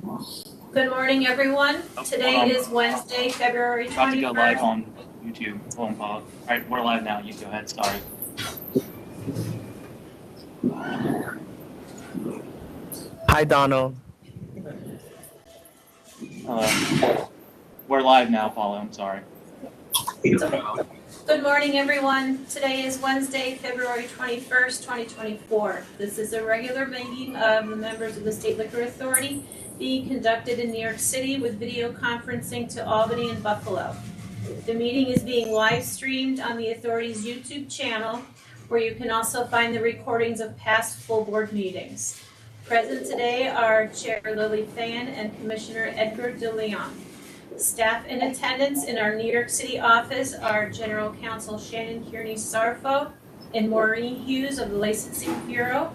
Good morning, everyone. Today is Wednesday, February 21st. About to go live on YouTube. Hold on, Paul. All right, we're live now. You go ahead. Sorry. Hi, Donald. We're live now, Paula. I'm sorry. Good morning, everyone. Today is Wednesday, February 21st, 2024. This is a regular meeting of the members of the State Liquor Authority being conducted in New York City with video conferencing to Albany and Buffalo. The meeting is being live streamed on the Authority's YouTube channel, where you can also find the recordings of past full board meetings. Present today are Chair Lily Fan and Commissioner Edgar DeLeon. Staff in attendance in our New York City office are General Counsel Shannon Kearney-Sarfo and Maureen Hughes of the Licensing Bureau.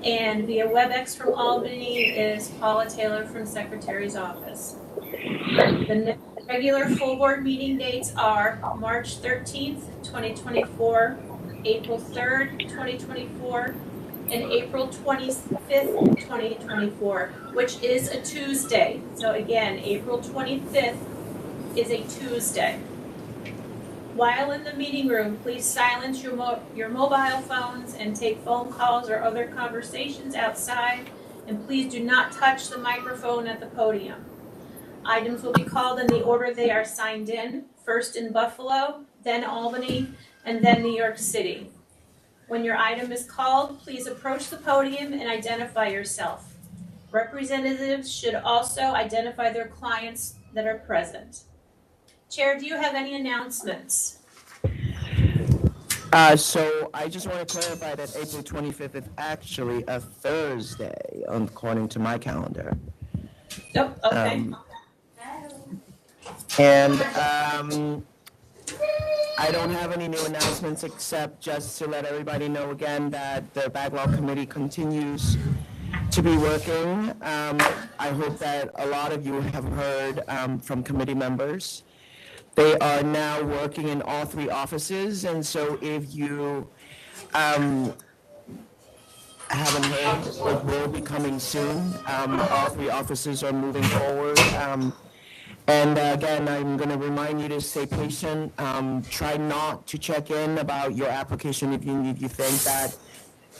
And via WebEx from Albany is Paula Taylor from Secretary's office. The regular full board meeting dates are March 13th, 2024, April 3rd, 2024, and April 25th, 2024, which is a Tuesday. So again, April 25th is a Tuesday. While in the meeting room, please silence your mobile phones and take phone calls or other conversations outside, and please do not touch the microphone at the podium. Items will be called in the order they are signed in, first in Buffalo, then Albany, and then New York City. When your item is called, please approach the podium and identify yourself. Representatives should also identify their clients that are present. Chair, do you have any announcements? So I just want to clarify that April 25th is actually a Thursday, according to my calendar. Oh, okay. I don't have any new announcements except just to let everybody know again that the Backlog Committee continues to be working. I hope that a lot of you have heard from committee members. They are now working in all three offices, and so if you haven't heard, it will be coming soon. All three offices are moving forward. And again, I'm going to remind you to stay patient. Try not to check in about your application if you think that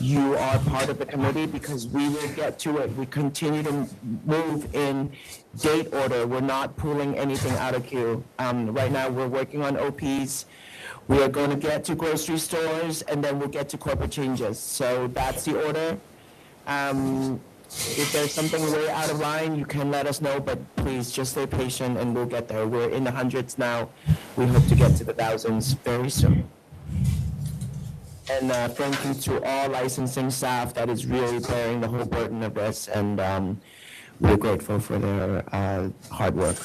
you are part of the committee, because we will get to it. We continue to move in date order. We're not pulling anything out of queue. Right now, we're working on OPs. We are going to get to grocery stores, and then we'll get to corporate changes. So that's the order. If there's something way out of line, you can let us know, but please just stay patient and we'll get there. We're in the hundreds now. We hope to get to the thousands very soon. And thank you to all licensing staff that is really bearing the whole burden of this, and we're grateful for their hard work.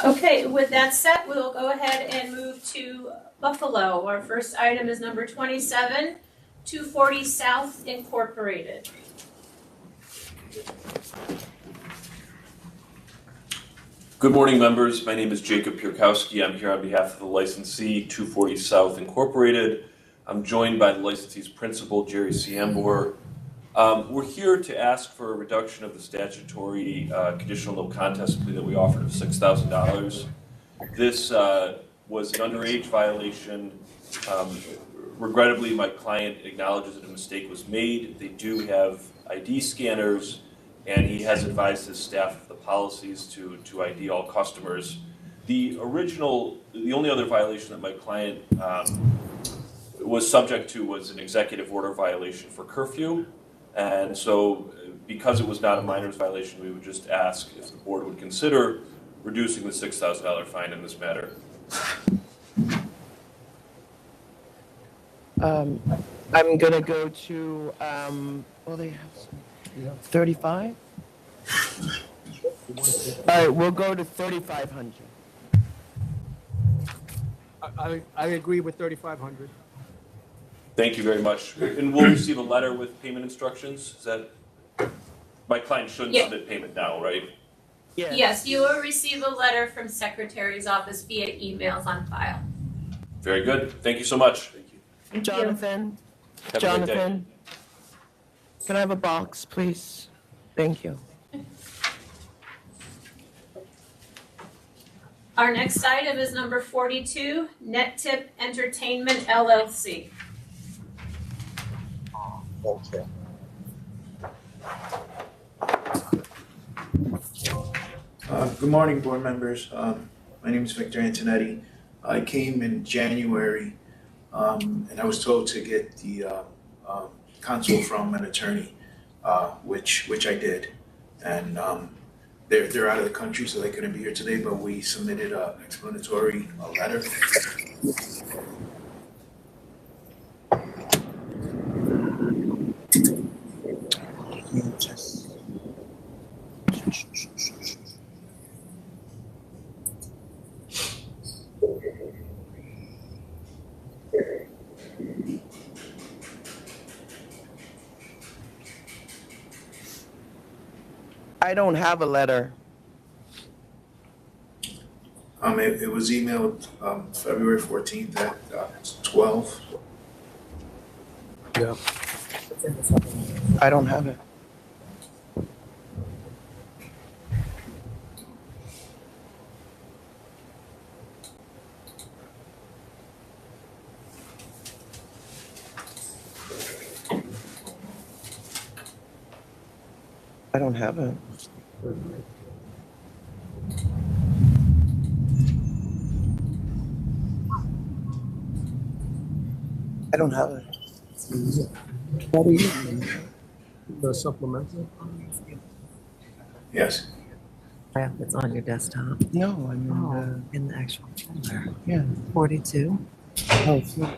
Okay, with that said, we'll go ahead and move to Buffalo. Our first item is number 27. 240 South Incorporated. Good morning, members. My name is Jacob Pierkowski. I'm here on behalf of the licensee 240 South Incorporated. I'm joined by the licensee's principal, Jerry Ciambor. We're here to ask for a reduction of the statutory conditional no contest plea that we offered of $6,000. This was an underage violation. Regrettably, my client acknowledges that a mistake was made. They do have ID scanners, and he has advised his staff of the policies to ID all customers. The only other violation that my client was subject to was an executive order violation for curfew. And so because it was not a minor's violation, we would just ask if the board would consider reducing the $6,000 fine in this matter. I'm going to go to, well, they have some, 35? All right, we'll go to 3,500. I agree with 3,500. Thank you very much. And we'll receive a letter with payment instructions. Is that, my client shouldn't submit payment now, right? Yes. Yes, you will receive a letter from Secretary's office via emails on file. Very good. Thank you so much. Thank you. Jonathan, Have a great day. can I have a box, please? Thank you. Our next item is number 42, NETTIP Entertainment LLC. Thank you. Good morning, board members. My name is Victor Antonetti. I came in January, and I was told to get the counsel from an attorney, which I did. And they're out of the country, so they couldn't be here today, but we submitted an explanatory letter. I don't have a letter. It was emailed February 14th at 12. Yeah. I don't have it. I don't have it. I don't have it. The supplemental. Yes. Draft that's on your desktop. No, I mean, Oh, in the actual folder. yeah. 42. Oh, it's not.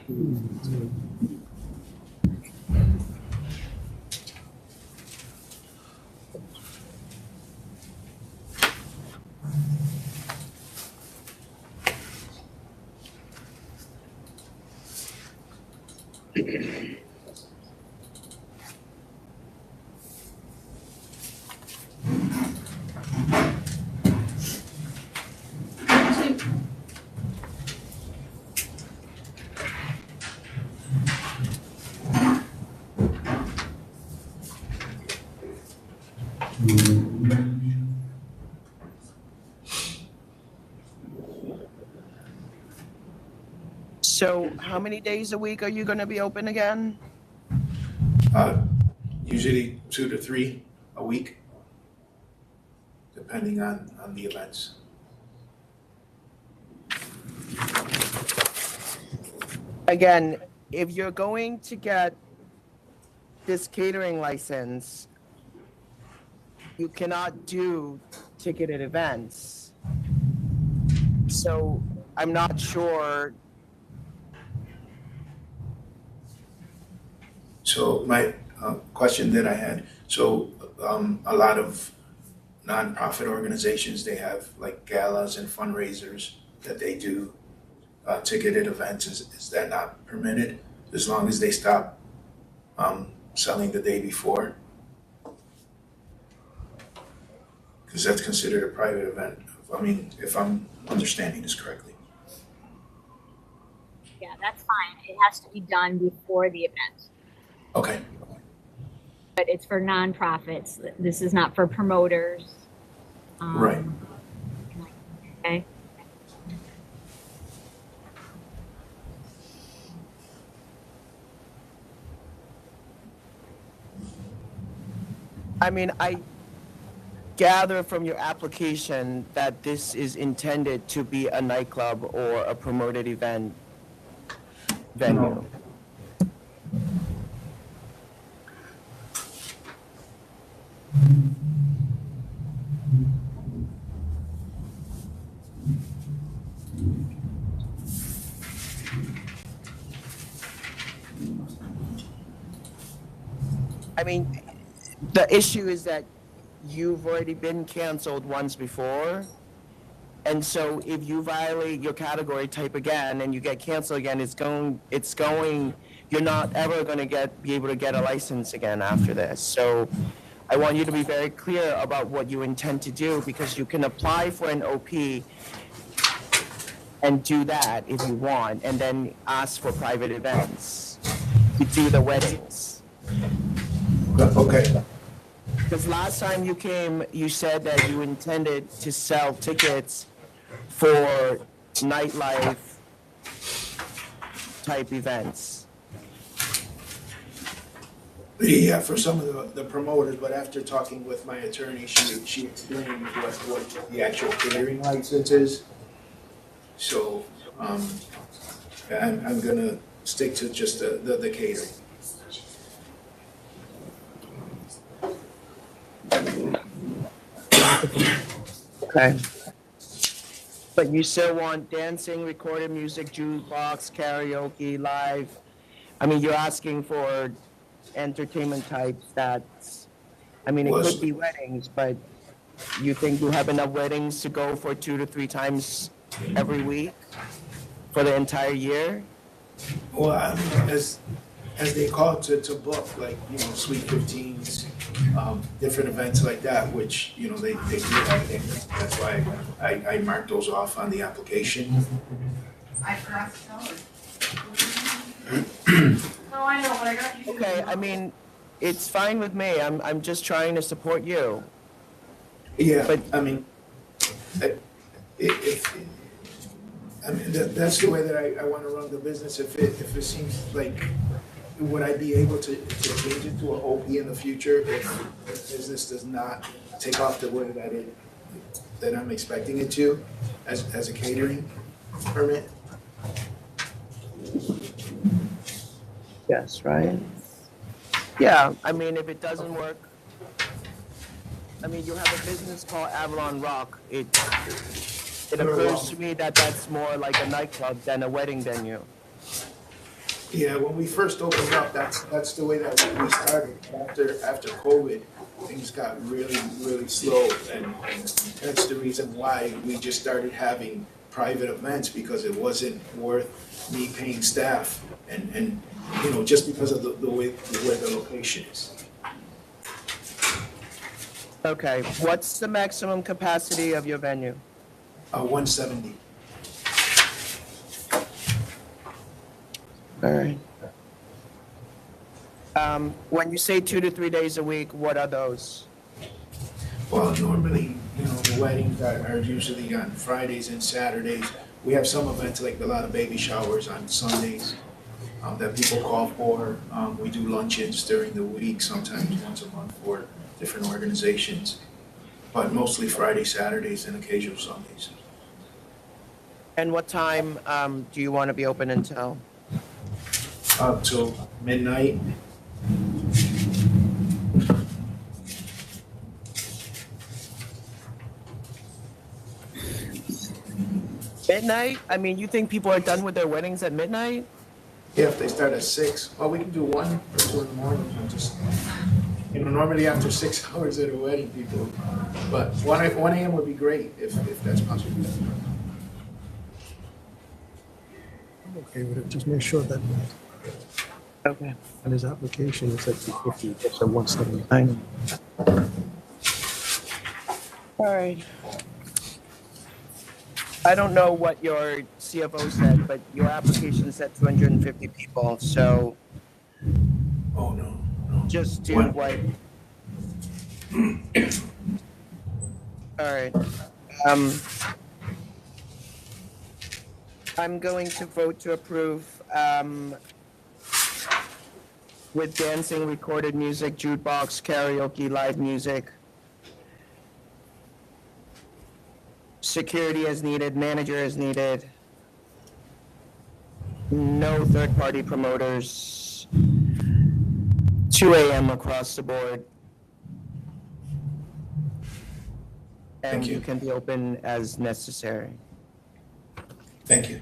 So how many days a week are you going to be open again? Usually 2 to 3 a week, depending on the events. Again, if you're going to get this catering license, you cannot do ticketed events. So I'm not sure. So my question that I had, so a lot of nonprofit organizations, they have like galas and fundraisers that they do ticketed events. Is that not permitted as long as they stop selling the day before? Because that's considered a private event. I mean, if I'm understanding this correctly. Yeah, that's fine. It has to be done before the event. Okay. But it's for nonprofits. This is not for promoters. Right. Okay. I mean, I gather from your application that this is intended to be a nightclub or a promoted event venue. No. I mean, the issue is that you've already been canceled once before. And so if you violate your category type again and you get canceled again, you're not ever going to be able to get a license again after this. So I want you to be very clear about what you intend to do, because you can apply for an OP and do that if you want, and then ask for private events to do the weddings. Okay. Because last time you came, you said that you intended to sell tickets for nightlife type events. Yeah, for some of the promoters, but after talking with my attorney, she explained what the actual catering license is. So, I'm gonna stick to just the catering. Okay. But you still want dancing, recorded music, jukebox, karaoke, live? I mean, you're asking for entertainment types that's, I mean, it could be weddings, but you think you have enough weddings to go for 2 to 3 times every week for the entire year? Well, I mean, as they call it, to book, like, you know, Sweet 15s, different events like that, which, you know, they do have it. That's why I marked those off on the application. I forgot to tell her. Oh, I know, but I got you. Okay, I mean, it's fine with me. I'm just trying to support you. Yeah, But- I mean, that's the way that I want to run the business. If it seems like, would I be able to change it to an OP in the future if business does not take off the way that I'm expecting it to, as a catering permit? Yes, right? Yeah, I mean, if it doesn't work, I mean, you have a business called Avalon Rock. It occurs to me that that's more like a nightclub than a wedding venue. Yeah, when we first opened up, that's the way that we started. After COVID, things got really, really slow, and that's the reason why we just started having private events, because it wasn't worth me paying staff, and you know, just because of the way where the location is. Okay, what's the maximum capacity of your venue? 170. All right. When you say 2 to 3 days a week, what are those? Well, normally, you know, the weddings are usually on Fridays and Saturdays. We have some events, like a lot of baby showers on Sundays, that people call for. We do luncheons during the week, sometimes once a month for different organizations, but mostly Friday, Saturdays, and occasional Sundays. And what time do you want to be open until? Up till midnight. Midnight? I mean, you think people are done with their weddings at midnight? Yeah, if they start at 6, well, we can do 1 or 2 in the morning. And just, you know, normally after 6 hours at a wedding, people, but 1 a.m. would be great if that's possible. I'm okay with it. Just make sure that Okay. on his application, it said 250, it's a 170. I know. All right. I don't know what your CFO said, but your application said 250 people, so Oh, no, no. just do What? what. All right. I'm going to vote to approve with dancing, recorded music, jukebox, karaoke, live music. Security as needed, manager as needed. No third-party promoters. 2 a.m. across the board. And Thank you. you can be open as necessary. Thank you.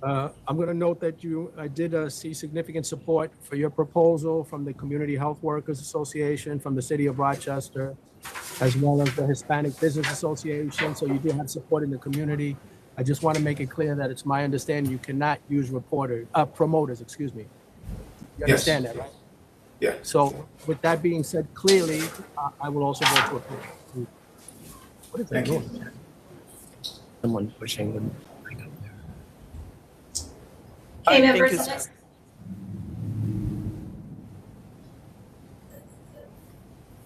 I'm going to note that I did see significant support for your proposal from the Community Health Workers Association, from the City of Rochester, as well as the Hispanic Business Association. So you do have support in the community. I just want to make it clear that it's my understanding you cannot use promoters, excuse me. You Yes. understand that, right? Yeah. So with that being said, clearly, I will also vote to approve. What is that Thank you. noise? Someone pushing them. Okay, I think members, it's- next.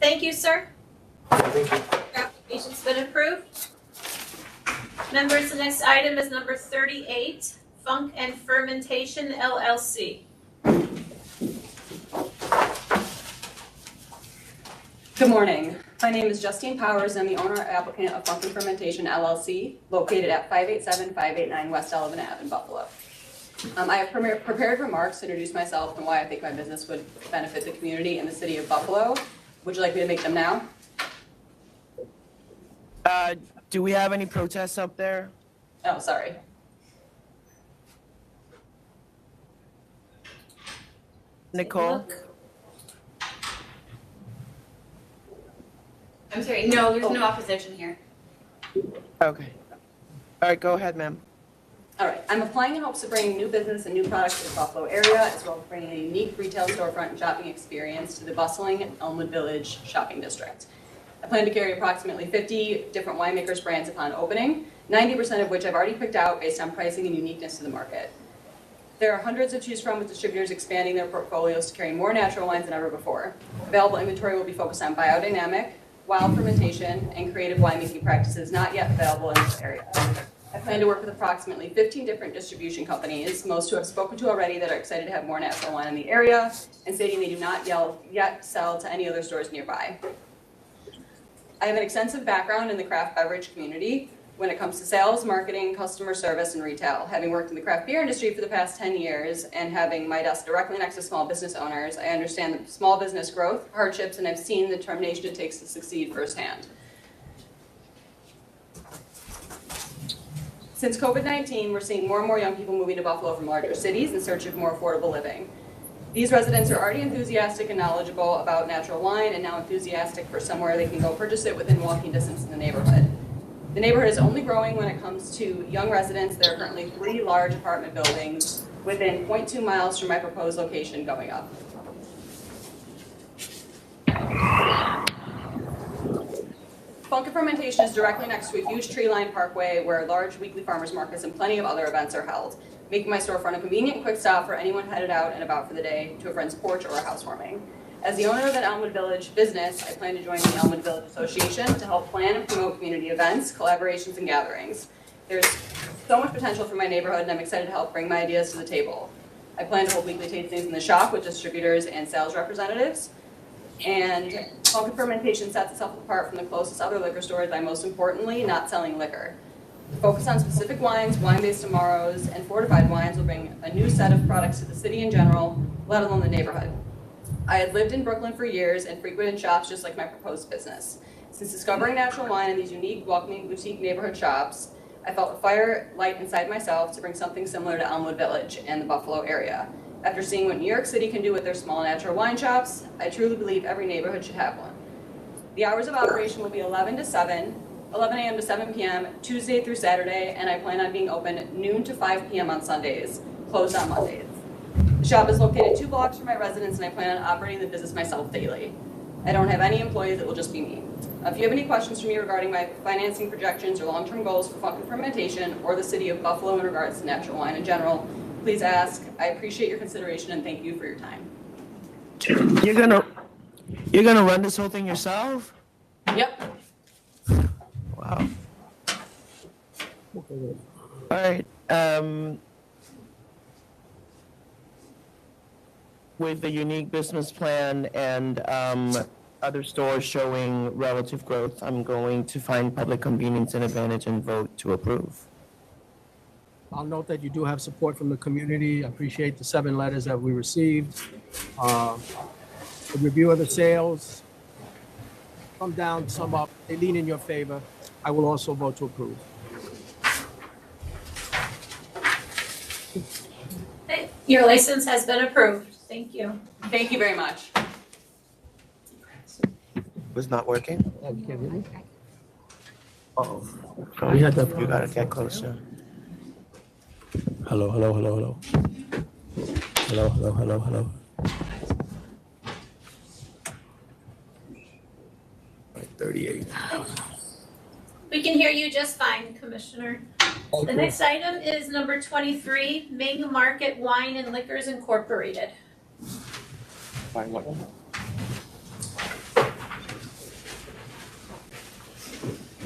Thank you, sir. Thank you. Your application's been approved. Members, the next item is number 38, Funk and Fermentation LLC. Good morning. My name is Justine Powers. I'm the owner applicant of Funk and Fermentation LLC, located at 587-589 West Sullivan Ave in Buffalo. I have prepared remarks to introduce myself and why I think my business would benefit the community and the city of Buffalo. Would you like me to make them now? Do we have any protests up there? Oh, sorry. Nicole? I'm sorry, no, there's no opposition here. Okay. All right, go ahead, ma'am. All right, I'm applying in hopes of bringing new business and new products to the Buffalo area, as well as bringing a unique retail storefront and shopping experience to the bustling Elmwood Village shopping district. I plan to carry approximately 50 different winemakers brands upon opening, 90% of which I've already picked out based on pricing and uniqueness to the market. There are hundreds to choose from, with distributors expanding their portfolios to carry more natural wines than ever before. Available inventory will be focused on biodynamic, wild fermentation, and creative winemaking practices not yet available in this area. I plan to work with approximately 15 different distribution companies, most who I've spoken to already, that are excited to have more natural wine in the area and stating they do not yet sell to any other stores nearby. I have an extensive background in the craft beverage community when it comes to sales, marketing, customer service, and retail. Having worked in the craft beer industry for the past 10 years and having my desk directly next to small business owners, I understand the small business growth, hardships, and I've seen the determination it takes to succeed firsthand. Since COVID-19, we're seeing more and more young people moving to Buffalo from larger cities in search of more affordable living. These residents are already enthusiastic and knowledgeable about natural wine, and now enthusiastic for somewhere they can go purchase it within walking distance in the neighborhood. The neighborhood is only growing when it comes to young residents. There are currently 3 large apartment buildings within 0.2 miles from my proposed location going up. Funk and Fermentation is directly next to a huge tree-lined parkway where large weekly farmers markets and plenty of other events are held, making my storefront a convenient quick stop for anyone headed out and about for the day to a friend's porch or a housewarming. As the owner of an Elmwood Village business, I plan to join the Elmwood Village Association to help plan and promote community events, collaborations, and gatherings. There's so much potential for my neighborhood, and I'm excited to help bring my ideas to the table. I plan to hold weekly tastings in the shop with distributors and sales representatives. And Funk and Fermentation sets itself apart from the closest other liquor stores by, most importantly, not selling liquor. The focus on specific wines, wine-based tomorrows, and fortified wines will bring a new set of products to the city in general, let alone the neighborhood. I had lived in Brooklyn for years and frequented shops just like my proposed business. Since discovering natural wine in these unique, welcoming boutique neighborhood shops, I felt a fire light inside myself to bring something similar to Elmwood Village and the Buffalo area. After seeing what New York City can do with their small natural wine shops, I truly believe every neighborhood should have one. The hours of operation will be 11 a.m. to 7 p.m., Tuesday through Saturday, and I plan on being open noon to 5 p.m. on Sundays, closed on Mondays. The shop is located 2 blocks from my residence, and I plan on operating the business myself daily. I don't have any employees, it will just be me. If you have any questions for me regarding my financing projections or long-term goals for Funk and Fermentation or the city of Buffalo in regards to natural wine in general, please ask. I appreciate your consideration and thank you for your time. You're gonna run this whole thing yourself? Yep. Wow. All right. With the unique business plan and other stores showing relative growth, I'm going to find public convenience and advantage and vote to approve. I'll note that you do have support from the community. I appreciate the 7 letters that we received. The review of the sales, some down, some up. They lean in your favor. I will also vote to approve. Your license has been approved. Thank you. Thank you very much. Was not working? You can't hear me? Oh, We had that. you gotta get closer. Hello, hello, hello, hello. Hello, hello, hello, hello. Right, 38. We can hear you just fine, Commissioner. The next item is number 23, Ming Market Wine and Liquors Incorporated.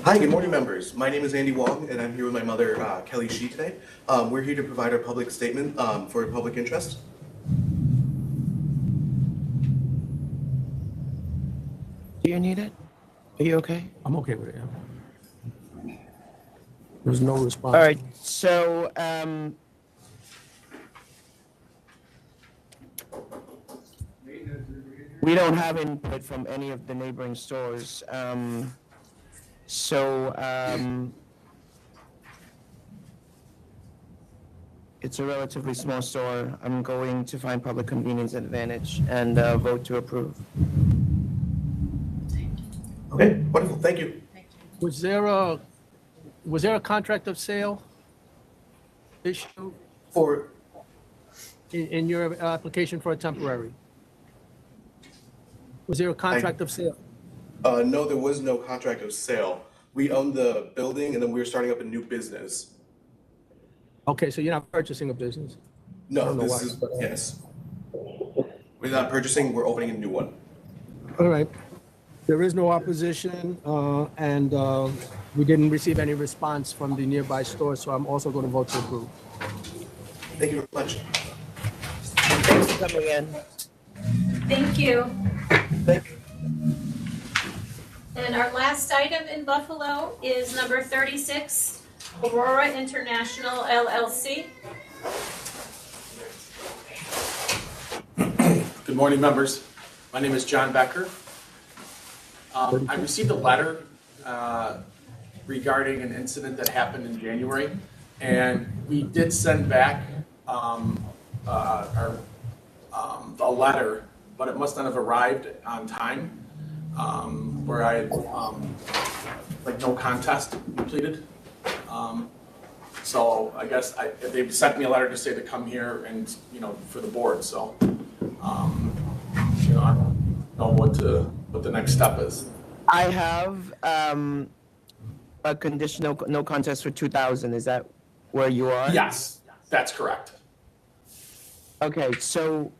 Hi, good morning, members. My name is Andy Wong, and I'm here with my mother, KYLIE today. We're here to provide our public statement for public interest. Do you need it? Are you okay? I'm okay with it, yeah. There's no response. All right, so, we don't have input from any of the neighboring stores. It's a relatively small store. I'm going to find public convenience advantage and vote to approve. Okay, wonderful, thank you. Was there a contract of sale issue For, in your application for a temporary? Was there a contract of sale? no, there was no contract of sale. We own the building, and then we were starting up a new business. Okay, so you're not purchasing a business? I No, don't know this why, is, but, yes. We're not purchasing, we're opening a new one. All right. There is no opposition, and we didn't receive any response from the nearby store, so I'm also going to vote to approve. Thank you very much. Thanks for coming in. Thank you. Thank you. And our last item in Buffalo is number 36, AURORA International LLC. Good morning, members. My name is John Becker. I received a letter regarding an incident that happened in January, and we did send back a letter, but it must not have arrived on time, where I had like no contest completed. So I guess they sent me a letter to say to come here and, for the board, so, I don't know what the next step is. I have a conditional no contest for 2,000. Is that where you are? Yes, that's correct. Okay, so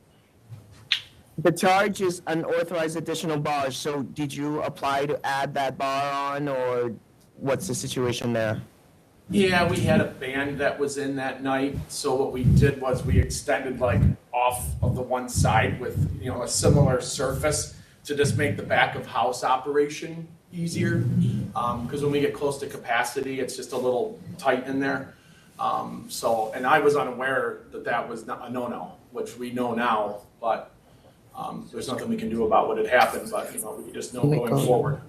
the charge is unauthorized additional bars. So did you apply to add that bar on, or what's the situation there? Yeah, we had a band that was in that night, so what we did was we extended like off of the one side with, a similar surface to just make the back of house operation easier. Because when we get close to capacity, it's just a little tight in there. And I was unaware that was not a no-no, which we know now, but there's nothing we can do about what had happened, but, we just know going forward.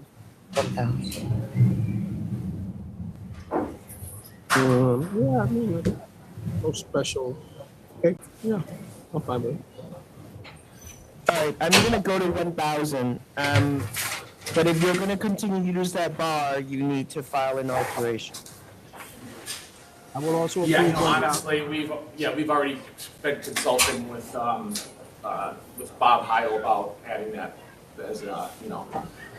Yeah, I mean, no special. Okay, yeah, I'm fine with it. All right, I'm gonna go to 1,000. But if you're gonna continue to use that bar, you need to file an alteration. I will also Yeah, approve. honestly, we've already been consulting with Bob Heil about adding that as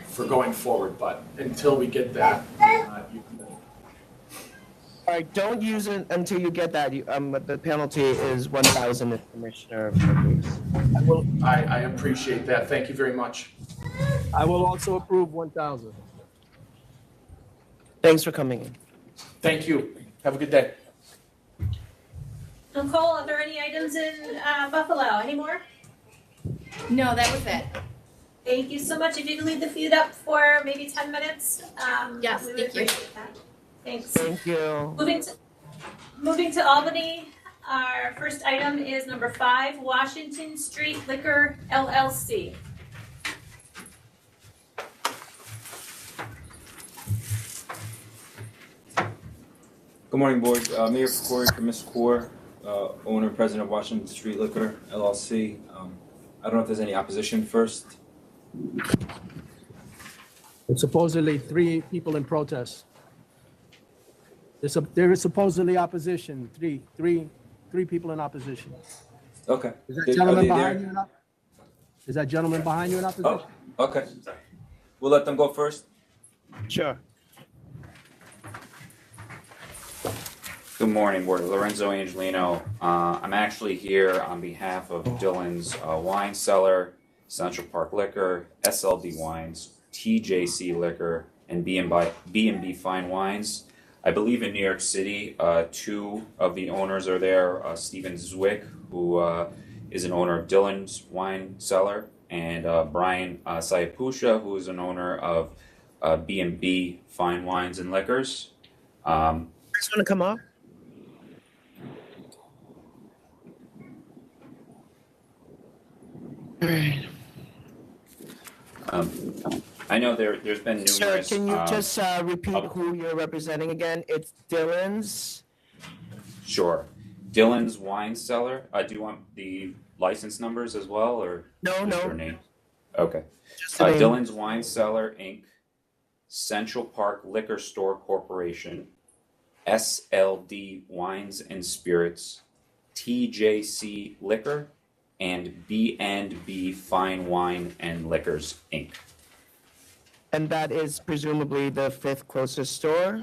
for going forward, but until we get that, you can. All right, don't use it until you get that. The penalty is 1,000 if Commissioner agrees. I appreciate that. Thank you very much. I will also approve 1,000. Thanks for coming in. Thank you. Have a good day. Nicole, are there any items in Buffalo? Any more? No, that was it. Thank you so much. If you could leave the feed up for maybe 10 minutes. Yes, we would thank you. appreciate that. Thanks. Thank you. Moving to Albany, our first item is number 5, Washington Street Liquor LLC. Good morning, board. Mayor Corey for Ms. Core, owner and president of Washington Street Liquor LLC. I don't know if there's any opposition first. There's supposedly 3 people in protest. There is supposedly opposition, three people in opposition. Okay. Is that gentleman behind you? Is that gentleman behind you in opposition? Oh, okay. We'll let them go first. Sure. Good morning, Board. Lorenzo Angelino. I'm actually here on behalf of Dylan's Wine Cellar, Central Park Liquor, SLD Wines, TJC Liquor, and B&B Fine Wines. I believe in New York City, two of the owners are there, Steven Zwick, who is an owner of Dylan's Wine Cellar, and Brian Sayapusha, who is an owner of B&B Fine Wines and Liquors. Just want to come up. All right. I know there's been numerous. Sir, can you just repeat who you're representing again? It's Dylan's. Sure. Dylan's Wine Cellar. Do you want the license numbers as well, or No, just no. your name? Okay. Just the name. Dylan's Wine Cellar Inc., Central Park Liquor Store Corporation, SLD Wines and Spirits, TJC Liquor, and B&B Fine Wine and Liquors Inc. And that is presumably the fifth closest store,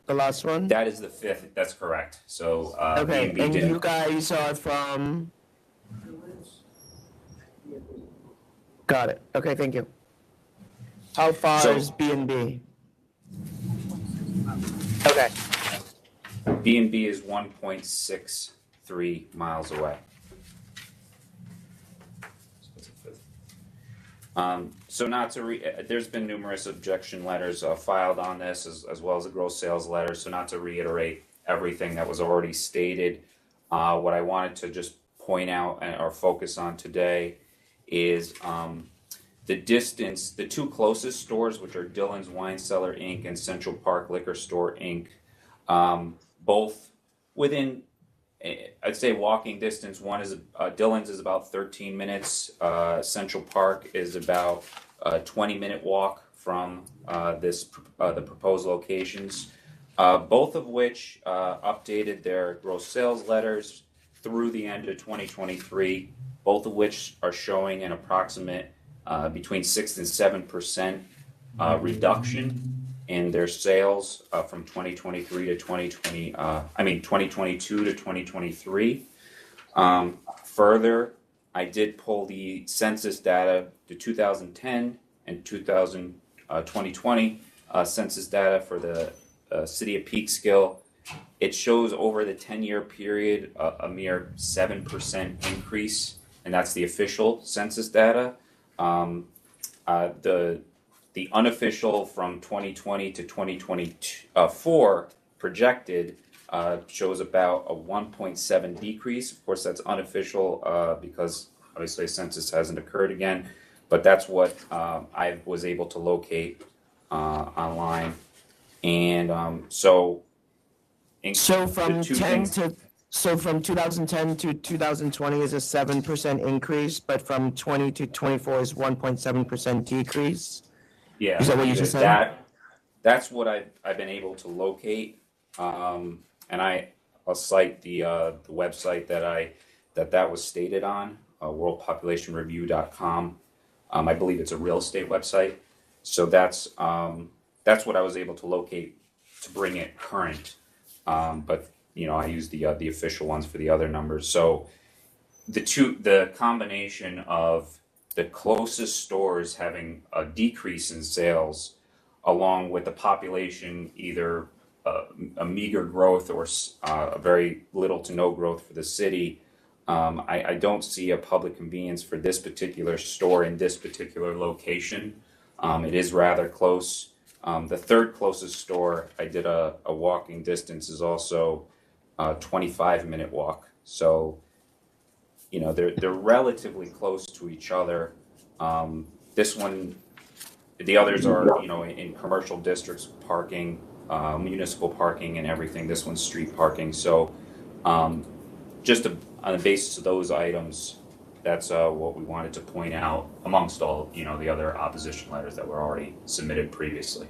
the last one? That is the fifth. That's correct. So Okay, B&B and did. you guys are from? Got it. Okay, thank you. How far So- is B&B? Okay. B&B is 1.63 miles away. So not to there's been numerous objection letters filed on this, as well as a gross sales letter. So not to reiterate everything that was already stated, what I wanted to just point out or focus on today is the distance. The two closest stores, which are Dylan's Wine Cellar Inc. and Central Park Liquor Store Inc., both within, I'd say, walking distance. One is Dylan's is about 13 minutes. Central Park is about a 20-minute walk from the proposed locations. Both of which updated their gross sales letters through the end of 2023. Both of which are showing an approximate between 6 and 7% reduction in their sales from 2023 to 2022 to 2023. Further, I did pull the census data to 2010 and 2020 census data for the city of Peekskill. It shows over the 10-year period a mere 7% increase, and that's the official census data. The unofficial from 2020 to 2024 projected shows about a 1.7 decrease. Of course, that's unofficial because obviously a census hasn't occurred again, but that's what I was able to locate online. And So from 2010 to 2020 is a 7% increase, but from 20 to 24 is 1.7% decrease. Yeah, Is that what you just said? That's what I've been able to locate, and I'll cite the website that was stated on, worldpopulationreview.com. I believe it's a real estate website, so that's what I was able to locate to bring it current. But I used the official ones for the other numbers. So the combination of the closest stores having a decrease in sales, along with the population either a meager growth or a very little to no growth for the city, I don't see a public convenience for this particular store in this particular location. It is rather close. The third closest store I did a walking distance is also a 25-minute walk. So they're relatively close to each other. This one, the others are in commercial districts, parking, municipal parking, and everything. This one's street parking. So just on the basis of those items, that's what we wanted to point out amongst all the other opposition letters that were already submitted previously.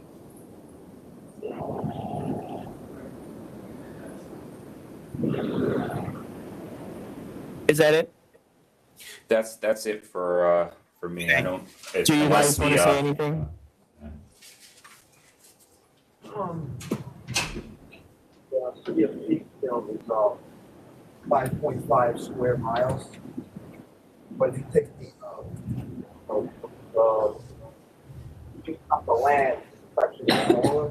Is that it? That's it for me. I don't. Do you guys want to say anything? The city of Peekskill is 5.5 square miles. But if you take the land, it's actually bit smaller,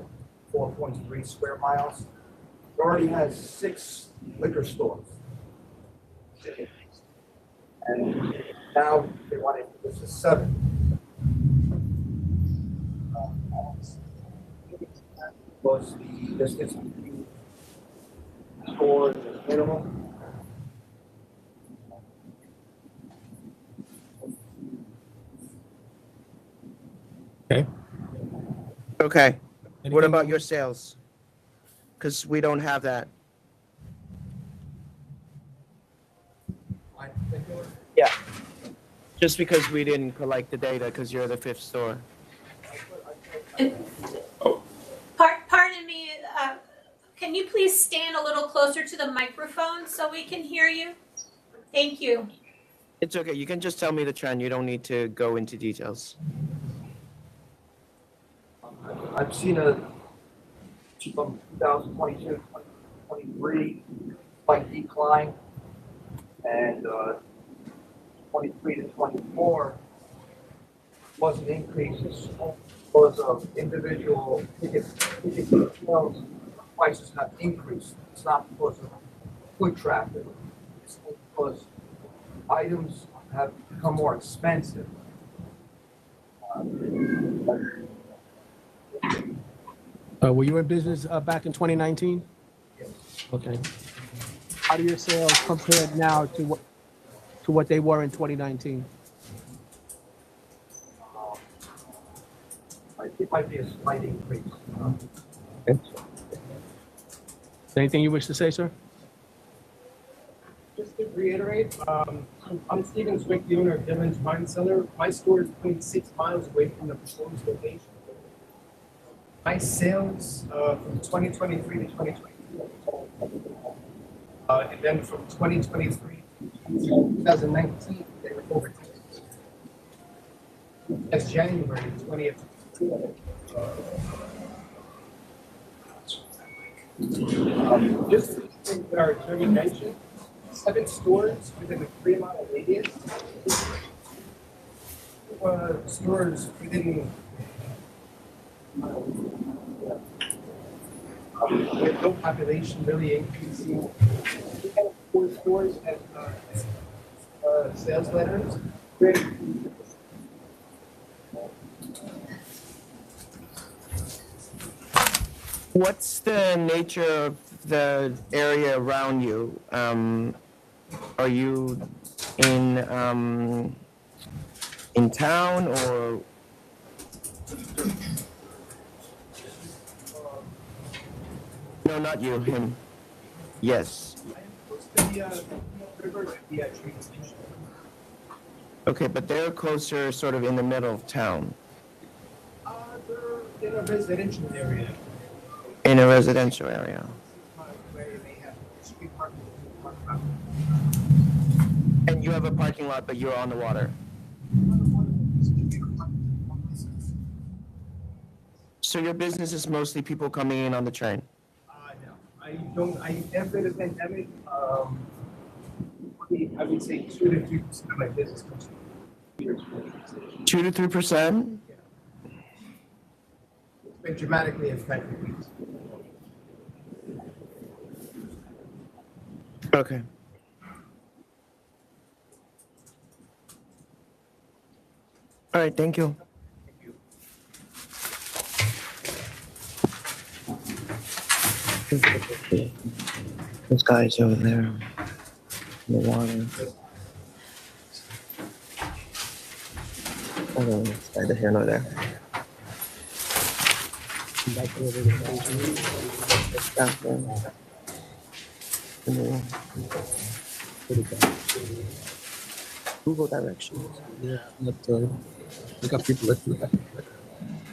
4.3 square miles. It already has 6 liquor stores. And now they want to, this is 7. Because the distance between stores is minimal. Okay. What about your sales? Because we don't have that. Yeah. Just because we didn't collect the data because you're the 5th store. Pardon me, can you please stand a little closer to the microphone so we can hear you? Thank you. It's okay. You can just tell me the trend. You don't need to go into details. I've seen a from 2022 to 2023 slight decline, and 23 to 24 was an increase because of individual ticket sales. Prices have increased. It's not because of foot traffic. It's because items have become more expensive. Were you in business back in 2019? Yes. Okay. How do your sales compare now to what they were in 2019? It might be a slight increase. Okay. Anything you wish to say, sir? Just to reiterate, I'm Steven Swick, the owner of Dylan's Wine Cellar. My store is 0.6 miles away from the proposed location. My sales from 2023 to 2024, and then from 2023 to 2019, they were over 10. That's January 20th. Just think that our attorney mentioned, 7 stores within a 3-mile radius. Stores within with no population really increasing. We have 4 stores as sales letters. What's the nature of the area around you? Are you in town or? No, not you, him. Yes. Okay, but they're closer, sort of in the middle of town. They're in a residential area. In a residential area. Where they have street parking. And you have a parking lot, but you're on the water. So your business is mostly people coming in on the train? No, after the pandemic, I would say 2 to 3% of my business comes from here. 2 to 3%? It's been dramatically affected. Okay. All right, thank you. Those guys over there in the water. Hold on, it's neither here nor there. Google directions. Yeah, but we got people that do that.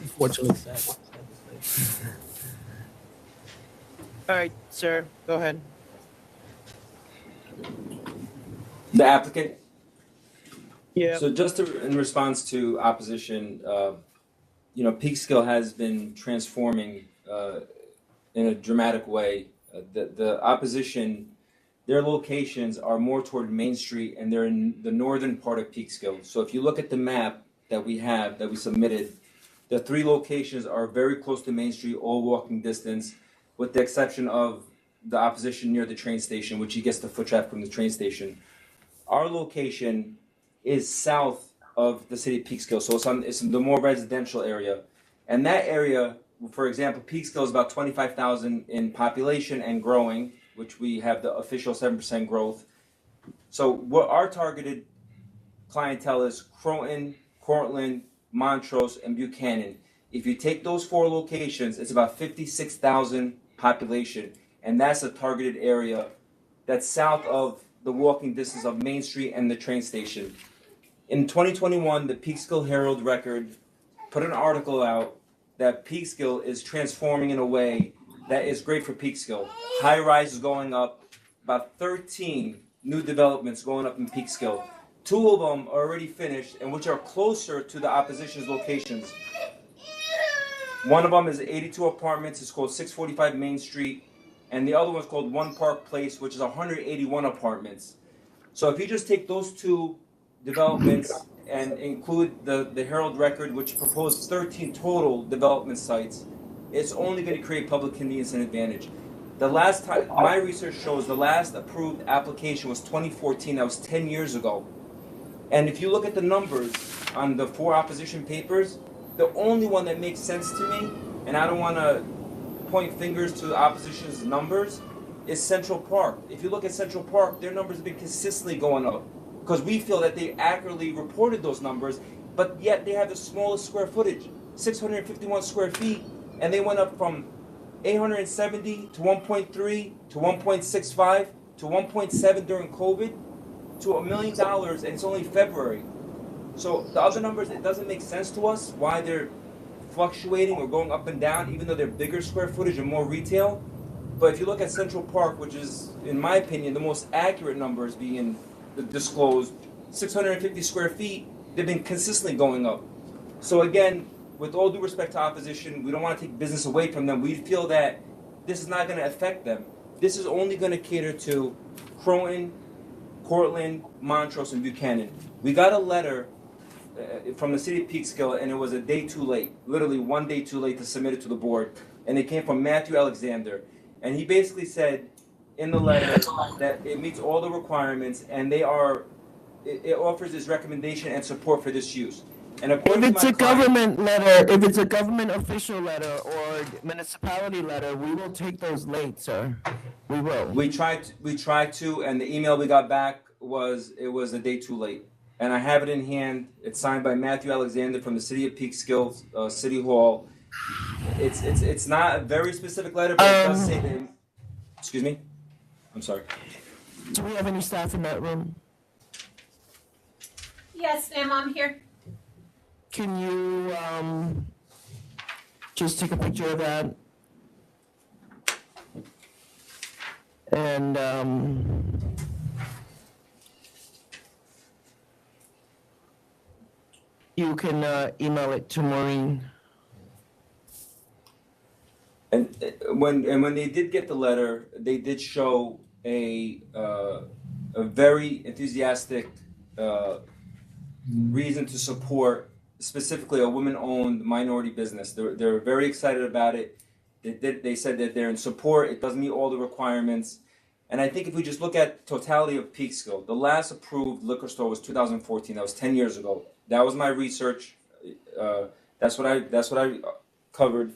Unfortunately, sad. All right, sir, go ahead. The applicant? Yeah. So just in response to opposition, Peekskill has been transforming in a dramatic way. The opposition, their locations are more toward Main Street and they're in the northern part of Peekskill. So if you look at the map that we have, that we submitted, The 3 locations are very close to Main Street, all walking distance, with the exception of the opposition near the train station, which he gets the foot traffic from the train station. Our location is south of the city of Peekskill, so it's the more residential area. And that area, for example, Peekskill is about 25,000 in population and growing, which we have the official 7% growth. So what our targeted clientele is Croton, Cortland, Montrose, and Buchanan. If you take those 4 locations, it's about 56,000 population, and that's a targeted area that's south of the walking distance of Main Street and the train station. In 2021, the Peekskill Herald Record put an article out that Peekskill is transforming in a way that is great for Peekskill. High rise is going up, about 13 new developments going up in Peekskill. 2 of them are already finished and which are closer to the opposition's locations. One of them is 82 apartments, it's called 645 Main Street, and the other one's called One Park Place, which is 181 apartments. So if you just take those 2 developments and include the Herald Record, which proposed 13 total development sites, it's only going to create public convenience and advantage. The last time, my research shows the last approved application was 2014, that was 10 years ago. And if you look at the numbers on the 4 opposition papers, the only one that makes sense to me, and I don't want to point fingers to the opposition's numbers, is Central Park. If you look at Central Park, their numbers have been consistently going up because we feel that they accurately reported those numbers, but yet they have the smallest square footage, 651 square feet, and they went up from 870 to 1.3 to 1.65 to 1.7 during COVID to $1 million, and it's only February. So the other numbers, it doesn't make sense to us why they're fluctuating or going up and down, even though they're bigger square footage and more retail. But if you look at Central Park, which is, in my opinion, the most accurate numbers being disclosed, 650 square feet, they've been consistently going up. So again, with all due respect to opposition, we don't want to take business away from them. We feel that this is not going to affect them. This is only going to cater to Croton, Cortland, Montrose, and Buchanan. We got a letter from the city of Peekskill, and it was a day too late, literally 1 day too late to submit it to the board. And it came from Matthew Alexander. And he basically said in the letter that it meets all the requirements and it offers its recommendation and support for this use. And according If it's to a government letter, if it's a government official letter or municipality letter, we will take those late, sir. We will. We tried to, and the email we got back was it was a day too late. And I have it in hand. It's signed by Matthew Alexander from the city of Peekskill City Hall. It's not a very specific letter, but it does say that. Excuse me. I'm sorry. Do we have any staff in that room? Yes, ma'am, I'm here. Can you just take a picture of that? And you can email it to Maureen. And when they did get the letter, they did show a very enthusiastic reason to support specifically a women-owned minority business. They're very excited about it. They said that they're in support. It doesn't meet all the requirements. And I think if we just look at totality of Peekskill, the last approved liquor store was 2014. That was 10 years ago. That was my research. That's what I covered.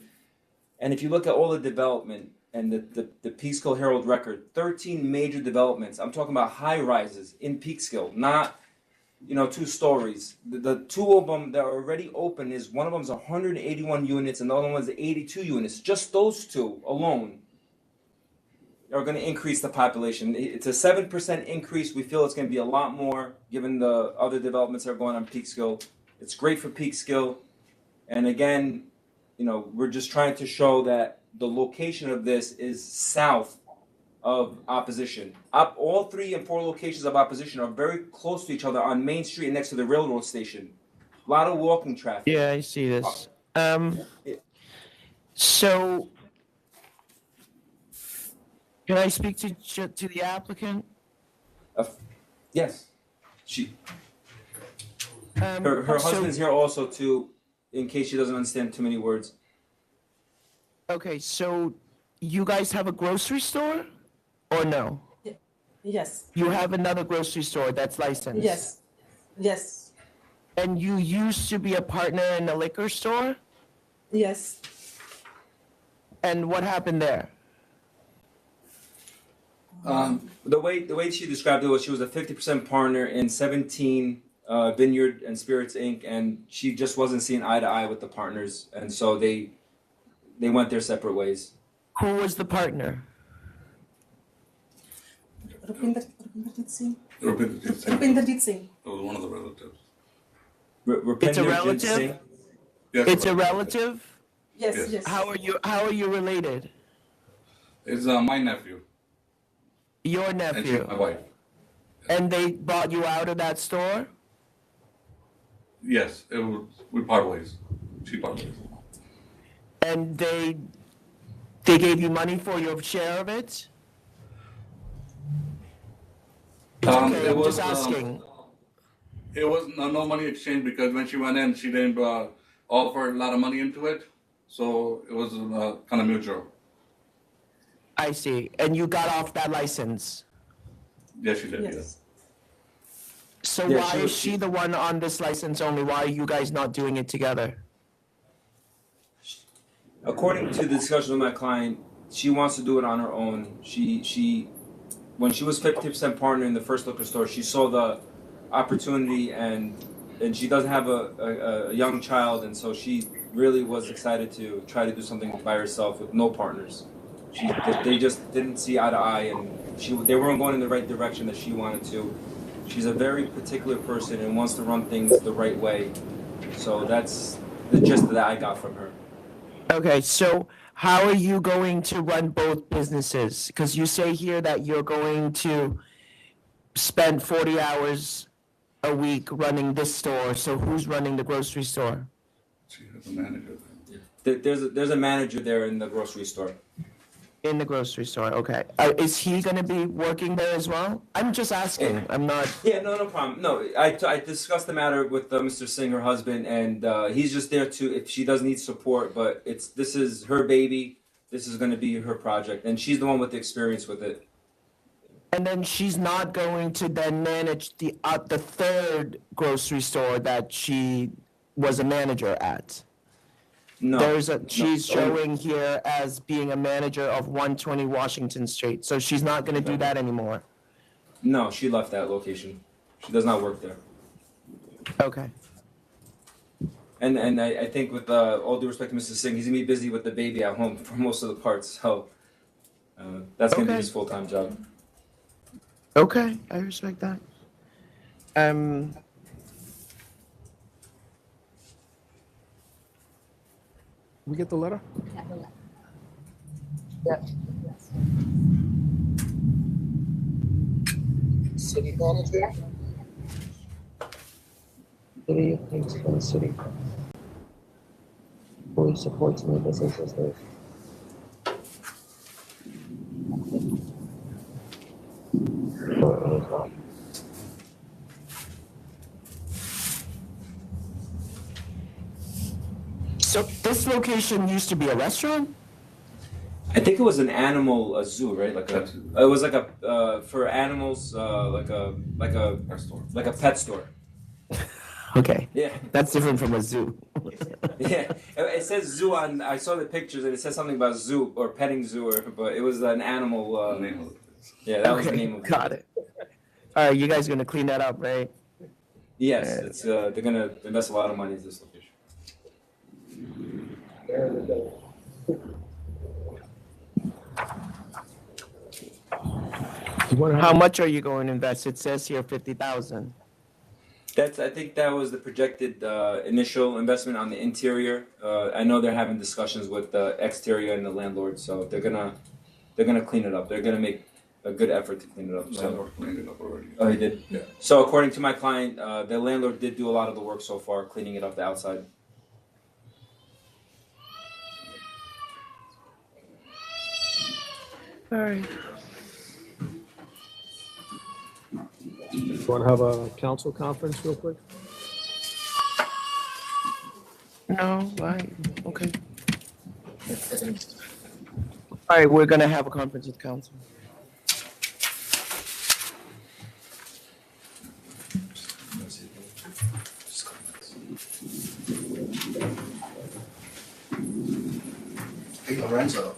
And if you look at all the development and the Peekskill Herald Record, 13 major developments. I'm talking about high rises in Peekskill, not 2 stories. The 2 of them that are already open is one of them is 181 units and the other one is 82 units. Just those 2 alone are going to increase the population. It's a 7% increase. We feel it's going to be a lot more given the other developments that are going on Peekskill. It's great for Peekskill. And again, we're just trying to show that the location of this is south of opposition. All 3 and 4 locations of opposition are very close to each other on Main Street and next to the railroad station. A lot of walking traffic. Yeah, I see this. So, can I speak to the applicant? Yes. Her husband's here also to in case she doesn't understand too many words. Okay, so you guys have a grocery store or no? Yes. You have another grocery store that's licensed? Yes. Yes. And you used to be a partner in a liquor store? Yes. And what happened there? The way she described it was she was a 50% partner in 17 Vineyard and Spirits Inc. and she just wasn't seeing eye to eye with the partners, and so they went their separate ways. Who was the partner? Rupinderjit Singh. It was one of the relatives. It's a relative? Yes, It's a relative? Yes, yes. How are you related? It's my nephew. Your And she's nephew? my wife. And they bought you out of that store? Yes, it was. We part ways. She part ways. And they gave you money for your share of it? Okay, I'm just asking. It was no money exchange because when she went in, she didn't offer a lot of money into it, so it was kind of mutual. I see. And you got off that license? Yes, she did. Yes. So Yeah, why is she the one on this license only? Why are you guys not doing it together? According to the discussion with my client, she wants to do it on her own. She when she was 50% partner in the first liquor store, she saw the opportunity and she doesn't have a young child, and so she really was excited to try to do something by herself with no partners. They just didn't see eye to eye, and they weren't going in the right direction that she wanted to. She's a very particular person and wants to run things the right way. So that's the gist that I got from her. Okay, so how are you going to run both businesses? Because you say here that you're going to spend 40 hours a week running this store. So who's running the grocery store? She has a manager. There's a manager there in the grocery store. In the grocery store, okay. Is he going to be working there as well? I'm just asking. I'm not. Yeah, no problem. No, I discussed the matter with Mr. Singh, her husband, and he's just there to if she does need support. But this is her baby. This is going to be her project, and she's the one with the experience with it. And then she's not going to then manage the third grocery store that she was a manager at. No. She's showing here as being a manager of 120 Washington Street. So she's not going to do that anymore. No, she left that location. She does not work there. Okay. And I think with all due respect to Mr. Singh, he's gonna be busy with the baby at home for most of the parts. So that's gonna be his full-time job. Okay, I respect that. We get the letter? Yep. City manager. City, thanks for the city. Fully supports new businesses there. So this location used to be a restaurant? I think it was an animal zoo, right? It was like a for animals, like a pet store. Okay. Yeah. That's different from a zoo. Yeah, it says zoo on. I saw the pictures and it says something about zoo or petting zoo, but it was an animal. Yeah, that was the name of it. Got it. All right, you guys gonna clean that up, right? Yes, it's they're gonna invest a lot of money in this location. How much are you going to invest? It says here 50,000. I think that was the projected initial investment on the interior. I know they're having discussions with the exterior and the landlord, so they're gonna clean it up. They're gonna make a good effort to clean it up. So. Landlord cleaned it up already. Oh, he did? Yeah. So according to my client, the landlord did do a lot of the work so far, cleaning it up the outside. All right. You want to have a council conference real quick? No, No, right, okay. All right, we're gonna have a conference with council. Hey, Lorenzo,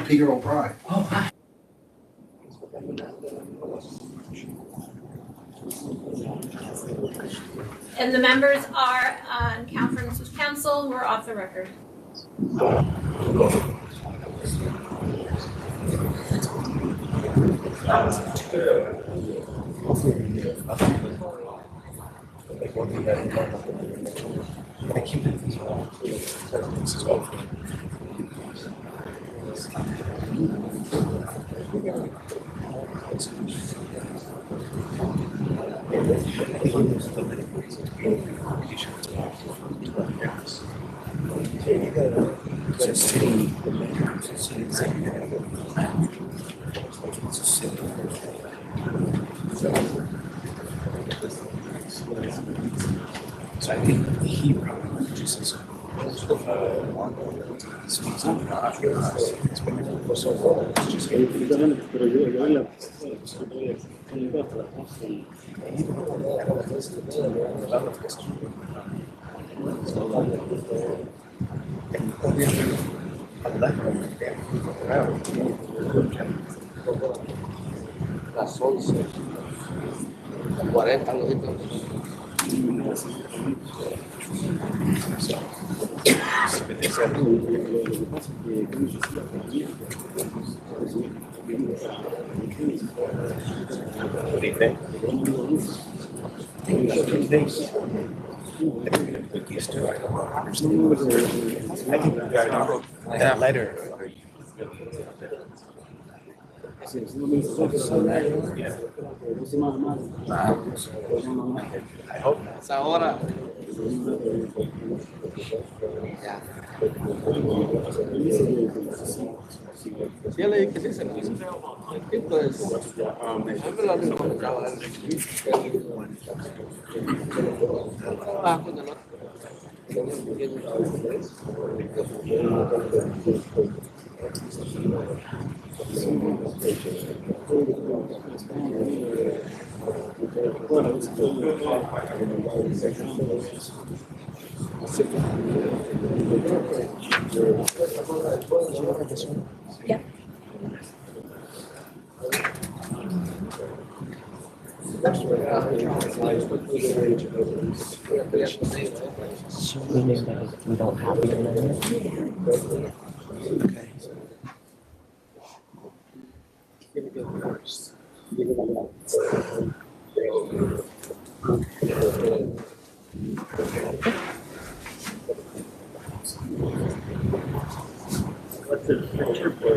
Peter O'Brien. Oh, hi. And the members are on conference with council. We're off the record. So I think he probably just speaks on it's been for so long. It's just las 11, 40 What do you think? I think that letter. I hope it's ahora. ¿Qué dicen? Entonces, Yeah. So meaning that we don't have the amendment? Okay. What's the picture for?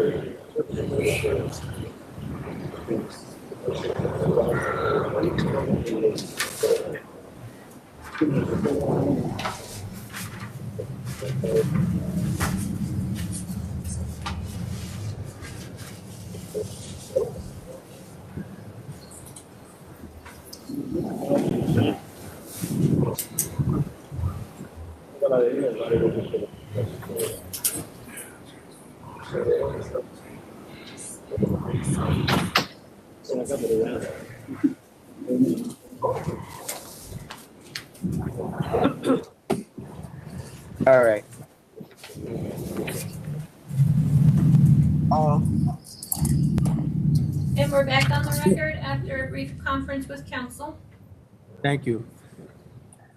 All right. And we're back on the record after a brief conference with council. Thank you.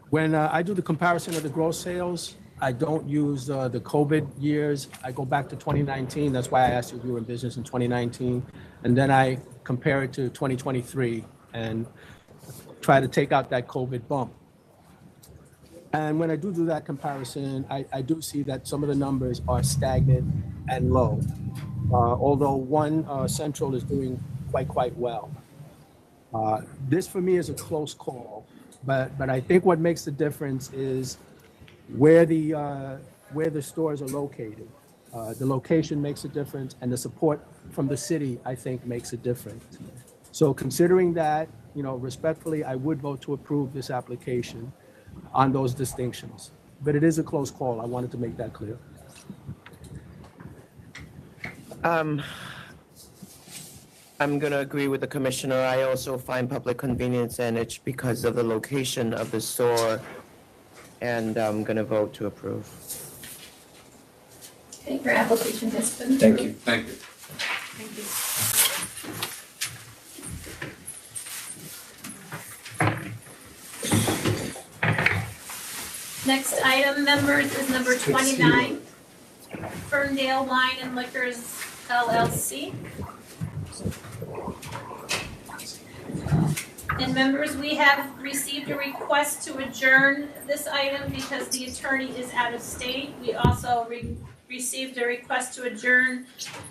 When I do the comparison of the gross sales, I don't use the COVID years. I go back to 2019. That's why I asked you if you were in business in 2019. And then I compare it to 2023 and try to take out that COVID bump. And when I do that comparison, I do see that some of the numbers are stagnant and low. Although one central is doing quite well. This for me is a close call, but I think what makes the difference is where the stores are located. The location makes a difference, and the support from the city, I think, makes a difference. So considering that, respectfully, I would vote to approve this application on those distinctions. but it is a close call. I wanted to make that clear. I'm gonna agree with the commissioner. I also find public convenience and it's because of the location of the store. And I'm gonna vote to approve. Okay, your application has been Thank you. Thank you. Thank you. Next item, members, is number 29, Ferndale Wine and Liquors LLC. And members, we have received a request to adjourn this item because the attorney is out of state. We also received a request to adjourn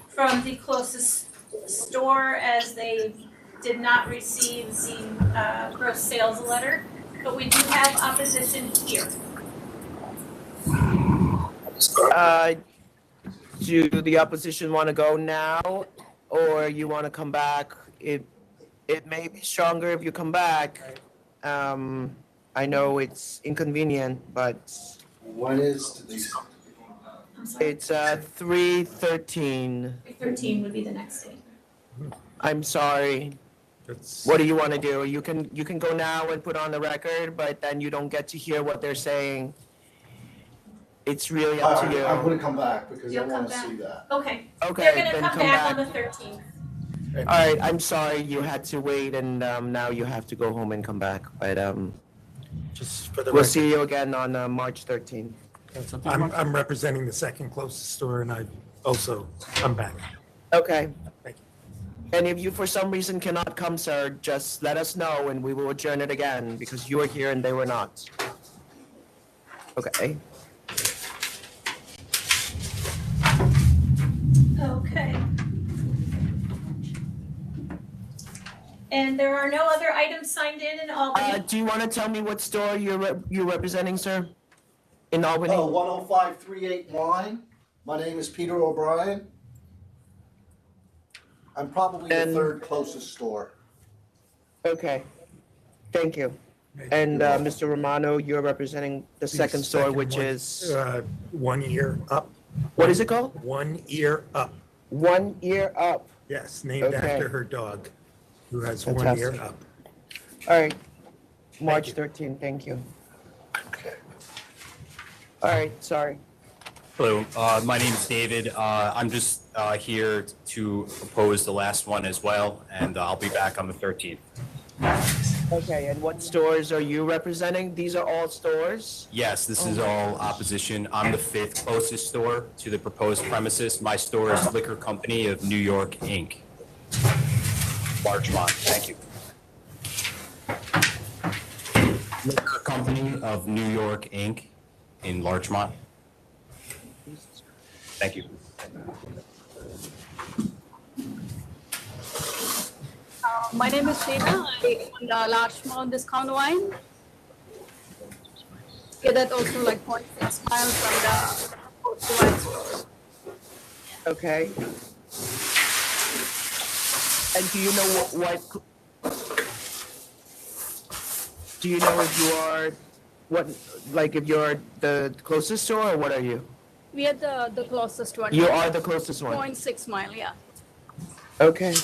from the closest store as they did not receive the gross sales letter. But we do have opposition here. Do the opposition want to go now or you want to come back? It may be stronger if you come back. I know it's inconvenient, but What is this? it's 3:13. 3:13 would be the next day. I'm sorry. What do you want to do? You can go now and put on the record, but then you don't get to hear what they're saying. It's really up to you. I'm gonna come back because I You'll come wanna back? see that. Okay. Okay, They're gonna then come come back on back. the 13th. All right, I'm sorry you had to wait and now you have to go home and come back. But Just for the we'll record, see you again on March 13th. I'm representing the second closest store and I also come back. Okay. Thank you. And if you for some reason cannot come, sir, just let us know and we will adjourn it again because you were here and they were not. Okay. Okay. And there are no other items signed in Albany? Do you want to tell me what store you're representing, sir? In Albany? 10538 Wine. My name is Peter O'Brien. I'm probably the third closest store. Okay. Thank you. And Mr. Romano, you're representing the second store, which one, is 1 year up. what is it called? 1 ear up. 1 Ear Up. Yes, named Okay. after her dog, who has 1 ear Fantastic. up. All right. March 13th. Thank you. All right. Sorry. Hello, my name is David. I'm just here to oppose the last one as well, and I'll be back on the 13th. Okay. And what stores are you representing? These are all stores? Yes, this is all opposition. I'm the 5th closest store to the proposed premises. My store is Liquor Company of New York, Inc. Larchmont, thank you. Liquor Company of New York, Inc. in Larchmont. Thank you. My name is Sheena. I own Larchmont Discount Wine. Yeah, that's also like 0.6 miles from the wine store. Okay. And do you know what do you know if you are if you're the closest store or what are you? We are the closest one. You are the closest one. 0.6 mile, yeah. Okay.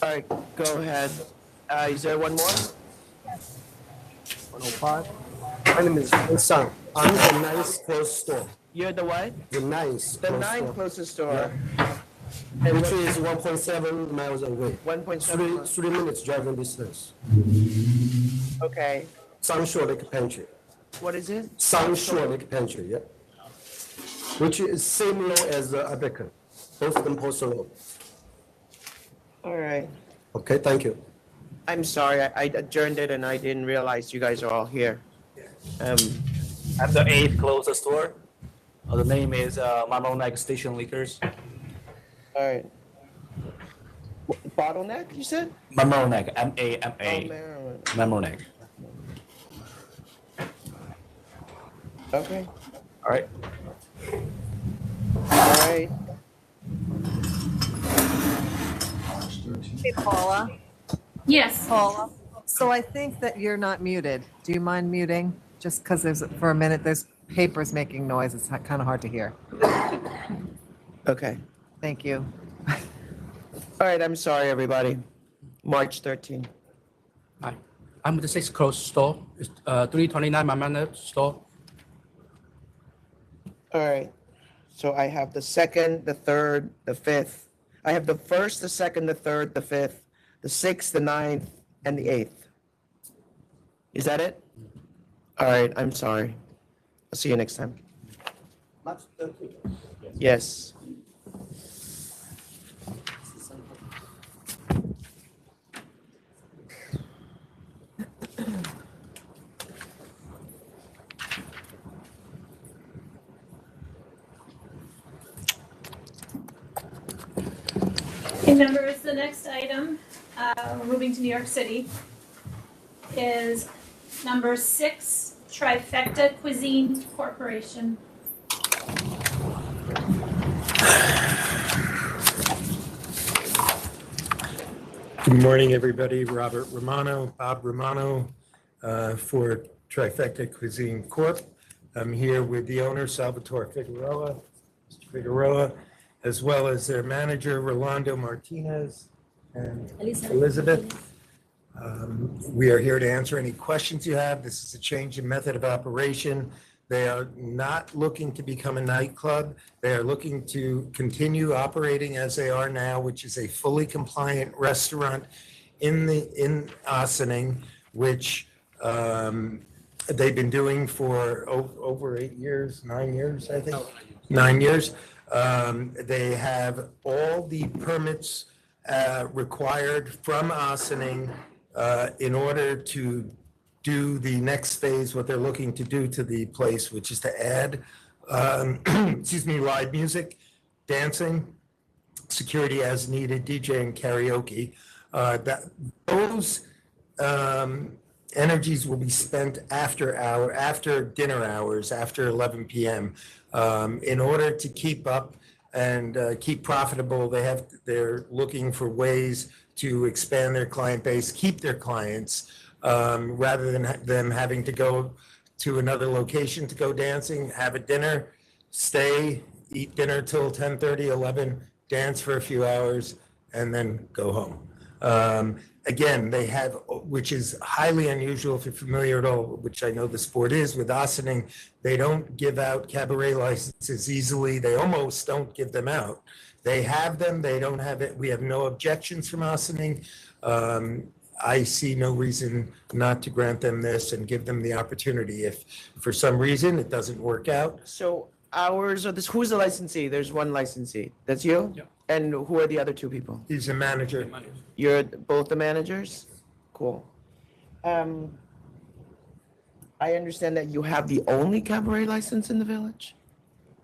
All right, go ahead. Is there one more? 105. My name is Vincent. I'm the ninth closest store. You're the what? The ninth. The ninth closest store. And which is 1.7 miles away. 1.7. 3 minutes driving distance. Okay. Sunshore Lake Pantry. What is it? Sunshore Lake Pantry, yeah. Which is similar as Abeka, both of them postal road. All right. Okay, thank you. I'm sorry, I adjourned it and I didn't realize you guys are all here. I'm the 8th closest store. The name is Bottleneck Station Liquors. All right. Bottleneck, you said? Bottleneck, M-A-M-A. Bottleneck. Okay. All right. All right. Hey, Paula. Yes. Paula. So I think that you're not muted. Do you mind muting? Just because for a minute, there's papers making noise. It's kind of hard to hear. Okay. Thank you. All right, I'm sorry, everybody. March 13th. Hi, I'm the 6th closest store. It's 329 Mammoth store. All right. So I have the 2nd, the 3rd, the 5th. I have the 1st, the 2nd, the 3rd, the 5th, the 6th, the 9th, and the 8th. Is that it? All right, I'm sorry. I'll see you next time. March 13th. Yes. Okay, members, the next item, we're moving to New York City, is number 6, Trifecta Cuisine Corporation. Good morning, everybody. Bob Romano for Trifecta Cuisine Corp. I'm here with the owner, Salvatore Figueroa, Mr. Figueroa, as well as their manager, Rolando Martinez and Elizabeth. We are here to answer any questions you have. This is a change in method of operation. They are not looking to become a nightclub. They are looking to continue operating as they are now, which is a fully compliant restaurant in Ossining, which they've been doing for over 8 years, 9 years, I think. 9 years. They have all the permits required from Ossining in order to do the next phase, what they're looking to do to the place, which is to add, live music, dancing, security as needed, DJ and karaoke. Those energies will be spent after dinner hours, after 11 p.m. In order to keep up and keep profitable, they're looking for ways to expand their client base, keep their clients, rather than them having to go to another location to go dancing, have a dinner, stay, eat dinner till 10:30, 11, dance for a few hours, and then go home. Again, they have, which is highly unusual if you're familiar at all, which I know the sport is, with Ossining, they don't give out cabaret licenses easily. They almost don't give them out. They have them, they don't have it. We have no objections from Ossining. I see no reason not to grant them this and give them the opportunity. If for some reason it doesn't work out. So hours of this, who's the licensee? There's one licensee. That's you? Yeah. And who are the other two people? He's a manager. You're both the managers? Cool. I understand that you have the only cabaret license in the village?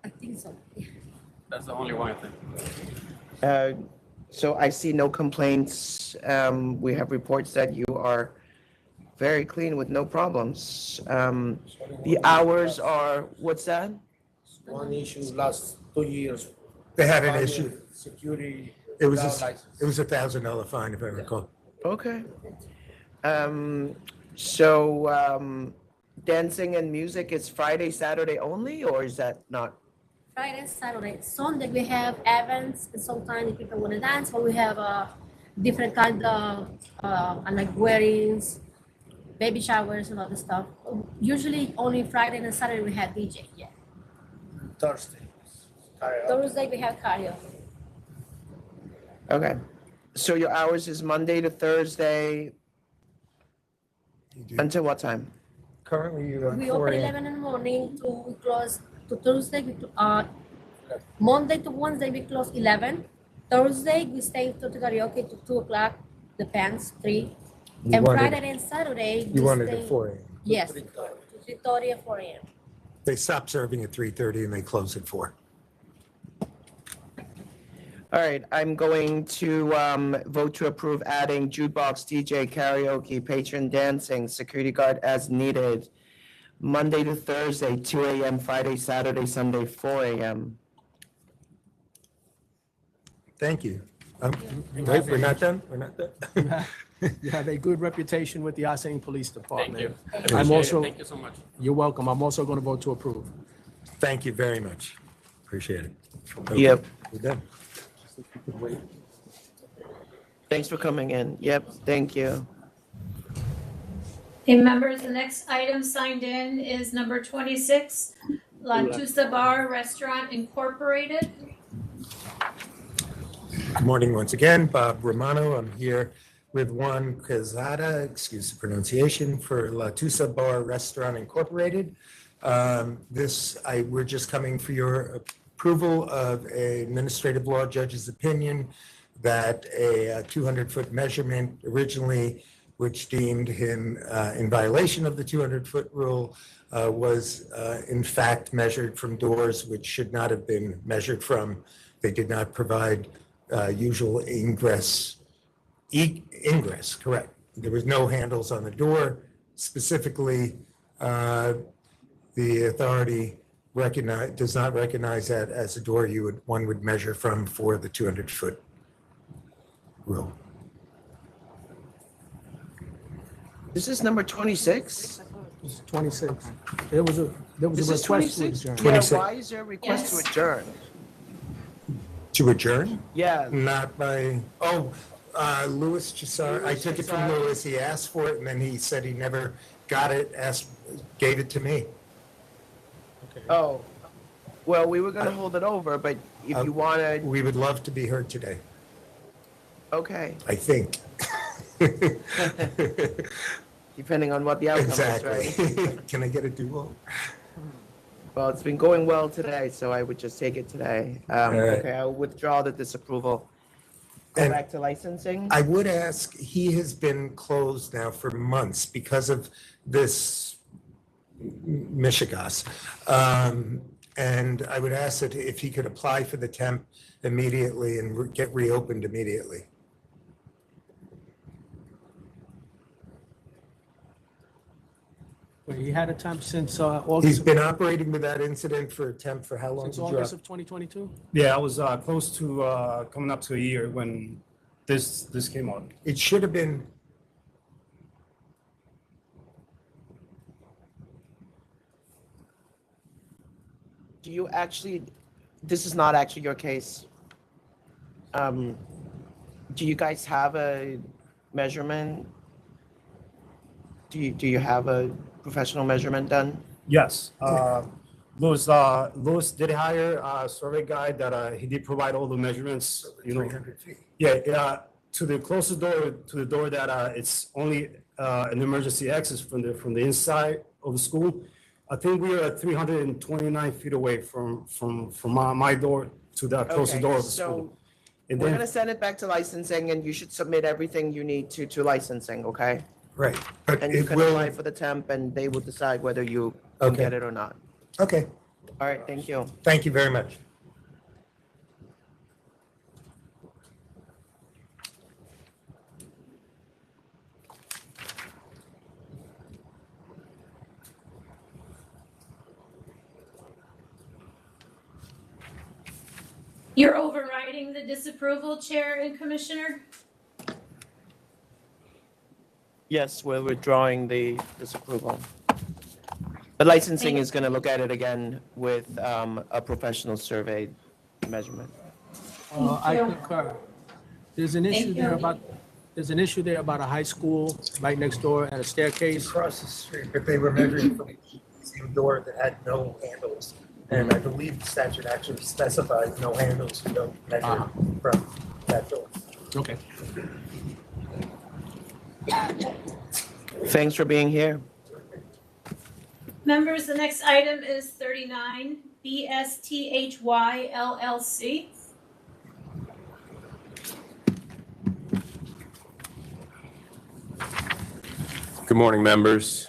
I think so. That's the only one, I think. So I see no complaints. We have reports that you are very clean with no problems. The hours are, what's that? One issue last 2 years. They had an issue. Security. It was $1,000 fine, if I recall. Okay. Dancing and music is Friday, Saturday only, or is that not? Friday, Saturday, Sunday we have events, and sometimes if people want to dance, but we have different kind of like weddings, baby showers, and other stuff. Usually only Friday and Saturday we have DJ. Yeah. Thursday. Thursday we have karaoke. Okay. So your hours is Monday to Thursday until what time? Currently, you're on We 4 open a.m. 11 in the morning to we close to Thursday. Monday to Wednesday we close 11. Thursday we stay to karaoke to 2 o'clock. Depends 3. You And wanted- Friday and Saturday You we wanted stay, at 4 a.m. Yes, to 3:30 and 4 a.m. They stop serving at 3:30 and they close at 4. All right, I'm going to vote to approve adding jukebox, DJ, karaoke, patron dancing, security guard as needed. Monday to Thursday, 2 a.m., Friday, Saturday, Sunday, 4 a.m. Thank you. Wait, we're not done? We're not done? You have a good reputation with the Asin Police Department. you. I I'm appreciate also, it. Thank you so much. You're welcome. I'm also going to vote to approve. Thank you very much. Appreciate it. Okay, Yep. we're done. Thanks for coming in. Yep, thank you. Hey, members, the next item signed in is number 26, La TUSA Bar Restaurant Incorporated. Good morning once again, Bob Romano. I'm here with Juan Quezada, excuse the pronunciation, for La TUSA Bar Restaurant Incorporated. We're just coming for your approval of an administrative law judge's opinion that a 200-foot measurement originally, which deemed him in violation of the 200-foot rule, was in fact measured from doors which should not have been measured from. They did not provide usual ingress, correct. There was no handles on the door. Specifically, the authority does not recognize that as a door one would measure from for the 200-foot rule. This is number 26? It's 26. There was a This is request to 26? adjourn. Yeah, 26. why is there a request to adjourn? To adjourn? Yeah. Not by, Louis Chisar, I took it from Louis, he asked for it, and then he said he never got it, gave it to me. Oh, well, we were gonna hold it over, but if you wanna, We would love to be heard today, okay, I think. depending on what the outcome is, Exactly. right? Can I get a do-over? Well, it's been going well today, so I would just take it today. right. Okay, I'll withdraw the disapproval. Go And back to licensing? I would ask, he has been closed now for months because of this mishigas. And I would ask that if he could apply for the temp immediately and get reopened immediately. He had a temp since He's August, been operating with that incident for a temp for how long? since did you August op- of 2022? Yeah, I was close to coming up to a year when this came out. It should have been. Do you actually, this is not actually your case. Do you guys have a measurement? Do you have a professional measurement done? Yes. Louis did hire a survey guy that he did provide all the measurements, 300 feet. Yeah, to the closest door, to the door that it's only an emergency exit from the inside of the school. I think we are at 329 feet away from my door to the closest door of the school. And We're then, gonna send it back to licensing and you should submit everything you need to licensing, okay? Right, but And you it can will, apply for the temp and they will decide whether you can Okay. get it or not. okay, All right, thank you. thank you very much. You're overriding the disapproval, Chair and Commissioner? Yes, we're withdrawing the disapproval. The licensing is gonna look at it again with a professional survey measurement. I concur. There's an issue Thank there you. about, there's an issue there about a high school right next door and a staircase. Across the street, but they were measuring from the same door that had no handles. And I believe the statute actually specifies no handles, you don't measure from that door. Okay. Thanks for being here. Members, the next item is 39, BSTHY LLC. Good morning, members.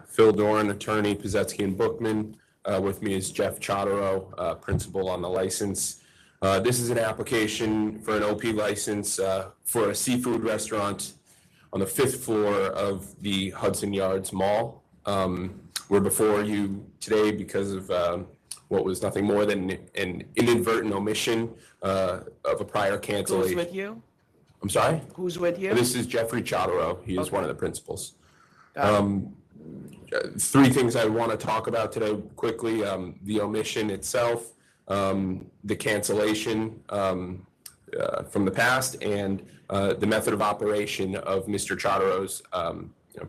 Phil Doran, attorney, Pizetsky and Bookman. With me is Jeff Chodorow, principal on the license. This is an application for an OP license for a seafood restaurant on the 5th floor of the Hudson Yards Mall. We're before you today because of what was nothing more than an inadvertent omission of a prior cancellation. Who's with you? I'm sorry? Who's with you? This is Jeffrey Chodorow. He is Okay. one of the principals. Got it. Three things I want to talk about today quickly: the omission itself, the cancellation from the past, and the method of operation of Mr. Chodorow's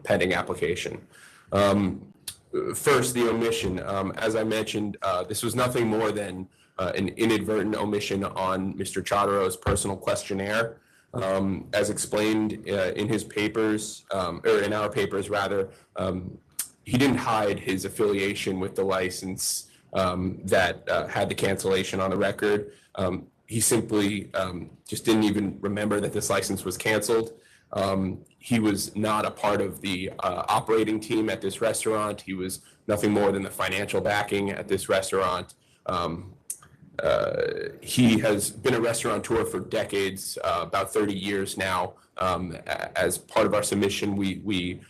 pending application. First, the omission. As I mentioned, this was nothing more than an inadvertent omission on Mr. Chodorow's personal questionnaire. As explained in his papers, or in our papers rather, he didn't hide his affiliation with the license that had the cancellation on the record. He simply just didn't even remember that this license was canceled. He was not a part of the operating team at this restaurant. He was nothing more than the financial backing at this restaurant. He has been a restaurateur for decades, about 30 years now. As part of our submission, we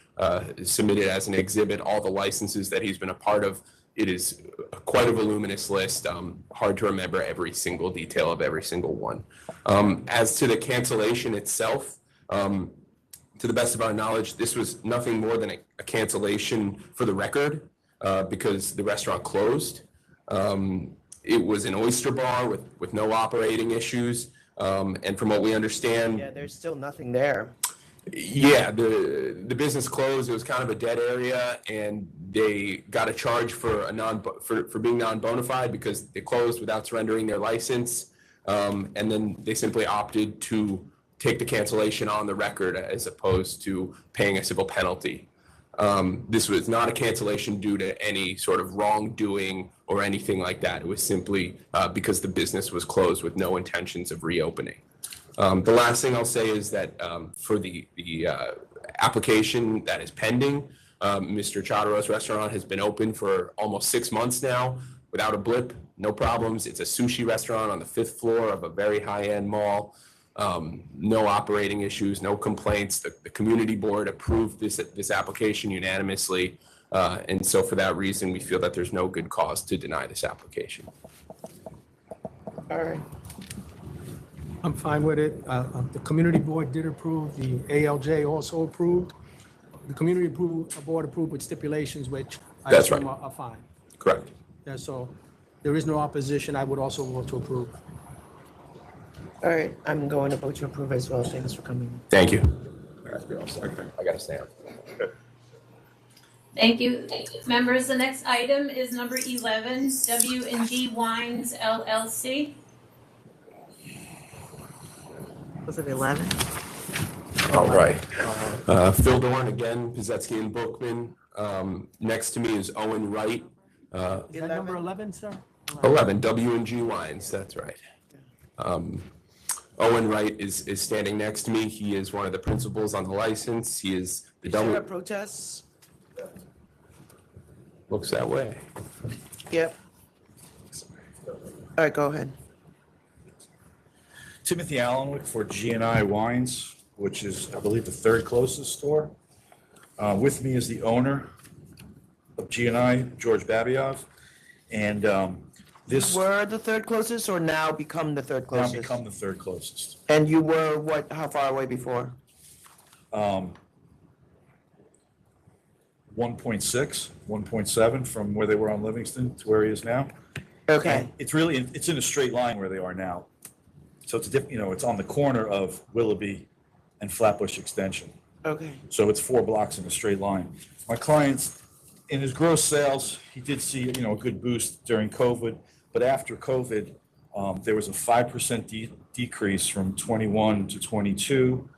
submitted as an exhibit all the licenses that he's been a part of. It is quite a voluminous list, hard to remember every single detail of every single one. As to the cancellation itself, to the best of our knowledge, this was nothing more than a cancellation for the record because the restaurant closed. It was an oyster bar with no operating issues. And from what we understand, Yeah, there's still nothing there. yeah, the business closed. It was kind of a dead area, and they got a charge for for being non-bona fide because they closed without surrendering their license. And then they simply opted to take the cancellation on the record as opposed to paying a civil penalty. This was not a cancellation due to any sort of wrongdoing or anything like that. It was simply because the business was closed with no intentions of reopening. The last thing I'll say is that for the application that is pending, Mr. Chodorow's restaurant has been open for almost 6 months now without a blip, no problems. It's a sushi restaurant on the 5th floor of a very high-end mall. No operating issues, no complaints. The community board approved this application unanimously. And so for that reason, we feel that there's no good cause to deny this application. All right. I'm fine with it. The community board did approve, the ALJ also approved. The community board approved with stipulations which I That's assume right. are fine. Correct. Yeah, so there is no opposition. I would also vote to approve. All right, I'm going to vote to approve as well. Thanks for coming. Thank you. I gotta stand. Thank you. Members, the next item is number 11, W&G Wines LLC. Was it 11? All right. Phil Dorn again, Pizetsky and Bookman. Next to me is Owen Wright. Is that number 11, sir? 11, W&G Wines, that's right. Owen Wright is standing next to me. He is one of the principals on the license. He is the Is there a double. protest? Looks that way. Yep. All right, go ahead. Timothy Allenwick for G&I Wines, which is, I believe, the third closest store. With me is the owner of G&I, George Babiov, and this Were the third closest or now become the third now closest? become the third closest. And you were what, how far away before? 1.6, 1.7 from where they were on Livingston to where he is now. Okay. And it's really, it's in a straight line where they are now. So it's it's on the corner of Willoughby and Flatbush Extension. Okay. So it's 4 blocks in a straight line. My client's, in his gross sales, he did see, a good boost during COVID, but after COVID, there was a 5% decrease from 21 to 22.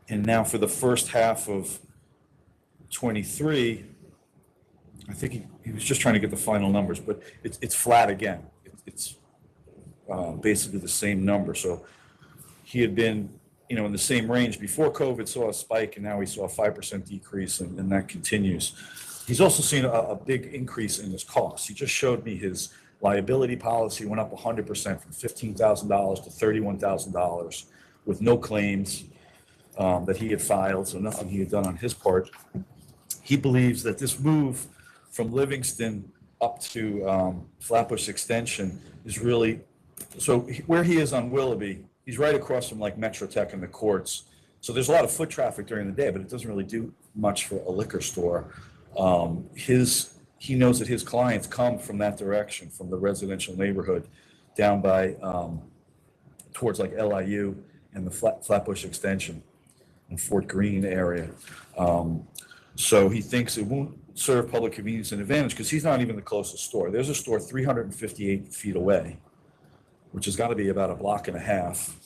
And now for the first half of 23, I think he was just trying to get the final numbers, but it's flat again. It's basically the same number. So he had been, in the same range before COVID, saw a spike, and now he saw a 5% decrease, and that continues. He's also seen a big increase in his costs. He just showed me his liability policy went up 100% from $15,000 to $31,000 with no claims that he had filed, so nothing he had done on his part. He believes that this move from Livingston up to Flatbush Extension is really, so where he is on Willoughby, he's right across from like Metro Tech and the courts. So there's a lot of foot traffic during the day, but it doesn't really do much for a liquor store. He knows that his clients come from that direction, from the residential neighborhood down by towards like LIU and the Flatbush Extension and Fort Greene area. So he thinks it won't serve public convenience and advantage because he's not even the closest store. There's a store 358 feet away, which has got to be about a block and a half.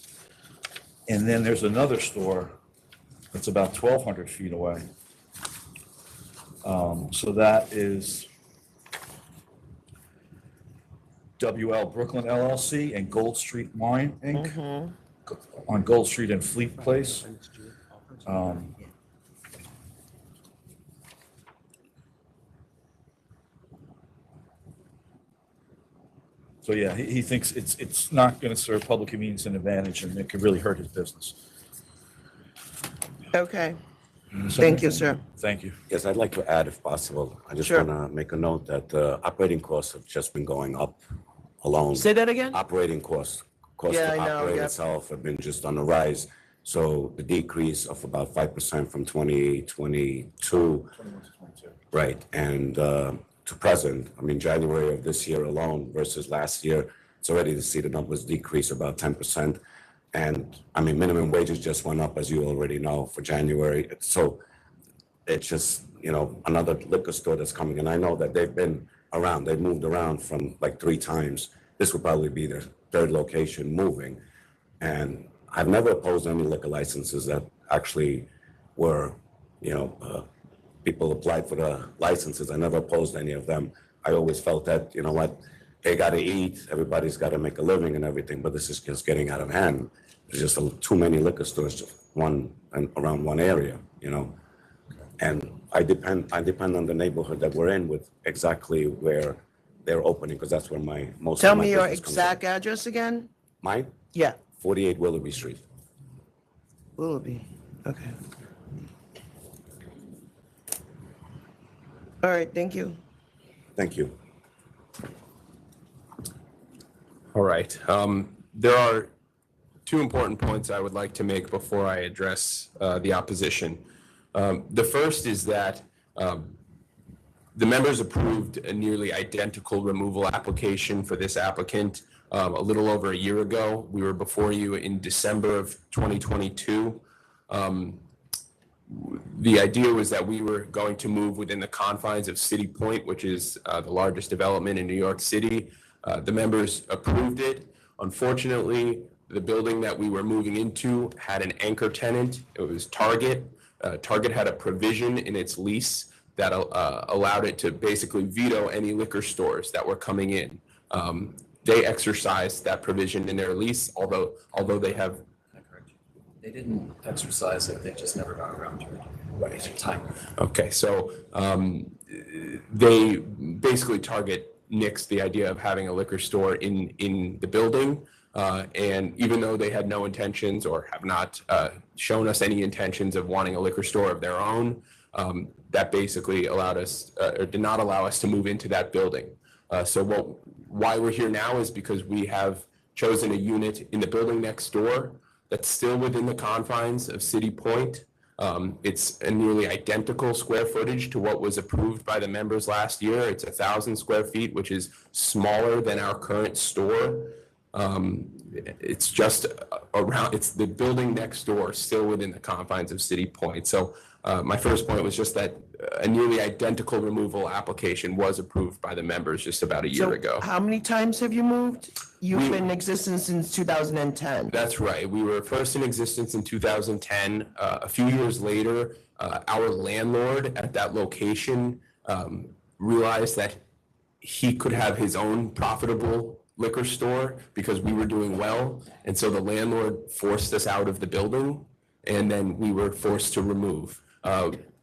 And then there's another store that's about 1,200 feet away. So that is WL Brooklyn LLC and Gold Street Wine Inc. On Gold Street and Fleet Place. So yeah, he thinks it's not going to serve public convenience and advantage, and it could really hurt his business. Okay. Thank you, sir. Thank you. Yes, I'd like to add if possible. I just Sure. want to make a note that the operating costs have just been going up alone. Say that again? Operating costs, cost Yeah, to I know, operate yep. itself have been just on the rise. So the decrease of about 5% from 2022, right, and to present, I mean, January of this year alone versus last year, it's already to see the numbers decrease about 10%. And I mean, minimum wages just went up, as you already know, for January. So it's just, you know, another liquor store that's coming. And I know that they've been around, they've moved around from like 3 times. This will probably be their 3rd location moving. And I've never opposed any liquor licenses that actually were, you know, people applied for the licenses. I never opposed any of them. I always felt that, you know what, they got to eat, everybody's got to make a living and everything, but this is just getting out of hand. There's just too many liquor stores, around one area, you know. And I depend on the neighborhood that we're in with exactly where they're opening, because that's where most Tell of my me your business comes exact address again? from. Mine? Yeah. 48 Willoughby Street. Willoughby, okay. All right, thank you. Thank you. All right. There are 2 important points I would like to make before I address the opposition. The first is that the members approved a nearly identical removal application for this applicant a little over a year ago. We were before you in December of 2022. The idea was that we were going to move within the confines of City Point, which is the largest development in New York City. The members approved it. Unfortunately, the building that we were moving into had an anchor tenant. It was Target. Target had a provision in its lease that allowed it to basically veto any liquor stores that were coming in. They exercised that provision in their lease, although they have. They didn't exercise it, they just never got around to it. Right. At the time. Okay, so they basically Target nixed the idea of having a liquor store in the building. And even though they had no intentions or have not shown us any intentions of wanting a liquor store of their own, that basically allowed us or did not allow us to move into that building. Why we're here now is because we have chosen a unit in the building next door that's still within the confines of City Point. It's a nearly identical square footage to what was approved by the members last year. It's 1,000 square feet, which is smaller than our current store. It's just it's the building next door, still within the confines of City Point. So my first point was just that a nearly identical removal application was approved by the members just about a year ago. How many times have you moved? You've been in existence since 2010. That's right. We were first in existence in 2010. A few years later, our landlord at that location realized that he could have his own profitable liquor store because we were doing well. And so the landlord forced us out of the building, and then we were forced to remove.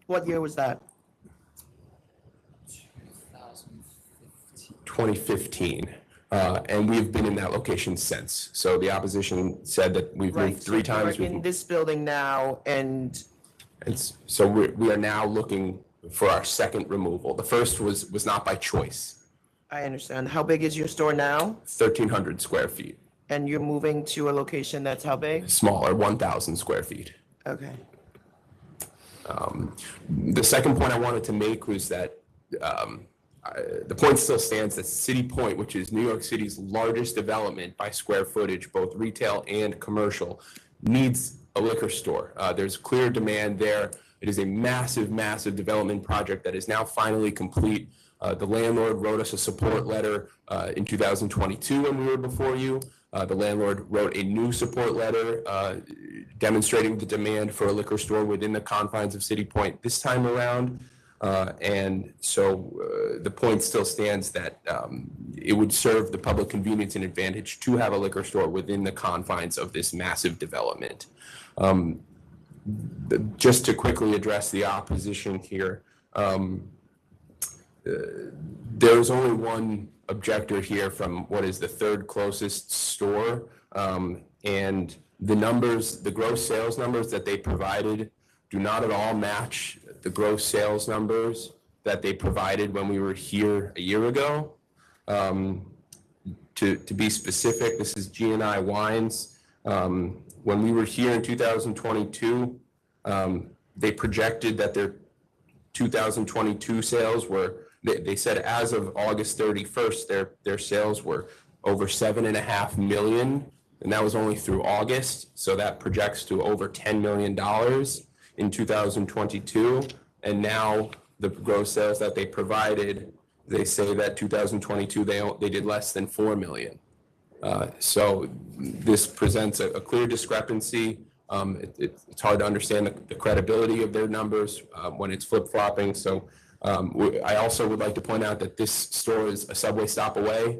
What year was that? 2015. And we've been in that location since. So the opposition said that we've moved 3 times. We're in this building now, and so we are now looking for our second removal. The first was not by choice. I understand. How big is your store now? 1,300 square feet. And you're moving to a location that's how big? Smaller, 1,000 square feet. Okay. The second point I wanted to make was that the point still stands that City Point, which is New York City's largest development by square footage, both retail and commercial, needs a liquor store. There's clear demand there. It is a massive, massive development project that is now finally complete. The landlord wrote us a support letter in 2022 when we were before you. The landlord wrote a new support letter demonstrating the demand for a liquor store within the confines of City Point this time around. And so the point still stands that it would serve the public convenience and advantage to have a liquor store within the confines of this massive development. Just to quickly address the opposition here, there is only one objector here from what is the third closest store, and the gross sales numbers that they provided do not at all match the gross sales numbers that they provided when we were here a year ago. To be specific, this is G&I Wines. When we were here in 2022, they projected that their 2022 sales were, they said as of August 31st, their sales were over 7.5 million, and that was only through August. So that projects to over $10 million in 2022. And now the gross sales that they provided, they say that 2022, they did less than 4 million. So this presents a clear discrepancy. It's hard to understand the credibility of their numbers when it's flip-flopping. So I also would like to point out that this store is a subway stop away.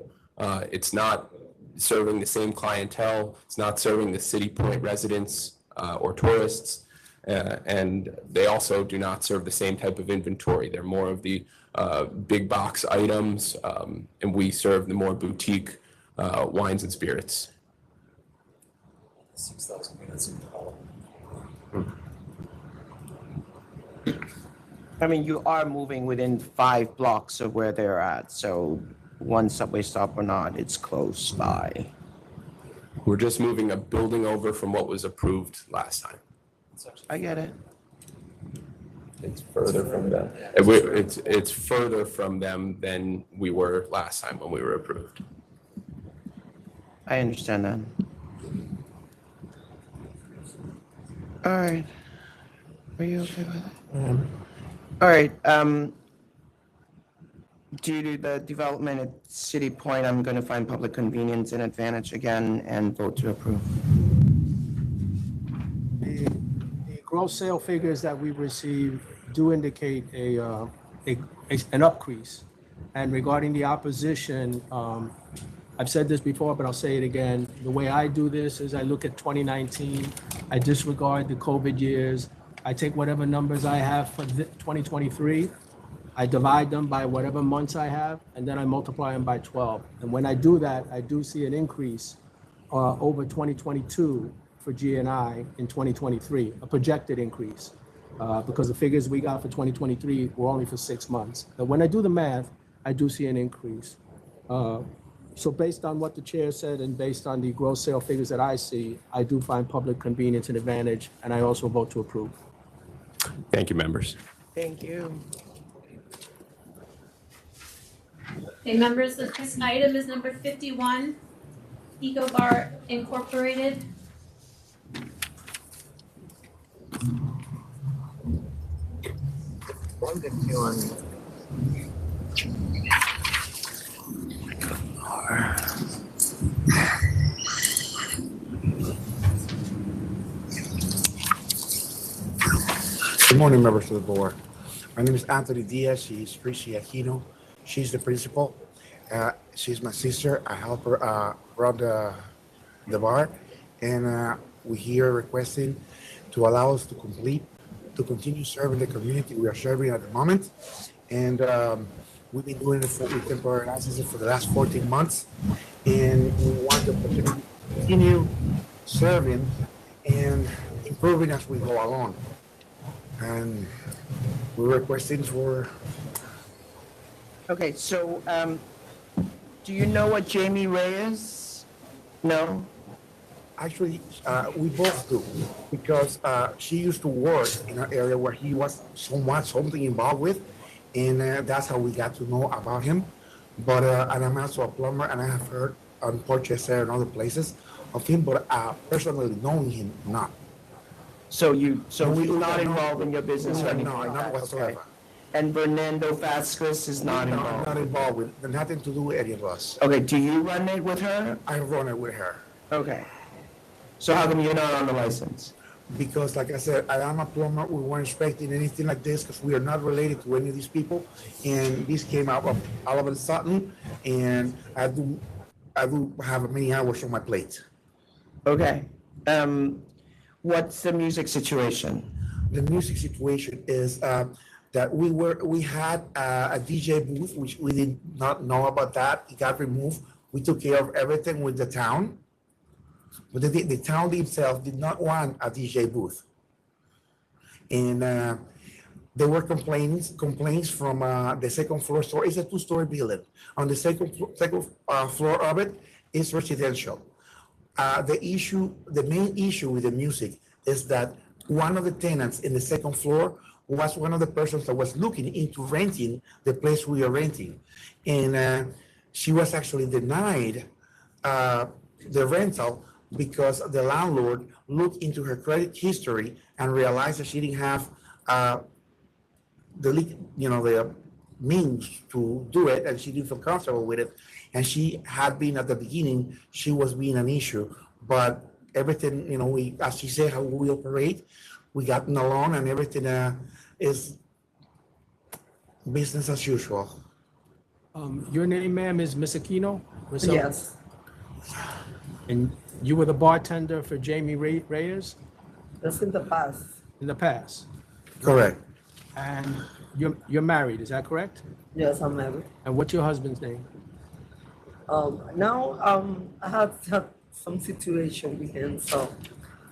It's not serving the same clientele. It's not serving the City Point residents or tourists. And they also do not serve the same type of inventory. They're more of the big box items, and we serve the more boutique wines and spirits. 6,000 units in development. I mean, you are moving within 5 blocks of where they're at, so one subway stop or not, it's close by. We're just moving a building over from what was approved last time. I get it. It's further from them. It's further from them than we were last time when we were approved. I understand that. All right. Are you okay with it? All right. Due to the development at City Point, I'm going to find public convenience and advantage again and vote to approve. The gross sale figures that we received do indicate an increase. And regarding the opposition, I've said this before, but I'll say it again. The way I do this is I look at 2019, I disregard the COVID years, I take whatever numbers I have for 2023, I divide them by whatever months I have, and then I multiply them by 12. And when I do that, I do see an increase over 2022 for G&I in 2023, a projected increase, because the figures we got for 2023 were only for 6 months. But when I do the math, I do see an increase. So based on what the chair said and based on the gross sale figures that I see, I do find public convenience and advantage, and I also vote to approve. Thank you, members. Thank you. Okay, members, the next item is number 51, Eco Bar Incorporated. Good morning, members of the board. My name is Anthony Diaz. She's Tracy Aquino. She's the principal. She's my sister. I help her run the bar. And we're here requesting to allow us to continue serving the community we are serving at the moment. And we've been doing it with temporary licenses for the last 14 months. And we want the opportunity to continue serving and improving as we go along. And we're requesting for... Okay, so Do you know what Jamie Ray is? No? Actually, we both do, because she used to work in an area where he was something involved with, and that's how we got to know about him. But and I'm also a plumber, and I have heard on Portchester and other places of him, but personally knowing him, not. So he's not involved in your business or anything? No, like not that? whatsoever. Okay. And Fernando Vasquez is not involved? Not involved with, nothing to do with any of us. Okay, do you run it with her? I run it with her. Okay. So how come you're not on the license? Because like I said, I am a plumber. We weren't expecting anything like this because we are not related to any of these people. And this came out of all of a sudden, and I do have many hours on my plate. Okay. What's the music situation? The music situation is that we had a DJ booth, which we did not know about that. It got removed. We took care of everything with the town. But the town itself did not want a DJ booth. And there were complaints from the second floor store. It's a two-story building. On the second floor of it is residential. The main issue with the music is that one of the tenants in the second floor was one of the persons that was looking into renting the place we are renting. And she was actually denied the rental because the landlord looked into her credit history and realized that she didn't have the means to do it, and she didn't feel comfortable with it. And she had been at the beginning, she was being an issue, but everything, as she said, how we operate, we gotten along, and everything is business as usual. Your name, ma'am, is Miss Aquino? Yes. And you were the bartender for Jamie Reyes That's in the past. in the past? Correct. And you're married, is that correct? Yes, I'm married. And what's your husband's name? Now, I have some situation with him, so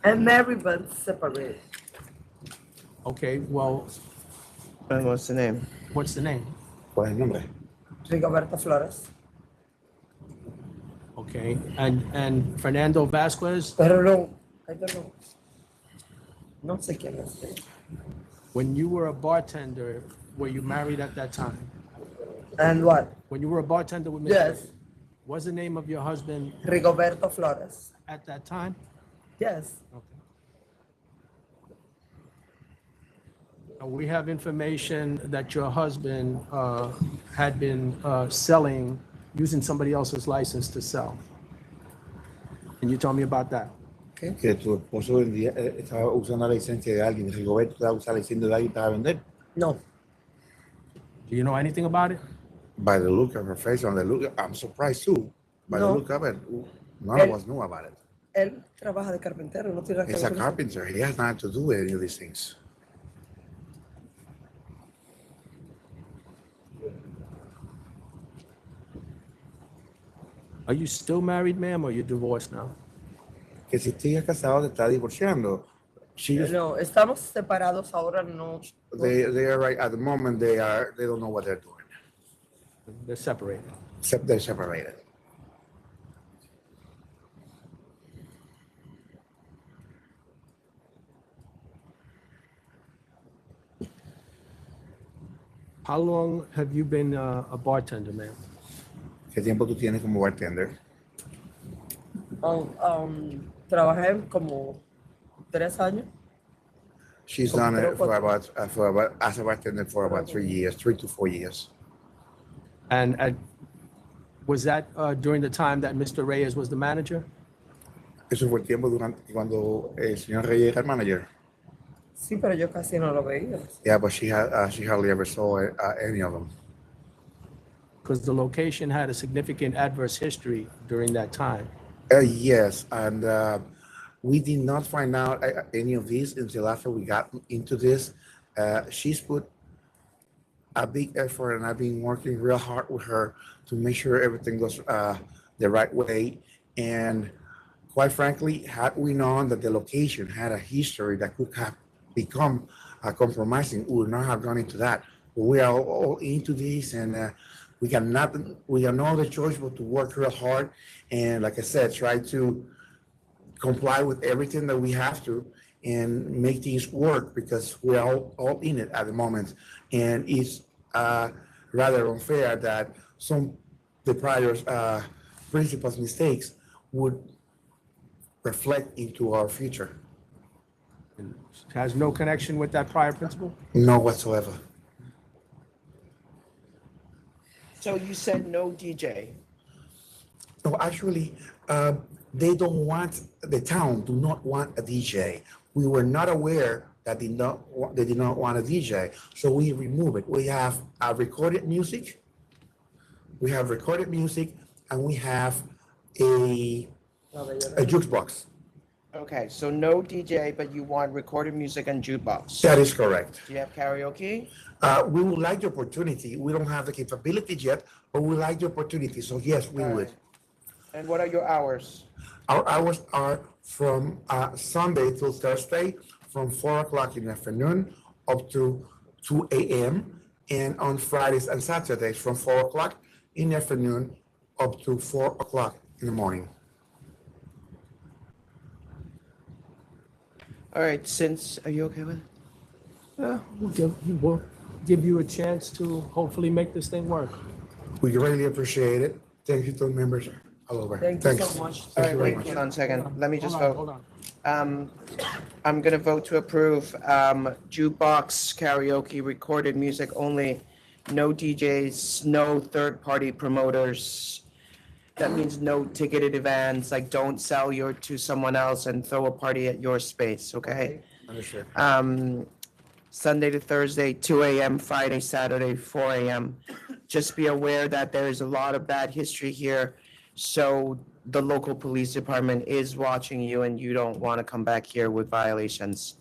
I'm married but separated. Okay, well, And what's the name? what's the name? ¿Cuál es el nombre? Rigoberto Flores. Okay, and Fernando Vasquez, Pero no, I don't know. No sé quién es. when you were a bartender, were you married at that time? And what? When you were a bartender with Mr. Yes. What's the name of your husband Rigoberto Flores. at that time? Yes. We have information that your husband had been selling, using somebody else's license to sell. Can you tell me about that? Que tu esposo estaba usando la licencia de alguien, Rigoberto estaba usando la licencia de alguien para vender. No. Do you know anything about it? By the look of her face, I'm surprised too. By the No. look of it, none of us knew about it. Él trabaja de carpintero, no tiene nada que He's ver a con eso. carpenter. He has nothing to do with any of these things. Are you still married, ma'am, or you're divorced now? Que si sigues casado, te está divorciando. No, estamos separados ahora, no. They are right at the moment. They don't know what they're doing. They're separated. Except they're separated. How long have you been a bartender, ma'am? ¿Qué tiempo tú tienes como bartender? Trabajé como 3 años. She's done it for about as a bartender for about 3 years, 3 to 4 years. And was that during the time that Mr. Reyes was the manager? Eso fue el tiempo durante cuando el señor Reyes era el manager. Sí, pero yo casi no lo veía. Yeah, but she hardly ever saw any of them. Because the location had a significant adverse history during that time. Yes, and we did not find out any of this until after we got into this. She's put a big effort, and I've been working real hard with her to make sure everything goes the right way. And quite frankly, had we known that the location had a history that could have become compromising, we would not have gone into that. But we are all into this, and We got nothing, we got no other choice but to work real hard. And like I said, try to comply with everything that we have to and make things work because we're all in it at the moment. And it's rather unfair that the prior principal's mistakes would reflect into our future. Has no connection with that prior principal? No whatsoever. So you said no DJ. No, actually, they don't want, the town do not want a DJ. We were not aware that they did not want a DJ, so we remove it. We have recorded music. We have recorded music, and we have a jukebox. Okay, so no DJ, but you want recorded music and jukebox. That is correct. Do you have karaoke? We would like the opportunity. We don't have the capability yet, but we like the opportunity. So yes, we would. And what are your hours? Our hours are from Sunday till Thursday, from 4 o'clock in the afternoon up to 2 a.m. And on Fridays and Saturdays from 4 o'clock in the afternoon up to 4 o'clock in the morning. All right, are you okay with it? We'll give you a chance to hopefully make this thing work. We greatly appreciate it. Thank you to the members all over. Thank you so much. All right, wait, hold on a second. Let me just vote. Hold on. I'm gonna vote to approve jukebox karaoke recorded music only, no DJs, no third-party promoters. That means no ticketed events, like don't sell to someone else and throw a party at your space, okay? Understood. Sunday to Thursday, 2 a.m., Friday, Saturday, 4 a.m. Just be aware that there is a lot of bad history here, so the local police department is watching you and you don't want to come back here with violations,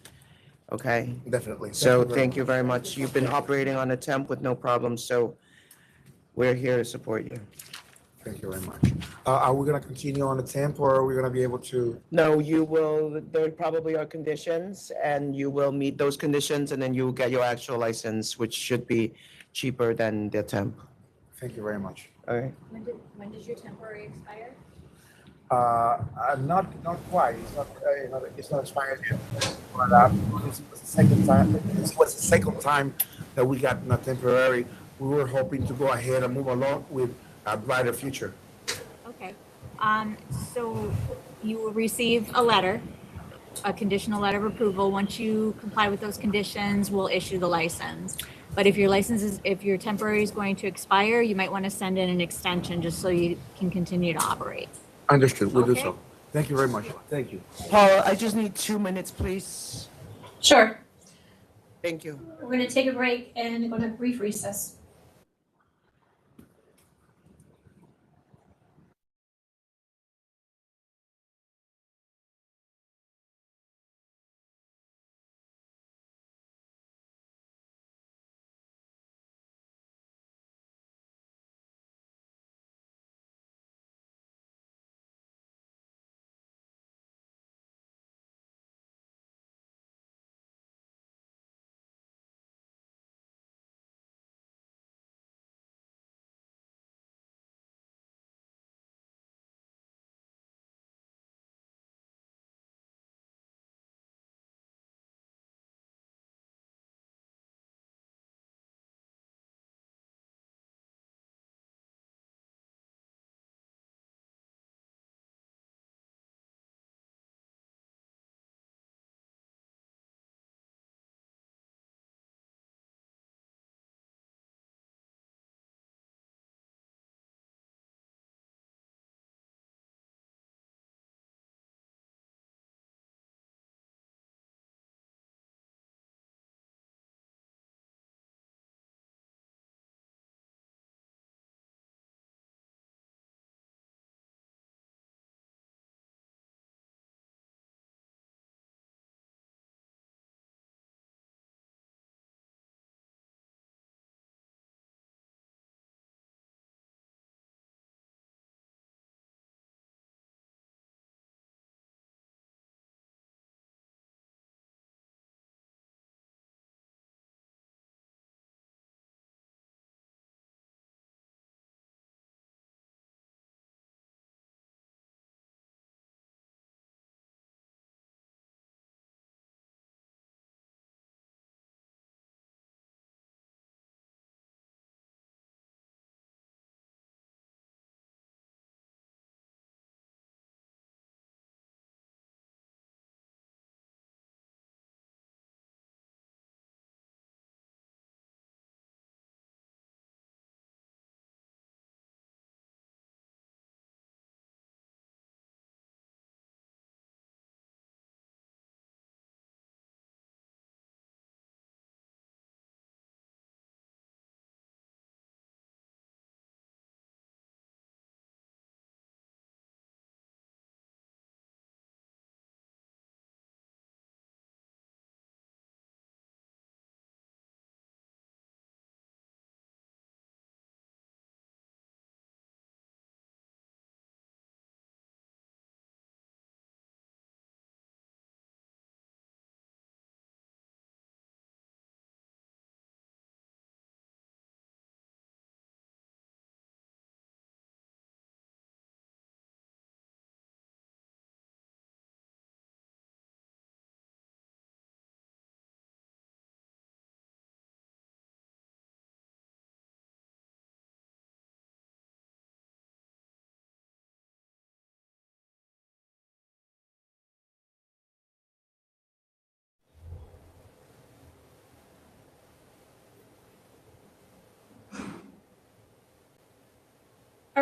okay? Definitely. So thank you very much. You've been operating on a temp with no problems, so we're here to support you. Thank you very much. Are we gonna continue on the temp or are we gonna be able to? No, you will, there probably are conditions and you will meet those conditions and then you will get your actual license, which should be cheaper than the temp. Thank you very much. All right. When does your temporary expire? Not quite. It's not expired yet. But this was the second time. This was the second time that we got not temporary. We were hoping to go ahead and move along with a brighter future. Okay. So you will receive a letter, a conditional letter of approval. Once you comply with those conditions, we'll issue the license. But if if your temporary is going to expire, you might want to send in an extension just so you can continue to operate. Understood. We'll do Okay. so. Thank you very much. Thank you. Paula, I just need 2 minutes, please. Sure. Thank you. We're going to take a break and go to brief recess.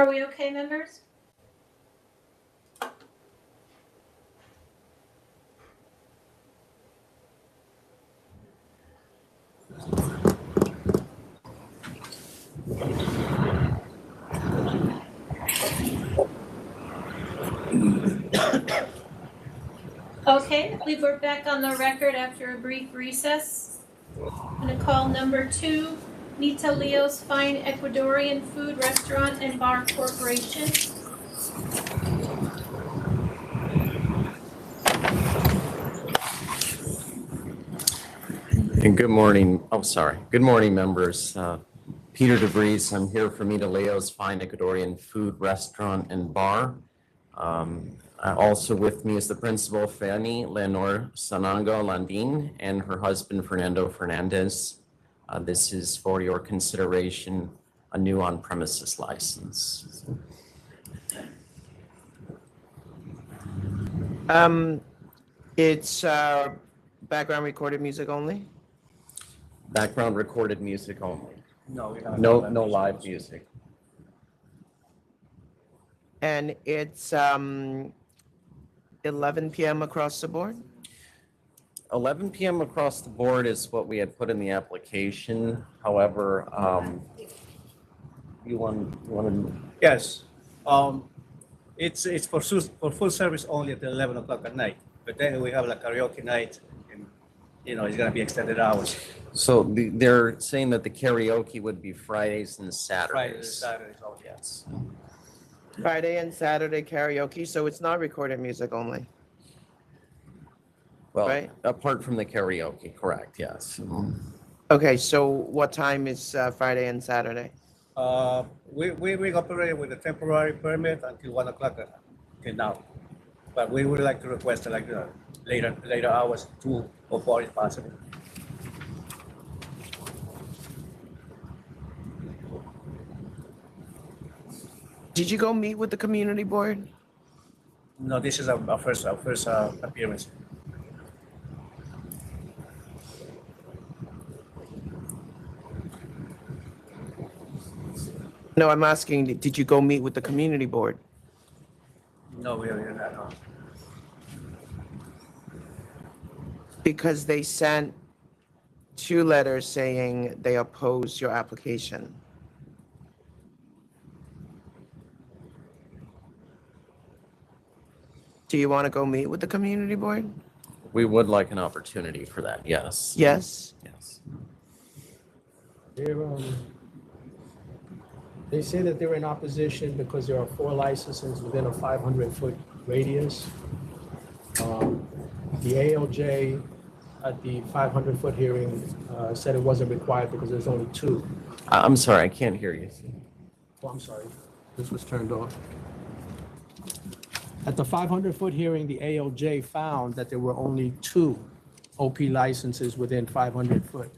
Are we okay, members? Okay, I believe we're back on the record after a brief recess. I'm going to call number 2, MITA Leo's Fine Ecuadorian Food Restaurant and Bar Corporation. And good morning. Oh, sorry. Good morning, members. Peter DeVries. I'm here for MITA Leo's Fine Ecuadorian Food Restaurant and Bar. Also with me is the principal, Fanny Leonor Sanango Landin, and her husband, Fernando Fernandez. This is for your consideration, a new on-premises license. It's background recorded music only? Background recorded music only. No, we don't. No live music. And it's 11 p.m. across the board? 11 p.m. across the board is what we had put in the application. However, you want to? Yes. It's for full service only at 11 o'clock at night. But then we have like karaoke night, and it's gonna be extended hours. So they're saying that the karaoke would be Fridays and Saturdays. Fridays, Saturdays, oh yes. Friday and Saturday karaoke, so it's not recorded music only. Well, right? Apart from the karaoke, correct? Yes. Okay, so what time is Friday and Saturday? We operate with a temporary permit until 1 o'clock till now. But we would like to request later hours, 2 or 4 if possible. Did you go meet with the community board? No, this is our first appearance. No, I'm asking, did you go meet with the community board? No, we are not. No. Because they sent 2 letters saying they oppose your application. Do you want to go meet with the community board? We would like an opportunity for that, yes. Yes? Yes. They say that they're in opposition because there are 4 licenses within a 500-foot radius. The ALJ at the 500-foot hearing said it wasn't required because there's only 2. I'm sorry, I can't hear you. Oh, I'm sorry. This was turned off. At the 500-foot hearing, the ALJ found that there were only 2 OP licenses within 500 foot.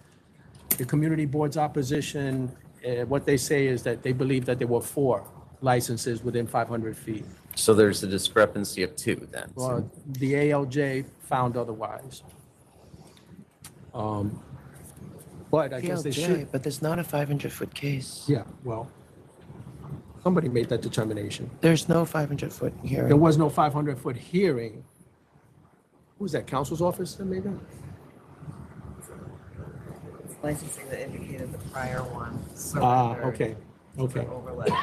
The community board's opposition, what they say is that they believe that there were 4 licenses within 500 feet. So there's a discrepancy of 2 then? Well, the ALJ found otherwise. But I guess they should. But there's not a 500-foot case. Yeah, well, somebody made that determination. There's no 500-foot hearing. There was no 500-foot hearing. Who's that, council's office that made that? Licensing that indicated the prior one. Okay.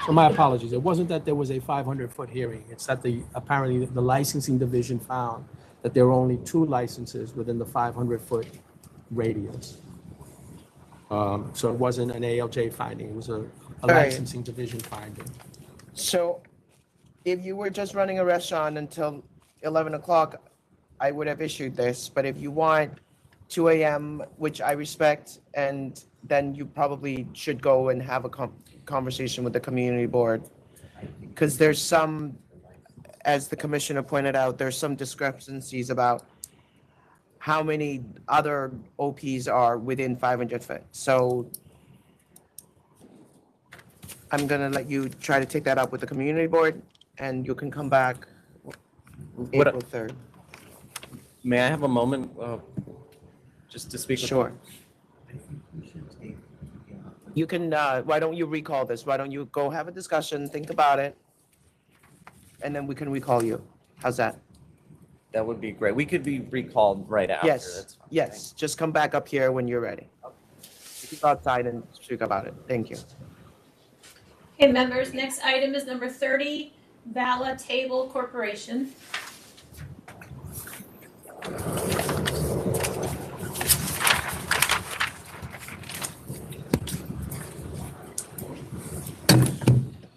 So my apologies. It wasn't that there was a 500-foot hearing. It's that apparently the licensing division found that there were only 2 licenses within the 500-foot radius. So it wasn't an ALJ finding. It was a licensing division finding. So if you were just running a restaurant until 11 o'clock, I would have issued this. But if you want 2 a.m., which I respect, and then you probably should go and have a conversation with the community board. Because there's some, as the commissioner pointed out, there's some discrepancies about how many other OPs are within 500 foot. So I'm gonna let you try to take that up with the community board, and you can come back April 3rd. May I have a moment just to speak? Sure. I think we should take the You can, why don't you recall this? Why don't you go have a discussion, think about it, and then we can recall you. How's that? That would be great. We could be recalled right after. Yes, That's fine. yes. Just come back up here when you're ready. You can go outside and speak about it. Thank you. Okay, members, next item is number 30, VALLA Table Corporation.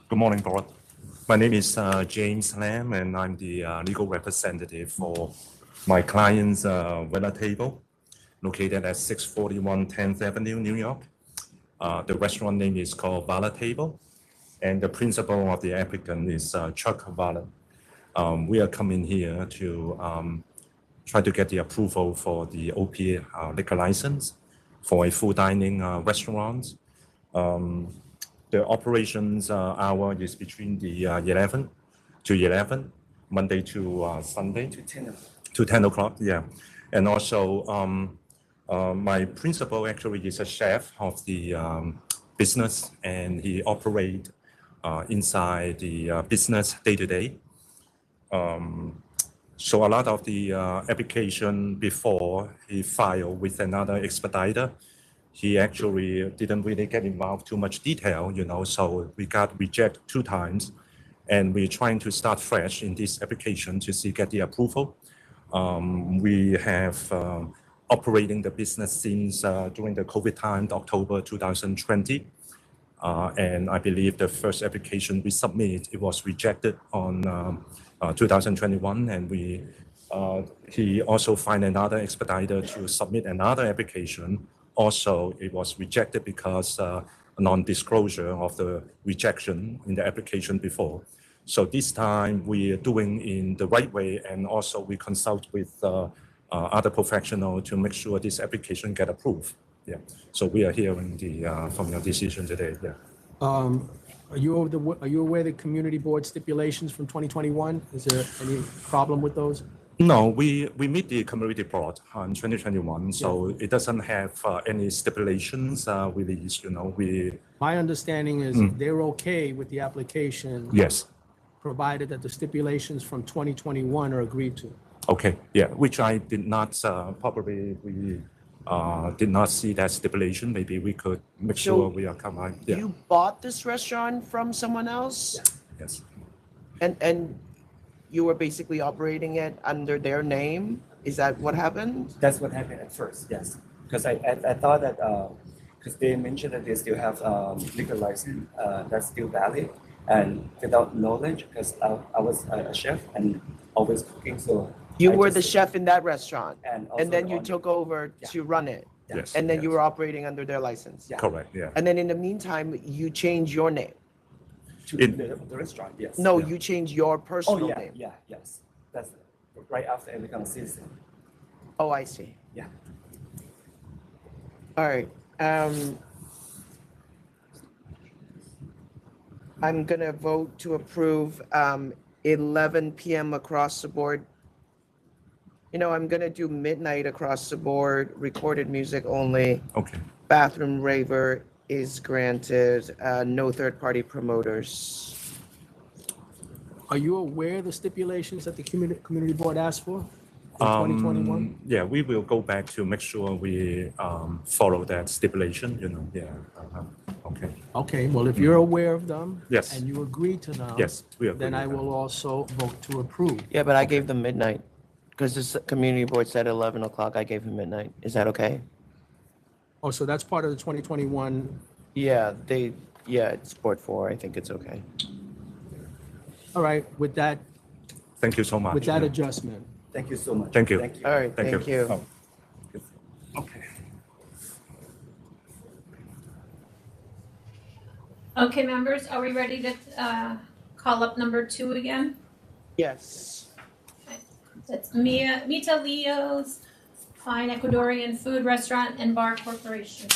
Good morning, Board. My name is James Lam, and I'm the legal representative for my client's VALLA Table, located at 641 10th Avenue, New York. The restaurant name is called VALLA Table, and the principal of the applicant is Chuck VALLA. We are coming here to try to get the approval for the OP liquor license for a full dining restaurant. The operations hour is between the 11 to 11, Monday to Sunday. To 10 o'clock, yeah. And also, my principal actually is a chef of the business, and he operates inside the business day to day. So a lot of the application before he filed with another expediter, he actually didn't really get involved too much detail, so we got rejected 2 times, and we're trying to start fresh in this application to get the approval. We have operating the business since during the COVID time, October 2020. And I believe the first application we submitted, it was rejected on 2021, and he also find another expediter to submit another application. Also, it was rejected because non-disclosure of the rejection in the application before. So this time we are doing in the right way, and also we consult with other professionals to make sure this application get approved. Yeah. So we are hearing from your decision today. Yeah. Are you aware of the community board stipulations from 2021? Is there any problem with those? No, we meet the community board in 2021, so it doesn't have any stipulations released. My understanding is they're okay with the application. Yes. Provided that the stipulations from 2021 are agreed to. Okay, yeah, which I did not, probably we did not see that stipulation. Maybe we could make sure we are combined. Yeah. You bought this restaurant from someone else? Yes. And you were basically operating it under their name? Is that what happened? That's what happened at first, yes. Because I thought that, because they mentioned that they still have liquor license that's still valid, and without knowledge, because I was a chef and always cooking, so. You were the chef in that restaurant, and then you took over to run it. Yes. And then you were operating under their license. Correct, yeah. And then in the meantime, you changed your name. To the restaurant, yes. No, you changed your personal name. Yes. That's right after I become a citizen. Oh, I see. Yeah. All right. I'm gonna vote to approve 11 p.m. across the board. I'm gonna do midnight across the board, recorded music only. Okay. Bathroom waiver is granted, no third-party promoters. Are you aware of the stipulations that the community board asked for in 2021? Yeah, we will go back to make sure we follow that stipulation, yeah. Okay. Okay, well, if you're aware of them. Yes. And you agree to them. Yes, we agree Then I with that. will also vote to approve. Yeah, but I gave them midnight, because this community board said 11 o'clock, I gave them midnight. Is that okay? Oh, so that's part of the 2021. Yeah, it's board 4, I think it's okay. All right, with that. Thank you so much. With that adjustment. Thank you so much. Thank you. All right, thank you. Oh. Okay. Okay, members, are we ready to call up number 2 again? Yes. That's MITA Leo's Fine Ecuadorian Food Restaurant and Bar Corporation.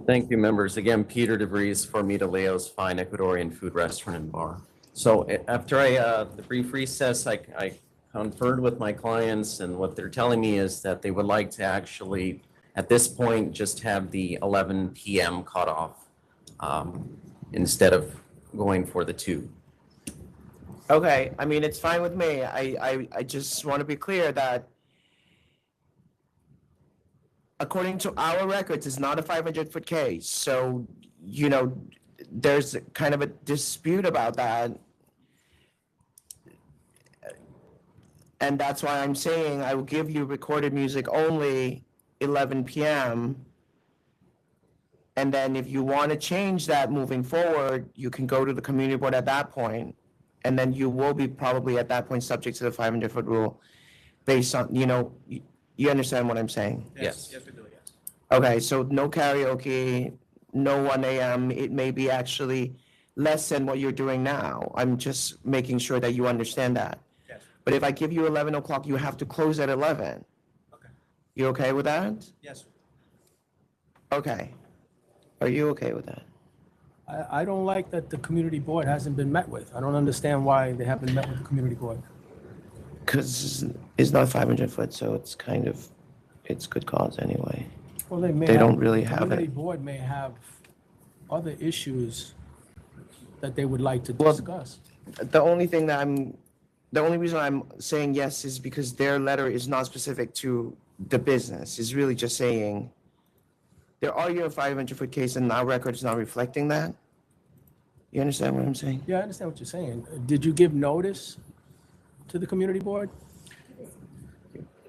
Thank you, members. Again, Peter DeVries for MITA Leo's Fine Ecuadorian Food Restaurant and Bar. So after the brief recess, I conferred with my clients, and what they're telling me is that they would like to actually at this point, just have the 11 PM cutoff instead of going for the 2. Okay, I mean, it's fine with me. I just want to be clear that according to our records, it's not a 500-foot case. So, you know, there's kind of a dispute about that. And that's why I'm saying I will give you recorded music only 11 PM. And then if you want to change that moving forward, you can go to the community board at that point. And then you will be probably at that point subject to the 500-foot rule based on, you know, you understand what I'm saying? Yes. Yes, we do, yes. Okay, so no karaoke, no 1 AM. It may be actually less than what you're doing now. I'm just making sure that you understand that. Yes. But if I give you 11 o'clock, you have to close at 11. Okay. You okay with that? Yes. Okay. Are you okay with that? I don't like that the community board hasn't been met with. I don't understand why they haven't met with the community board. Because it's not 500 foot, so it's kind of, it's good cause anyway. Well, they may They have- don't really the have community it. board may have other issues that they would like to discuss. The only reason I'm saying yes is because their letter is not specific to the business. It's really just saying, they're arguing a 500-foot case and our record is not reflecting that. You understand what I'm saying? Yeah, I understand what you're saying. Did you give notice to the community board?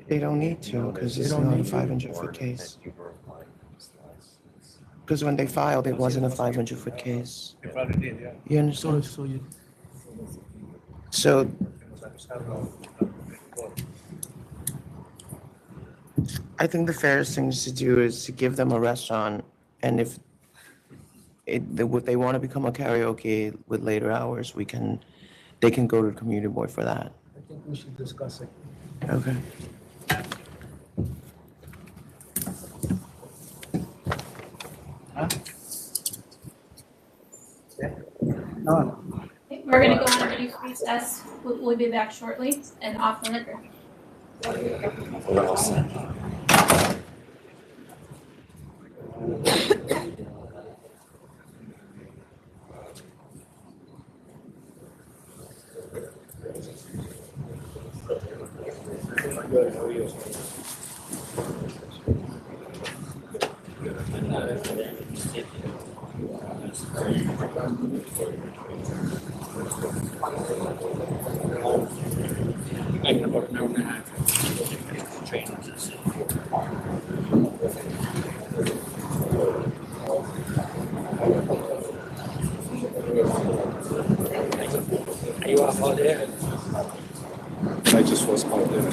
They don't need to, because it's not a 500-foot case. Because when they filed, it wasn't a 500-foot case. They probably did, yeah. You understand? So you, So I think the fairest thing to do is to give them a restaurant, and if they want to become a karaoke with later hours, they can go to the community board for that. I think we should discuss it. Okay. Okay, we're gonna go on a brief recess. We'll be back shortly and off the liquor. Are you off all day? I just was out there.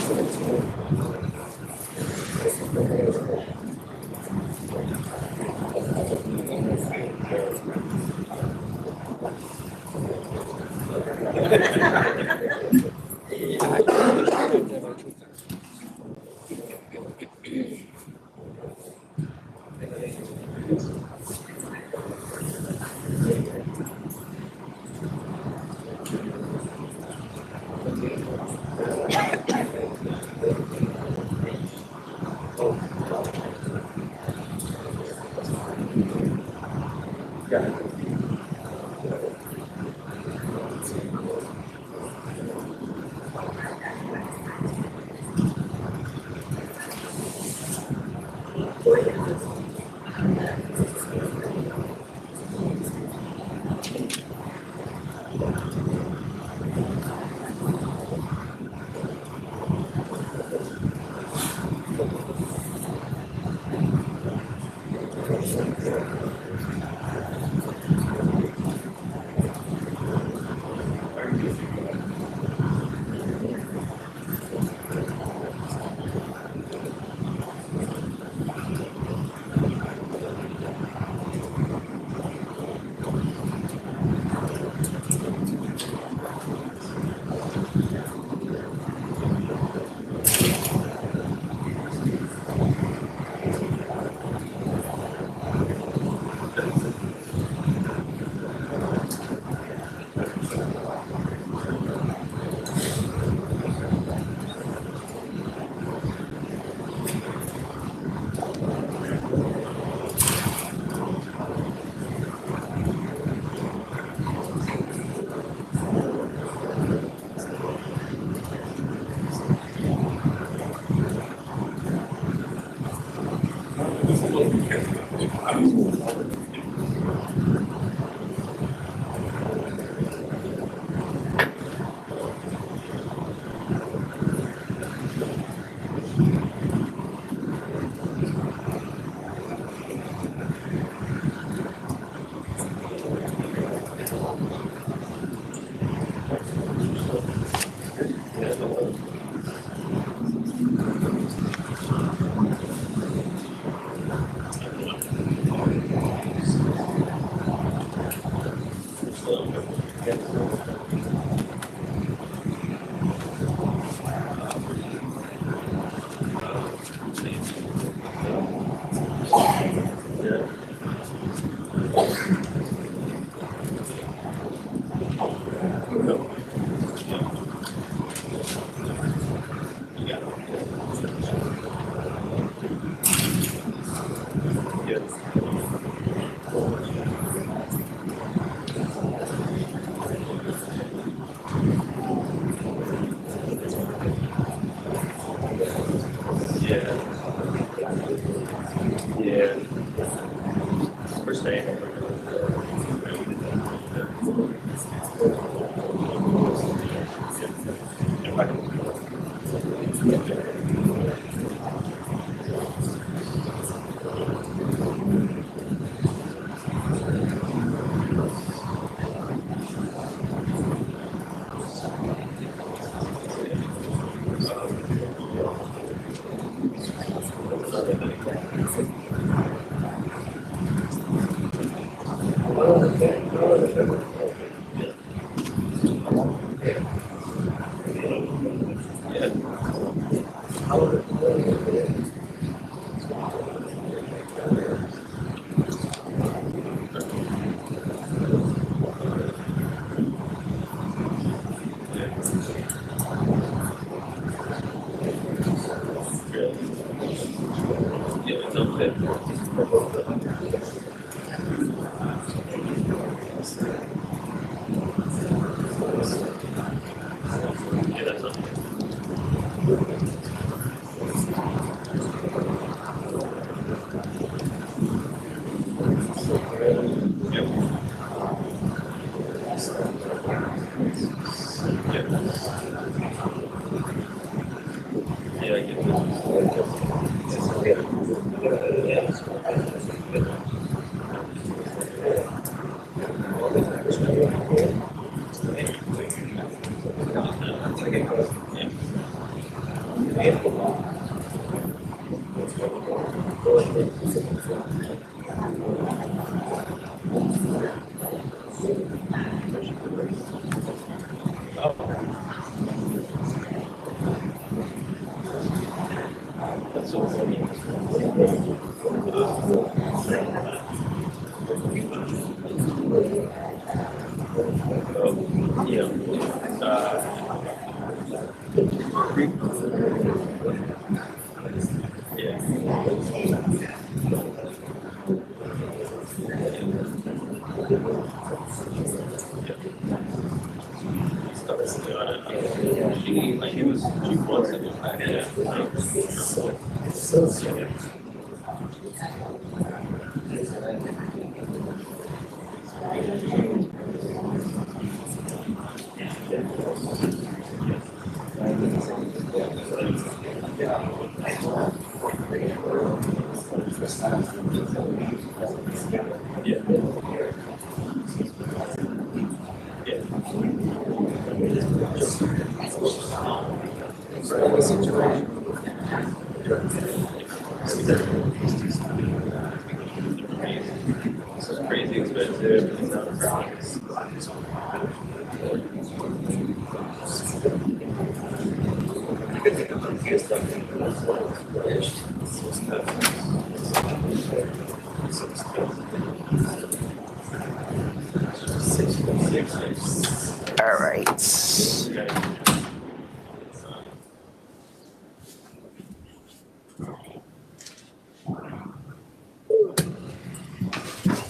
All right.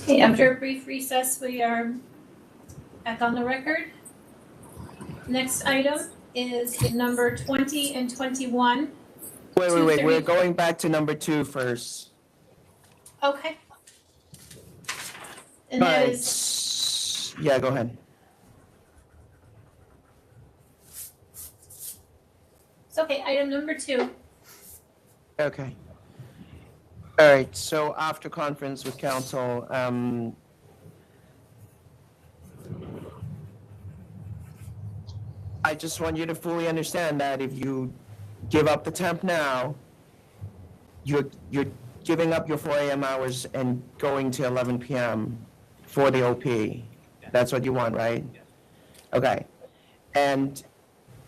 Okay, after a brief recess, we are back on the record. Next item is number 20 and 21. Wait. We're going back to number 2 first. Okay. And that Alright, is, yeah, go ahead. it's okay, item number 2. Okay. All right, so after conference with council, I just want you to fully understand that if you give up the temp now, you're giving up your 4 a.m. hours and going to 11 p.m. for the OP. That's what you want, right? Okay. And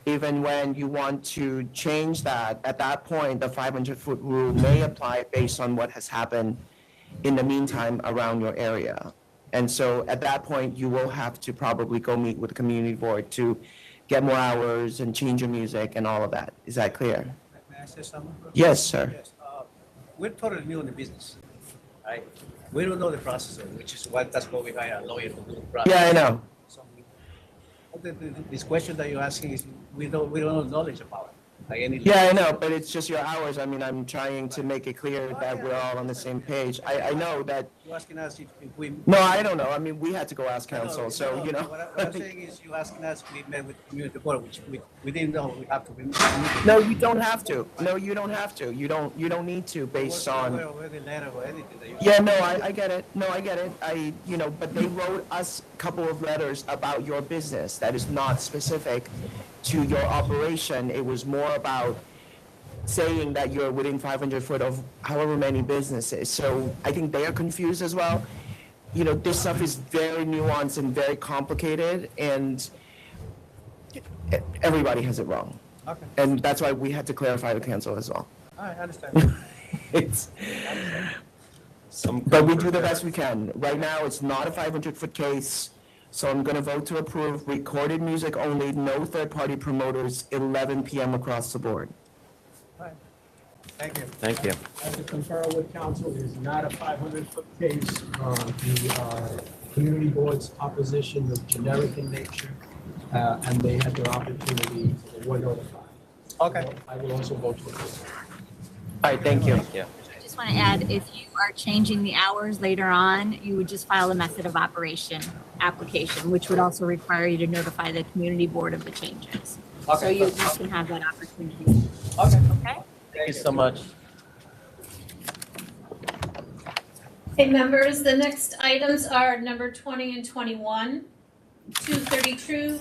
even when you want to change that, at that point, the 500-foot rule may apply based on what has happened in the meantime around your area. And so at that point, you will have to probably go meet with the community board to get more hours and change your music and all of that. Is that clear? May I say something? Yes, sir. Yes. We're totally new in the business, right? We don't know the process, which is why that's why we hire a lawyer to do the process. Yeah, I know. So this question that you're asking is we don't know knowledge about it. Like any Yeah, I know, but it's just your hours. I mean, I'm trying to make it clear that we're all on the same page. I know that. You're asking us if we. No, I don't know. I mean, we had to go ask No, council, so, you know. What I'm saying is you asking us, we met with community board, which we didn't know we have to. No, you don't have to. No, you don't have to. You don't need to based on. Yeah, no, I get it. No, I get it. But they wrote us a couple of letters about your business that is not specific to your operation. It was more about saying that you're within 500 foot of however many businesses. So I think they are confused as well. This stuff is very nuanced and very complicated, and everybody has it wrong. Okay. And that's why we had to clarify with council as well. I understand. But we do the best we can. Right now, it's not a 500-foot case, so I'm going to vote to approve recorded music only, no third-party promoters, 11 p.m. across the board. Thank you. Thank you. I have to confer with council, it is not a 500-foot case. The community board's opposition was generic in nature, and they had their opportunity, they were notified. Okay. So I will also vote to approve. All right, thank you. I just want to add, if you are changing the hours later on, you would just file a method of operation application, which would also require you to notify the community board of the changes. So you can have that opportunity. Okay. Okay? Thank you so much. okay, members, the next items are number 20 and 21, 232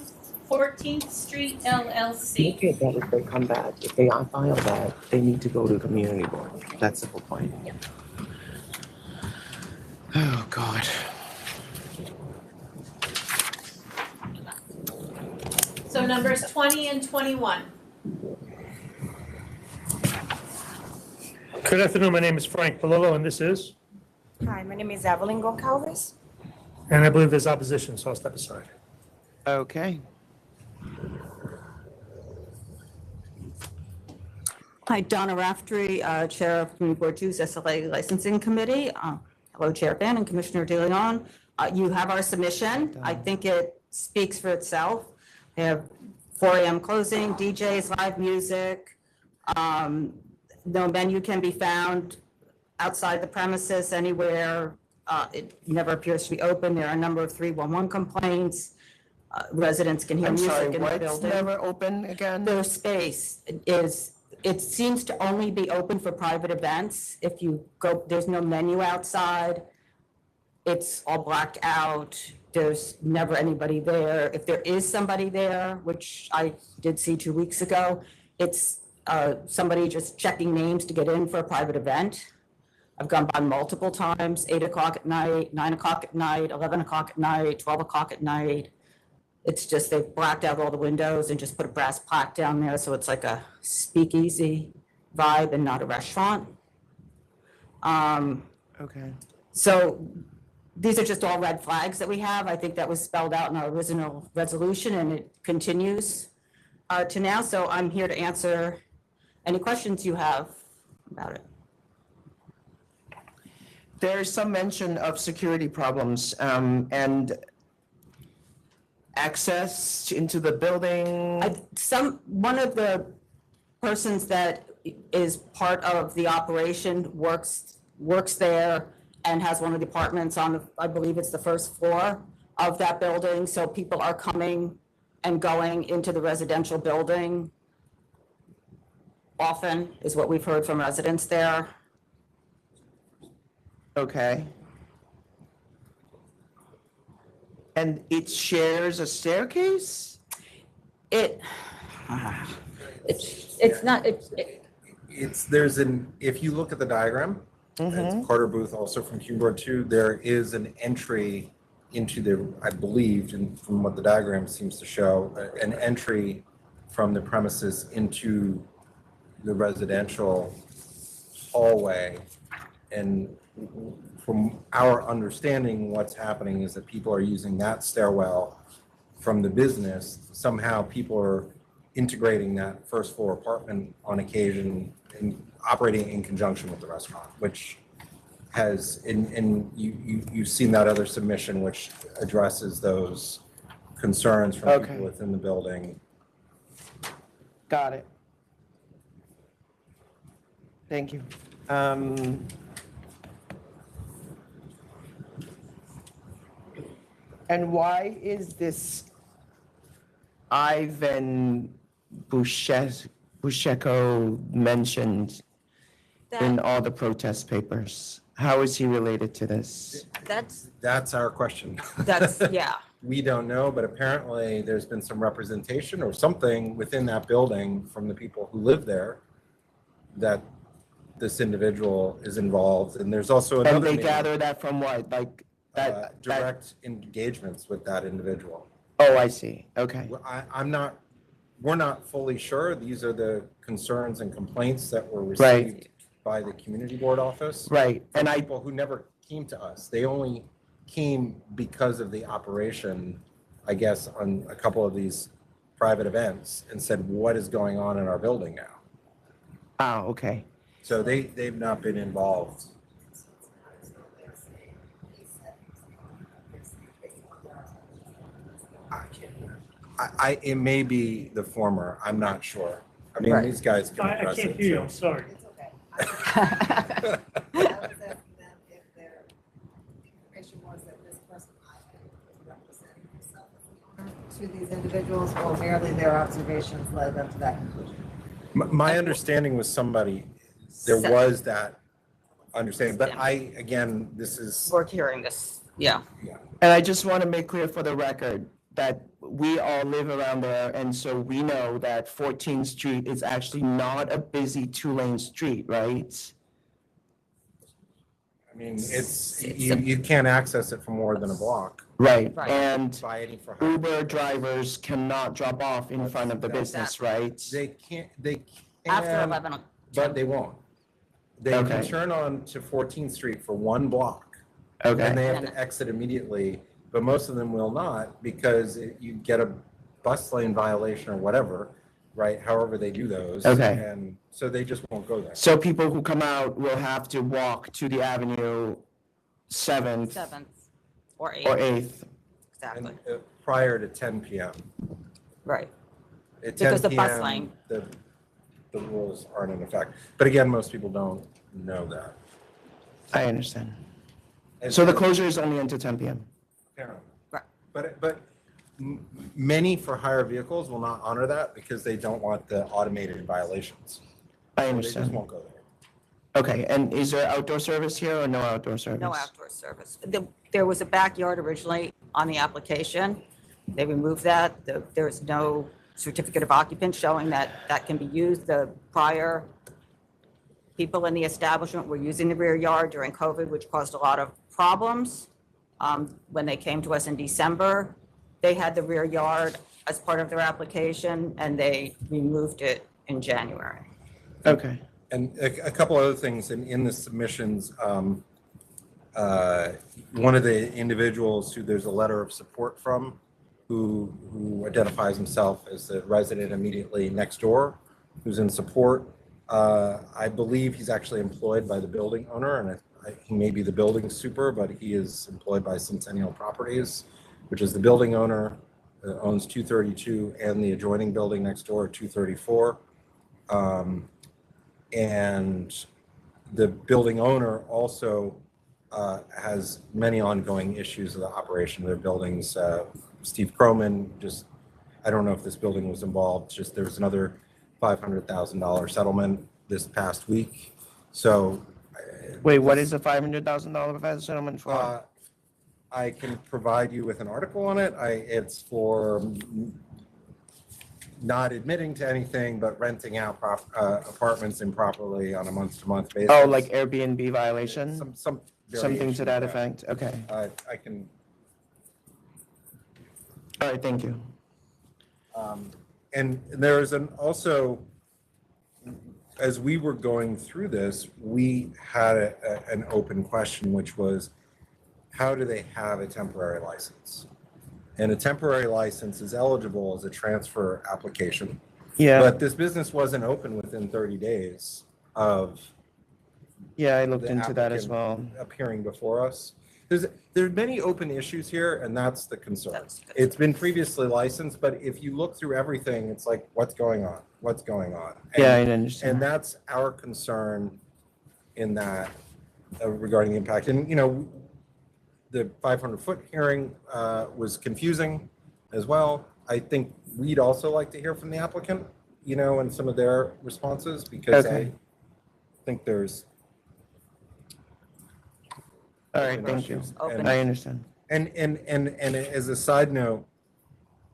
14th Street LLC. Okay, that if they come back, if they file that, they need to go to the community board. That's the whole point. Oh, God. So numbers 20 and 21. Good afternoon, my name is Frank Palillo, and this is, Hi, my name is Evelyn Goncalves. and I believe there's opposition, so I'll step aside. Okay. Hi, Donna Raftery, Chair of Community Board 2's SLA Licensing Committee. Hello, Chair Ban and Commissioner De Leon. You have our submission. I think it speaks for itself. They have 4 a.m. closing, DJs, live music. No menu can be found outside the premises anywhere. It never appears to be open. There are a number of 311 complaints. Residents can hear I'm music sorry, in the what's building. never open again? Their space it seems to only be open for private events. If you go, there's no menu outside. It's all blacked out. There's never anybody there. If there is somebody there, which I did see 2 weeks ago, it's somebody just checking names to get in for a private event. I've gone by multiple times, 8 o'clock at night, 9 o'clock at night, 11 o'clock at night, 12 o'clock at night. It's just they've blacked out all the windows and just put a brass plaque down there, so it's like a speakeasy vibe and not a restaurant. Okay. So these are just all red flags that we have. I think that was spelled out in our original resolution, and it continues to now. So I'm here to answer any questions you have about it. There's some mention of security problems and access into the building. One of the persons that is part of the operation works there and has one of the apartments on the, I believe it's the first floor of that building. So people are coming and going into the residential building often, is what we've heard from residents there. Okay. And it shares a staircase? It's not, if you look at the diagram, it's Carter Booth also from Q Board 2, there is an entry into the, I believe, and from what the diagram seems to show, an entry from the premises into the residential hallway. And from our understanding, what's happening is that people are using that stairwell from the business. Somehow people are integrating that first floor apartment on occasion and operating in conjunction with the restaurant, which has, and you've seen that other submission which addresses those concerns from people within the building. Got it. Thank you. And why is this Ivan Busheko mentioned in all the protest papers? How is he related to this? That's our question. Yeah. We don't know, but apparently there's been some representation or something within that building from the people who live there that this individual is involved. And there's also another. And they name, gather that from what? Like that direct engagements with that individual. Oh, I see. Okay. We're not fully sure. These are the concerns and complaints that were received by the community board office. Right. And people who never came to us. They only came because of the operation, I guess, on a couple of these private events and said, what is going on in our building now? Oh, okay. So they've not been involved. It may be the former. I'm not sure. I mean, these guys can address it. I can't hear you, I'm sorry. To these individuals, or merely their observations led them to that conclusion? My understanding was there was that understanding, but We're hearing this, yeah. And I just want to make clear for the record that we all live around there, and so we know that 14th Street is actually not a busy two-lane street, right? I mean, you can't access it for more than a block. Right, and By any for Uber drivers cannot drop off in front of the business, right? They can, After 11 but they won't. They can Okay. turn on to 14th Street for one block. Okay. And they have to exit immediately, but most of them will not because you get a bus lane violation or whatever, right? However they do those. Okay. And so they just won't go there. So people who come out will have to walk to the Avenue 7th 7th or 8th. or 8th. Exactly. And, prior to 10 p.m. Right. At 10 Because the bus p.m., lane. The rules aren't in effect. But again, most people don't know that. I understand. And So the closure is only until 10 p.m. Apparently. But many for hire vehicles will not honor that because they don't want the automated violations. I So they understand. just won't go there. Okay, and is there outdoor service here or no outdoor service? No outdoor service. There was a backyard originally on the application. They removed that. There's no certificate of occupant showing that that can be used. The prior people in the establishment were using the rear yard during COVID, which caused a lot of problems. When they came to us in December, they had the rear yard as part of their application and they removed it in January. Okay. And a couple other things in the submissions, one of the individuals who there's a letter of support from, who identifies himself as the resident immediately next door, who's in support. I believe he's actually employed by the building owner, and he may be the building super, but he is employed by Centennial Properties, which is the building owner, owns 232 and the adjoining building next door, 234. And the building owner also has many ongoing issues with the operation of their buildings. Steve Croman, just, I don't know if this building was involved, just there was another $500,000 settlement this past week. So. Wait, what is the $500,000 settlement for? I can provide you with an article on it. It's for not admitting to anything, but renting out apartments improperly on a month-to-month basis. Oh, like Airbnb violation? Something to that effect, okay. I can. All right, thank you. And there's also, as we were going through this, we had an open question, which was, how do they have a temporary license? And a temporary license is eligible as a transfer application. Yeah. But this business wasn't open within 30 days of. Yeah, I looked the into that as well. Appearing before us. There are many open issues here, and that's the concern. It's been previously licensed, but if you look through everything, it's like, what's going on? What's going on? Yeah, I understand. And that's our concern in that regarding impact. And, the 500-foot hearing was confusing as well. I think we'd also like to hear from the applicant, and some of their responses, because I think there's. All right, thank you. I understand. And as a side note,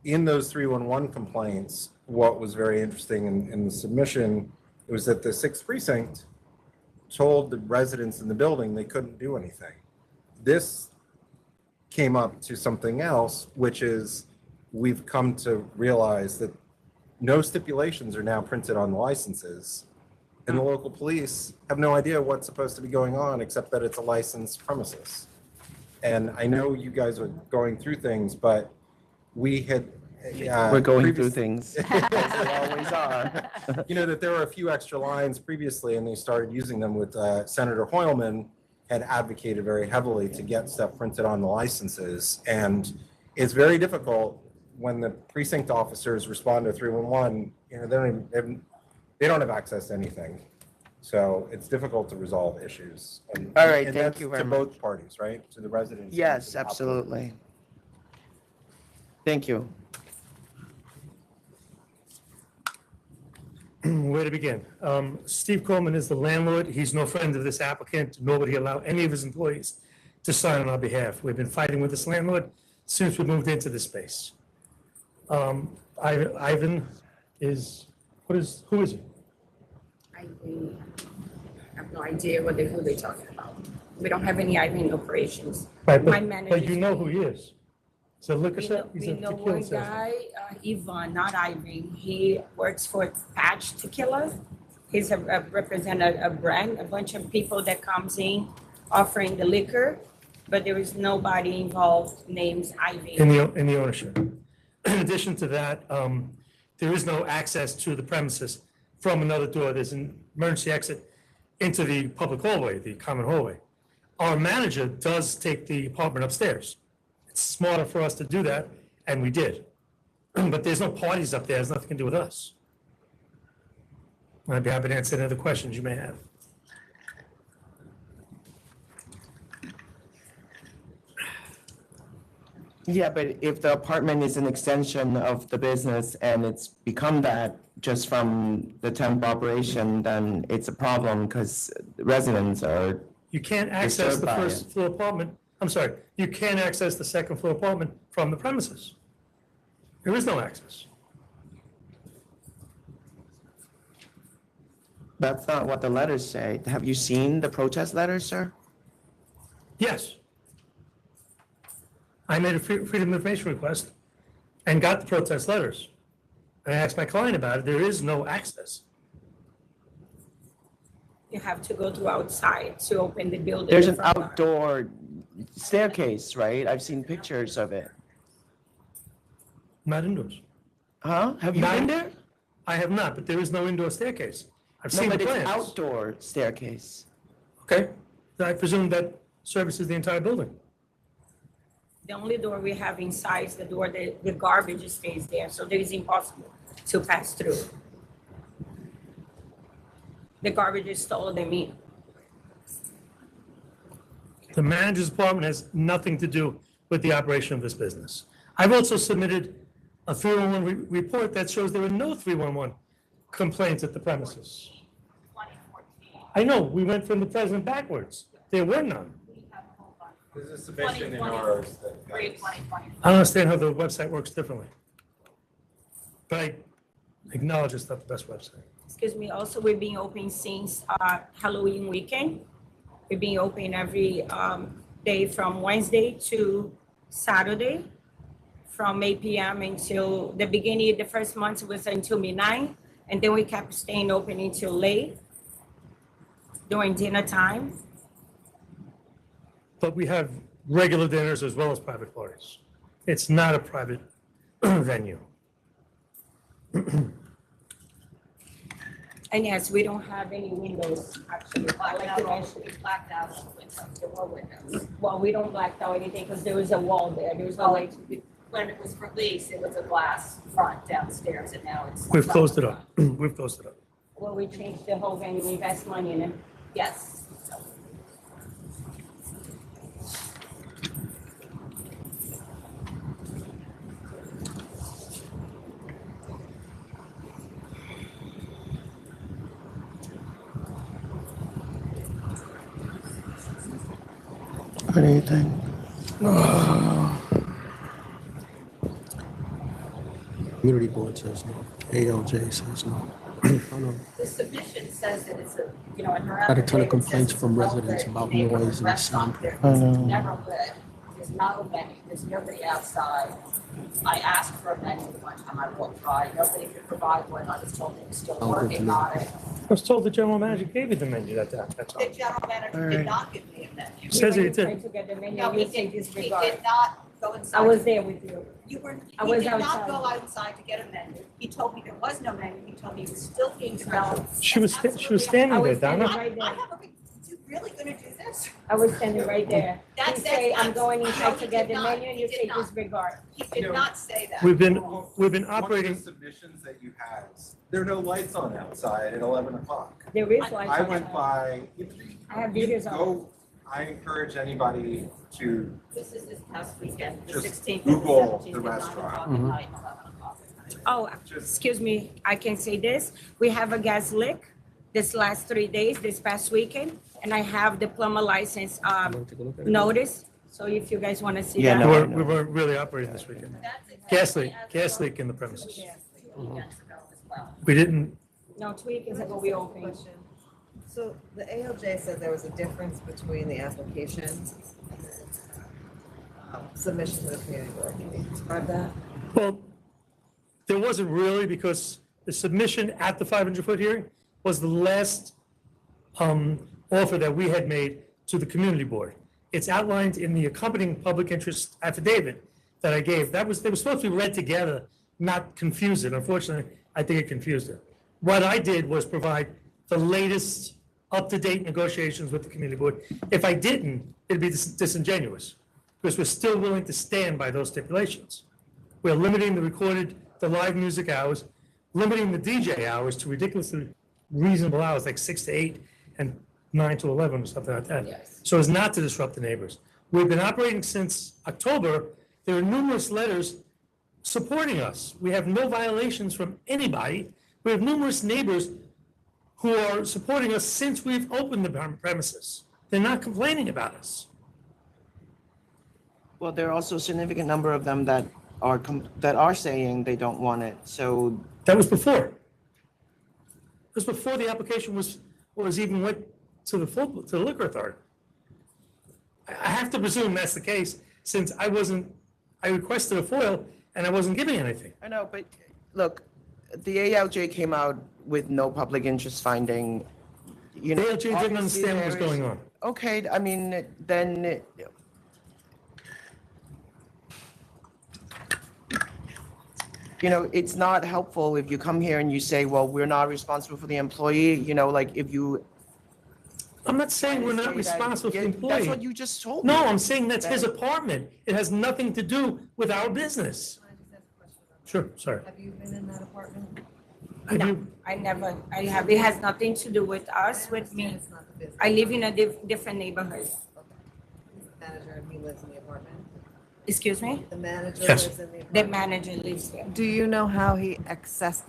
in those 311 complaints, what was very interesting in the submission was that the 6th precinct told the residents in the building they couldn't do anything. This came up to something else, which is we've come to realize that no stipulations are now printed on the licenses, and the local police have no idea what's supposed to be going on except that it's a licensed premises. And I know you guys are going through things, but we had we're going through things. As we always are. That there were a few extra lines previously, and they started using them with Senator Hoylman had advocated very heavily to get stuff printed on the licenses. And it's very difficult when the precinct officers respond to 311, they don't have access to anything. So it's difficult to resolve issues. All right, thank you very much. To both parties, right? To the residents. Yes, absolutely. Thank you. Where to begin? Steve Coleman is the landlord. He's no friend of this applicant, nor would he allow any of his employees to sign on our behalf. We've been fighting with this landlord since we moved into this space. Ivan is, who is he? I have no idea who they're talking about. We don't have any Ivan operations. Right, My but manager. you know who he is. He's a liquor shop. We know one guy, Ivan, not Ivan. He works for Patch Tequila. He's a representative, a brand, a bunch of people that comes in offering the liquor, but there is nobody involved named Ivan. In the ownership. In addition to that, there is no access to the premises from another door. There's an emergency exit into the public hallway, the common hallway. Our manager does take the apartment upstairs. It's smarter for us to do that, and we did. But there's no parties up there. It has nothing to do with us. I'd be happy to answer any other questions you may have. Yeah, but if the apartment is an extension of the business and it's become that just from the temp operation, then it's a problem because residents are. You can't access the first floor apartment. I'm sorry, you can't access the second floor apartment from the premises. There is no access. That's not what the letters say. Have you seen the protest letters, sir? Yes. I made a freedom of information request and got the protest letters. I asked my client about it. There is no access. You have to go to outside to open the building. There's an outdoor staircase, right? I've seen pictures of it. Not indoors. Huh? Have you been there? I have not, but there is no indoor staircase. I've No, seen the but it's plans. outdoor staircase. Okay. I presume that services the entire building. The only door we have inside is the door that the garbage stays there, so it is impossible to pass through. The garbage is stolen, I mean. The manager's department has nothing to do with the operation of this business. I've also submitted a 311 report that shows there were no 311 complaints at the premises. I know, we went from the president backwards. There were none. There's a submission in ours that. I don't understand how the website works differently. But I acknowledge it's not the best website. Excuse me, also, we've been open since Halloween weekend. We've been open every day from Wednesday to Saturday, from 8 p.m. until the beginning of the first month was until midnight. And then we kept staying open until late during dinner time. But we have regular dinners as well as private parties. It's not a private venue. And yes, we don't have any windows, actually. Blacked out all the windows, there were windows. Well, we don't black out anything because there was a wall there. There was no light. When it was released, it was a glass front downstairs, and now it's. We've closed it up. We've closed it up. Well, we changed the whole venue, we invest money in it. Yes. Anything? Community board says no. ALJ says no. The submission says that it's a, you know, in her Got a ton of affidavit, it says complaints it's from a residents about well-lit noise neighborhood and restaurant sound. there. I It's know. never lit. There's no venue. There's nobody outside. I asked for a menu one time. I walked by. Nobody could provide one. I was told they were still Oh, good to working know. on it. I was told the general manager gave you the menu that time, that's all. The general manager did not give me a menu. Says he We did. tried to get the menu, No, he you say did, he disregard. did not go inside. I was there with you. You were, I he was did not outside. go outside to get a menu. He told me there was no menu. He told me it was still being developed. She was standing I there, was standing Donna. right I there. have a big, you really gonna do this? I was standing right there. You That's- say, I'm that's- going no, inside he to get did the not. menu, and He you did say not. disregard. He did not say that. We've been One of operating, the submissions that you had, there are no lights on outside at 11 o'clock. There is lights I went outside. by, I have you videos on. go, I encourage anybody to This is this past weekend, the Just 16th and the Google 17th the at 9 restaurant. o'clock at night, 11 o'clock at night. Oh, excuse me, I can say this. We have a gas leak this last 3 days, this past weekend, and I have the plumber license notice. So if you guys want to see Yeah, that. no. we weren't really operating this weekend. Gas leak in the premises. Weekends ago as well. We didn't, No, 2 weekends ago we opened. So the ALJ said there was a difference between the applications submission to the community board. Can you describe that? well, there wasn't really because the submission at the 500-foot hearing was the last offer that we had made to the community board. It's outlined in the accompanying public interest affidavit that I gave. They were supposed to be read together, not confuse it. Unfortunately, I think it confused it. What I did was provide the latest up-to-date negotiations with the community board. If I didn't, it'd be disingenuous because we're still willing to stand by those stipulations. We're limiting the live music hours, limiting the DJ hours to ridiculously reasonable hours, like 6 to 8 and 9 to 11 or something like that. Yes. So as not to disrupt the neighbors. We've been operating since October. There are numerous letters supporting us. We have no violations from anybody. We have numerous neighbors who are supporting us since we've opened the premises. They're not complaining about us. Well, there are also a significant number of them that are saying they don't want it, so. That was before. It was before the application was even went to the liquor authority. I have to presume that's the case since I requested a FOIL and I wasn't giving anything. I know, but look, the ALJ came out with no public interest finding. You know, The ALJ didn't obviously understand what was there is- going on. Okay, I mean, then. You know, it's not helpful if you come here and you say, well, we're not responsible for the employee, you know, like if you. I'm not saying we're Say not that- responsible for the yeah, employee. That's what you just told me. No, I'm saying that's his apartment. It has nothing to do with our business. Sure, sorry. Have you been in that apartment? Have No, you- it has nothing to do with us, with me. I live in a different neighborhood. manager and he lives in the apartment? Excuse me? The manager Yes. lives in the The apartment? manager lives there. Do you know how he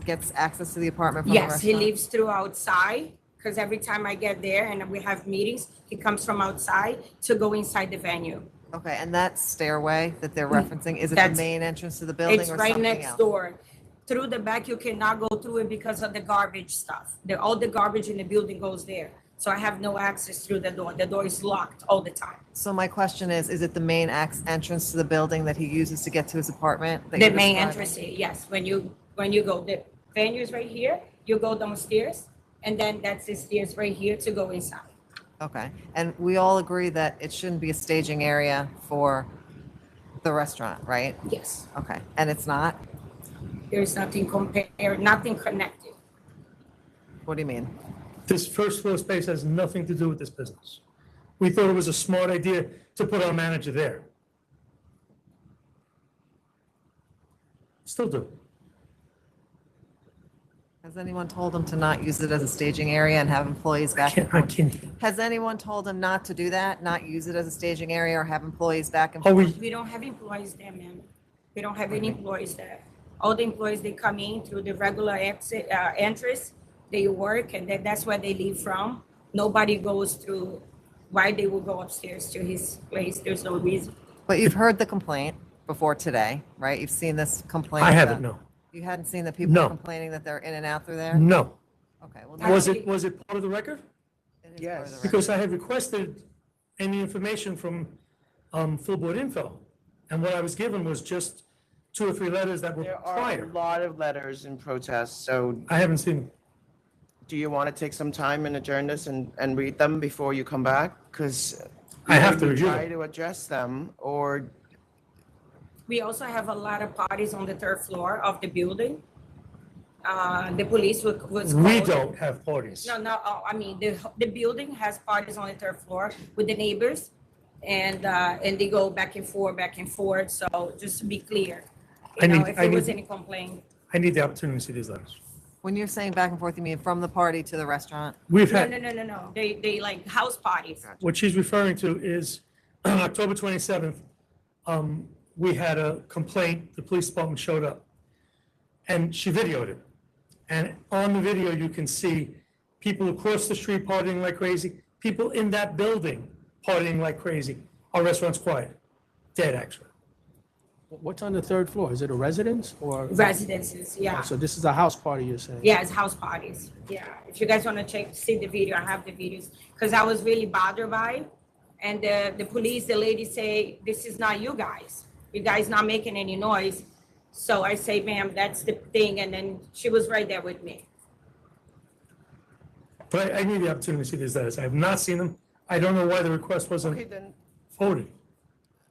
gets access to the apartment from the Yes, restaurant? he lives through outside, because every time I get there and we have meetings, he comes from outside to go inside the venue. Okay, and that stairway that they're referencing, is it the That's- main entrance to the building or It's something right else? next door. Through the back, you cannot go through it because of the garbage stuff. All the garbage in the building goes there. So I have no access through the door. The door is locked all the time. So my question is it the main entrance to the building that he uses to get to his apartment? that The you're main describing? entrance, yes. When you go, the venue is right here. You go downstairs, and then that's the stairs right here to go inside. Okay, and we all agree that it shouldn't be a staging area for the restaurant, right? Yes. Okay, and it's not? There's nothing compared, nothing connected. What do you mean? This first floor space has nothing to do with this business. We thought it was a smart idea to put our manager there. Still do. Has anyone told him to not use it as a staging area and have employees back and I forth? can't. Has anyone told him not to do that, not use it as a staging area or have employees back and Are forth? We don't have employees there, ma'am. We don't have any employees there. All the employees, they come in through the regular exit, entrance, they work, and that's where they leave from. Nobody goes through why they will go upstairs to his place. There's no reason. But you've heard the complaint before today, right? You've seen this complaint? I haven't, no. You hadn't seen the people No. complaining that they're in and out through there? No. Okay, well. Was it part of the record? Yes. Because I had requested any information from full board info. And what I was given was just 2 or 3 letters that were There are prior. a lot of letters in protest, so I haven't seen them. do you want to take some time and adjourn this and read them before you come back? Because I have to review try them. to address them, or We also have a lot of parties on the 3rd floor of the building. The police was We called. don't have parties. No, I mean, the building has parties on the 3rd floor with the neighbors, and they go back and forth, so just to be clear. I need- If I there need- was any complaint. I need the opportunity to see these letters. When you're saying back and forth, you mean from the party to the restaurant? We've No, had, no. They like house parties. what she's referring to is October 27th, we had a complaint, the police department showed up. And she videoed it. And on the video, you can see people across the street partying like crazy, people in that building partying like crazy. Our restaurant's quiet, dead actually. What's on the 3rd floor? Is it a residence or? Residences, yeah. So this is a house party, you're saying? Yeah, it's house parties. Yeah. If you guys want to see the video, I have the videos. Because I was really bothered by it. And the police, the lady say, this is not you guys. You guys not making any noise. So I say, ma'am, that's the thing. And then she was right there with me. But I need the opportunity to see these letters. I have not seen them. I don't know why the request okay, wasn't then forwarded.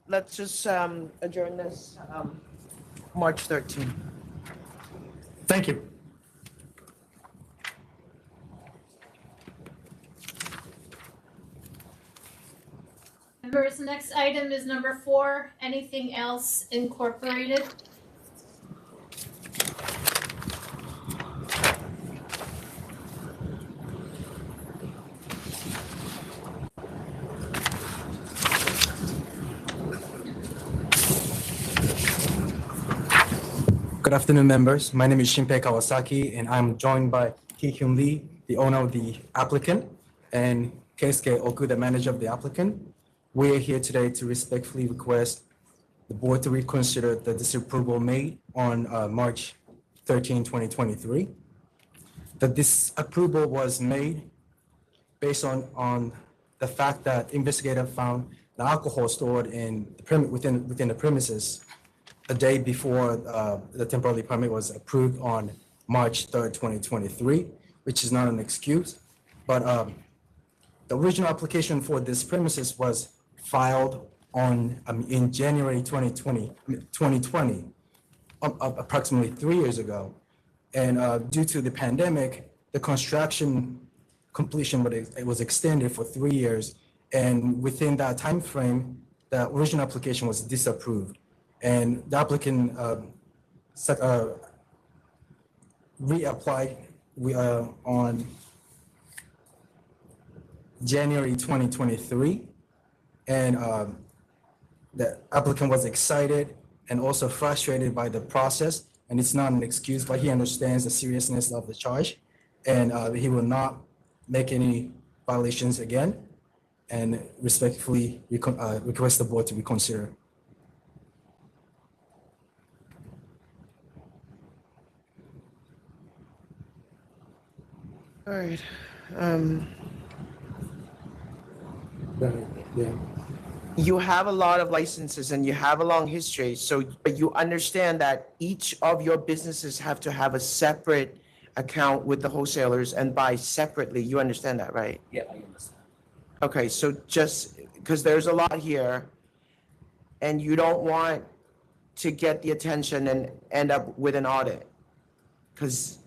let's just adjourn this March 13th. Thank you. Members, the next item is number 4, anything else incorporated? Good afternoon, members. My name is Shinpei Kawasaki, and I'm joined by KYLIE, the owner of the applicant, and Keisuke Oku, the manager of the applicant. We are here today to respectfully request the board to reconsider the disapproval made on March 13, 2023. The disapproval was made based on the fact that investigator found the alcohol stored within the premises a day before the temporary permit was approved on March 3rd, 2023, which is not an excuse. But the original application for this premises was filed in January 2020, approximately 3 years ago. And due to the pandemic, the construction completion was extended for 3 years. And within that time frame, the original application was disapproved. And the applicant reapplied on January 2023. And the applicant was excited and also frustrated by the process, and it's not an excuse, but he understands the seriousness of the charge, and he will not make any violations again, and respectfully request the board to reconsider. All right. Yeah. You have a lot of licenses and you have a long history, so but you understand that each of your businesses have to have a separate account with the wholesalers and buy separately. You understand that, right? Yeah, I understand. Okay, so just because there's a lot here and you don't want to get the attention and end up with an audit, because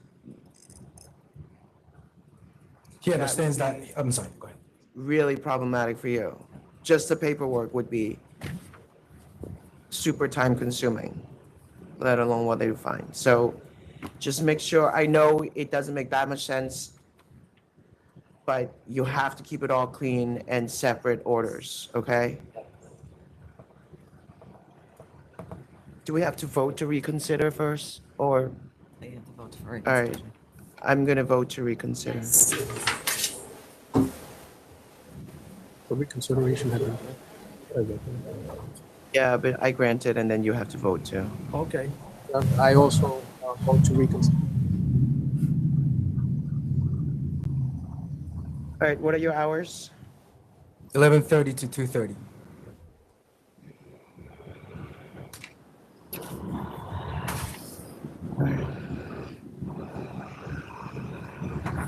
He understands that, I'm sorry, go ahead. really problematic for you. Just the paperwork would be super time consuming, let alone what they find. So just make sure, I know it doesn't make that much sense, but you have to keep it all clean and separate orders, okay? Do we have to vote to reconsider first, or? They have to vote for All right, I'm gonna vote to reconsider. The reconsideration had been. Yeah, but I granted, and then you have to vote too. Okay. I also vote to reconsider. All right, what are your hours? 11:30 to 2:30.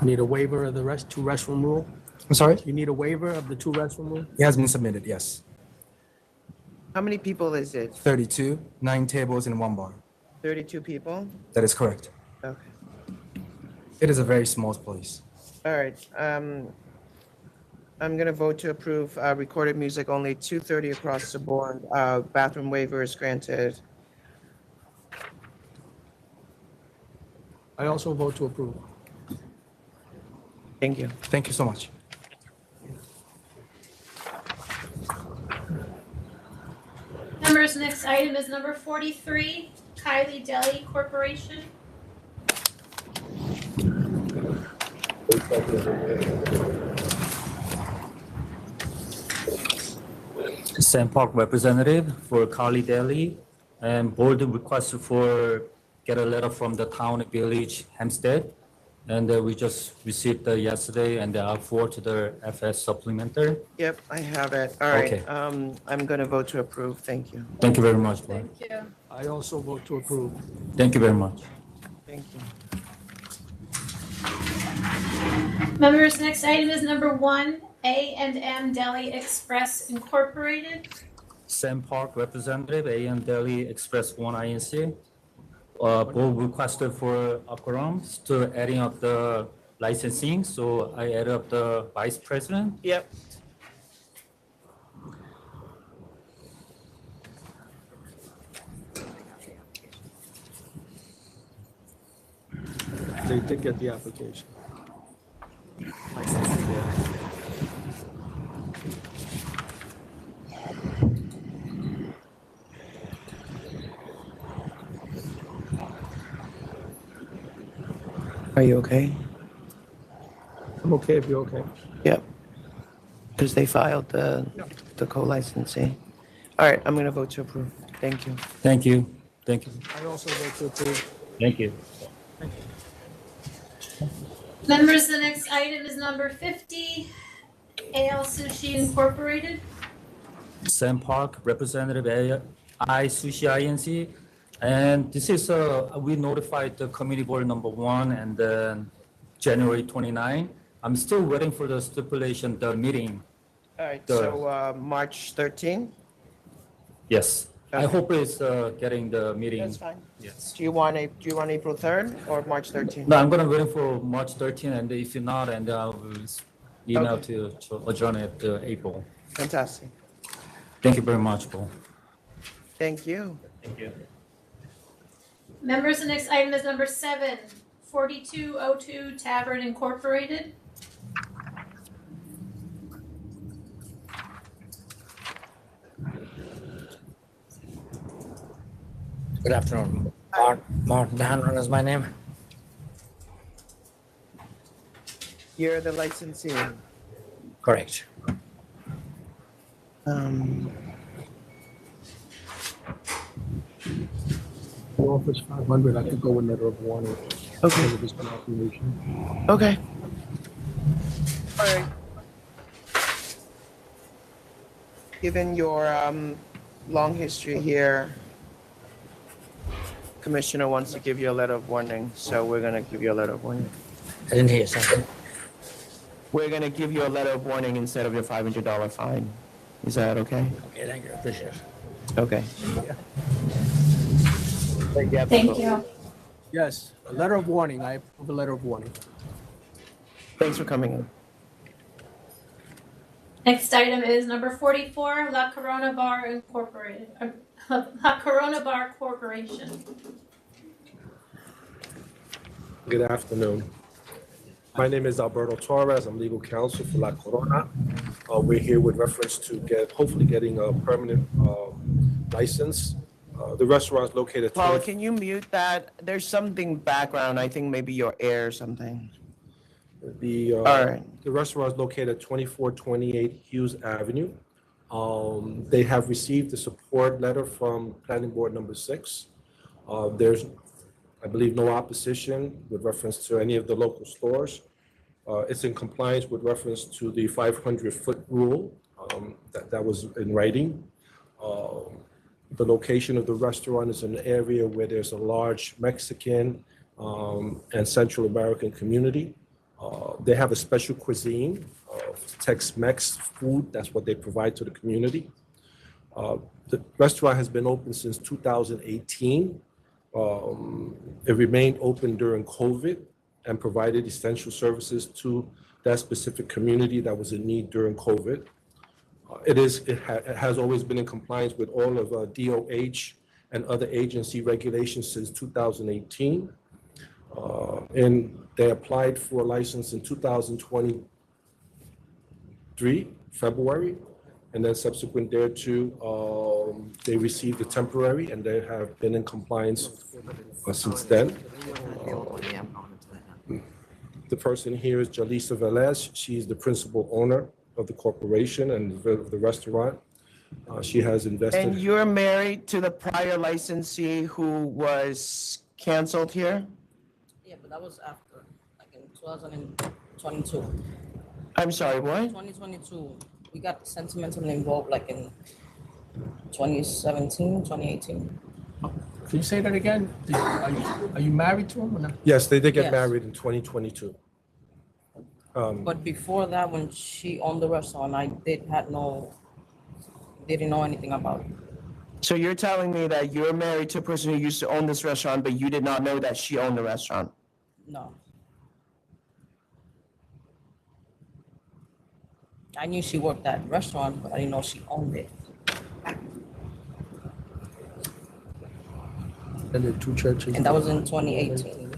Need a waiver of the two restroom rule? I'm sorry? You need a waiver of the two restroom rule? It has been submitted, yes. How many people is it? 32, 9 tables and 1 bar. 32 people? That is correct. Okay. It is a very small place. All right, I'm gonna vote to approve recorded music only 2:30 across the board. Bathroom waiver is granted. I also vote to approve. Thank you. Thank you so much. Members, next item is number 43, KYLIE Deli Corporation. Sam Park representative for KYLIE Deli, and board request for get a letter from the town and village Hempstead, and we just received yesterday, and they are forward to the FS supplementer. Yep, I have it. All right, Okay. I'm gonna vote to approve. Thank you. Thank you very much, board. Thank you. I also vote to approve. Thank you very much. Thank you. Members, next item is number 1, A&M Deli Express Incorporated. Sam Park representative, AM Deli Express 1 INC. Board requested for Akram to adding up the licensing, so I added up the vice president. Yep. They did get the application. Are you okay? I'm okay if you're okay. Yep. Because they filed the co-licensing. All right, I'm gonna vote to approve. Thank you. Thank you. Thank you. I also vote to approve. Thank you. Members, the next item is number 50, AL Sushi Incorporated. Sam Park, Representative I Sushi INC. And this is, we notified the committee board number 1 and then January 29. I'm still waiting for the stipulation, the meeting. All right, so March 13? Yes. I Okay. hope it's getting the meeting. That's fine. Yes. Do you want April 3rd or March 13th? No, I'm gonna wait for March 13, and if not, and I will email to adjourn it to April. Fantastic. Thank you very much, Paul. Thank you. Thank you. Members, the next item is number 7, 4202 Tavern Incorporated. Good afternoon. Mark Danron is my name. You're the licensee. Correct. Office 500, I could go with letter of warning. Okay. Because of this confirmation. Okay. All right. Given your long history here, Commissioner wants to give you a letter of warning, so we're going to give you a letter of warning. I didn't hear something. We're going to give you a letter of warning instead of your $500 fine. Is that okay? Okay, thank you. Appreciate it. Okay. Thank you. Yes, a letter of warning. I approve a letter of warning. Thanks for coming in. Next item is number 44, La Corona Bar Incorporated. La Corona Bar Corporation. Good afternoon. My name is Alberto Torres. I'm legal counsel for La Corona. We're here with reference to hopefully getting a permanent license. The restaurant is located. Paula, can you mute that? There's something background. I think maybe your air or something. All right. The restaurant is located at 2428 Hughes Avenue. They have received a support letter from Planning Board number 6. There's, I believe, no opposition with reference to any of the local stores. It's in compliance with reference to the 500-foot rule that was in writing. The location of the restaurant is in an area where there's a large Mexican and Central American community. They have a special cuisine of Tex-Mex food. That's what they provide to the community. The restaurant has been open since 2018. It remained open during COVID and provided essential services to that specific community that was in need during COVID. It has always been in compliance with all of DOH and other agency regulations since 2018. And they applied for a license in 2023, February, and then subsequent thereto, they received a temporary, and they have been in compliance since then. The person here is Jalisa Velez. She's the principal owner of the corporation and the restaurant. She has invested. And you're married to the prior licensee who was canceled here? Yeah, but that was after, like in 2022. I'm sorry, what? 2022. We got sentimentally involved like in 2017, 2018. Can you say that again? Are you married to him or not? Yes, they did get Yes. married in 2022. But before that, when she owned the restaurant, I didn't know anything about it. So you're telling me that you're married to a person who used to own this restaurant, but you did not know that she owned the restaurant? No. I knew she worked at restaurant, but I didn't know she owned it. And the two churches. And that was in 2018.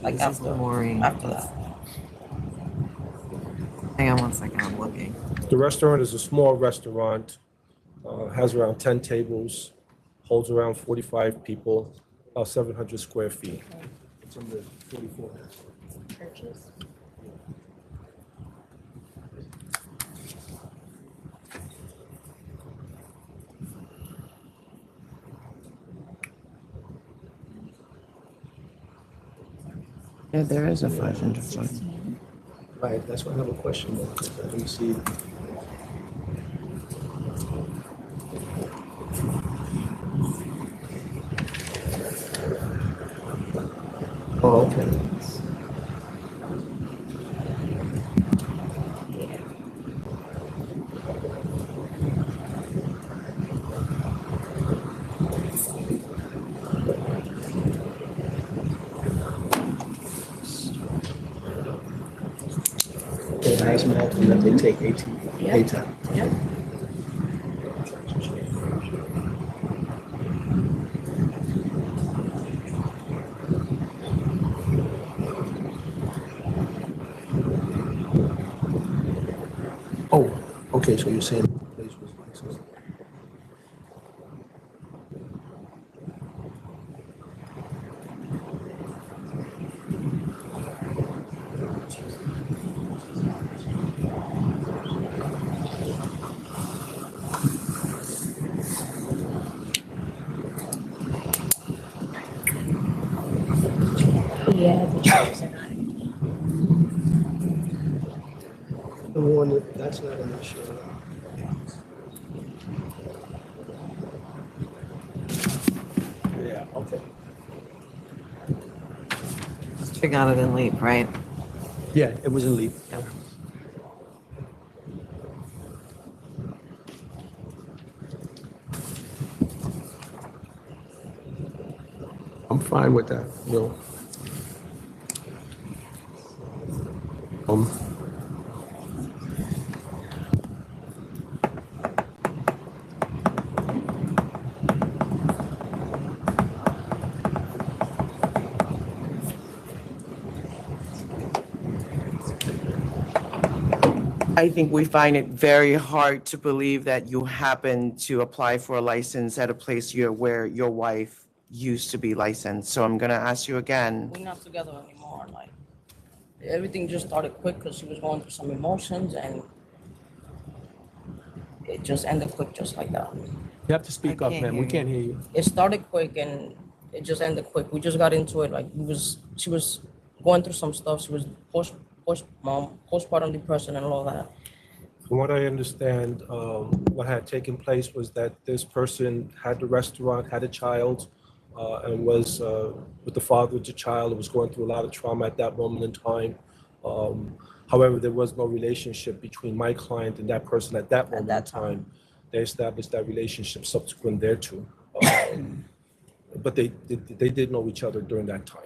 Like after that. Hang on one second, I'm looking. The restaurant is a small restaurant, has around 10 tables, holds around 45 people, about 700 square feet. It's on the 44. Churches? Yeah, there is a 500 foot. Right, that's why I have a question. Let me see. Oh, okay. Hazmat, and then they take 18, Yeah. 18. Yeah. Oh, okay, so you're saying the place was licensed. Yeah, the chairs are not. The one that's not an issue. Yeah, okay. She got it in LEAP, right? Yeah, it was in LEAP. I'm fine with that, no. I think we find it very hard to believe that you happen to apply for a license at a place where your wife used to be licensed. So I'm gonna ask you again. We're not together anymore. Like everything just started quick because she was going through some emotions, and it just ended quick, just like that. You have to speak up, man. We can't hear you. It started quick and it just ended quick. We just got into it. Like she was going through some stuff. She was postpartum depression and all that. From what I understand, what had taken place was that this person had the restaurant, had a child, and was with the father of the child, and was going through a lot of trauma at that moment in time. However, there was no relationship between my client and that person at that moment in time. They established that relationship subsequent thereto. But they did know each other during that time.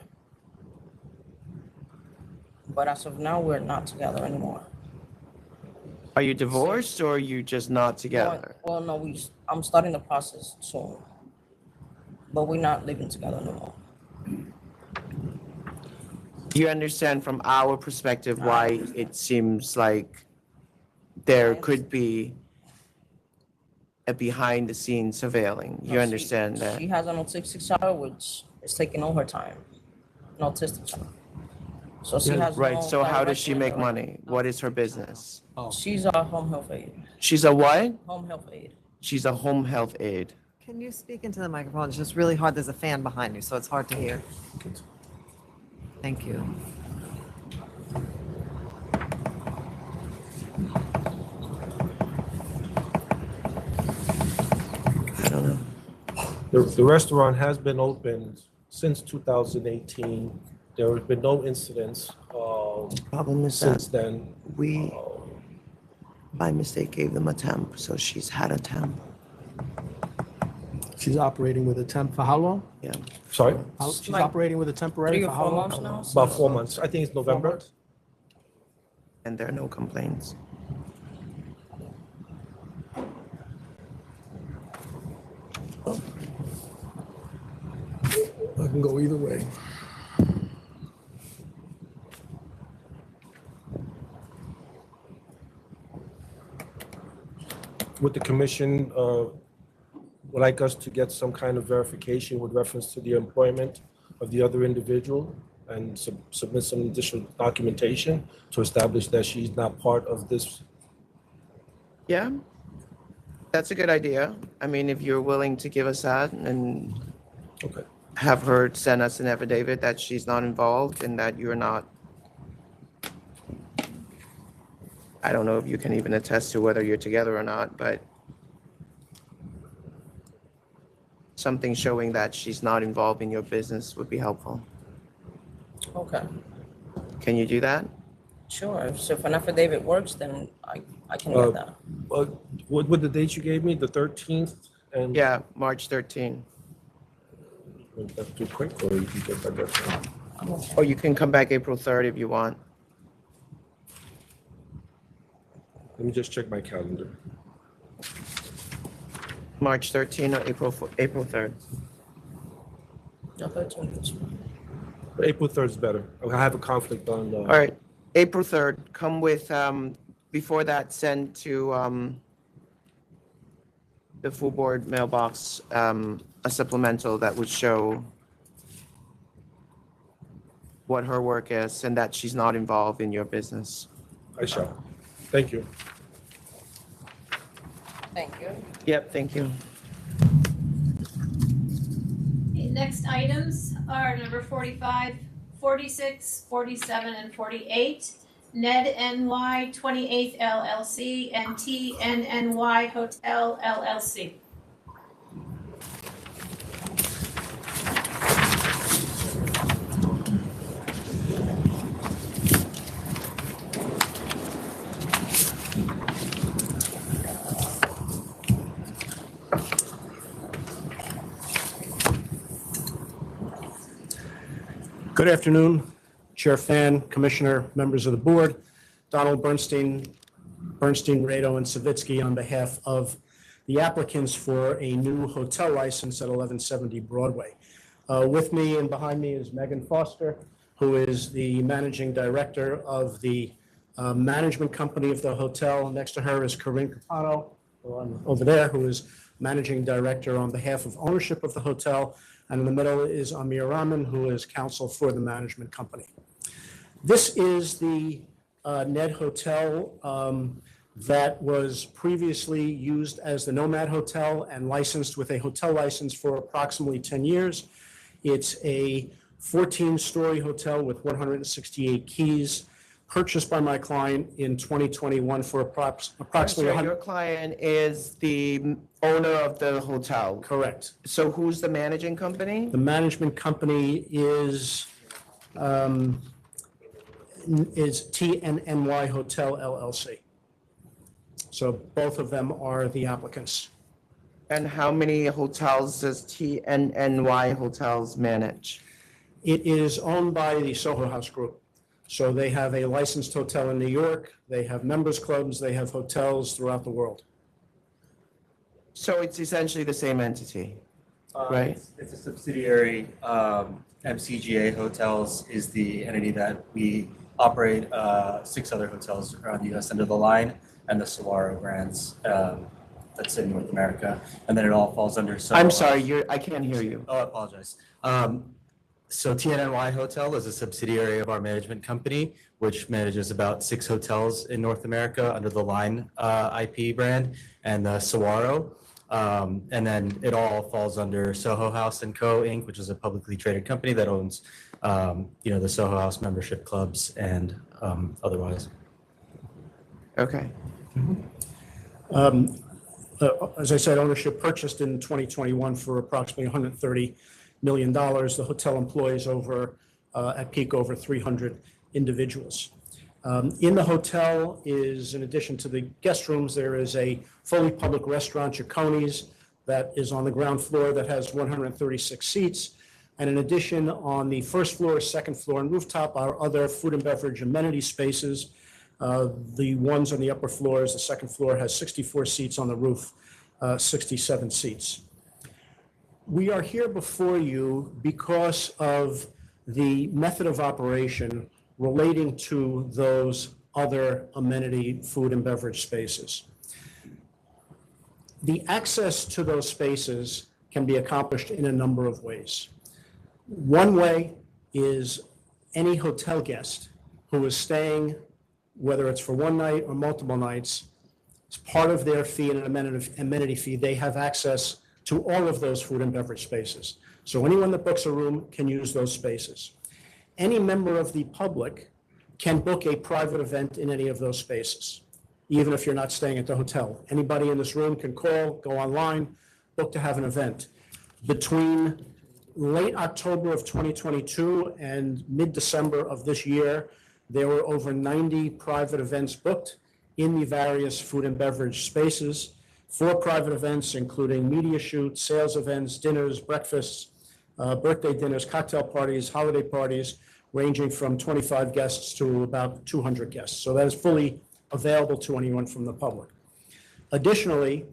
But as of now, we're not together anymore. Are you divorced or are you just not together? Well, no, I'm starting the process soon. But we're not living together anymore. You understand from our perspective why it seems like there could be a behind the scenes surveilling. You understand that? She has an autistic child, which is taking all her time. An autistic child. So she has right. no So how does direct she make line. money? What is her business? She's a home health aide. She's a what? Home health aide. She's a home health aide. Can you speak into the microphone? It's just really hard. There's a fan behind you, so it's hard to hear. Thank you. I don't know. The restaurant has been opened since 2018. There have been no incidents Problem is since that then. we, by mistake, gave them a temp, so she's had a temp. She's operating with a temp for how long? Yeah. Sorry? She's operating with a temporary 3 for or how 4 long? months now. About 4 months. I think it's November. And there are no complaints. I can go either way. Would the commission would like us to get some kind of verification with reference to the employment of the other individual and submit some additional documentation to establish that she's not part of this? Yeah, that's a good idea. I mean, if you're willing to give us that and have her send us an affidavit that she's not involved and that you're not, I don't know if you can even attest to whether you're together or not, but something showing that she's not involved in your business would be helpful. Okay. Can you do that? Sure. So if an affidavit works, then I can get that. What were the dates you gave me? The 13th and? Yeah, March 13. That's too quick, or you can get that definitely. Or you can come back April 3rd if you want. Let me just check my calendar. March 13 or April 3rd. The 13th is fine. April 3rd is better. I have a conflict on. All right, April 3rd, come with, before that, send to the full board mailbox a supplemental that would show what her work is and that she's not involved in your business. I shall. Thank you. Thank you. Yep, thank you. Okay, next items are number 45, 46, 47, and 48, NETTIP 28th LLC, and TNNY Hotel LLC. Good afternoon, Chair Fan, Commissioner, members of the board. Donald Bernstein, Rado, and Savitsky on behalf of the applicants for a new hotel license at 1170 Broadway. With me and behind me is Megan Foster, who is the managing director of the management company of the hotel. Next to her is Corinne Capano, over there, who is managing director on behalf of ownership of the hotel. And in the middle is Amir Rahman, who is counsel for the management company. This is the Ned Hotel that was previously used as the Nomad Hotel and licensed with a hotel license for approximately 10 years. It's a 14-story hotel with 168 keys, purchased by my client in 2021 for approximately So your client is the owner of the hotel? Correct. So who's the managing company? The management company is TNNY Hotel LLC. So both of them are the applicants. And how many hotels does TNNY Hotels manage? It is owned by the Soho House Group. So they have a licensed hotel in New York, they have members clubs, they have hotels throughout the world. So it's essentially the same entity, right? It's a subsidiary. MCGA Hotels is the entity that we operate 6 other hotels around the U.S. under the line, and the Saguaro brands that's in North America. And then it all falls under. I'm sorry, I can't hear you. Oh, I apologize. So TNNY Hotel is a subsidiary of our management company, which manages about 6 hotels in North America under the Line IP brand and the Saguaro. And then it all falls under Soho House & Co. Inc., which is a publicly traded company that owns, the Soho House membership clubs and otherwise. Okay. As I said, ownership purchased in 2021 for approximately $130 million. The hotel employs at peak over 300 individuals. In the hotel is, in addition to the guest rooms, there is a fully public restaurant, Cicconi's, that is on the ground floor that has 136 seats. And in addition, on the first floor, second floor, and rooftop are other food and beverage amenity spaces. The ones on the upper floors, the second floor has 64 seats, on the roof, 67 seats. We are here before you because of the method of operation relating to those other amenity food and beverage spaces. The access to those spaces can be accomplished in a number of ways. One way is any hotel guest who is staying, whether it's for one night or multiple nights, as part of their fee and an amenity fee, they have access to all of those food and beverage spaces. So anyone that books a room can use those spaces. Any member of the public can book a private event in any of those spaces, even if you're not staying at the hotel. Anybody in this room can call, go online, book to have an event. Between late October of 2022 and mid-December of this year, there were over 90 private events booked in the various food and beverage spaces. 4 private events, including media shoots, sales events, dinners, breakfasts, birthday dinners, cocktail parties, holiday parties, ranging from 25 guests to about 200 guests. So that is fully available to anyone from the public. Additionally,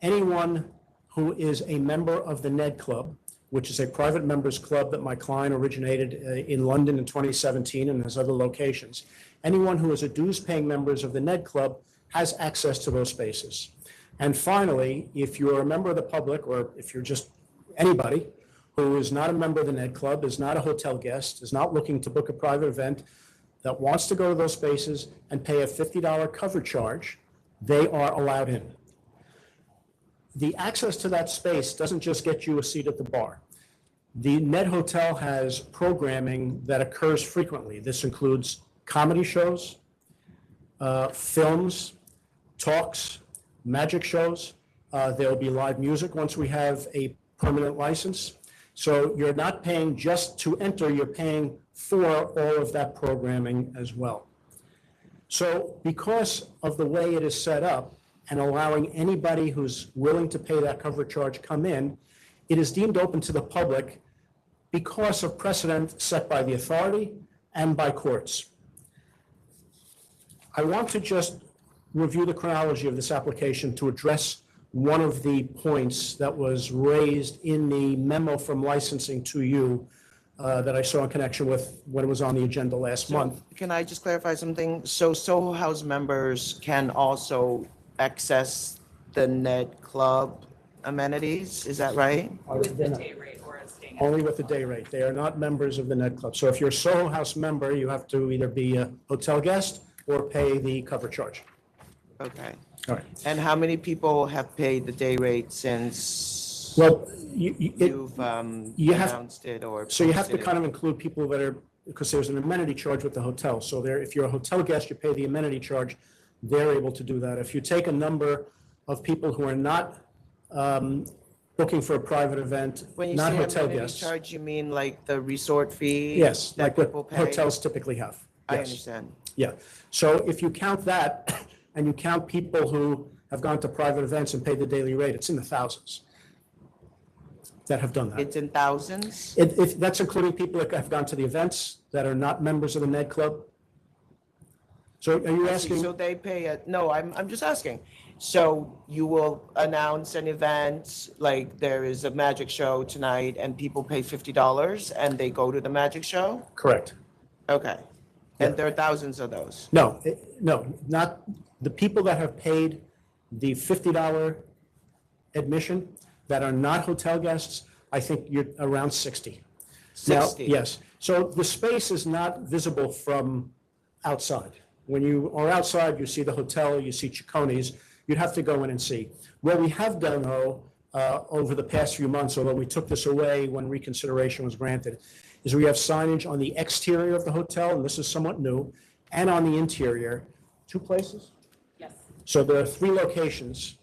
anyone who is a member of the NED Club, which is a private members club that my client originated in London in 2017 and has other locations. Anyone who is a dues-paying members of the NED Club has access to those spaces. And finally, if you're a member of the public, or if you're just anybody who is not a member of the NED Club, is not a hotel guest, is not looking to book a private event, that wants to go to those spaces and pay a $50 cover charge, they are allowed in. The access to that space doesn't just get you a seat at the bar. The Net Hotel has programming that occurs frequently. This includes comedy shows, films, talks, magic shows. There'll be live music once we have a permanent license. So you're not paying just to enter, you're paying for all of that programming as well. So because of the way it is set up and allowing anybody who's willing to pay that cover charge come in, it is deemed open to the public because of precedent set by the authority and by courts. I want to just review the chronology of this application to address one of the points that was raised in the memo from licensing to you that I saw in connection with when it was on the agenda last month. Can I just clarify something? So Soho House members can also access the Net Club amenities, is that right? Only with the day rate. They are not members of the Net Club. So if you're a Soho House member, you have to either be a hotel guest or pay the cover charge. Okay. All right. And how many people have paid the day rate since Well, you've you have- announced it or? So you have to posted it? kind of include people that are, because there's an amenity charge with the hotel. So there, if you're a hotel guest, you pay the amenity charge. They're able to do that. If you take a number of people who are not booking for a private event, When you not say hotel amenity guests. charge, you mean like the resort fee? Yes, that like what people pay? hotels typically have. I Yes. understand. Yeah, so if you count that and you count people who have gone to private events and paid the daily rate, it's in the thousands that have done that. It's in thousands? That's including people that have gone to the events that are not members of the Ned Club. So are you I see. asking? So they pay no, I'm just asking. So you will announce an event, like there is a magic show tonight and people pay $50 and they go to the magic show? Correct. Okay. And there are thousands of those? No, no, not, the people that have paid the $50 admission that are not hotel guests, I think you're around 60. Now, 60? yes. So the space is not visible from outside. When you are outside, you see the hotel, you see Cicconi's, you'd have to go in and see. What we have done, though, over the past few months, although we took this away when reconsideration was granted, is we have signage on the exterior of the hotel, and this is somewhat new, and on the interior. 2 places? Yes. So there are 3 locations,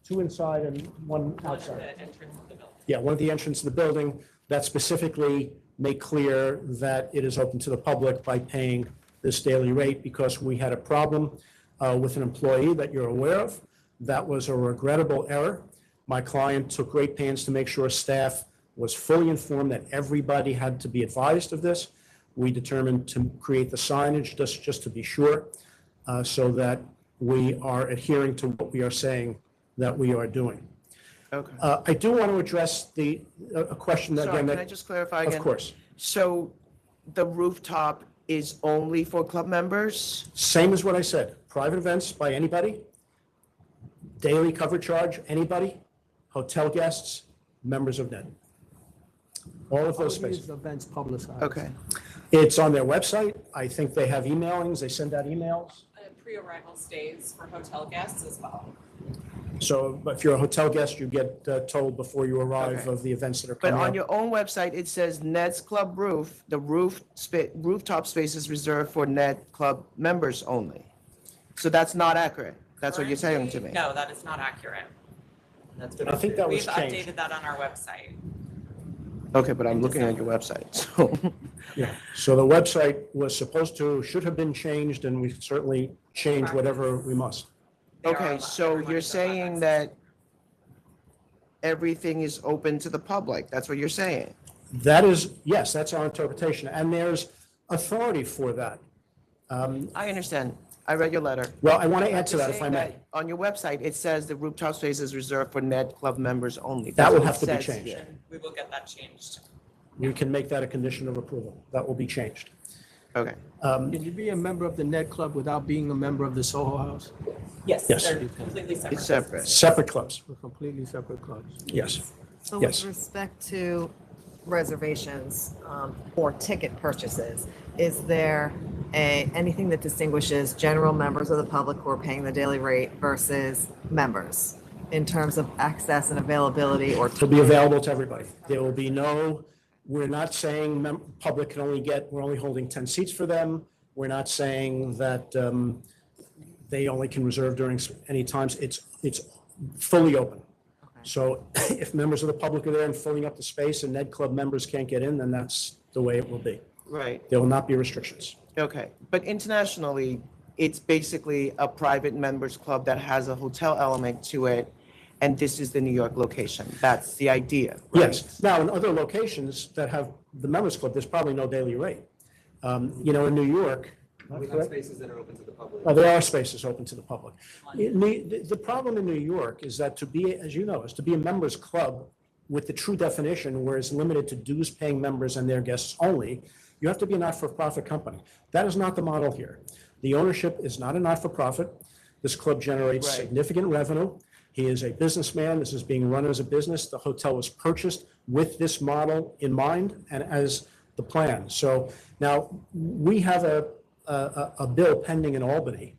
2 inside and 1 outside. The entrance of the building. Yeah, one at the entrance to the building that specifically make clear that it is open to the public by paying this daily rate, because we had a problem with an employee that you're aware of. That was a regrettable error. My client took great pains to make sure staff was fully informed that everybody had to be advised of this. We determined to create the signage just to be sure, so that we are adhering to what we are saying that we are doing. Okay. I do want to address a question that, Sorry, again, can I just clarify again? Of course. So the rooftop is only for club members? Same as what I said, private events by anybody, daily cover charge, anybody, hotel guests, members of NET. All of those How are these spaces. events publicized? Okay. It's on their website. I think they have emailings. They send out emails. Pre-arrival stays for hotel guests as well. So if you're a hotel guest, you get told before you arrive Okay. of the events that are But coming on up. your own website, it says Ned's Club roof, the rooftop space is reserved for Ned Club members only. So that's not accurate. That's what you're saying to me. No, that is not accurate. That's I think that was We've changed. updated that on our website. Okay, but I'm looking at your website, so. Yeah, so the website was should have been changed, and we certainly change whatever we must. Okay, so you're saying that everything is open to the public, that's what you're saying? That is, yes, that's our interpretation, and there's authority for that. I understand. I read your letter. Well, I want to I'm add to just that, if I saying may. that On your website, it says the rooftop space is reserved for Ned Club members only. That That's will what have it to be says changed. here. We will get that changed. You can make that a condition of approval. That will be changed. Okay. Um, Can you be a member of the Ned Club without being a member of the Soho House? Yes, Yes. they're completely separate. It's separate. Separate clubs, We're completely separate clubs. Yes. So Yes. with respect to reservations or ticket purchases, is there anything that distinguishes general members of the public who are paying the daily rate versus members in terms of access and availability or? It'll be available to everybody. There will be no We're not saying public can only we're only holding 10 seats for them. We're not saying that they only can reserve during any times. It's fully open. So if members of the public are there and filling up the space and Ned Club members can't get in, then that's the way it will be. Right. There will not be restrictions. Okay, but internationally, it's basically a private members club that has a hotel element to it, and this is the New York location. That's the idea, right? Yes. Now, in other locations that have the members club, there's probably no daily rate. You know, in New York, Spaces that are open to the public. there are spaces open to the public. The problem in New York is that to be, as you know, is to be a members club with the true definition, where it's limited to dues-paying members and their guests only, you have to be a not-for-profit company. That is not the model here. The ownership is not a not-for-profit. This club generates significant revenue. He is a businessman. This is being run as a business. The hotel was purchased with this model in mind and as the plan. So now we have a bill pending in Albany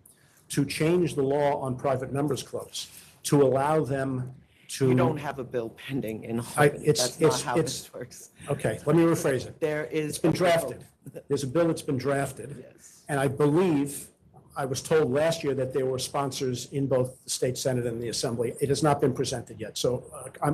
to change the law on private members clubs to allow them to. You don't have a bill pending in Albany. That's not how this works. Okay, let me rephrase it. It's been drafted. There's a bill that's been drafted. And I believe, I was told last year that there were sponsors in both the state Senate and the Assembly. It has not been presented yet, so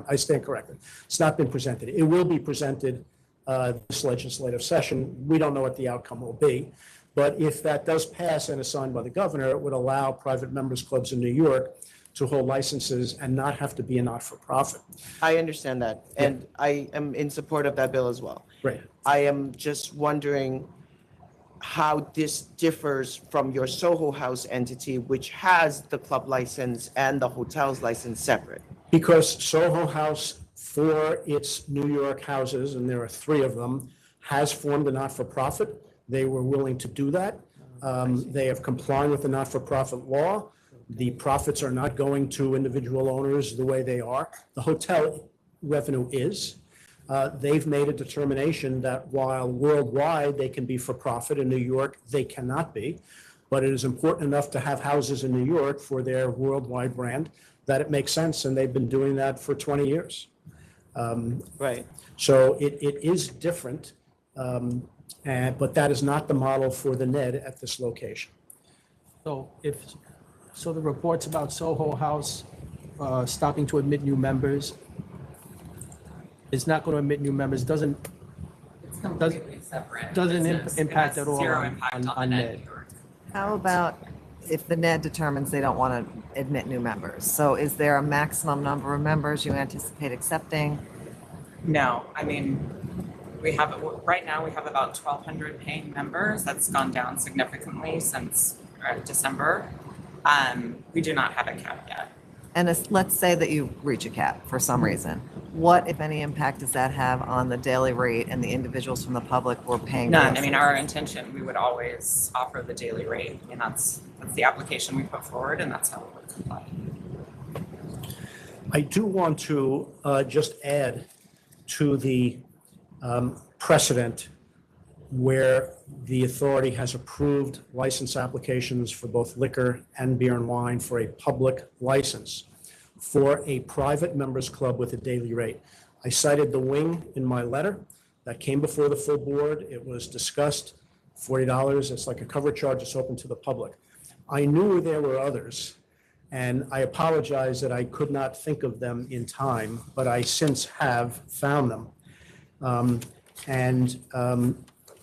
I stand corrected. It's not been presented. It will be presented this legislative session. We don't know what the outcome will be. But if that does pass and is signed by the governor, it would allow private members clubs in New York to hold licenses and not have to be a not-for-profit. I understand that, and I am in support of that bill as well. Right. I am just wondering how this differs from your Soho House entity, which has the club license and the hotel's license separate. Because Soho House, for its New York houses, and there are 3 of them, has formed a not-for-profit. They were willing to do that. They have complied with the not-for-profit law. The profits are not going to individual owners the way they are. The hotel revenue is. They've made a determination that while worldwide they can be for profit, in New York they cannot be, but it is important enough to have houses in New York for their worldwide brand that it makes sense, and they've been doing that for 20 years. Right. So it is different, but that is not the model for the NED at this location. So the reports about Soho House stopping to admit new members, it's not going to admit new members, doesn't impact at all Zero impact on NED. How about if the NED determines they don't want to admit new members? So is there a maximum number of members you anticipate accepting? No, I mean, right now we have about 1,200 paying members. That's gone down significantly since December. We do not have a cap yet. And let's say that you reach a cap for some reason. What, if any, impact does that have on the daily rate and the individuals from the public who are paying? None. I mean, our intention, we would always offer the daily rate, and that's the application we put forward, and that's how it would comply. I do want to just add to the precedent where the authority has approved license applications for both liquor and beer and wine for a public license for a private members club with a daily rate. I cited the wing in my letter that came before the full board. It was discussed, $40. It's like a cover charge. It's open to the public. I knew there were others, and I apologize that I could not think of them in time, but I since have found them.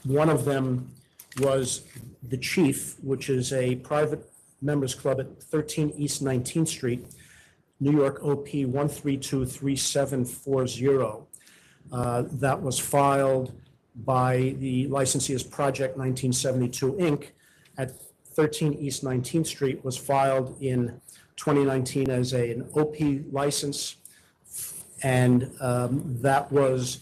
One of them was the Chief, which is a private members club at 13 East 19th Street, New York OP 1323740. That was filed by the licensee as Project 1972 Inc. at 13 East 19th Street, was filed in 2019 as an OP license, and that was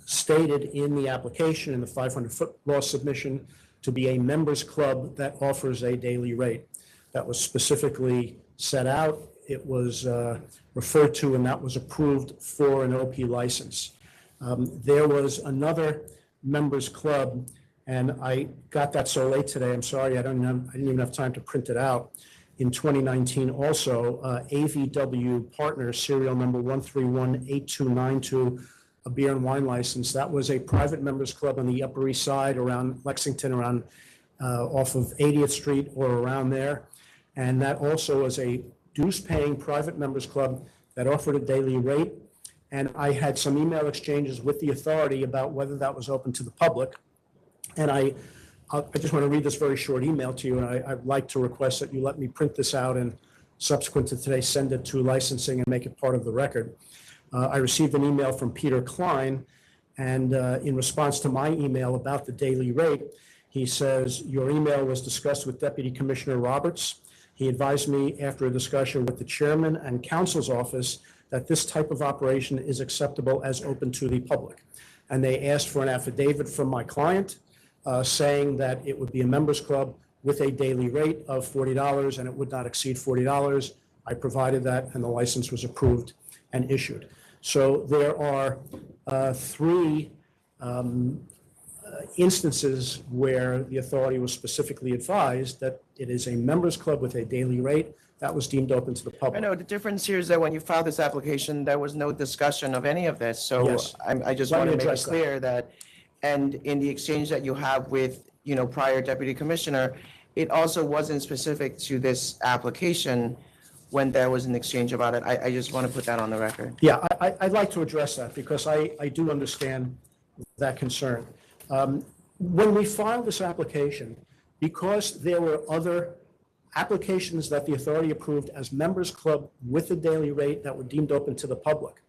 stated in the application, in the 500-foot law submission, to be a members club that offers a daily rate. That was specifically set out. It was referred to, and that was approved for an OP license. There was another members club, and I got that so late today, I'm sorry, I didn't even have time to print it out. In 2019 also, AVW Partners, serial number 1318292, a beer and wine license. That was a private members club on the Upper East Side around Lexington, around off of 80th Street or around there. And that also was a dues-paying private members club that offered a daily rate. And I had some email exchanges with the authority about whether that was open to the public. And I just want to read this very short email to you, and I'd like to request that you let me print this out and subsequent to today, send it to licensing and make it part of the record. I received an email from Peter Klein, and in response to my email about the daily rate, he says, your email was discussed with Deputy Commissioner Roberts. He advised me after a discussion with the chairman and counsel's office that this type of operation is acceptable as open to the public. And they asked for an affidavit from my client saying that it would be a members club with a daily rate of $40 and it would not exceed $40. I provided that and the license was approved and issued. So there are three instances where the authority was specifically advised that it is a members club with a daily rate that was deemed open to the public. I know the difference here is that when you filed this application, there was no discussion of any of this. So Yes. I just Let want me to make it address that. clear that, and in the exchange that you have with, prior deputy commissioner, it also wasn't specific to this application when there was an exchange about it. I just want to put that on the record. Yeah, I'd like to address that because I do understand that concern. When we filed this application, because there were other applications that the authority approved as members club with a daily rate that were deemed open to the public,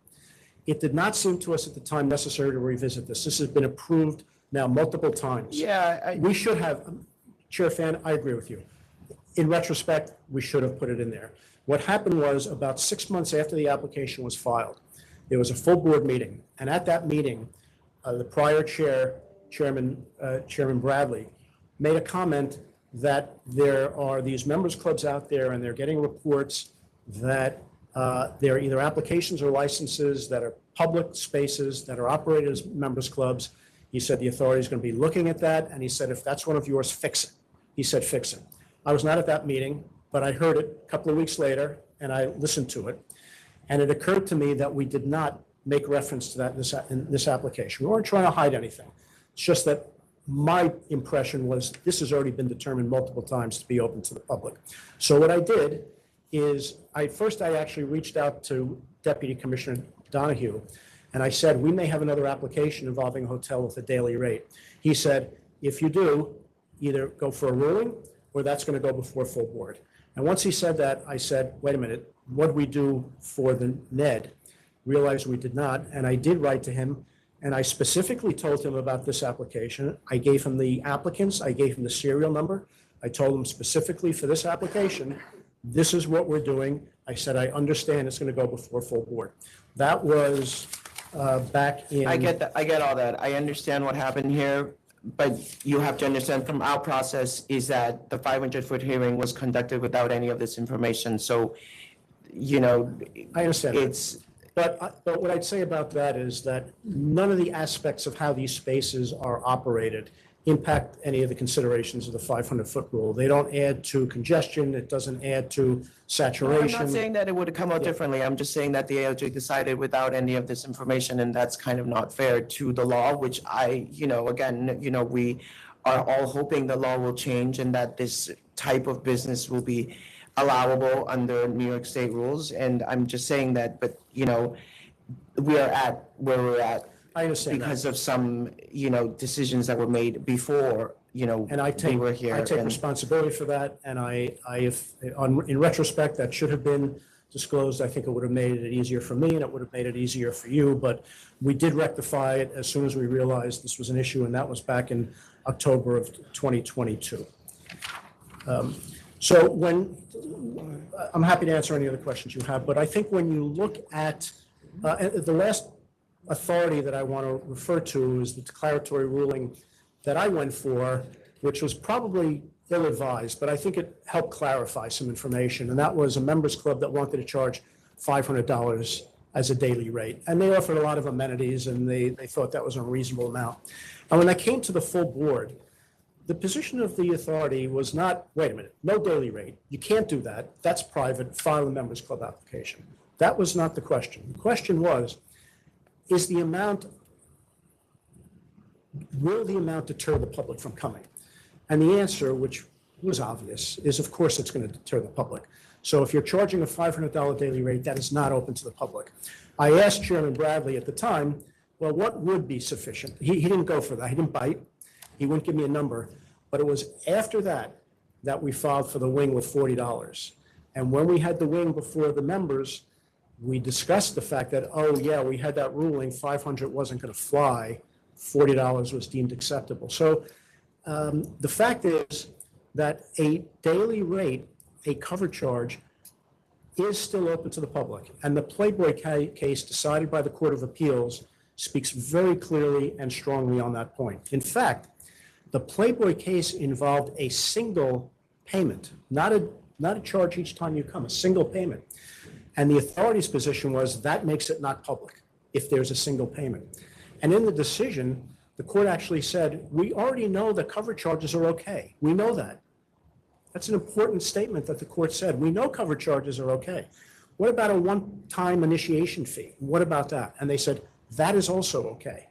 it did not seem to us at the time necessary to revisit this. This has been approved now multiple times. Yeah. We should have, Chair Fan, I agree with you. In retrospect, we should have put it in there. What happened was about 6 months after the application was filed, there was a full board meeting. And at that meeting, the prior Chairman Bradley made a comment that there are these members clubs out there and they're getting reports that there are either applications or licenses that are public spaces that are operated as members clubs. He said the authority is going to be looking at that. And he said, if that's one of yours, fix it. He said, fix it. I was not at that meeting, but I heard it a couple of weeks later and I listened to it. And it occurred to me that we did not make reference to that in this application. We weren't trying to hide anything. It's just that my impression was this has already been determined multiple times to be open to the public. So what I did is I actually reached out to Deputy Commissioner Donahue and I said, we may have another application involving a hotel with a daily rate. He said, if you do, either go for a ruling or that's going to go before full board. And once he said that, I said, wait a minute, what do we do for the NED? Realized we did not, and I did write to him, and I specifically told him about this application. I gave him the applicants, I gave him the serial number. I told him specifically for this application, this is what we're doing. I said, I understand it's going to go before full board. That was back in... I get that. I get all that. I understand what happened here, but you have to understand from our process is that the 500-foot hearing was conducted without any of this information. So, I understand. It's... But what I'd say about that is that none of the aspects of how these spaces are operated impact any of the considerations of the 500-foot rule. They don't add to congestion. It doesn't add to saturation. I'm not saying that it would have come out differently. I'm just saying that the ALJ decided without any of this information, and that's kind of not fair to the law, which we are all hoping the law will change and that this type of business will be allowable under New York State rules. And I'm just saying that, but, we are at where we're at. I understand because of some, decisions that were made before, and we were here. I take responsibility for that, and in retrospect, that should have been disclosed. I think it would have made it easier for me, and it would have made it easier for you, but we did rectify it as soon as we realized this was an issue, and that was back in October of 2022. I'm happy to answer any other questions you have, but I think when you look at the last authority that I want to refer to is the declaratory ruling that I went for, which was probably ill-advised, but I think it helped clarify some information. And that was a members club that wanted to charge $500 as a daily rate. And they offered a lot of amenities, and they thought that was a reasonable amount. And when that came to the full board, the position of the authority was not, wait a minute, no daily rate. You can't do that. That's private. File a members club application. That was not the question. The question was, is the amount, will the amount deter the public from coming? And the answer, which was obvious, is of course it's going to deter the public. So if you're charging a $500 daily rate, that is not open to the public. I asked Chairman Bradley at the time, well, what would be sufficient? He didn't go for that. He didn't bite. He wouldn't give me a number. But it was after that we filed for the wing with $40. And when we had the wing before the members, we discussed the fact that, oh yeah, we had that ruling, 500 wasn't going to fly, $40 was deemed acceptable. So the fact is that a daily rate, a cover charge, is still open to the public. And the Playboy case decided by the Court of Appeals speaks very clearly and strongly on that point. In fact, the Playboy case involved a single payment, not a charge each time you come, a single payment. And the authority's position was that makes it not public if there's a single payment. And in the decision, the court actually said, we already know that cover charges are okay. We know that. That's an important statement that the court said. We know cover charges are okay. What about a one-time initiation fee? What about that? And they said, that is also okay.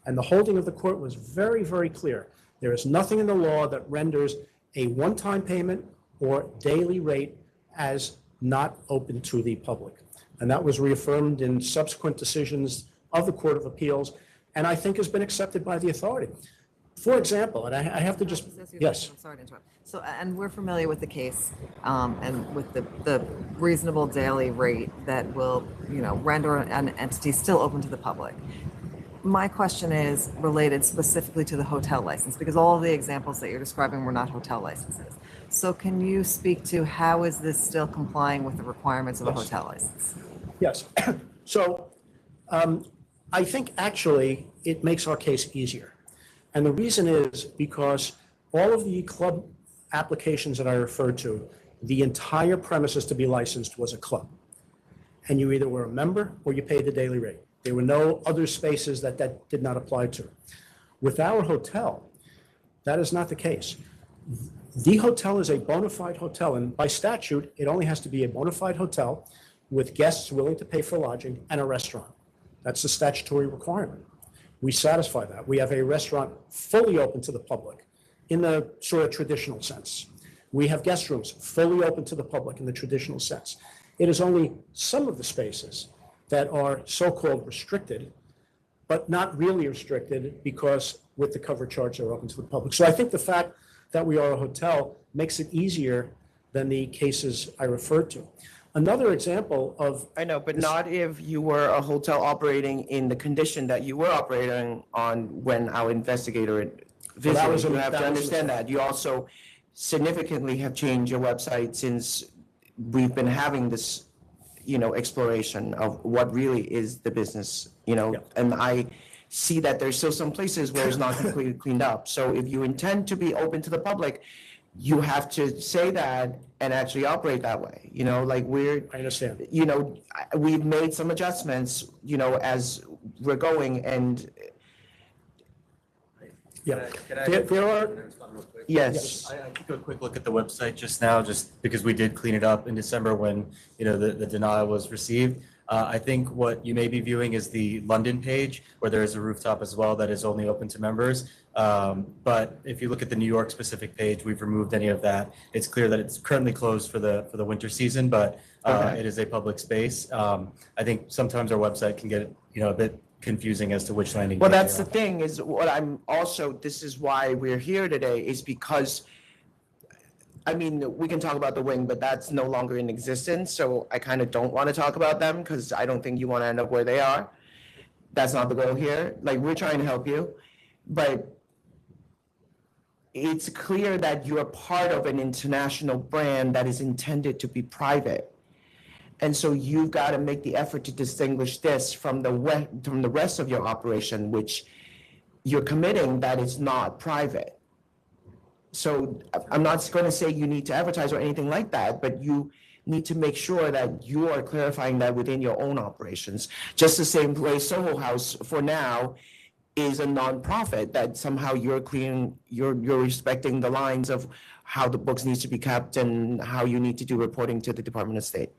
And the holding of the court was very, very clear. There is nothing in the law that renders a one-time payment or daily rate as not open to the public. And that was reaffirmed in subsequent decisions of the Court of Appeals, and I think has been accepted by the authority. For example, and I have to just, yes. I'm sorry to interrupt. So, and we're familiar with the case and with the reasonable daily rate that will, render an entity still open to the public. My question is related specifically to the hotel license, because all of the examples that you're describing were not hotel licenses. So can you speak to how is this still complying with the requirements of a hotel license? Yes. So I think actually it makes our case easier. And the reason is because all of the club applications that I referred to, the entire premises to be licensed was a club. And you either were a member or you paid the daily rate. There were no other spaces that did not apply to. With our hotel, that is not the case. The hotel is a bona fide hotel, and by statute, it only has to be a bona fide hotel with guests willing to pay for lodging and a restaurant. That's the statutory requirement. We satisfy that. We have a restaurant fully open to the public in the sort of traditional sense. We have guest rooms fully open to the public in the traditional sense. It is only some of the spaces that are so-called restricted, but not really restricted because with the cover charge they're open to the public. So I think the fact that we are a hotel makes it easier than the cases I referred to. Another example of... I know, but not if you were a hotel operating in the condition that you were operating on when our investigator visited. You have to understand that. You also significantly have changed your website since we've been having this, exploration of what really is the business, and I see that there's still some places where it's not completely cleaned up. So if you intend to be open to the public, you have to say that and actually operate that way. I understand. We've made some adjustments, as we're going, and there are. Yes. I took a quick look at the website just now, just because we did clean it up in December when, the denial was received. I think what you may be viewing is the London page, where there is a rooftop as well that is only open to members. But if you look at the New York specific page, we've removed any of that. It's clear that it's currently closed for the winter season, but it is a public space. I think sometimes our website can get, a bit confusing as to which landing. Well, that's the thing is what I'm also, this is why we're here today, is because, we can talk about the wing, but that's no longer in existence. So I kind of don't want to talk about them because I don't think you want to end up where they are. That's not the goal here. We're trying to help you, but it's clear that you're part of an international brand that is intended to be private. And so you've got to make the effort to distinguish this from the rest of your operation, which you're committing that it's not private. So I'm not going to say you need to advertise or anything like that, but you need to make sure that you are clarifying that within your own operations. Just the same way Soho House for now is a nonprofit, that somehow you're respecting the lines of how the books need to be kept and how you need to do reporting to the Department of State.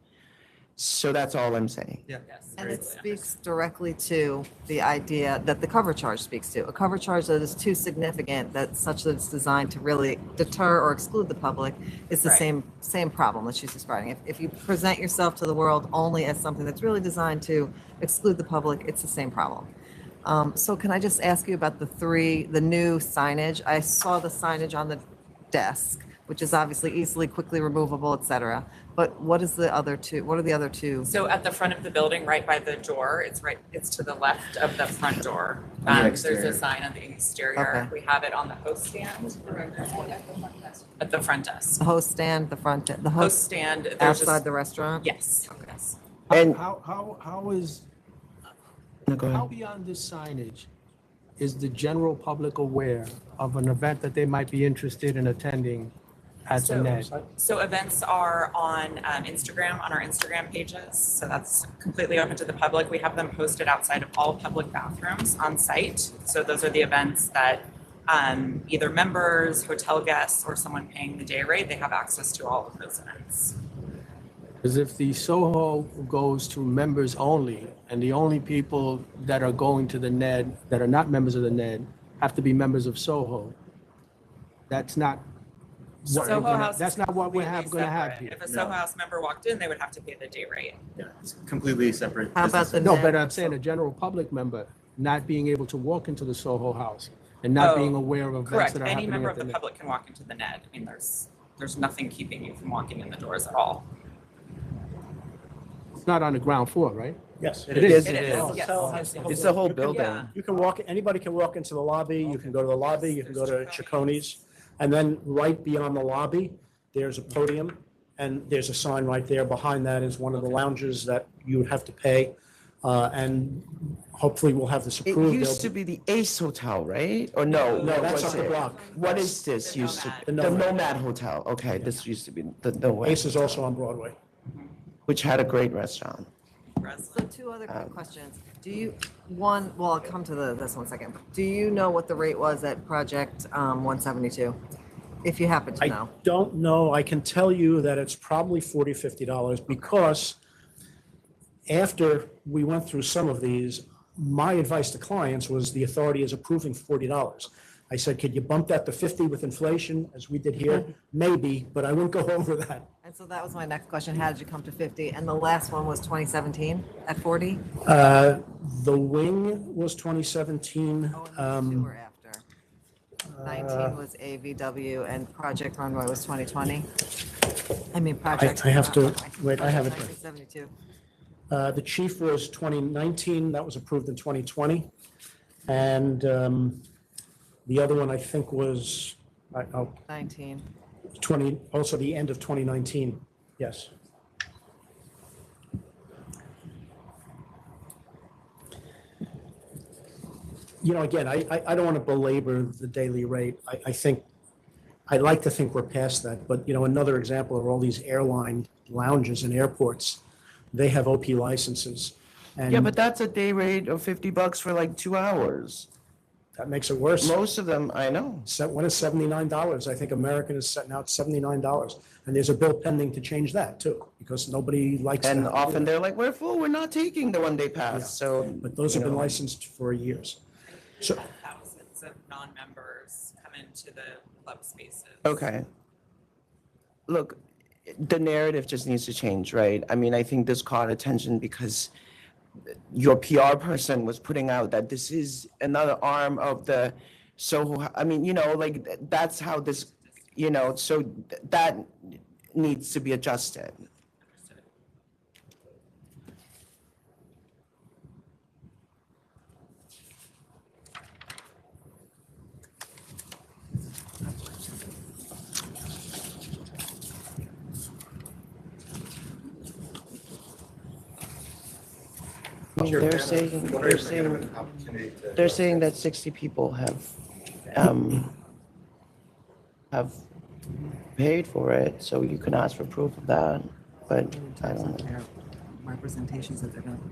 So that's all I'm saying. Yes. And it speaks directly to the idea that the cover charge speaks to. A cover charge that is too significant, that such that it's designed to really deter or exclude the public, is the Right. same problem that she's describing. If you present yourself to the world only as something that's really designed to exclude the public, it's the same problem. So can I just ask you about the new signage? I saw the signage on the desk, which is obviously easily, quickly removable, et cetera. But what are the other two? So at the front of the building, right by the door, it's to the left of the front door. On the There's exterior. a sign on the exterior. Okay. We have it on the host stand. At the front desk. The host stand, the Host host stand. There's outside just- the restaurant? Yes, yes. And How is, no, go how ahead. beyond this signage is the general public aware of an event that they might be interested in attending at the So- NET? So events are on Instagram, on our Instagram pages. So that's completely open to the public. We have them posted outside of all public bathrooms on site. So those are the events that either members, hotel guests, or someone paying the day rate, they have access to all of those events. Because if the Soho goes to members only, and the only people that are going to the NED that are not members of the NED have to be members of Soho, that's not what Soho we're gonna- House that's is not what we're completely gonna have separate. here. If a Soho House member walked in, they would have to pay the day rate. Yeah, it's completely separate. How about the No, NED? but I'm saying a general public member not being able to walk into the Soho House and not Oh, being aware of events Correct. that are Any happening member at of the the NED. public can walk into the NED. I mean, there's nothing keeping you from walking in the doors at all. It's not on the ground floor, right? Yes. It is. It is, Oh, yes. so- It's the whole You can- building. You can walk, anybody can walk into the lobby, you can go to the lobby, you can go to Chiconi's. And then right beyond the lobby, there's a podium and there's a sign right there. Behind that is one of the lounges that you would have to pay. And hopefully we'll have this It approved. used to be the Ace Hotel, right? Or no? No, what that's was up the it? block. What is this used to? The The Nomad. Nomad Hotel. Okay, this used to be the Nomad, Ace is also on Broadway. which had a great restaurant. So two other quick questions. I'll come to this one second. Do you know what the rate was at Project 172? If you happen to I know. don't know. I can tell you that it's probably $40, $50 because after we went through some of these, my advice to clients was the authority is approving $40. I said, could you bump that to 50 with inflation, as we did here? Maybe, but I wouldn't go over that. And so that was my next question. How did you come to 50? And the last one was 2017 at 40? The wing was 2017. Two were after. 19 was AVW and Project Runway was 2020. I mean, Project. I have to, wait, I have it. 1972. The chief was 2019, that was approved in 2020. And the other one, I think, was 19. 20, also the end of 2019, yes. You know, again, I don't want to belabor the daily rate. I'd like to think we're past that, but, you know, another example of all these airline lounges and airports, they have OP licenses. Yeah, but that's a day rate of $50 for like 2 hours. That makes it worse. Most of them, I know. One is $79. I think American is setting out $79. And there's a bill pending to change that too, because nobody likes that. And often they're like, we're full, we're not taking the one-day Yeah. pass, so. But those you have been know. licensed for years. So, Thousands of non-members come into the club spaces. Okay. Look, the narrative just needs to change, right? I mean, I think this caught attention because your PR person was putting out that this is another arm of the Soho. I mean, you know, like that's how this, you know, so that needs to be adjusted. They're saying that 60 people have paid for it, so you can ask for proof of that, but I don't know. Representations that they're going to.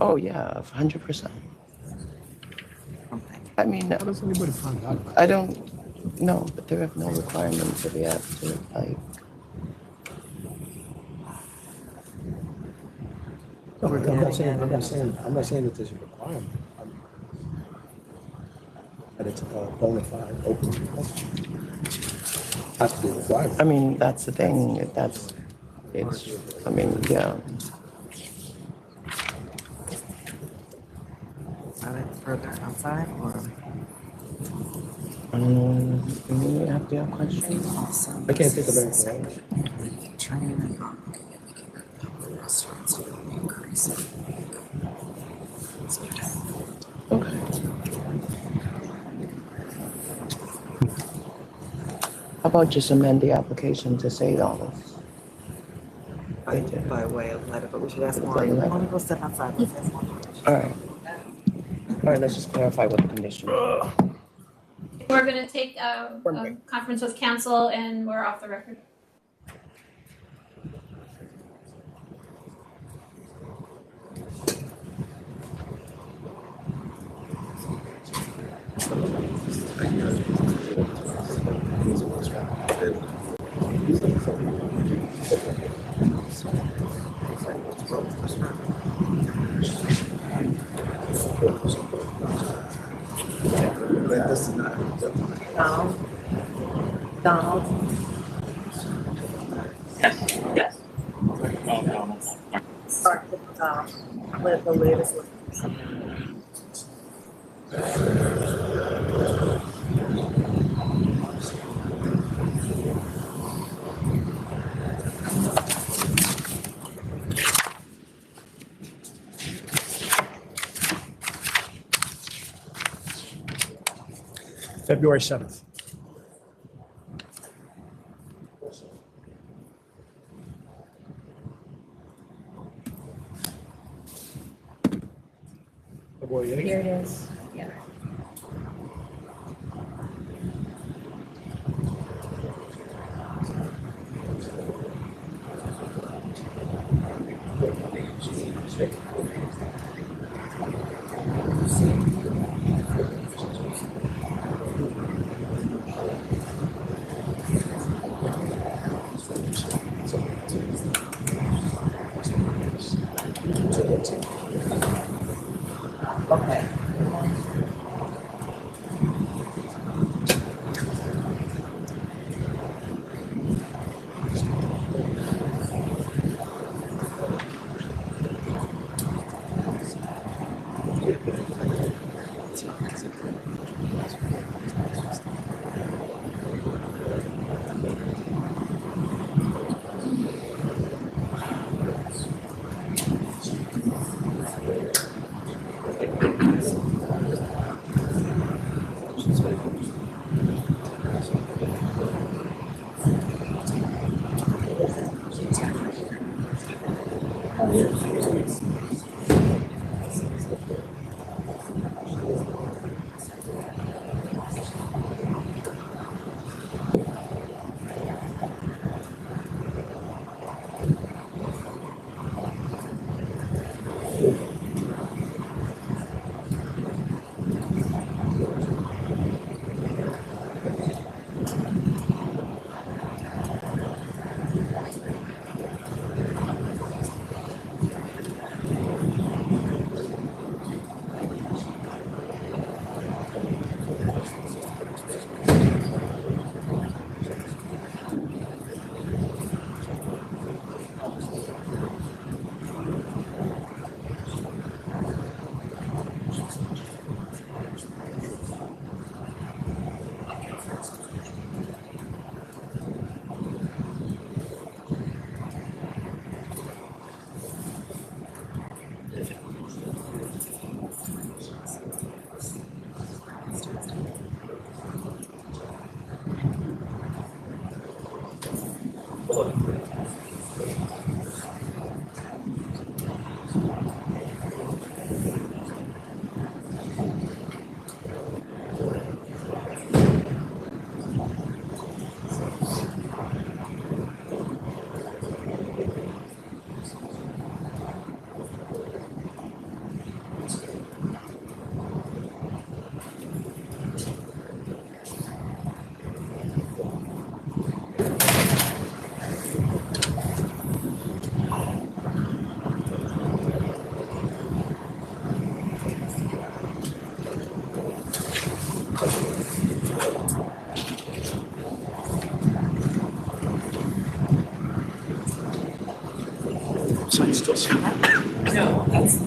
Oh, yeah, 100%. I mean, How does anybody find out about I don't know, but there are no requirements that we have to, like, I'm not saying that there's a requirement. That it's a bona fide open. Has to be required. I mean, that's the thing, I mean, yeah. Are they further outside or? Do you have the question? I can't think of anything else. Okay. How about just amend the application to say $8? By way of letter, but we should ask more. By I letter. want to go step outside. Let's ask more. All right. All right, let's just clarify what the condition is. We're gonna take a conference with council and we're off the record. Donald. Yes. Start with the latest. February 7th. February 8th. Here it is. Yeah. Okay. sign still see? No, that's.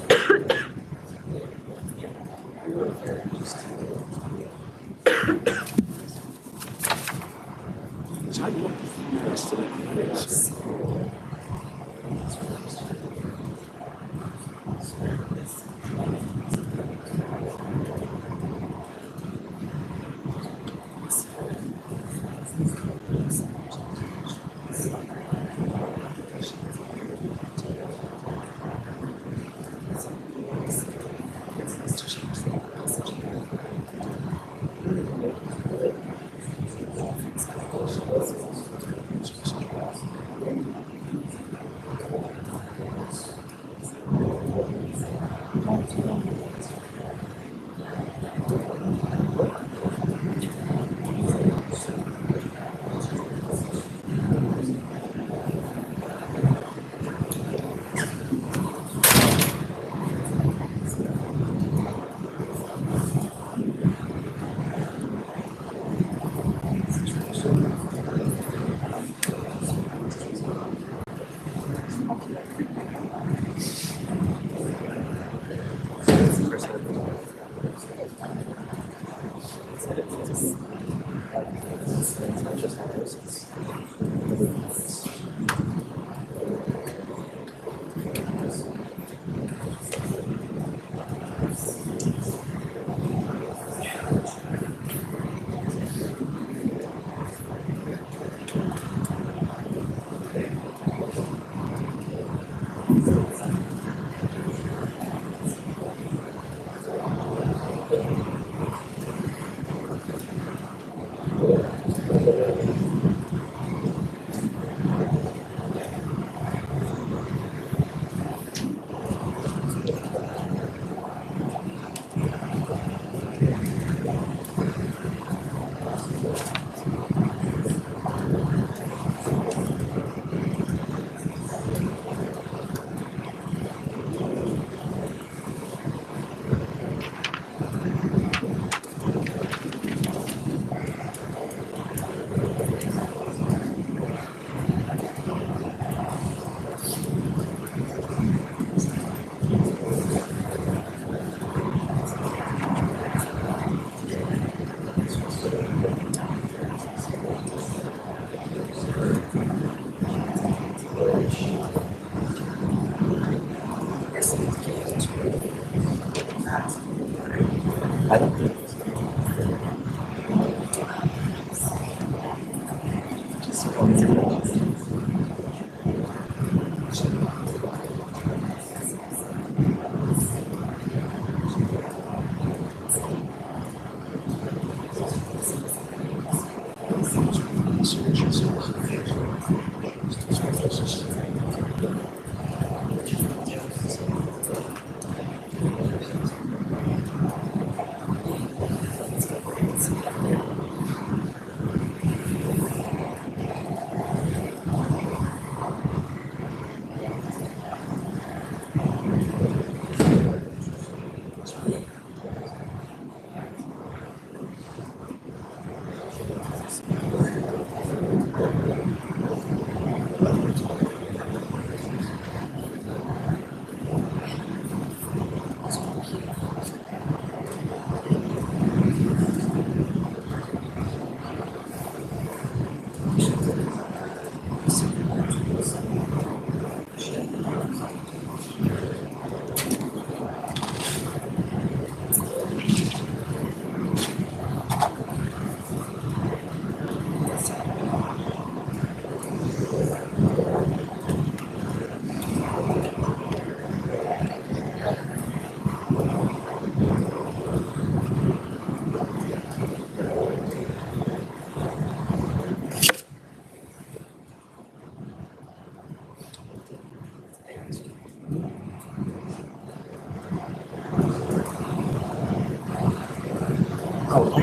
I don't think.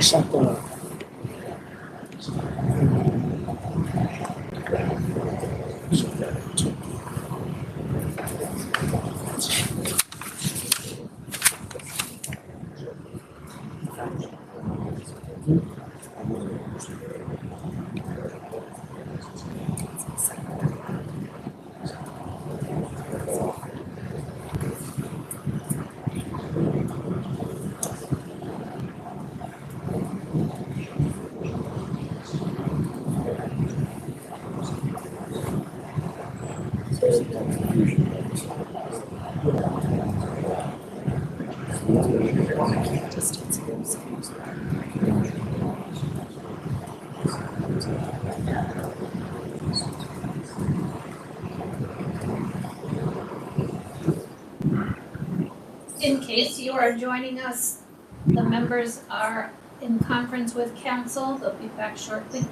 Something. In case you are joining us, the members are in conference with council. They'll be back shortly.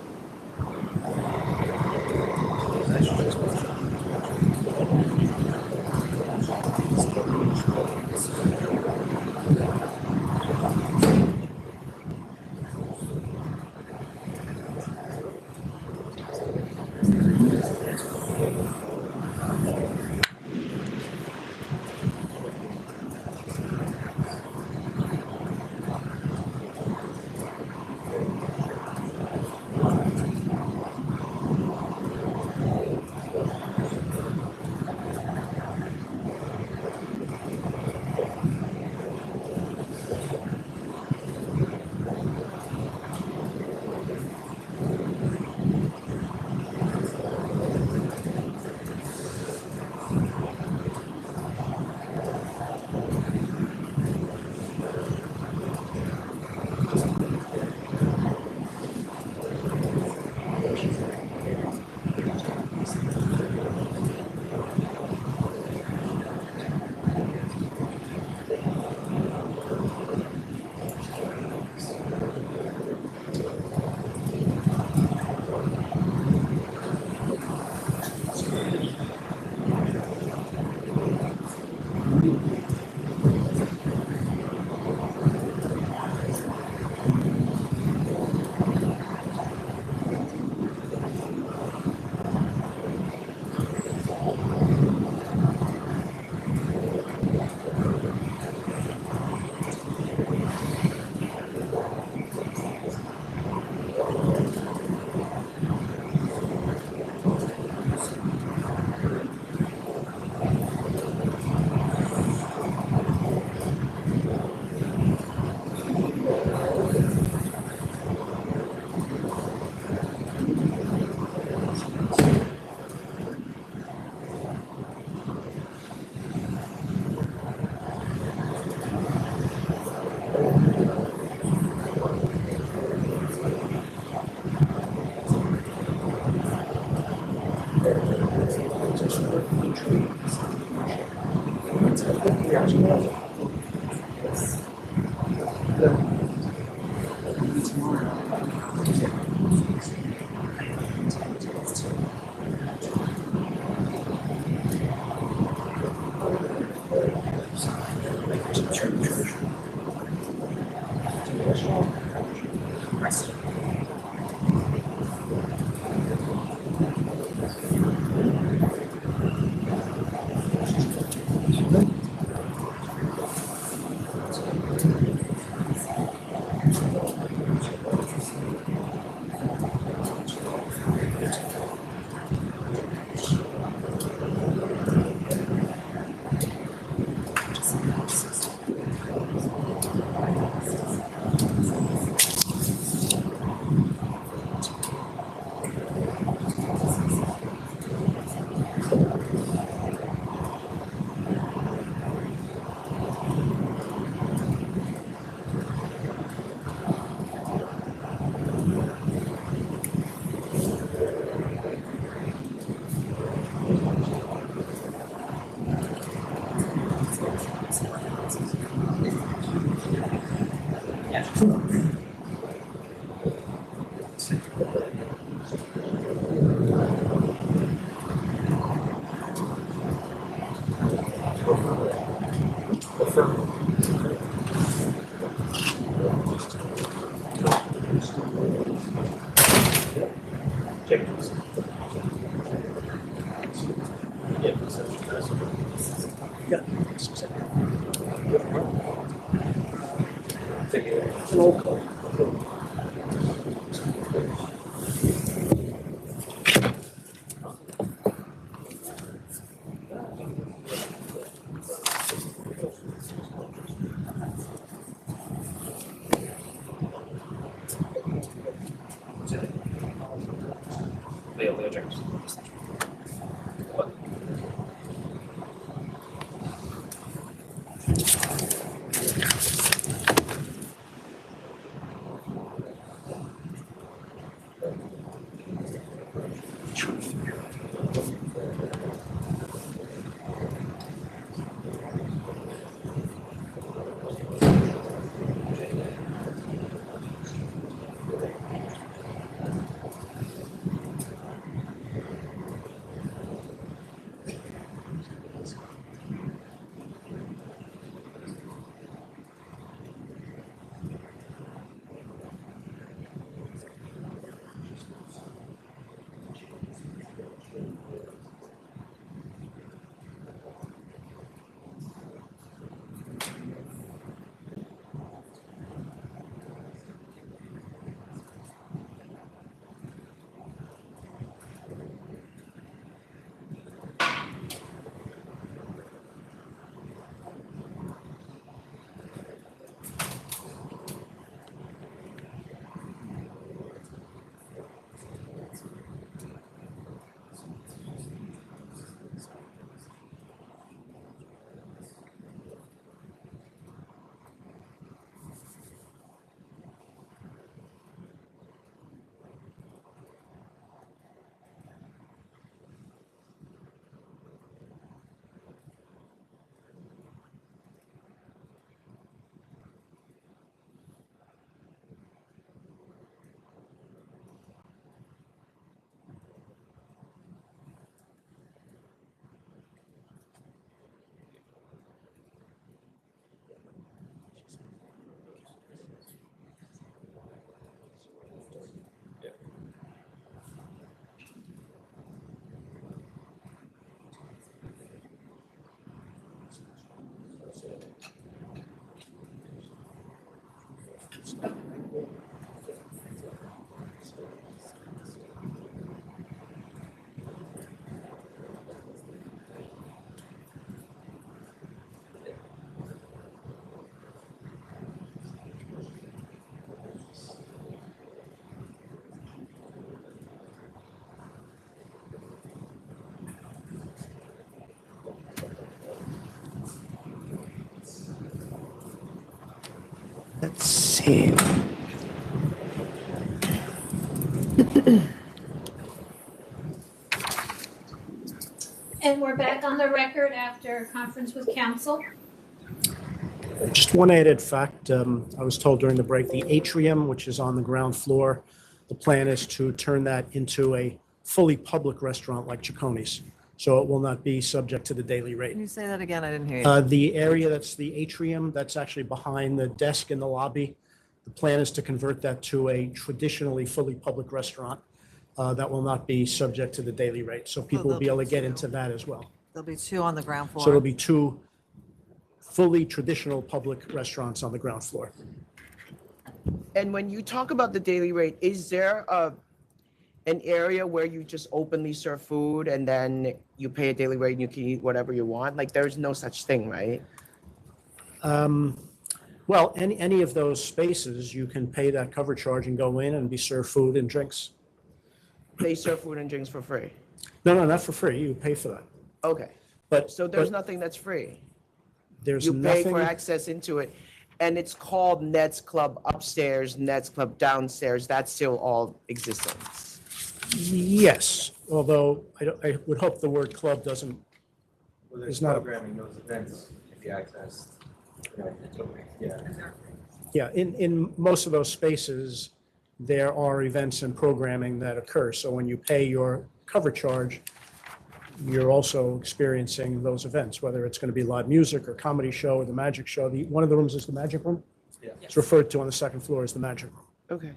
And we're back on the record after a conference with council. Just one added fact, I was told during the break, the atrium, which is on the ground floor, the plan is to turn that into a fully public restaurant like Chiconi's. So it will not be subject to the daily rate. Can you say that again? I didn't hear you. The area that's the atrium, that's actually behind the desk in the lobby. The plan is to convert that to a traditionally fully public restaurant that will not be subject to the daily rate. So people will be able to get into that as well. There'll be 2 on the ground floor. So there'll be 2 fully traditional public restaurants on the ground floor. And when you talk about the daily rate, is there an area where you just openly serve food and then you pay a daily rate and you can eat whatever you want? Like, there's no such thing, right? Well, any of those spaces, you can pay that cover charge and go in and be served food and drinks. They serve food and drinks for free? No, not for free. You pay for that. Okay. So there's nothing that's free? There's You pay nothing. for access into it, and it's called Nets Club upstairs, Nets Club downstairs. That's still all existence. Yes, although I would hope the word club doesn't, Well, there's It's not a- programming, those events can be accessed. Yeah. yeah, in most of those spaces, there are events and programming that occur. So when you pay your cover charge, you're also experiencing those events, whether it's going to be live music or comedy show or the magic show. One of the rooms is the magic room. Yeah. It's referred to on the second floor as the magic room. Okay.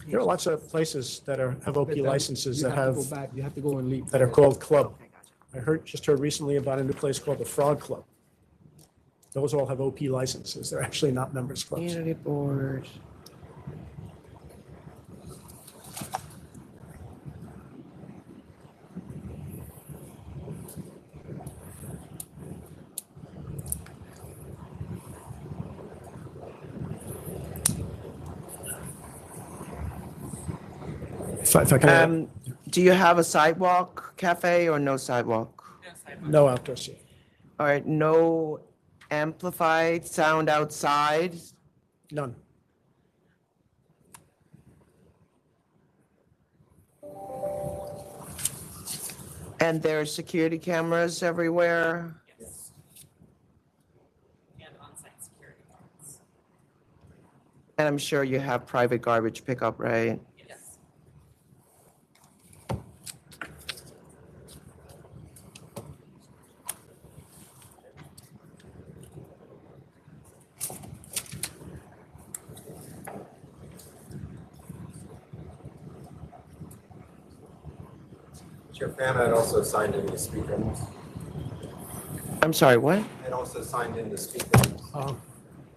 There are lots of places that have OP licenses that have, You have to go and leave. that are called club. I just heard recently about a new place called the Frog Club. Those all have OP licenses. They're actually not members clubs. Community board. If I can, Do you have a sidewalk cafe or no sidewalk? no outdoor seating. All right, no amplified sound outside? None. And there's security cameras everywhere? Yes. And on-site security guards. And I'm sure you have private garbage pickup, right? Yes. Chair Fan had also signed in the speaker rooms. I'm sorry, what? And also signed in the speaker rooms.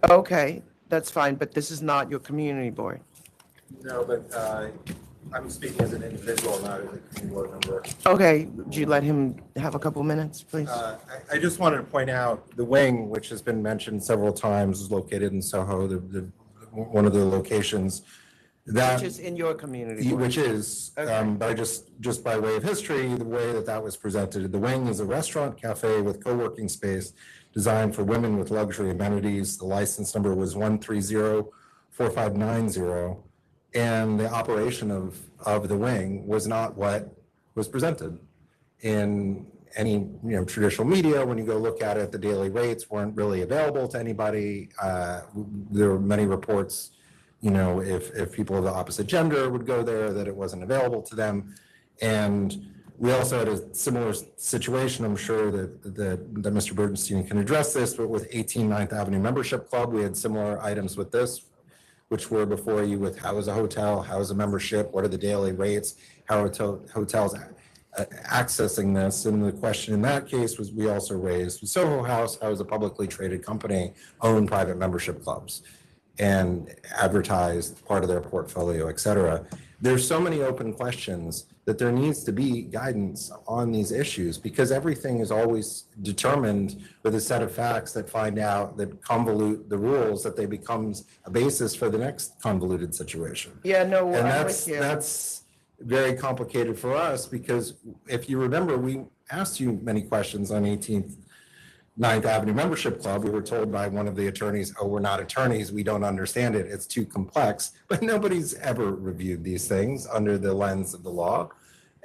Okay, that's fine, but this is not your community board. No, but I'm speaking as an individual, not as a community board member. Okay, would you let him have a couple minutes, please? I just wanted to point out the wing, which has been mentioned several times, is located in Soho, one of the locations. That, Which is in your community board. which is, but I just by way of history, the way that was presented, the wing is a restaurant cafe with co-working space designed for women with luxury amenities. The license number was 1304590. And the operation of the wing was not what was presented in any traditional media. When you go look at it, the daily rates weren't really available to anybody. There were many reports, if people of the opposite gender would go there, that it wasn't available to them. And we also had a similar situation. I'm sure that Mr. Bernstein can address this, but with 18 9th Avenue Membership Club, we had similar items with this, which were before you with how is a hotel, how is a membership, what are the daily rates, how are hotels accessing this. And the question in that case was we also raised with Soho House, how is a publicly traded company own private membership clubs and advertised part of their portfolio, et cetera. There's so many open questions that there needs to be guidance on these issues because everything is always determined with a set of facts that find out that convolute the rules, that they becomes a basis for the next convoluted situation. Yeah, no, And I'm with you. that's very complicated for us because if you remember, we asked you many questions on 18th Ninth Avenue Membership Club, we were told by one of the attorneys, oh, we're not attorneys, we don't understand it, it's too complex. But nobody's ever reviewed these things under the lens of the law.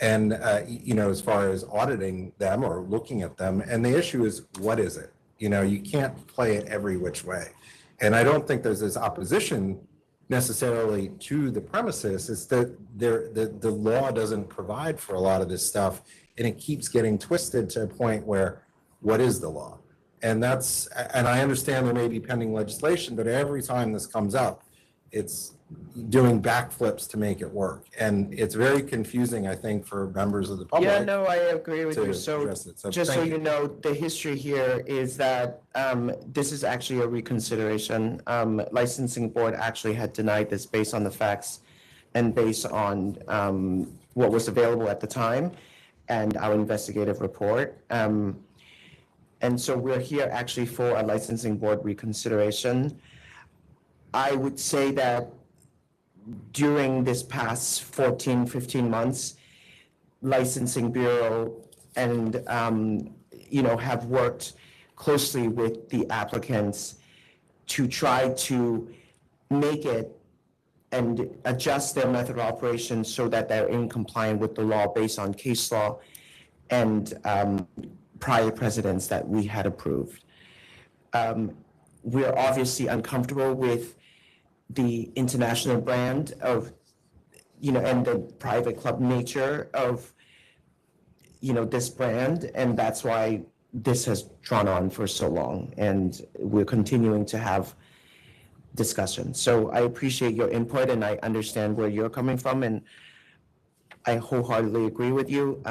And, as far as auditing them or looking at them, and the issue is, what is it? You can't play it every which way. And I don't think there's this opposition necessarily to the premises. It's that the law doesn't provide for a lot of this stuff, and it keeps getting twisted to a point where, what is the law? And I understand there may be pending legislation, but every time this comes up, it's doing backflips to make it work. And it's very confusing, I think, for members of the public. Yeah, no, I agree with you. So just so you know, the history here is that this is actually a reconsideration. Licensing board actually had denied this based on the facts and based on what was available at the time and our investigative report. And so we're here actually for a licensing board reconsideration. I would say that during this past 14, 15 months, licensing bureau and, have worked closely with the applicants to try to make it and adjust their method of operation so that they're in compliance with the law based on case law and prior precedents that we had approved. We're obviously uncomfortable with the international brand of, and the private club nature of, this brand, and that's why this has drawn on for so long, and we're continuing to have discussions. So I appreciate your input, and I understand where you're coming from, and I wholeheartedly agree with you.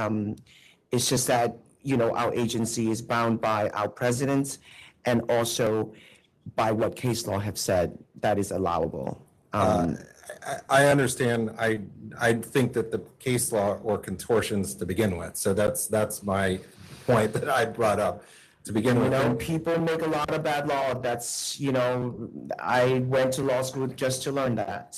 It's just that, our agency is bound by our presidents and also by what case law have said that is allowable. I understand. I think that the case law or contortions to begin with. So that's my point that I brought up to begin with. People make a lot of bad law. That's, I went to law school just to learn that.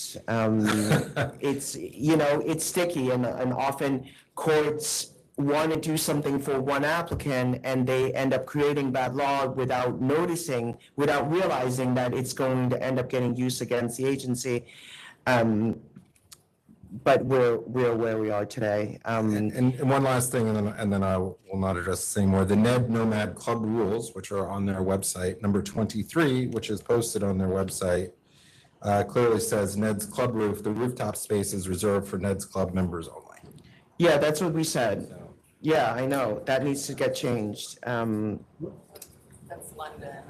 It's, it's sticky, and often courts want to do something for one applicant and they end up creating bad law without realizing that it's going to end up getting used against the agency. But we're where we are today. And one last thing, and then I will not address this anymore. The Ned Nomad Club rules, which are on their website, number 23, which is posted on their website, clearly says Ned's Club roof, the rooftop space is reserved for Ned's Club members only. Yeah, that's what we said. Yeah, I know. That needs to get changed. That's London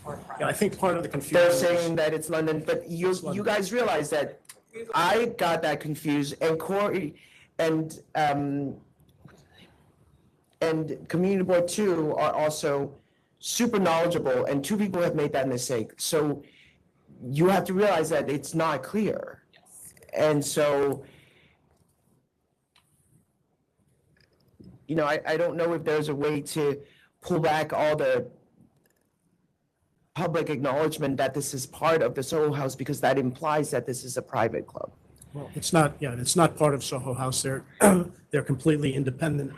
or Yeah, I think part of the confusion. They're saying that it's London, but you guys realize that I got that confused, and Corey and Community Board 2 are also super knowledgeable, and 2 people have made that mistake. So you have to realize that it's not clear. Yes. And so, I don't know if there's a way to pull back all the public acknowledgement that this is part of the Soho House, because that implies that this is a private club. Well, it's not part of Soho House. They're completely independent.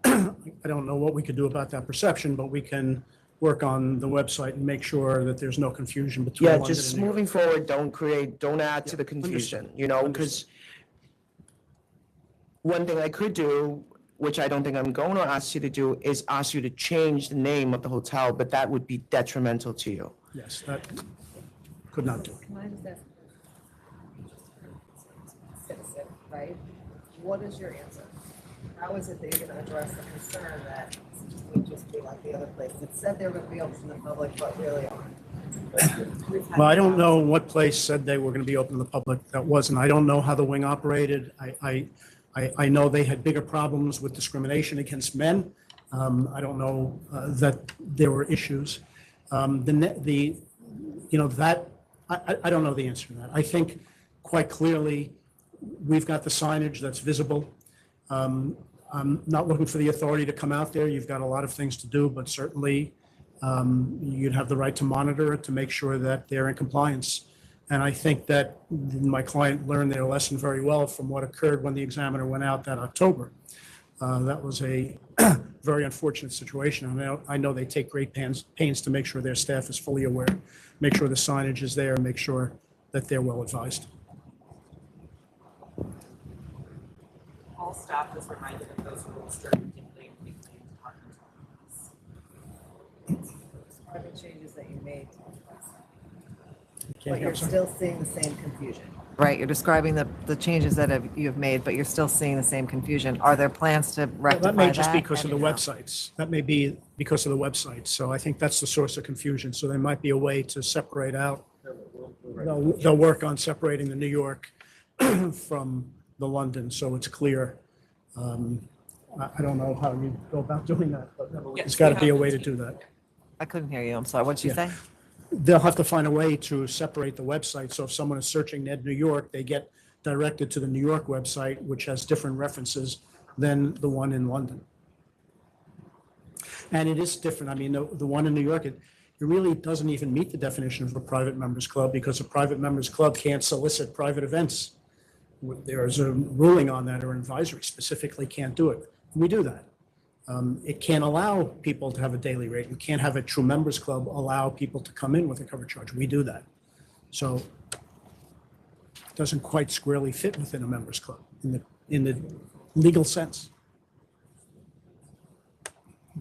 I don't know what we could do about that perception, but we can work on the website and make sure that there's no confusion between Yeah, London just and New York. moving forward, don't add to the confusion, because one thing I could do, which I don't think I'm going to ask you to do, is ask you to change the name of the hotel, but that would be detrimental to you. Yes, that could not do. Can I just ask, citizen, right? What is your answer? How is it that you're going to address the concern that this would just be like the other place? It said they were going to be open to the public, but really aren't. Well, I don't know what place said they were going to be open to the public that wasn't. I don't know how the wing operated. I know they had bigger problems with discrimination against men. I don't know that there were issues. I don't know the answer to that. I think quite clearly we've got the signage that's visible. I'm not looking for the authority to come out there. You've got a lot of things to do, but certainly you'd have the right to monitor it to make sure that they're in compliance. And I think that my client learned their lesson very well from what occurred when the examiner went out that October. That was a very unfortunate situation. I know they take great pains to make sure their staff is fully aware, make sure the signage is there, make sure that they're well advised. All staff is reminded of those rules during particularly departmental meetings. Are the changes that you made? Can't But hear, you're sorry. still seeing the same confusion. Right, you're describing the changes that you've made, but you're still seeing the same confusion. Are there plans to Well, rectify that may just be that? because of the websites. That may be because of the websites. So I think that's the source of confusion. So there might be a way to separate out. They'll work on separating the New York from the London, so it's clear. I don't know how you go about doing that, but there's got to be a way to do that. I couldn't hear you, I'm sorry, what'd you Yeah. say? They'll have to find a way to separate the website. So if someone is searching Ned New York, they get directed to the New York website, which has different references than the one in London. And it is different. I mean, the one in New York, it really doesn't even meet the definition of a private members club because a private members club can't solicit private events. There's a ruling on that, or an advisory specifically can't do it. We do that. It can't allow people to have a daily rate. You can't have a true members club allow people to come in with a cover charge. We do that. So it doesn't quite squarely fit within a members club in the legal sense.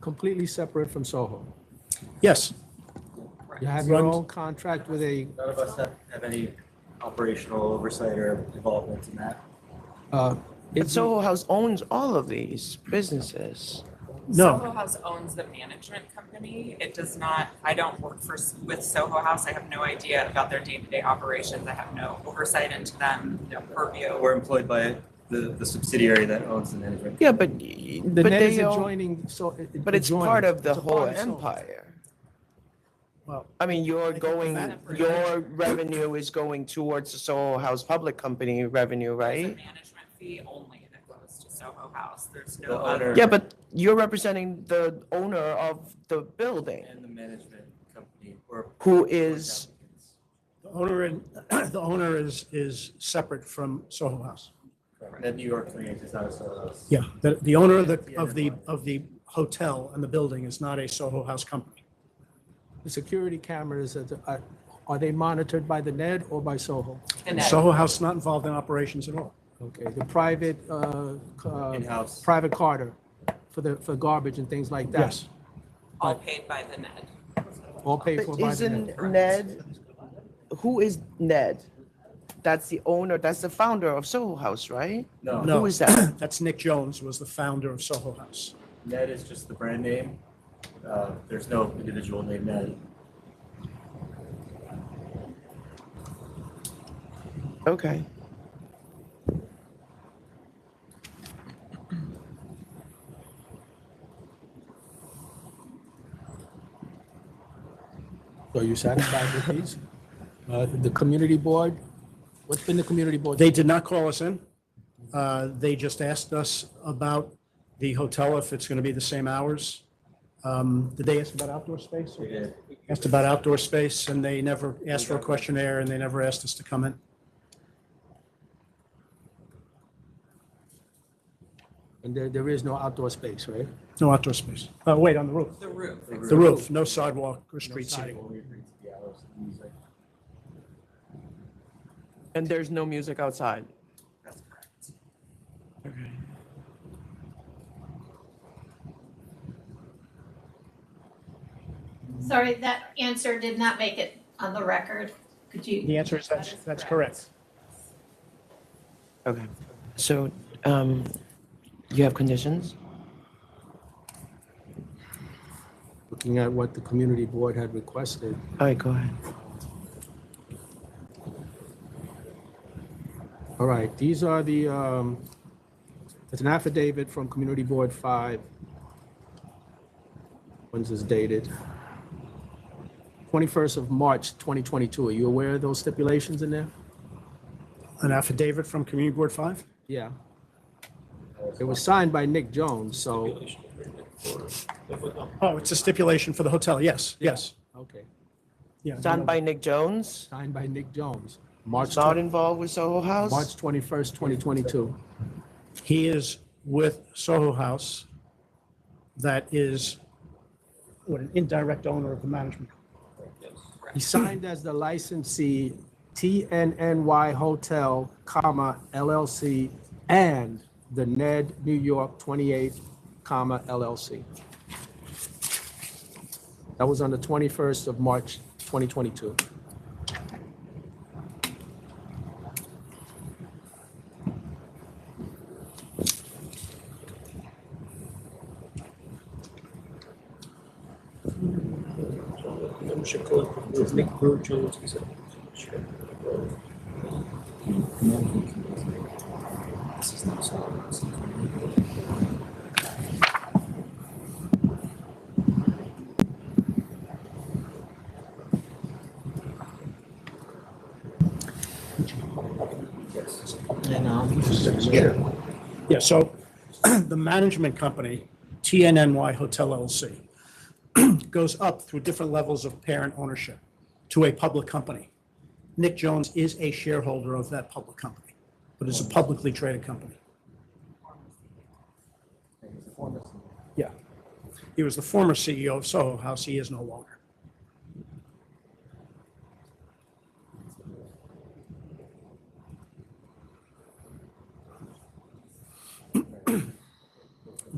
Completely separate from Soho. Yes. You have your Runs- own contract with a, None of us have any operational oversight or involvement in that. But Soho House owns all of these businesses. No. Soho House owns the management company. It does not, I don't work with Soho House. I have no idea about their day-to-day operations. I have no oversight into them, no purview. We're employed by the subsidiary that owns the management. Yeah, but the but net is they own, adjoining, so. but it's part of the It's a whole part of Soho. empire. Well, I mean, you're going, that- your revenue is going towards the Soho House Public Company revenue, There's a right? management fee only that goes to Soho House. There's The no other. owner- Yeah, but you're representing the owner of the building, And the management company or. who is, The owner is separate from Soho House. That New York Cleaners is not a Soho House. Yeah, the owner of the hotel and the building is not a Soho House company. The security cameras, are they monitored by the NED or by Soho? Soho House is not involved in operations at all. Okay, the private, In-house. private carter for garbage and things like that? Yes. All paid by the Ned. All paid for by the isn't NED? Ned, who is Ned? That's the owner, that's the founder of Soho House, right? No. No. Who is that? That's Nick Jones, was the founder of Soho House. Ned is just the brand name. There's no individual named Ned. Okay. So are you satisfied with these? The community board, what's been the community board? They did not call us in. They just asked us about the hotel, if it's going to be the same hours. Did they ask about outdoor space? They did. Asked about outdoor space, and they never asked for a questionnaire, and they never asked us to come in. And there is no outdoor space, right? No outdoor space. Wait, on the roof. The roof. The roof, no sidewalk or street seating. We agreed to the hours of music. And there's no music outside? That's correct. Okay. Sorry, that answer did not make it on the record. Could you? The answer is that's correct. Okay. So, you have conditions? Looking at what the community board had requested. All right, go ahead. All right, these are the, it's an affidavit from Community Board 5. When's this dated? 21st of March, 2022. Are you aware of those stipulations in there? An affidavit from Community Board 5? Yeah. It was signed by Nick Jones, so, Oh, it's a stipulation for the hotel, yes, yes. okay. Yeah. Signed by Nick Jones? Signed by Nick Jones. March, Not involved with Soho House? March 21st, 2022. He is with Soho House that is an indirect owner of the management. He signed as the licensee TNNY Hotel, LLC, and the NED New York 28, LLC. That was on the 21st of March, 2022. Yeah, so the management company, TNNY Hotel LLC, goes up through different levels of parent ownership to a public company. Nick Jones is a shareholder of that public company, but it's a publicly traded company. Yeah. He was the former CEO of Soho House. He is no longer.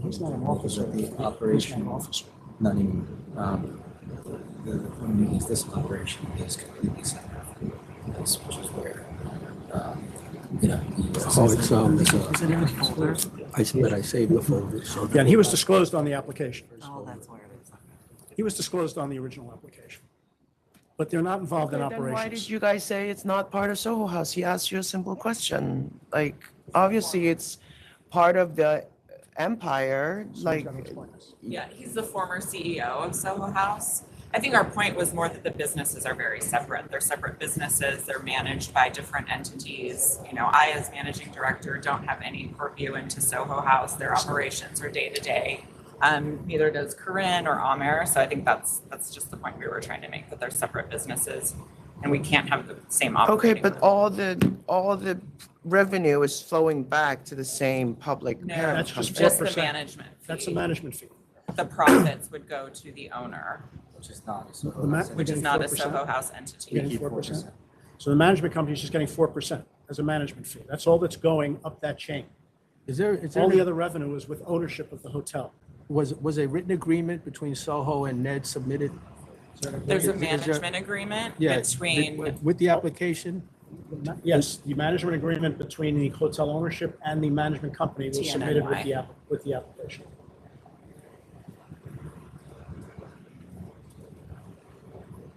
He's not an officer. The operation, He's not an officer. not even, when we use this operation is completely separate. That's which is where, you know. Oh, I saved the folder. So Yeah, and he was disclosed on the application. Oh, that's where it is. He was disclosed on the original application. But they're not involved in Okay, then why operations. did you guys say it's not part of Soho House? He asked you a simple question. Like, obviously, it's part of the empire, like. Yeah, he's the former CEO of Soho House. I think our point was more that the businesses are very separate. They're separate businesses. They're managed by different entities. You know, I, as managing director, don't have any purview into Soho House. Their operations are day to day. Neither does Corinne or Amer. So I think that's just the point we were trying to make, that they're separate businesses and we can't have the same operating. Okay, but all the revenue is flowing back to the same public No, parent That's just company. just the 4%. management fee. That's a management fee. The profits would go to the owner, Which is not. which is not a 4%. Soho House You're entity. getting 4%. So the management company is just getting 4% as a management fee. That's all that's going up that chain. Is there All the other revenue is with ownership of the hotel. was a written agreement between Soho and NED submitted? There's a Is there- management agreement Yeah, between, with the application? Yes, the management agreement between the hotel ownership and the management company was submitted with TNNY. with the application.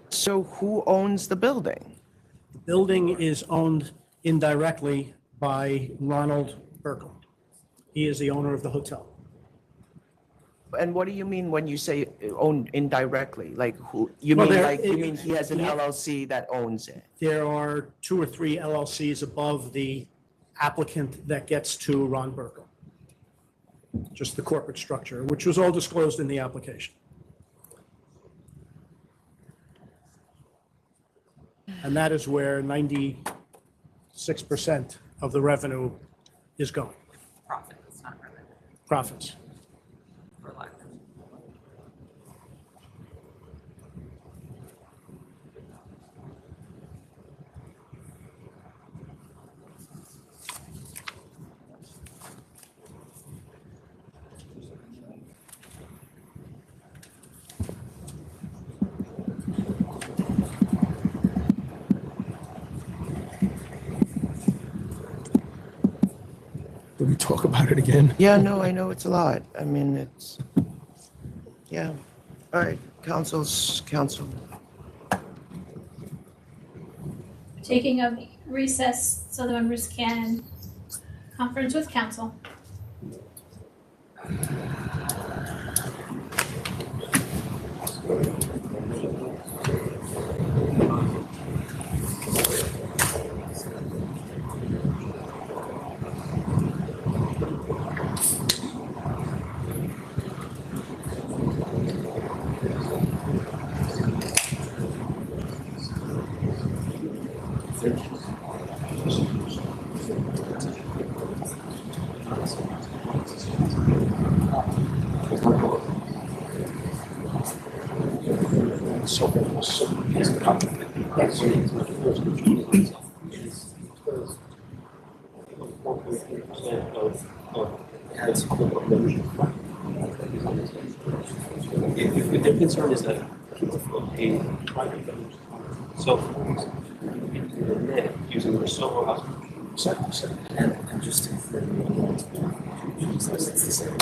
So who owns the building? The building is owned indirectly by Ronald Burkle. He is the owner of the hotel. And what do you mean when you say owned indirectly? Like who, you Well, mean there- like, you mean he has an Yeah. LLC that owns it? There are 2 or 3 LLCs above the applicant that gets to Ron Burkle. Just the corporate structure, which was all disclosed in the application. And that is where 96% of the revenue is going, profit, it's not revenue, profits. for lack of. Did we talk about it again? Yeah, no, I know it's a lot. I mean, it's, yeah. All right, council. Taking a recess so the members can conference with council. If their concern is that people will pay private vendors cell phones into the net using their solo house. And just to it's the same.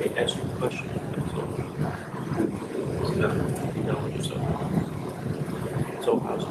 They ask you a question. So how's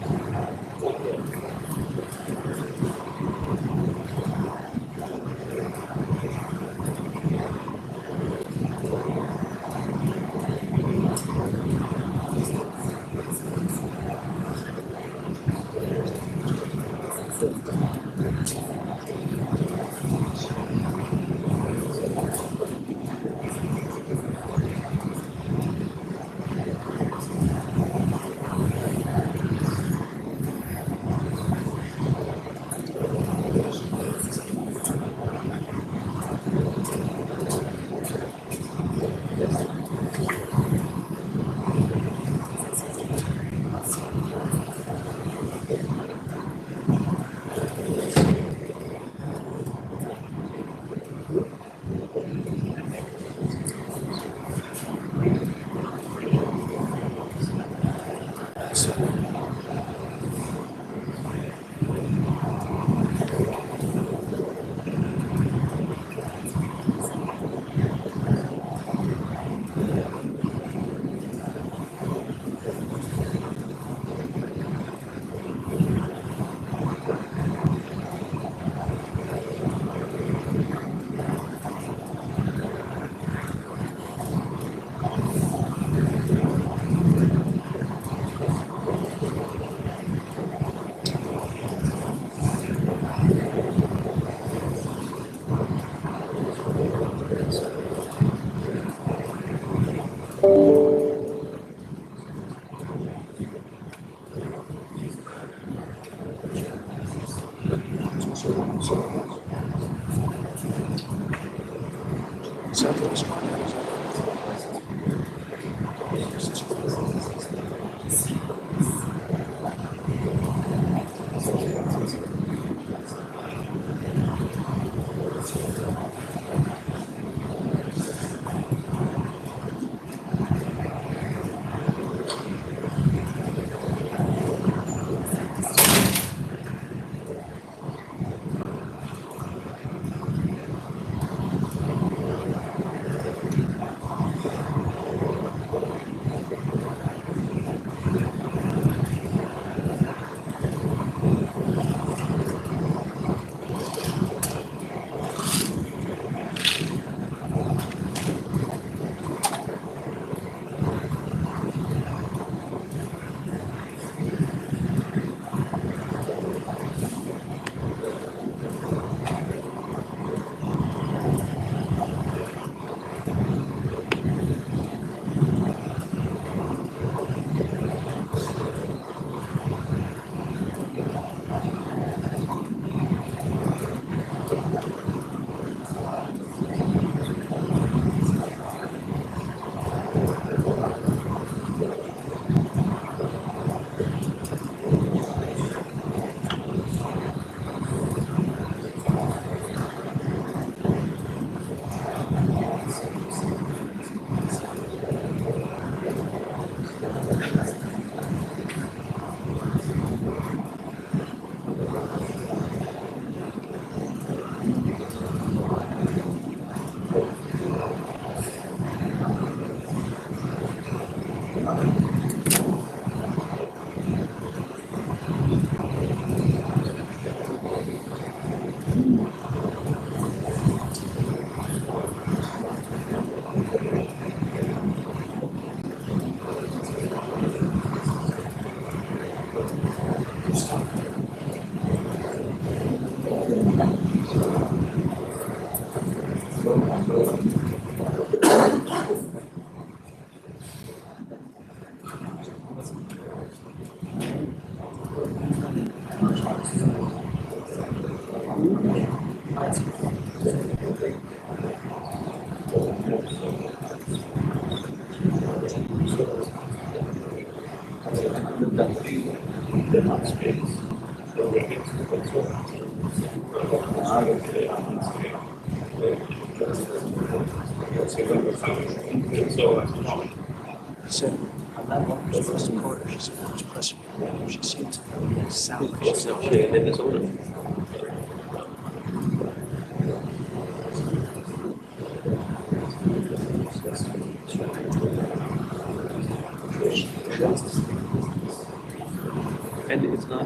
And it's not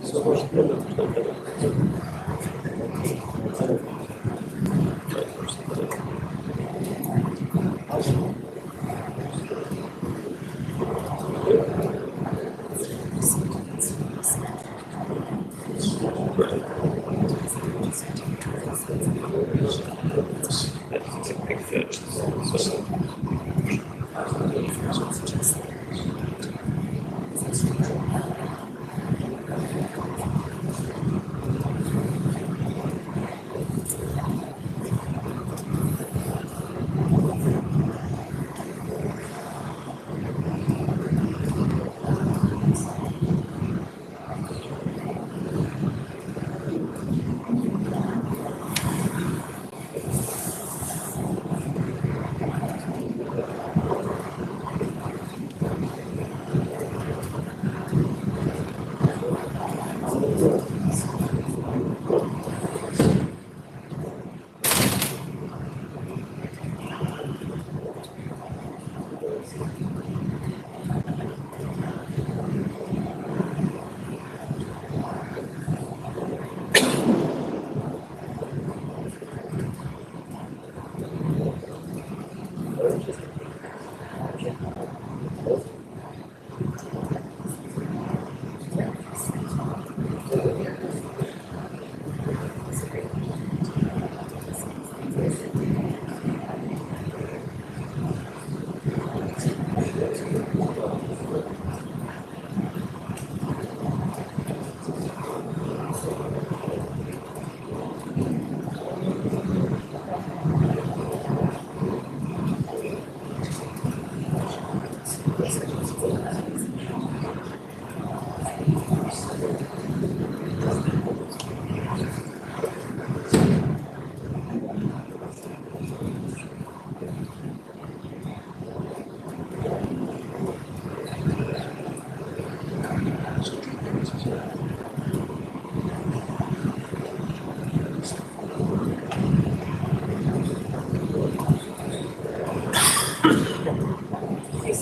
so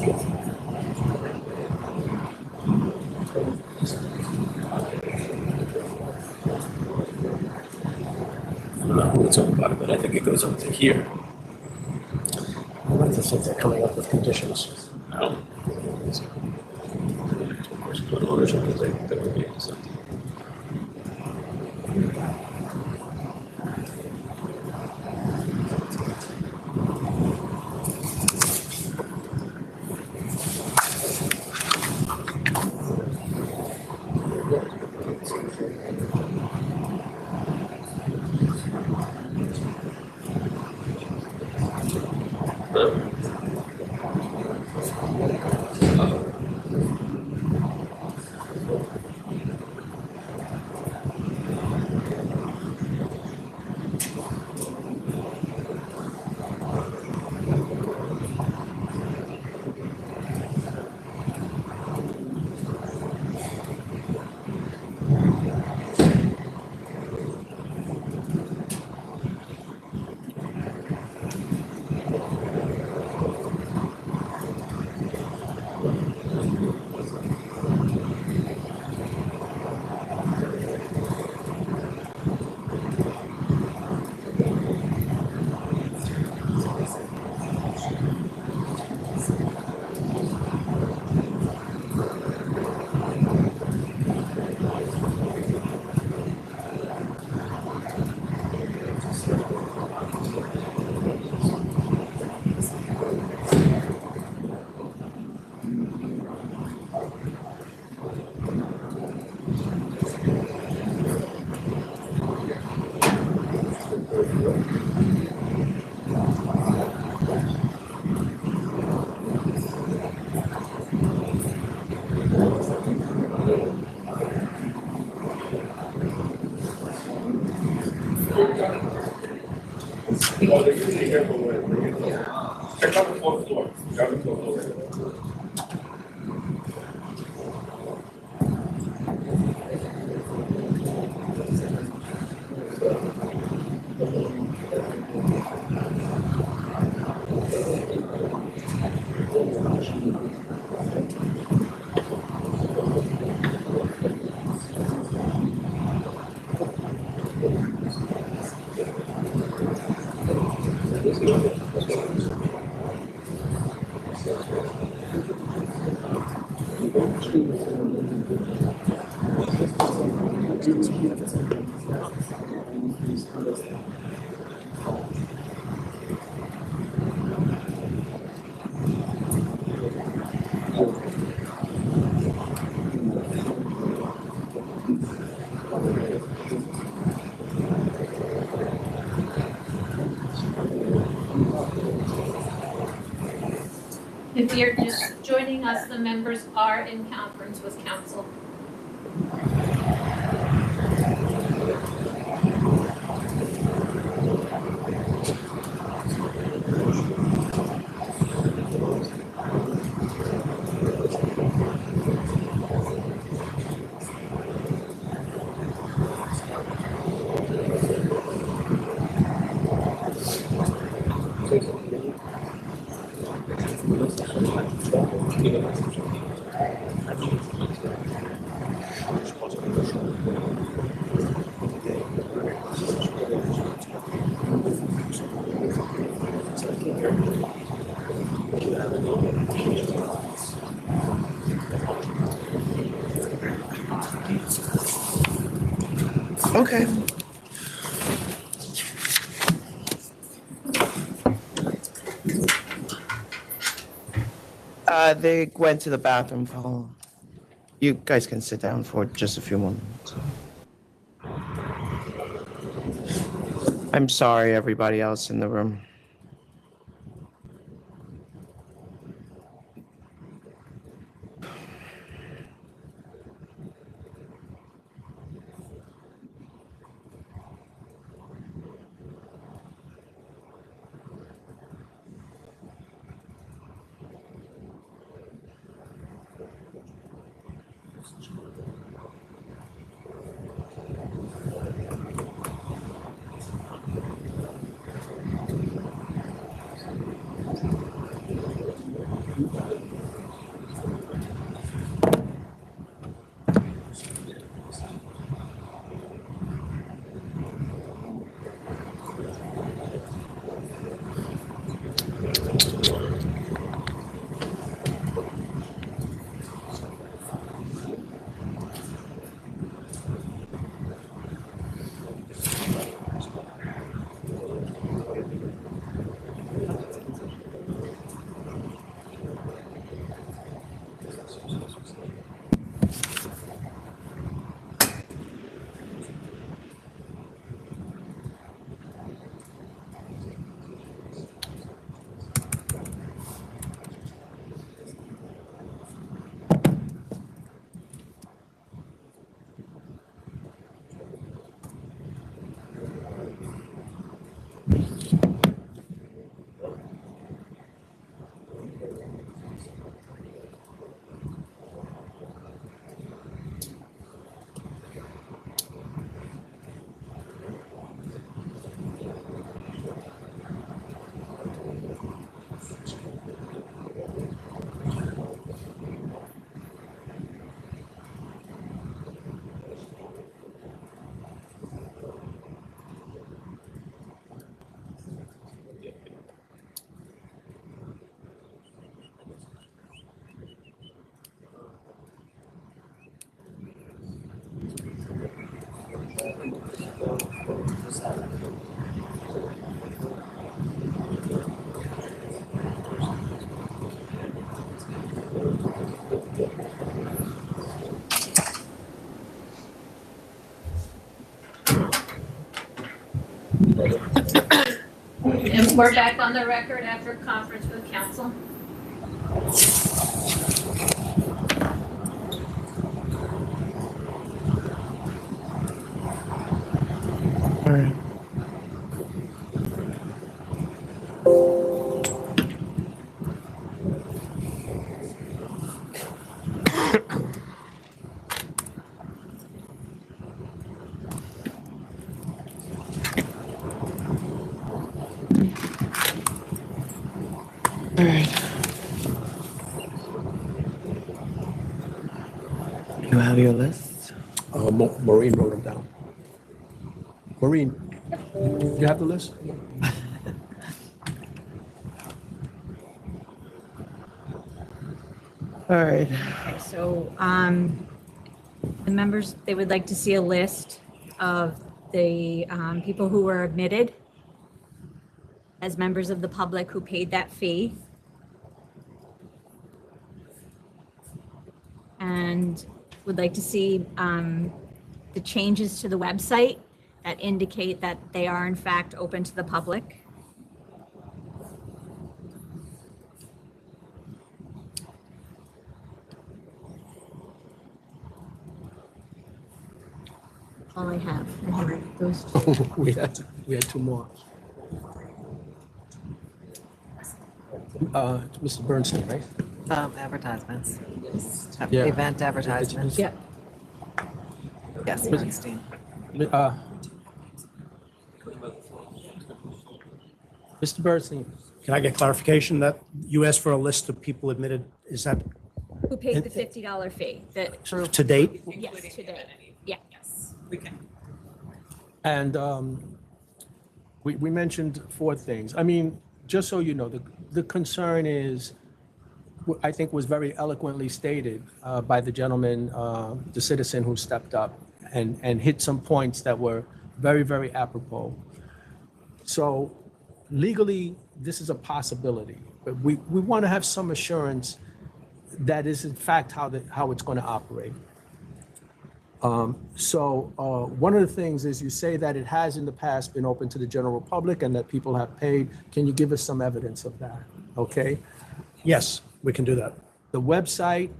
I don't know who it's owned by, but I think it goes up to here. I'd like to think they're coming up with conditions. No. Of course, put orders on it, that would be something. If you're just joining us, the members are in conference with council. Okay. They went to the bathroom, Paul. You guys can sit down for just a few moments. I'm sorry, everybody else in the room. And we're back on the record after conference with council. All right. All right. You have your list? Maureen wrote them down. Maureen, you have the list? All right. Okay, so the members, they would like to see a list of the people who were admitted as members of the public who paid that fee. And would like to see the changes to the website that indicate that they are in fact open to the public. All I have. I have those two. we had two more. Mr. Bernstein, right? Advertisements. Yeah. Event advertisements. Yeah. Yes, Bernstein. Mr. Bernstein. Can I get clarification that you asked for a list of people admitted? Is that Who paid the $50 fee? to date? Yes, today. Yeah. We can. And we mentioned 4 things. I mean, just so you know, the concern is, I think was very eloquently stated by the gentleman, the citizen who stepped up and hit some points that were very, very apropos. So legally, this is a possibility, but we want to have some assurance that is in fact how it's going to operate. So one of the things is you say that it has in the past been open to the general public and that people have paid. Can you give us some evidence of that? Okay. Yes, we can do that. The website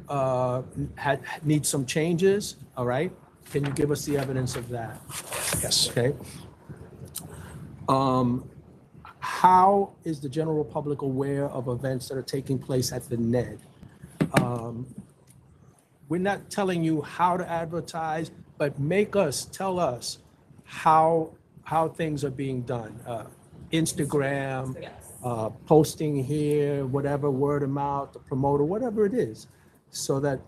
needs some changes. All right. Can you give us the evidence of that? Yes. Okay. How is the general public aware of events that are taking place at the NED? We're not telling you how to advertise, but tell us how things are being done. Instagram, posting here, whatever, word of mouth, the promoter, whatever it is, so that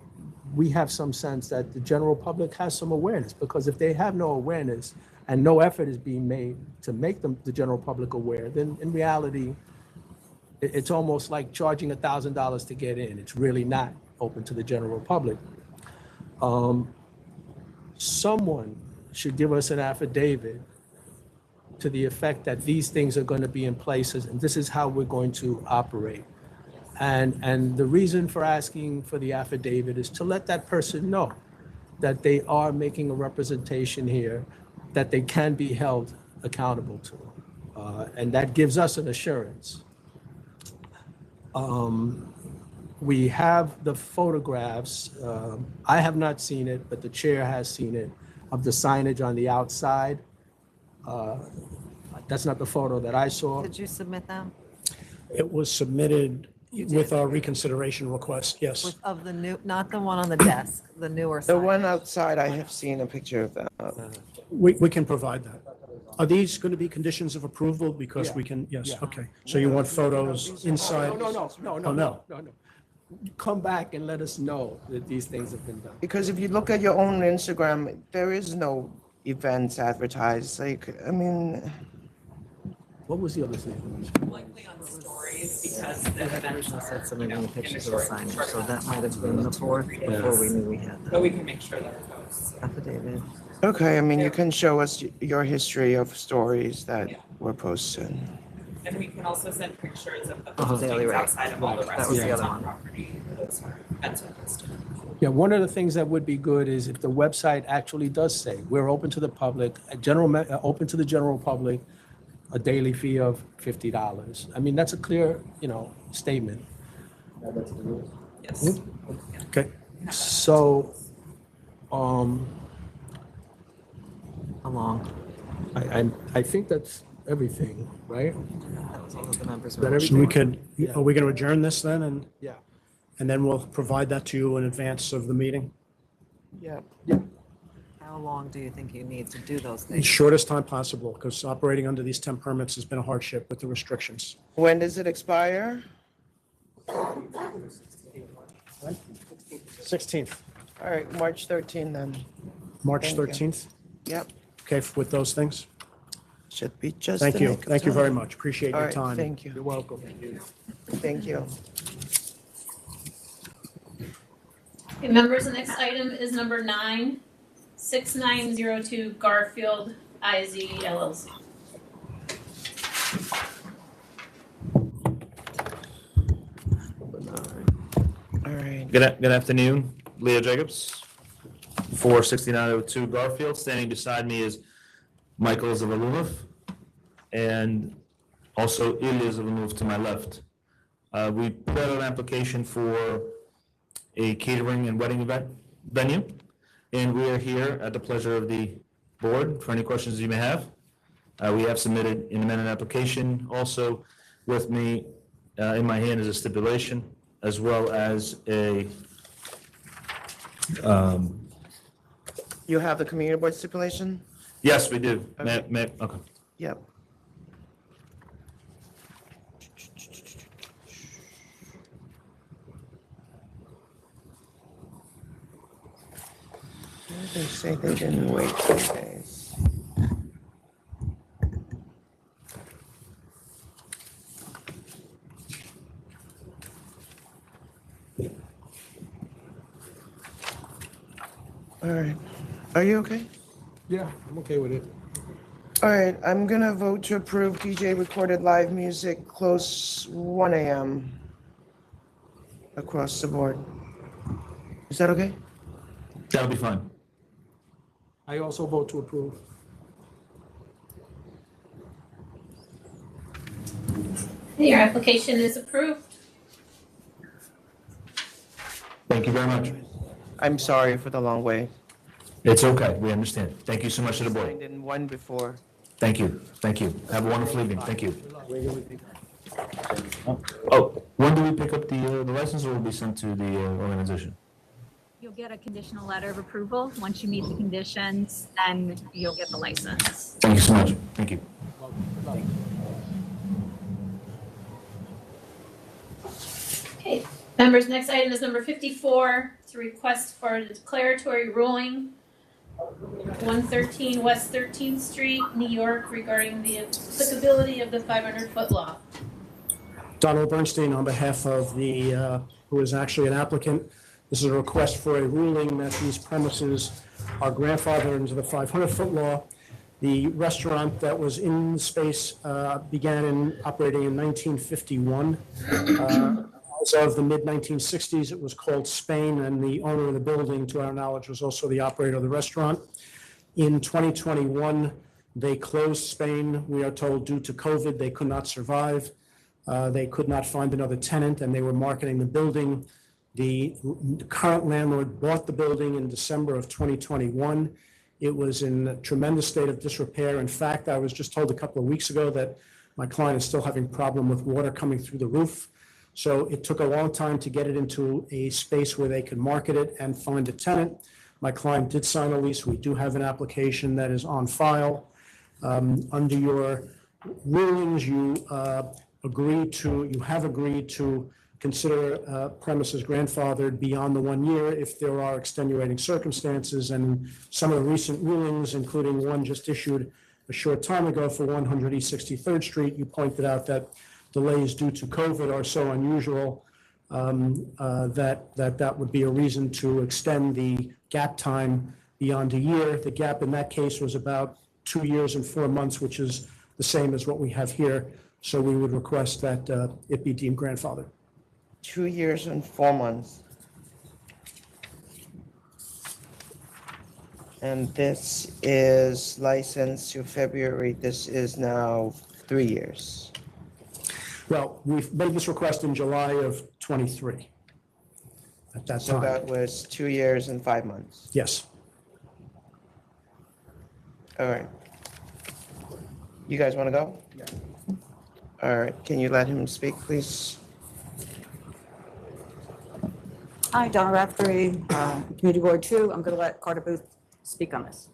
we have some sense that the general public has some awareness. Because if they have no awareness and no effort is being made to make the general public aware, then in reality, it's almost like charging $1,000 to get in. It's really not open to the general public. Someone should give us an affidavit to the effect that these things are going to be in places and this is how we're going to operate. And the reason for asking for the affidavit is to let that person know that they are making a representation here that they can be held accountable to. And that gives us an assurance. We have the photographs. I have not seen it, but the chair has seen it, of the signage on the outside. That's not the photo that I saw. Did you submit them? It was submitted with our reconsideration request, yes. Of the new, not the one on the desk, the newer The sign. one outside, I have seen a picture of that. We can provide that. Are these going to be conditions of approval? Because Yeah. we can, yes, Yeah. okay. So you want photos inside? No. Oh, no. Come back and let us know that these things have been done. Because if you look at your own Instagram, there is no events advertised. Like, I mean, what was the other thing? Likely on stories because the event Said so many pictures of the signage, so that might have been the fourth before we knew we had But that. we can make sure that it goes. Affidavit. okay, I mean, you can show us your history of stories that were posted. And we can also send pictures of the Daily postings rate. outside of all the That was the restaurants other on one. property. Those are events are listed. Yeah, one of the things that would be good is if the website actually does say, we're open to the public, open to the general public, a daily fee of $50. I mean, that's a clear, statement. Yes. Okay, so, How long? I think that's everything, right? That was all of the members. Is that So everything? we could, Yeah. are we going to adjourn this then? Yeah. And then we'll provide that to you in advance of the meeting? Yeah. How long do you think you need to do those The things? shortest time possible, because operating under these 10 permits has been a hardship with the restrictions. When does it expire? 16th, All right, March 13 then. March Thank you. 13th? Yep, Okay, with those things? should be just. Thank a you. nick of Thank you very time. much. Appreciate All your right, time. thank you. You're welcome. Thank you. Okay, members, the next item is number 9, 6902 Garfield IZ LLC. All right. Good afternoon, Leo Jacobs, 46902 Garfield. Standing beside me is Michael Zavalunov and also Ilya Zavalunov to my left. We put out an application for a catering and wedding event venue, and we are here at the pleasure of the board for any questions you may have. We have submitted an amended application. Also with me in my hand is a stipulation as well as a You have the community board stipulation? yes, we do. Okay. Okay. Yep. They say they didn't wait 2 days. All right. Are you okay? Yeah, I'm okay with it. All right, I'm gonna vote to approve DJ recorded live music close 1 a.m. across the board. Is that okay? That'll be fine. I also vote to approve. Your application is approved. Thank you very much. I'm sorry for the long wait. It's okay. We understand. Thank you so much to the board. Signed in one before. Thank you. Thank you. Have a wonderful evening. Thank you. Oh, when do we pick up the license, or will be sent to the organization? You'll get a conditional letter of approval. Once you meet the conditions, then you'll get the license. Thank you so much. Thank you. Okay, members, next item is number 54. It's a request for a declaratory ruling, 113 West 13th Street, New York, regarding the applicability of the 500-foot law. Donald Bernstein on behalf of the, who is actually an applicant. This is a request for a ruling that these premises are grandfathered into the 500-foot law. The restaurant that was in the space began operating in 1951. As of the mid-1960s, it was called Spain, and the owner of the building, to our knowledge, was also the operator of the restaurant. In 2021, they closed Spain, we are told, due to COVID. They could not survive. They could not find another tenant, and they were marketing the building. The current landlord bought the building in December of 2021. It was in a tremendous state of disrepair. In fact, I was just told a couple of weeks ago that my client is still having a problem with water coming through the roof. So it took a long time to get it into a space where they could market it and find a tenant. My client did sign a lease. We do have an application that is on file. Under your rulings, you have agreed to consider premises grandfathered beyond the 1 year if there are extenuating circumstances. And some of the recent rulings, including one just issued a short time ago for 100 East 63rd Street, you pointed out that delays due to COVID are so unusual that would be a reason to extend the gap time beyond a year. The gap in that case was about 2 years and 4 months, which is the same as what we have here. So we would request that it be deemed grandfathered. 2 years and 4 months. And this is licensed to February. This is now 3 years. Well, we've made this request in July of 23 at that So time. that was 2 years and 5 months. Yes. All right. You guys want to go? Yeah. All right. Can you let him speak, please? Hi, Donna Raftery, Community Board 2. I'm going to let Carter Booth speak on this.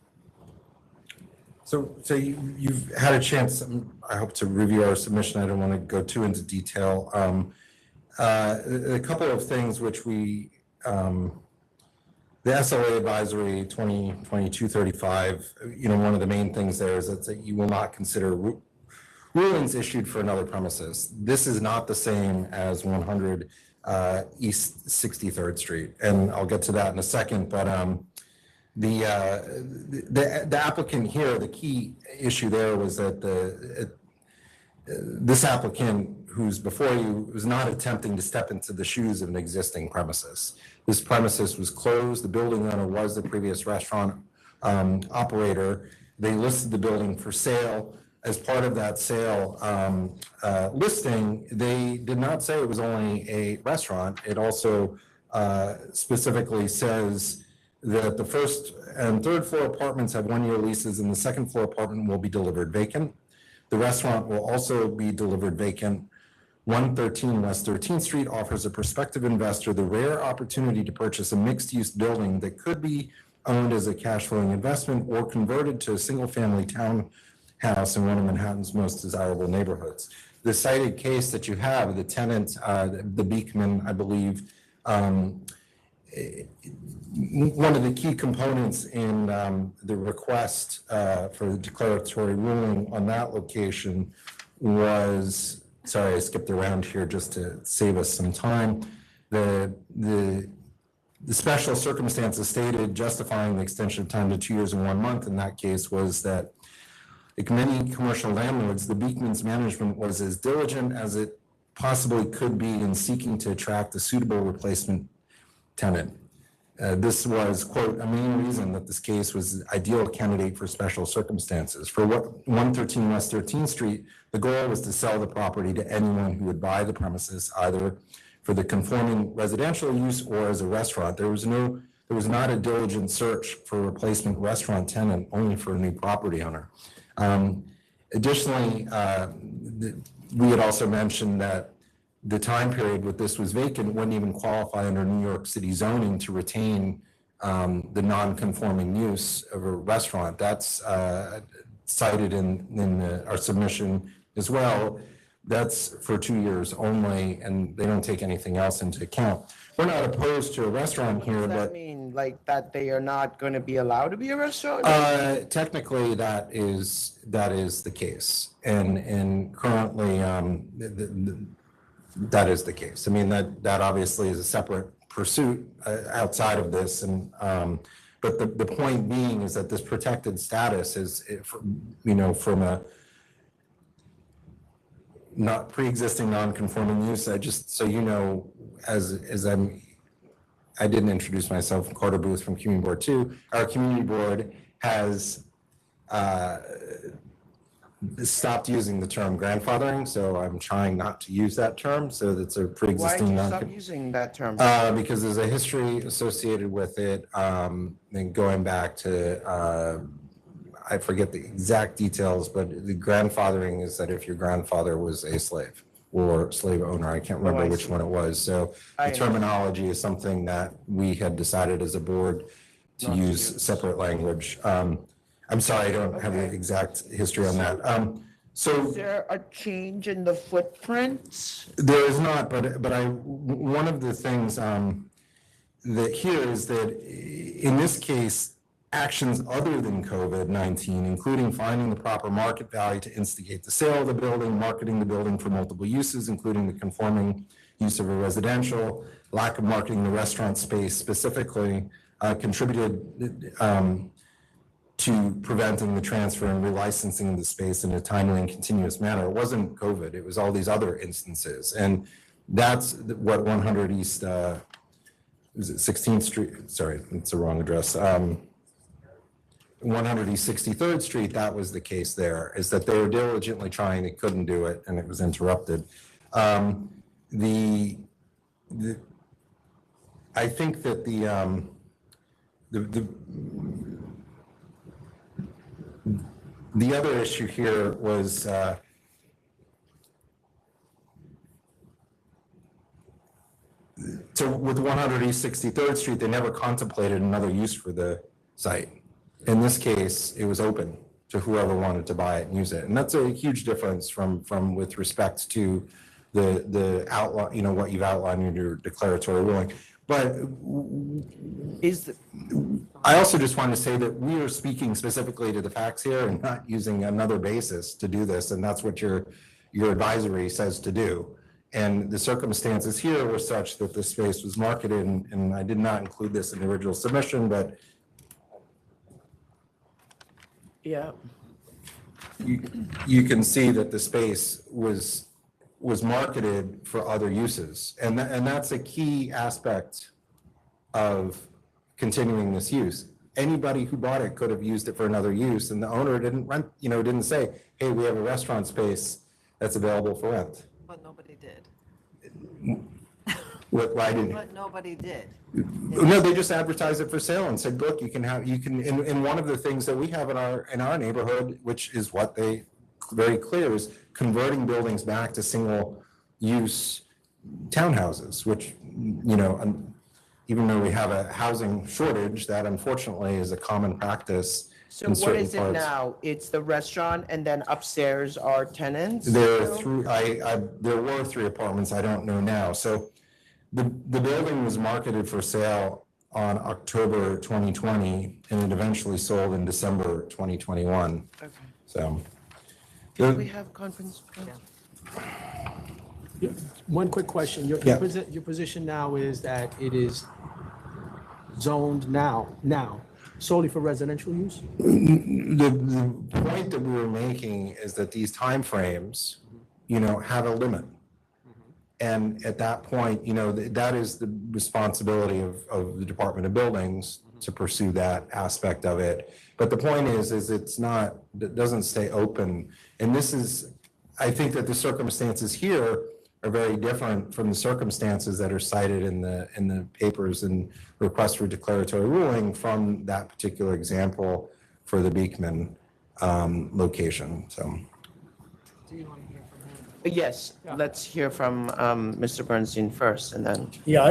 So you've had a chance, I hope, to review our submission. I don't want to go too into detail. A couple of things which we, the SLA advisory 2022-35, one of the main things there is that you will not consider rulings issued for another premises. This is not the same as 100 East 63rd Street, and I'll get to that in a second. But the applicant here, the key issue there was that this applicant who's before you was not attempting to step into the shoes of an existing premises. This premises was closed. The building owner was the previous restaurant operator. They listed the building for sale. As part of that sale listing, they did not say it was only a restaurant. It also specifically says that the first and third floor apartments have 1 year leases, and the second floor apartment will be delivered vacant. The restaurant will also be delivered vacant. 113 West 13th Street offers a prospective investor the rare opportunity to purchase a mixed-use building that could be owned as a cash-flowing investment or converted to a single-family townhouse in one of Manhattan's most desirable neighborhoods. The cited case that you have, the tenant, the Beekman, I believe, one of the key components in the request for the declaratory ruling on that location was, sorry, I skipped around here just to save us some time. The special circumstances stated justifying the extension of time to 2 years and 1 month in that case was that, like many commercial landlords, the Beekman's management was as diligent as it possibly could be in seeking to attract a suitable replacement tenant. This was, quote, a main reason that this case was an ideal candidate for special circumstances. For 113 West 13th Street, the goal was to sell the property to anyone who would buy the premises, either for the conforming residential use or as a restaurant. There was not a diligent search for a replacement restaurant tenant, only for a new property owner. Additionally, we had also mentioned that the time period with this was vacant wouldn't even qualify under New York City zoning to retain the non-conforming use of a restaurant. That's cited in our submission as well. That's for 2 years only, and they don't take anything else into account. We're not opposed to a restaurant here, Does that but mean like that they are not going to be allowed to be a restaurant? technically that is the case, and currently that is the case. I mean, that obviously is a separate pursuit outside of this, and but the point being is that this protected status is, from a not pre-existing non-conforming use. I just, so you know, I didn't introduce myself, Carter Booth from Community Board 2. Our community board has stopped using the term grandfathering, so I'm trying not to use that term. So that's a Why pre-existing did you stop using that term? because there's a history associated with it, and going back to I forget the exact details, but the grandfathering is that if your grandfather was a slave or slave owner, I can't remember which one it was. So the terminology is something that we had decided as a board to use separate language. I'm sorry, I don't have the exact history on that. So is there a change in the footprint? there is not, but one of the things that here is that in this case, actions other than COVID-19, including finding the proper market value to instigate the sale of the building, marketing the building for multiple uses, including the conforming use of a residential, lack of marketing the restaurant space specifically, contributed to preventing the transfer and relicensing of the space in a timely and continuous manner. It wasn't COVID, it was all these other instances. And that's what 100 East, was it 16th Street? Sorry, it's the wrong address. 100 East 63rd Street, that was the case there, is that they were diligently trying, they couldn't do it, and it was interrupted. I think that the other issue here was so with 100 East 63rd Street, they never contemplated another use for the site. In this case, it was open to whoever wanted to buy it and use it. And that's a huge difference from with respect to the outline, what you've outlined in your declaratory ruling. But I also just want to say that we are speaking specifically to the facts here and not using another basis to do this. And that's what your advisory says to do. And the circumstances here were such that the space was marketed, and I did not include this in the original submission, but yeah, you can see that the space was marketed for other uses, and that's a key aspect of continuing this use. Anybody who bought it could have used it for another use, and the owner didn't didn't say, hey, we have a restaurant space that's available for rent. But nobody did. Why didn't? But nobody did. No, they just advertised it for sale and said, look, and one of the things that we have in our neighborhood, which is what they very clear, is converting buildings back to single use townhouses, which, even though we have a housing shortage, that unfortunately is a common practice So in what certain is it parts. now? It's the restaurant and then upstairs are tenants? There were 3 apartments, I don't know now. So the building was marketed for sale on October 2020, and it eventually sold in December 2021. Okay. So. Do we have conference? One quick question. Your position now is that it is zoned now solely for residential use? The point that we were making is that these timeframes, have a limit. And at that point, that is the responsibility of the Department of Buildings to pursue that aspect of it. But the point is it doesn't stay open. And I think that the circumstances here are very different from the circumstances that are cited in the papers and requests for declaratory ruling from that particular example for the Beekman location. So. Do you want to hear from him? Yes, let's hear from Mr. Bernstein first, and then. Yeah,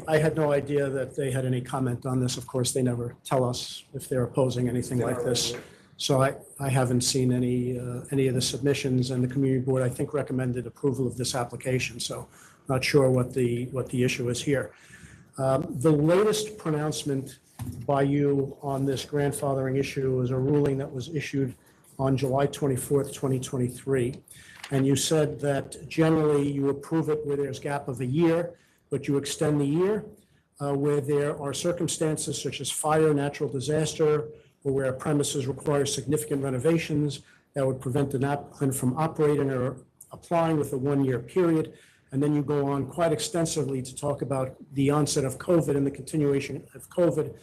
I had no idea that they had any comment on this. Of course, they never tell us if they're opposing anything like this. So I haven't seen any of the submissions, and the community board, I think, recommended approval of this application. So not sure what the issue is here. The latest pronouncement by you on this grandfathering issue is a ruling that was issued on July 24th, 2023. And you said that generally you approve it where there's gap of a year, but you extend the year where there are circumstances such as fire, natural disaster, or where a premises requires significant renovations that would prevent an applicant from operating or applying with a one-year period. And then you go on quite extensively to talk about the onset of COVID and the continuation of COVID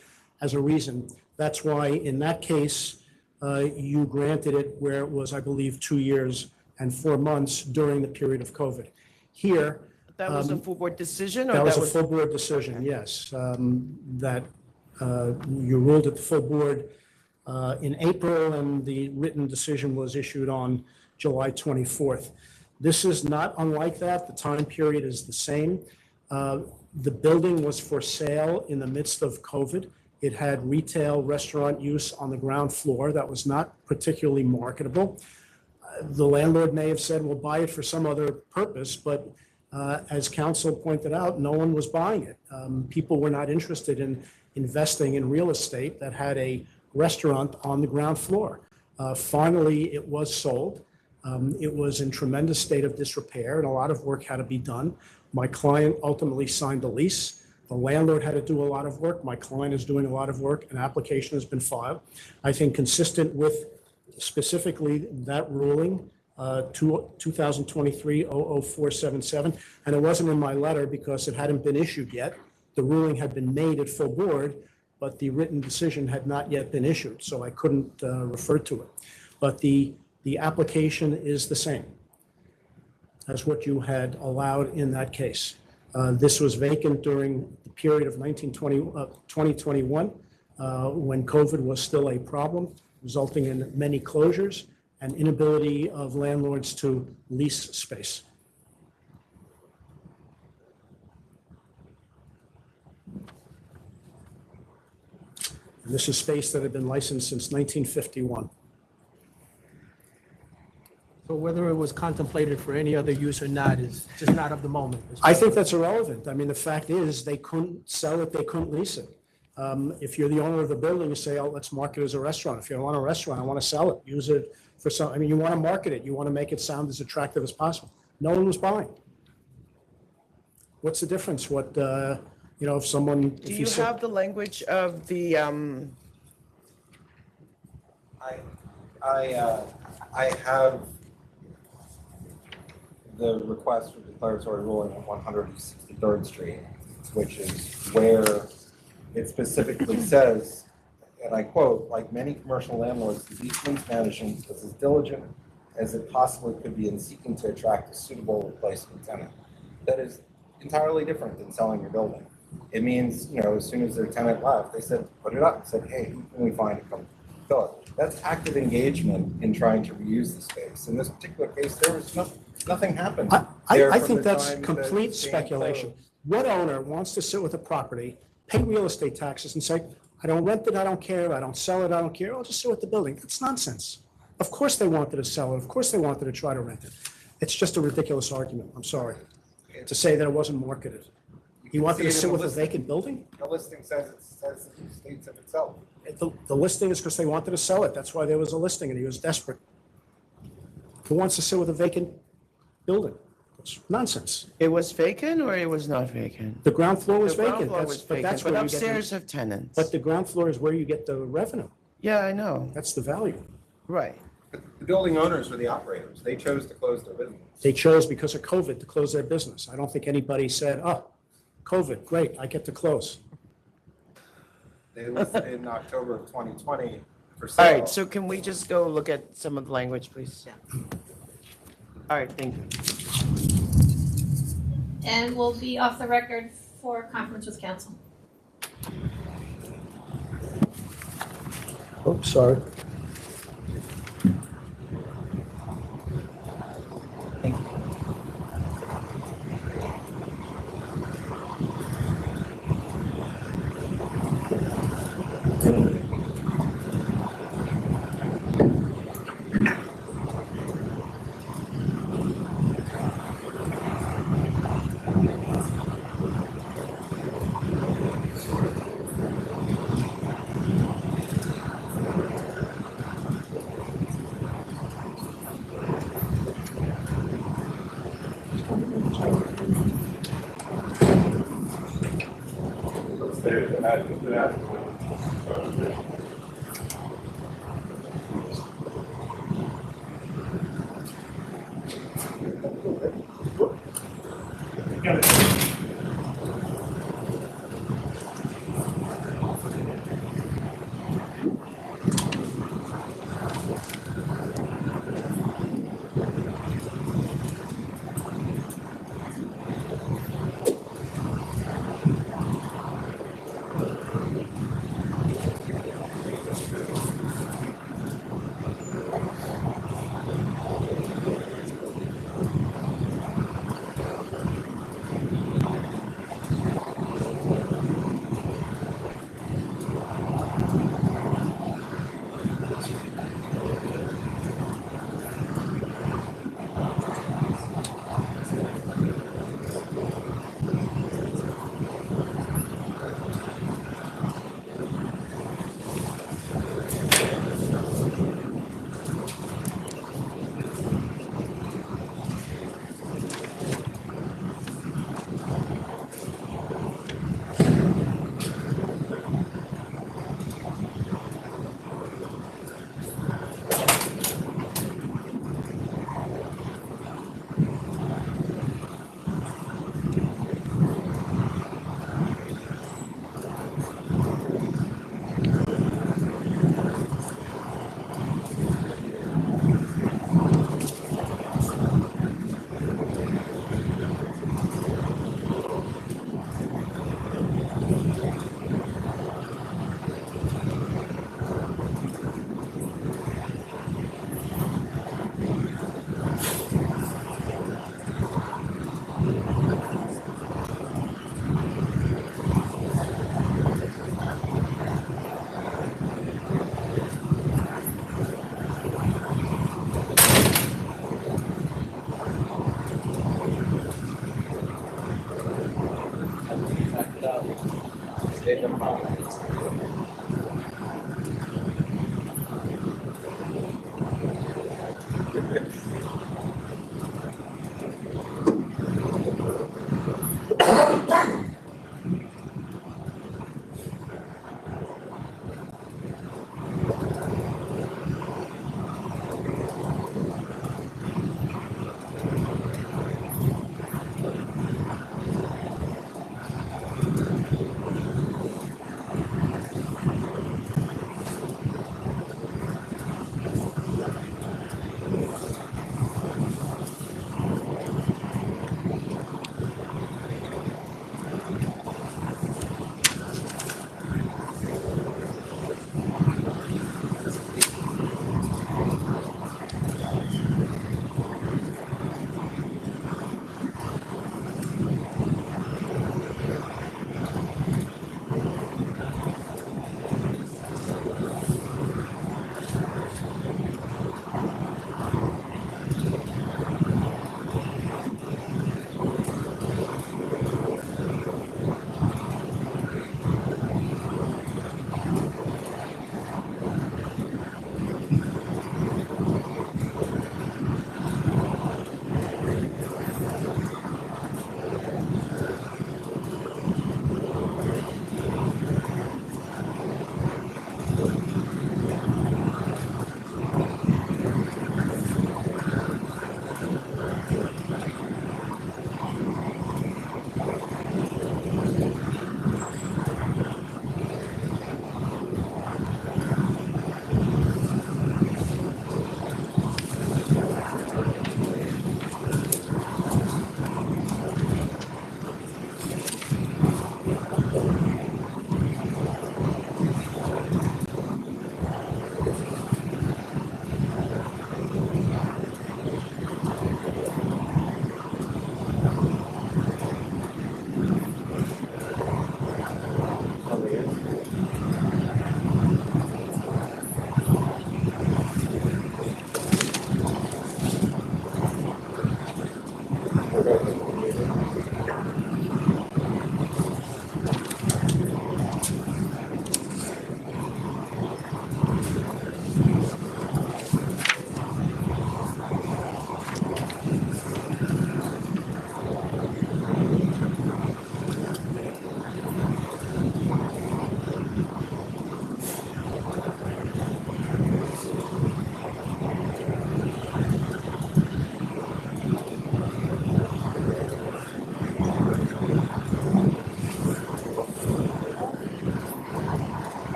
as a reason. That's why in that case, you granted it where it was, I believe, 2 years and 4 months during the period of COVID. Here. That was a full board decision? Or That was a full board decision, yes. That you ruled at the full board in April, and the written decision was issued on July 24th. This is not unlike that. The time period is the same. The building was for sale in the midst of COVID. It had retail restaurant use on the ground floor that was not particularly marketable. The landlord may have said, we'll buy it for some other purpose, but as council pointed out, no one was buying it. People were not interested in investing in real estate that had a restaurant on the ground floor. Finally, it was sold. It was in tremendous state of disrepair, and a lot of work had to be done. My client ultimately signed the lease. The landlord had to do a lot of work. My client is doing a lot of work. An application has been filed. I think consistent with specifically that ruling, 2023-00477, and it wasn't in my letter because it hadn't been issued yet. The ruling had been made at full board, but the written decision had not yet been issued, so I couldn't refer to it. But the application is the same as what you had allowed in that case. This was vacant during the period of 2021 when COVID was still a problem, resulting in many closures and inability of landlords to lease space. And this is space that had been licensed since 1951. So whether it was contemplated for any other use or not is just not of the moment. I think that's irrelevant. I mean, the fact is they couldn't sell it, they couldn't lease it. If you're the owner of the building, you say, oh, let's market it as a restaurant. If you want a restaurant, I want to sell it, use it for some, I mean, you want to market it, you want to make it sound as attractive as possible. No one was buying. What's the difference? What, if someone. Do you have the language of the, I have the request for declaratory ruling on 163rd Street, which is where it specifically says, and I quote, like many commercial landlords, the Eastman's management was as diligent as it possibly could be in seeking to attract a suitable replacement tenant. That is entirely different than selling your building. It means, as soon as their tenant left, they said, put it up, said, hey, who can we find to come fill it? That's active engagement in trying to reuse the space. In this particular case, there was nothing happened. I think that's complete speculation. What owner wants to sit with a property, pay real estate taxes and say, I don't rent it, I don't care, I don't sell it, I don't care, I'll just sit with the building. That's nonsense. Of course they wanted to sell it, of course they wanted to try to rent it. It's just a ridiculous argument, I'm sorry, to say that it wasn't marketed. You wanted to sit with a vacant building? The listing says it states of itself. The listing is because they wanted to sell it. That's why there was a listing and he was desperate. Who wants to sit with a vacant building? It's nonsense. it was vacant or it was not vacant? The ground floor was The ground vacant. floor That's- was but that's vacant, where but you get the- upstairs have tenants. But the ground floor is where you get the revenue. Yeah, I know. That's the value. Right. The building owners were the operators. They chose to close their business. They chose because of COVID to close their business. I don't think anybody said, oh, COVID, great, I get to close. They listed in October of 2020 for All sale. right, so can we just go look at some of the language, please? All right, thank you. And we'll be off the record for conference with council. Oh, sorry.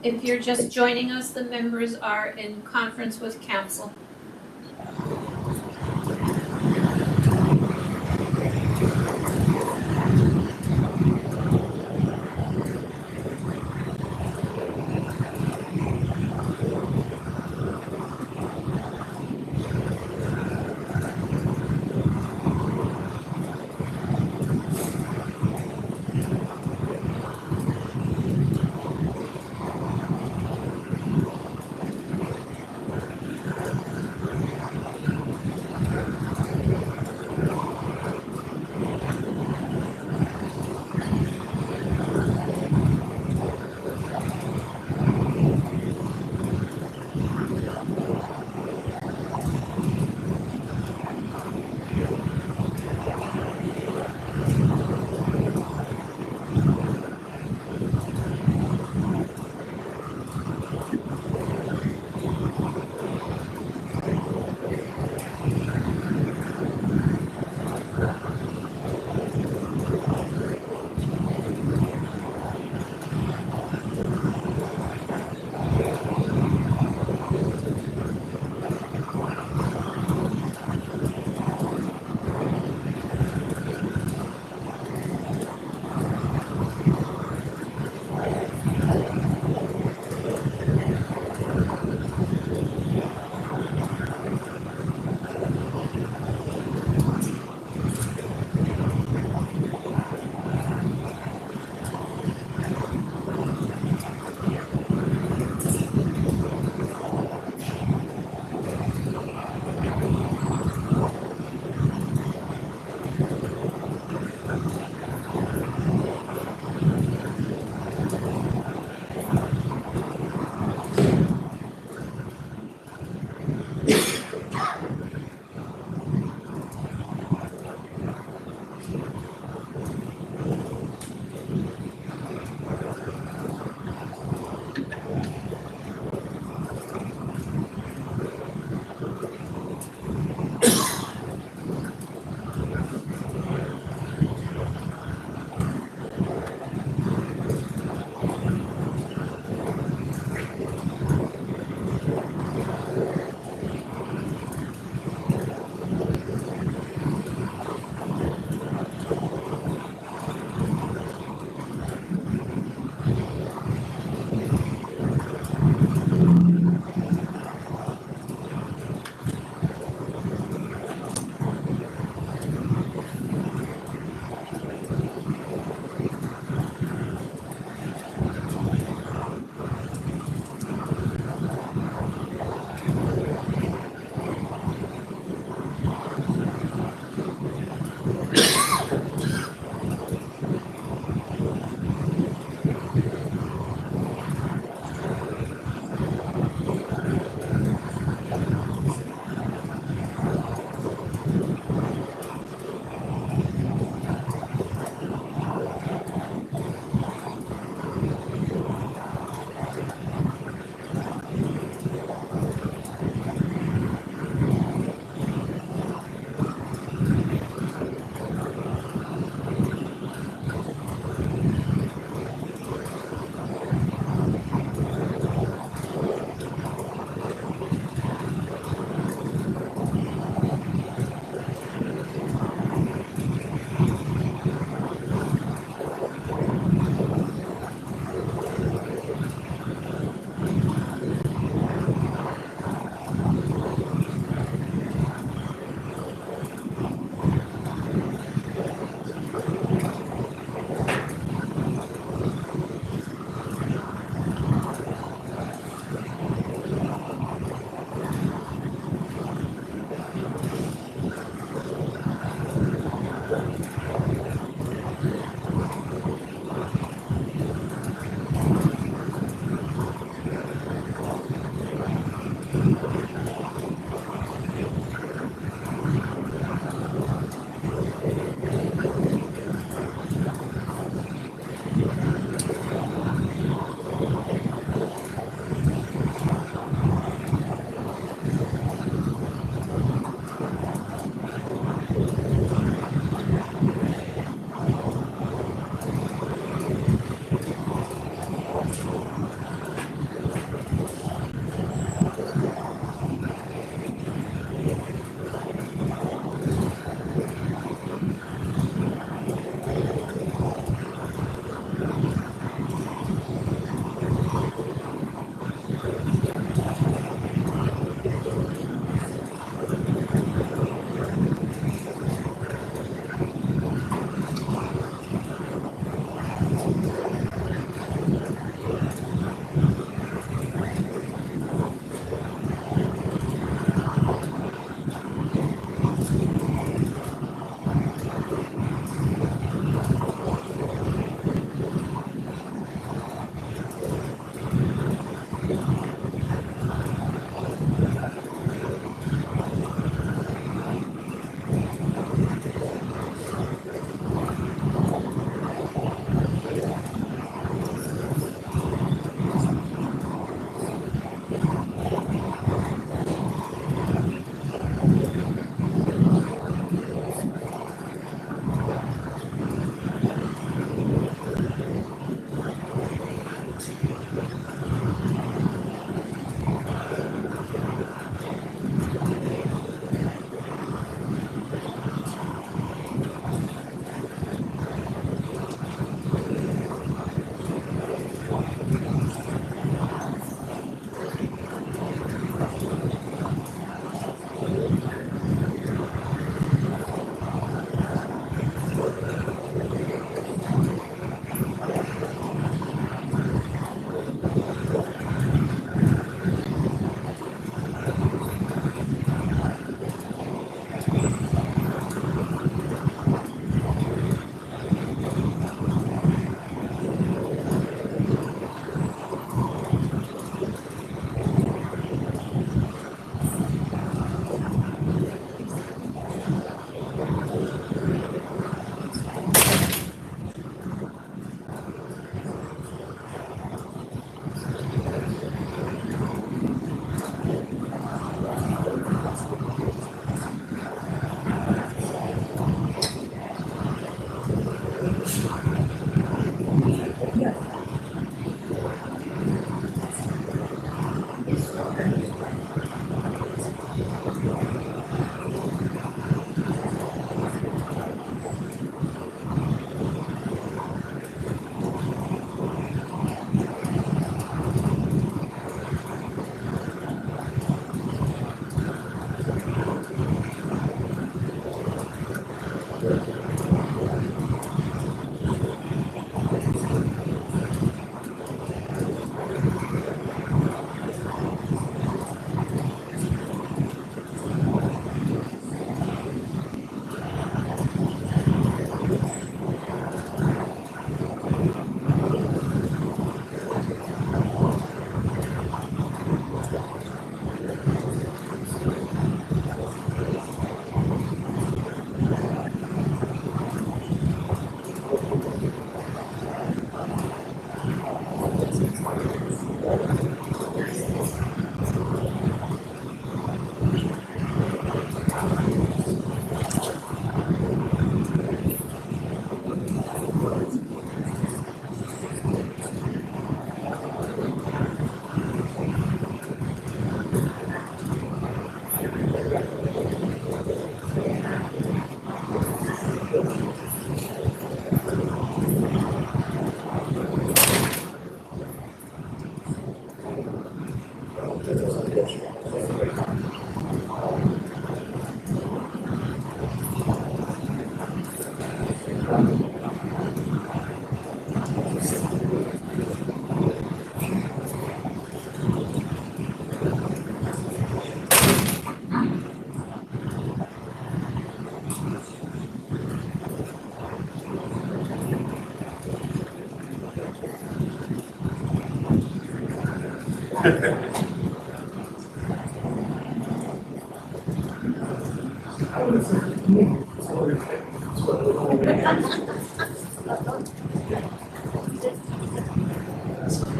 If you're just joining us, the members are in conference with council.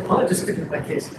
I'll just stick with my case.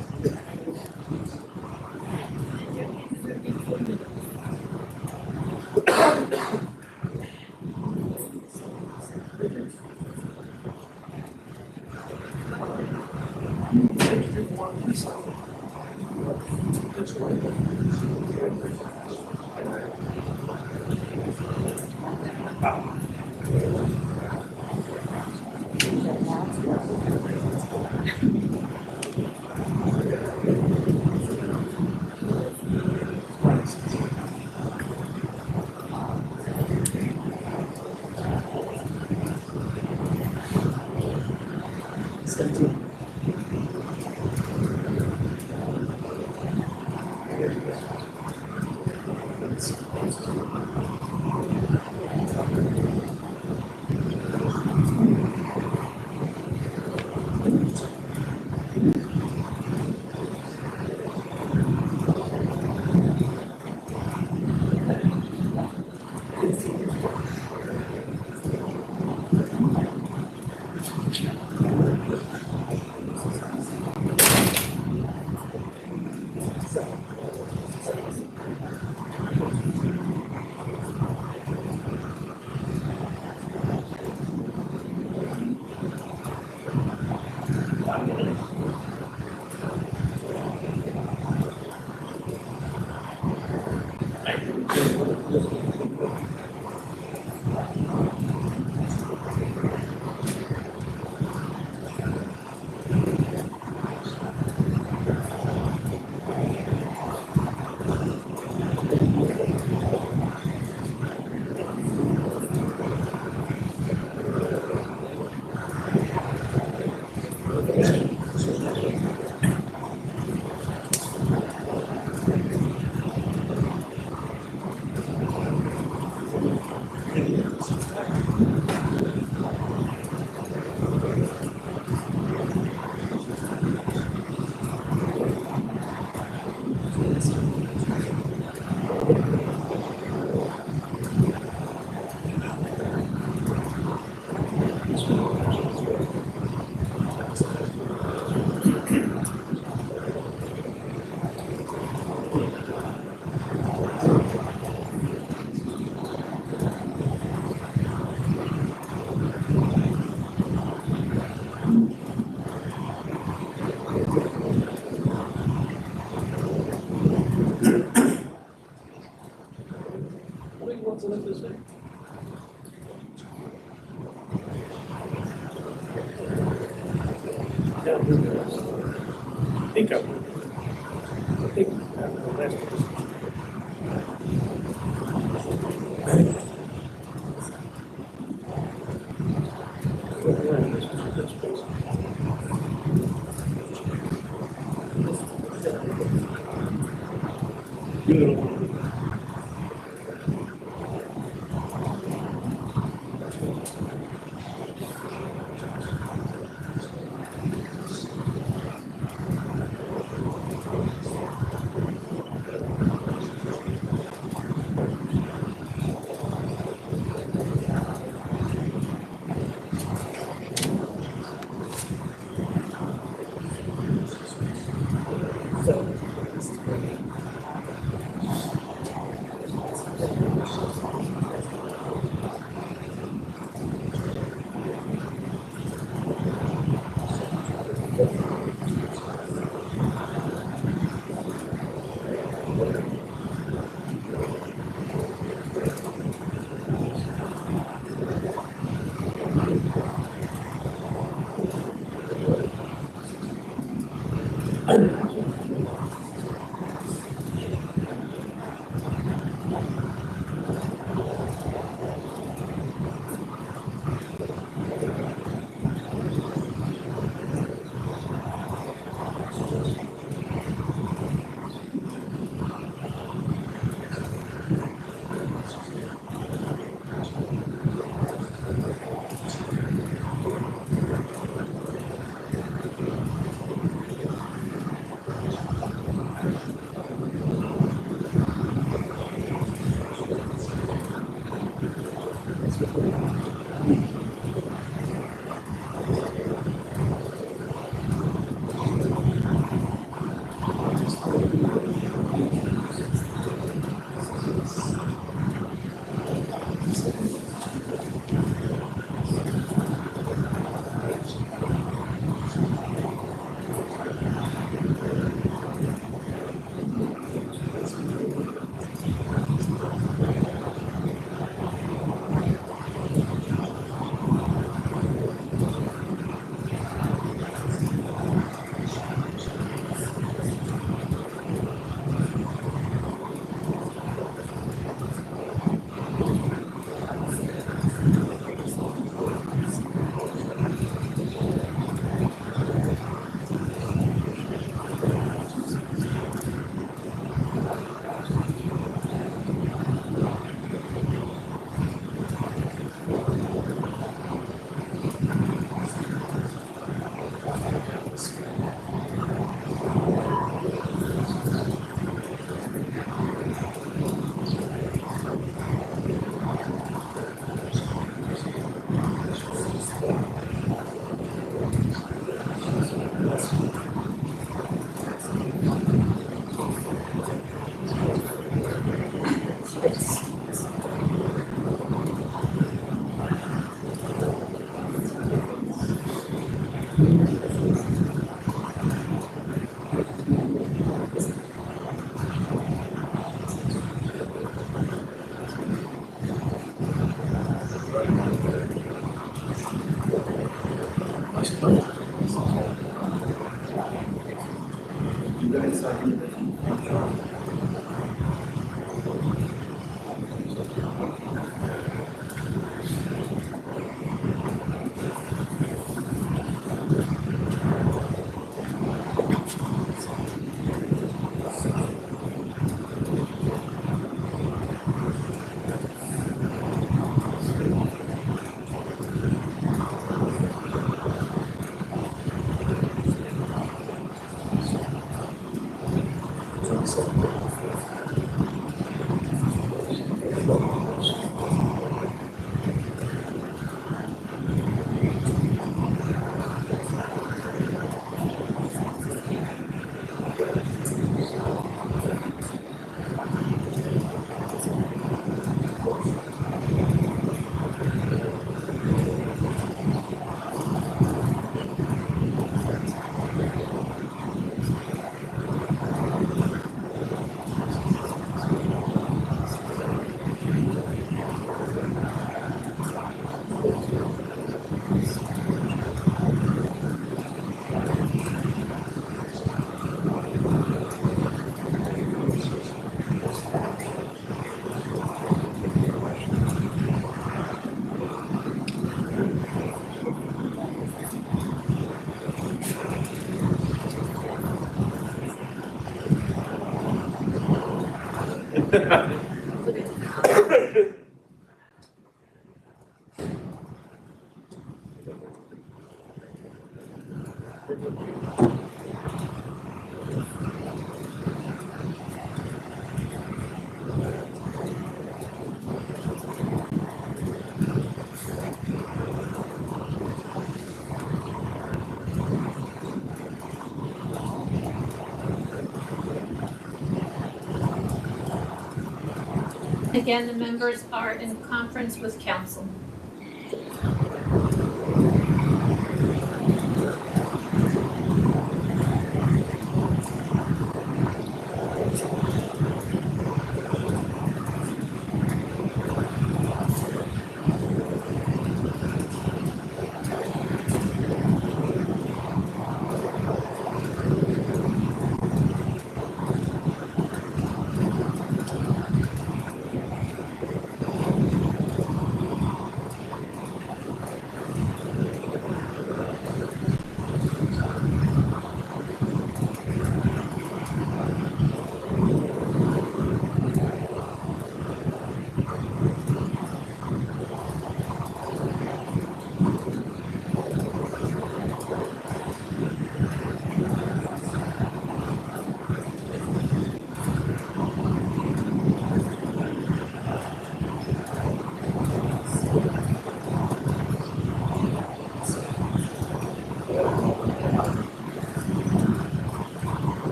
Again, the members are in conference with council.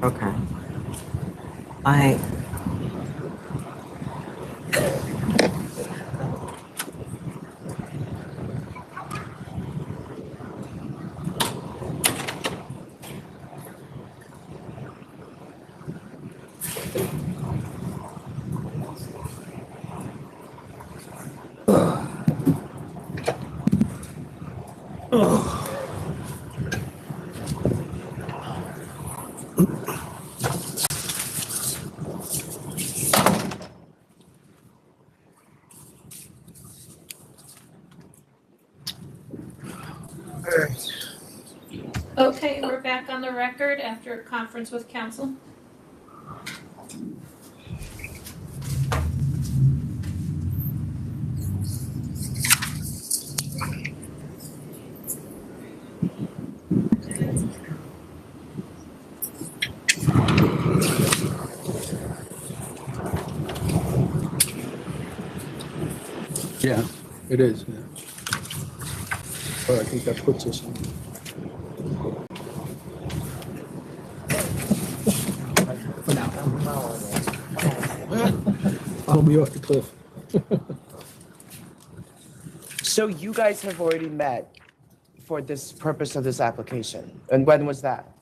Okay. I. Okay, we're back on the record after a conference with council. Yeah, it is, yeah. But I think that puts us in. For now. I'll be off the cliff. So you guys have already met for this purpose of this application, and when was that?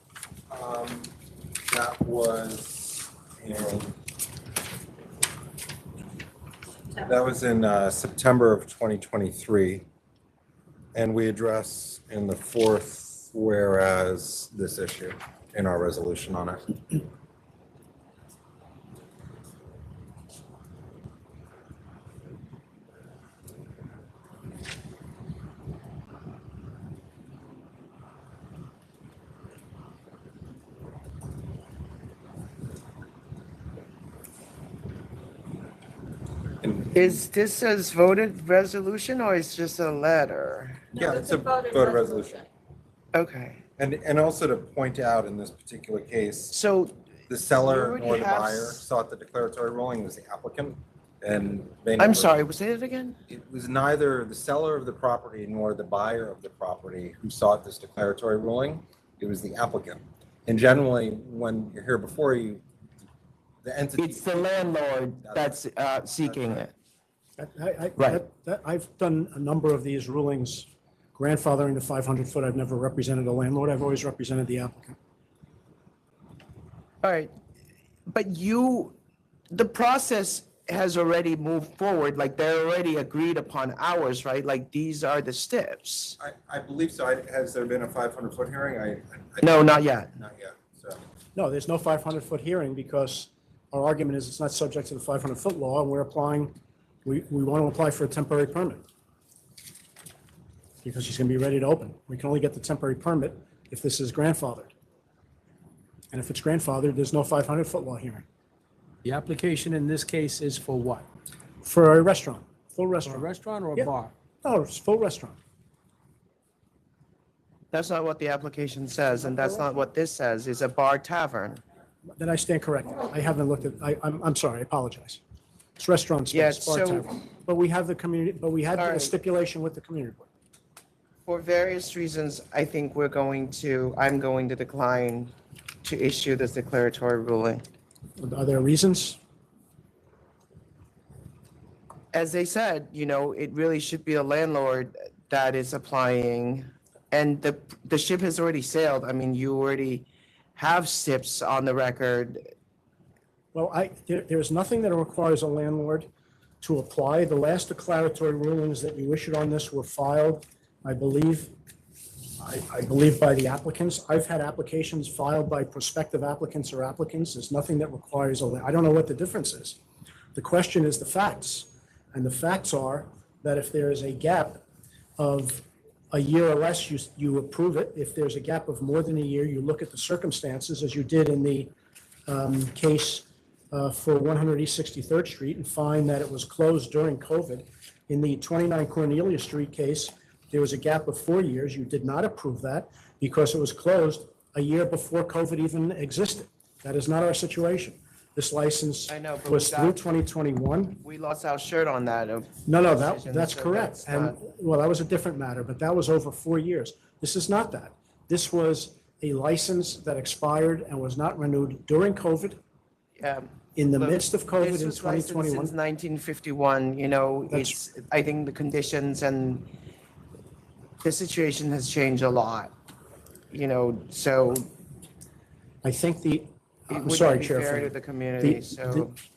That was in September of 2023, and we address in the fourth whereas this issue in our resolution on it. Is this a voted resolution or is just a letter? Yeah, it's a voter resolution. Okay. And also to point out in this particular case, so the seller already nor the have buyer sought the declaratory ruling, it was the applicant. And they I'm never- sorry, say it again? It was neither the seller of the property nor the buyer of the property who sought this declaratory ruling. It was the applicant. And generally, when you're here before you, the entity. It's the landlord that's seeking it. Right. I've done a number of these rulings, grandfathering the 500-foot. I've never represented a landlord. I've always represented the applicant. All right, but the process has already moved forward, like they're already agreed upon hours, right? Like these are the steps. I believe so. Has there been a 500-foot hearing? No, not yet. Not yet, so. No, there's no 500-foot hearing because our argument is it's not subject to the 500-foot law, and we're applying, we want to apply for a temporary permit because she's going to be ready to open. We can only get the temporary permit if this is grandfathered. And if it's grandfathered, there's no 500-foot law hearing. The application in this case is for what? For a restaurant, full For a restaurant. restaurant or a Yeah. bar? No, it's full restaurant. That's not what the application says, and that's not what this says. It's a bar tavern. Then I stand corrected. I haven't looked at, I'm sorry, I apologize. It's restaurant Yeah, space, bar so- tavern. But we have the community, but we had All the right. stipulation with the community board. For various reasons, I think I'm going to decline to issue this declaratory ruling. Are there reasons? As they said, it really should be a landlord that is applying, and the ship has already sailed. I mean, you already have SIPs on the record. Well, there's nothing that requires a landlord to apply. The last declaratory rulings that you issued on this were filed, I believe, I believe by the applicants. I've had applications filed by prospective applicants or applicants. There's nothing that requires I don't know what the difference is. The question is the facts. And the facts are that if there is a gap of a year or less, you approve it. If there's a gap of more than a year, you look at the circumstances, as you did in the case for 100 East 63rd Street, and find that it was closed during COVID. In the 29 Cornelia Street case, there was a gap of 4 years. You did not approve that because it was closed a year before COVID even existed. That is not our situation. This license was through 2021. We lost our shirt on that. No, that's correct. And, well, that was a different matter, but that was over 4 years. This is not that. This was a license that expired and was not renewed during COVID. In the midst of COVID in 2021. Since 1951, I think the conditions and the situation has changed a lot, so. I think I'm would sorry, not be Chair. fair to the community,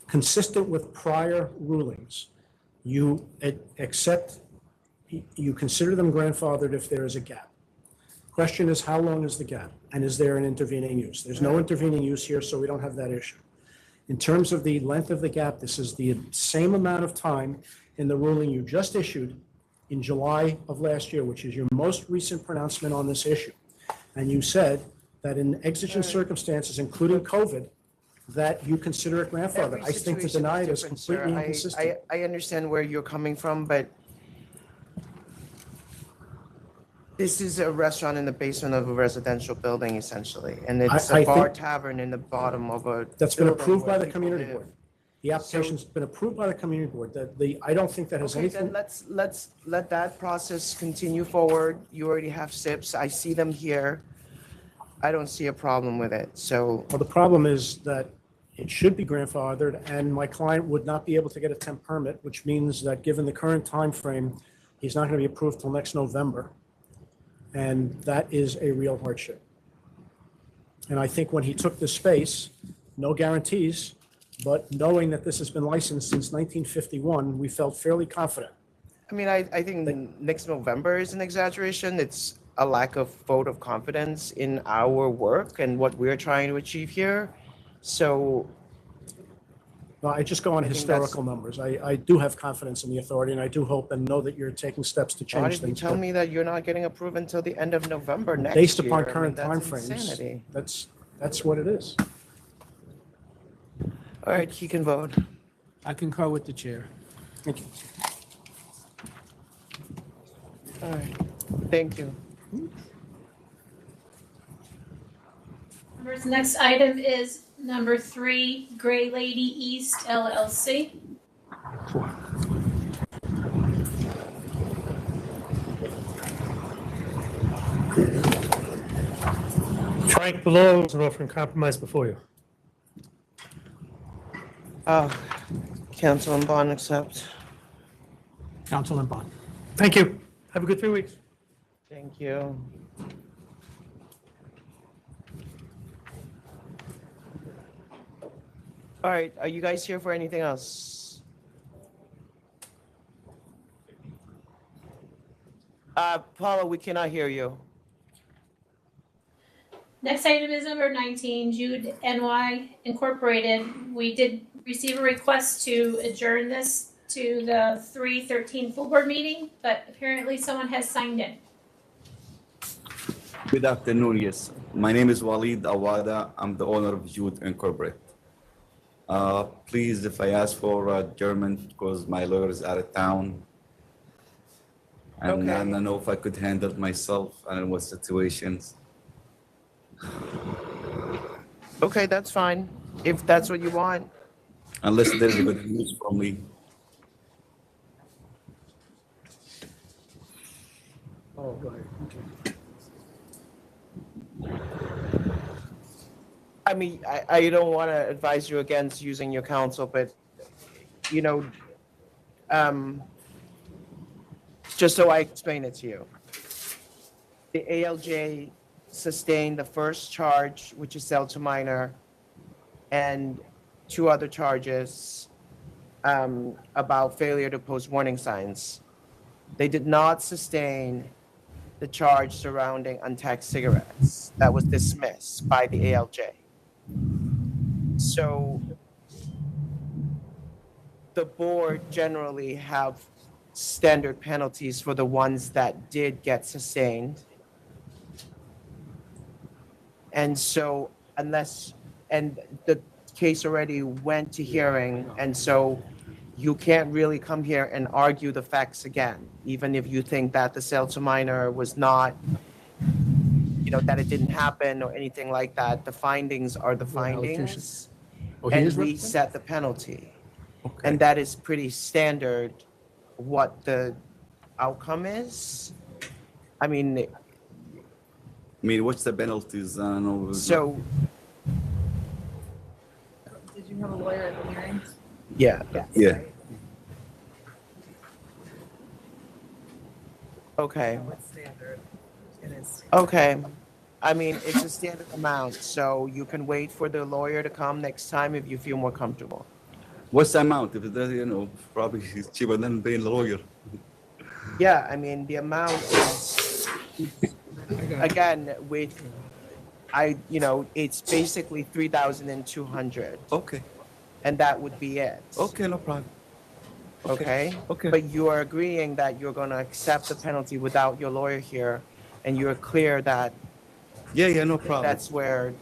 Consistent with prior rulings, you you consider them grandfathered if there is a gap. Question is, how long is the gap? And is there an intervening use? There's no intervening use here, so we don't have that issue. In terms of the length of the gap, this is the same amount of time in the ruling you just issued in July of last year, which is your most recent pronouncement on this issue. And you said that in exigent circumstances, including COVID, that you consider it grandfathered. I think to deny it is completely inconsistent. I understand where you're coming from, but this is a restaurant in the basement of a residential building, essentially, and it's a bar tavern in the bottom of a. That's been approved by the community board. The application's been approved by the community board. I don't think that has anything. Then let's let that process continue forward. You already have SIPs. I see them here. I don't see a problem with it, so. Well, the problem is that it should be grandfathered, and my client would not be able to get a temp permit, which means that given the current time frame, he's not going to be approved till next November. And that is a real hardship. And I think when he took this space, no guarantees, but knowing that this has been licensed since 1951, we felt fairly confident. I mean, I think next November is an exaggeration. It's a lack of vote of confidence in our work and what we're trying to achieve here. So. Well, I just go on historical numbers. I do have confidence in the authority, and I do hope and know that you're taking steps to change Why did you things. tell me that you're not getting approved until the end of November next Based year? upon I mean, current that's timeframes, insanity. that's what it is. All right, he can vote. I concur with the chair. Thank you. All right, thank you. Members, next item is number 3, Gray Lady East LLC. Frank below is offering compromise before you. Council and bond accept. Council and bond. Thank you. Have a good 3 weeks. Thank you. All right, are you guys here for anything else? Paula, we cannot hear you. Next item is number 19, Jude NY Incorporated. We did receive a request to adjourn this to the 3/13 full board meeting, but apparently someone has signed in. Good afternoon, yes. My name is Walid Awada. I'm the owner of Jude Incorporated. Please, if I ask for adjournment because my lawyer is out of town. And I don't know if I could handle it myself. I don't know what situations. Okay, that's fine. If that's what you want. Unless there's a good news from me. Oh, right, okay. I mean, I don't want to advise you against using your counsel, but, just so I explain it to you. The ALJ sustained the first charge, which is sell to minor, and 2 other charges about failure to post warning signs. They did not sustain the charge surrounding untaxed cigarettes that was dismissed by the ALJ. So the board generally have standard penalties for the ones that did get sustained. And so and the case already went to hearing, and so you can't really come here and argue the facts again, even if you think that the sale to minor was not, that it didn't happen or anything like that. The findings are the findings, and we set the penalty. And that is pretty standard what the outcome is. I mean, what's the penalties? So, Did you have a lawyer at the hearings? yeah. Yeah. Okay. Okay. I mean, it's a standard amount, so you can wait for the lawyer to come next time if you feel more comfortable. What's the amount? If it's, probably it's cheaper than paying the lawyer. Yeah, I mean, the amount is, again, it's basically 3,200. Okay. And that would be it. Okay, no problem. Okay? Okay. But you are agreeing that you're going to accept the penalty without your lawyer here, and you're clear that Yeah, no problem. that's where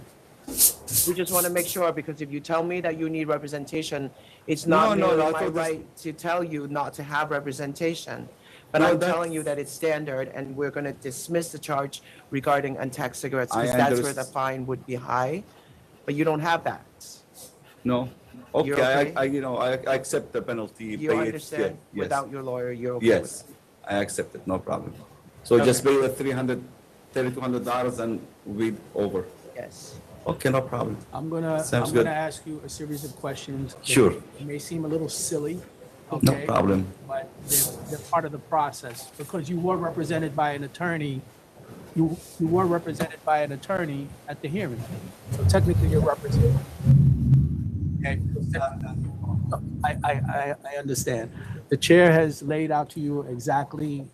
we just want to make sure, because if you tell me that you need representation, it's not No, merely I my thought this- right to tell you not to have representation. But No, I'm that's- telling you that it's standard, and we're going to dismiss the charge regarding untaxed cigarettes, I because that's where the understand. fine would be high. But you don't have that. No. You're Okay, okay? I accept the penalty. You pay it, understand? yeah, yes. Without your lawyer, you're okay with Yes, I accept it, no problem. So just pay the $300 and we over. it? Yes. Okay, no problem. I'm gonna Sounds good. ask you a series of questions. that Sure. May seem a little silly, No okay? problem. But they're part of the process, because you were represented by an attorney. You were represented by an attorney at the hearing. So technically you're represented. Okay. I understand. The chair has laid out to you exactly,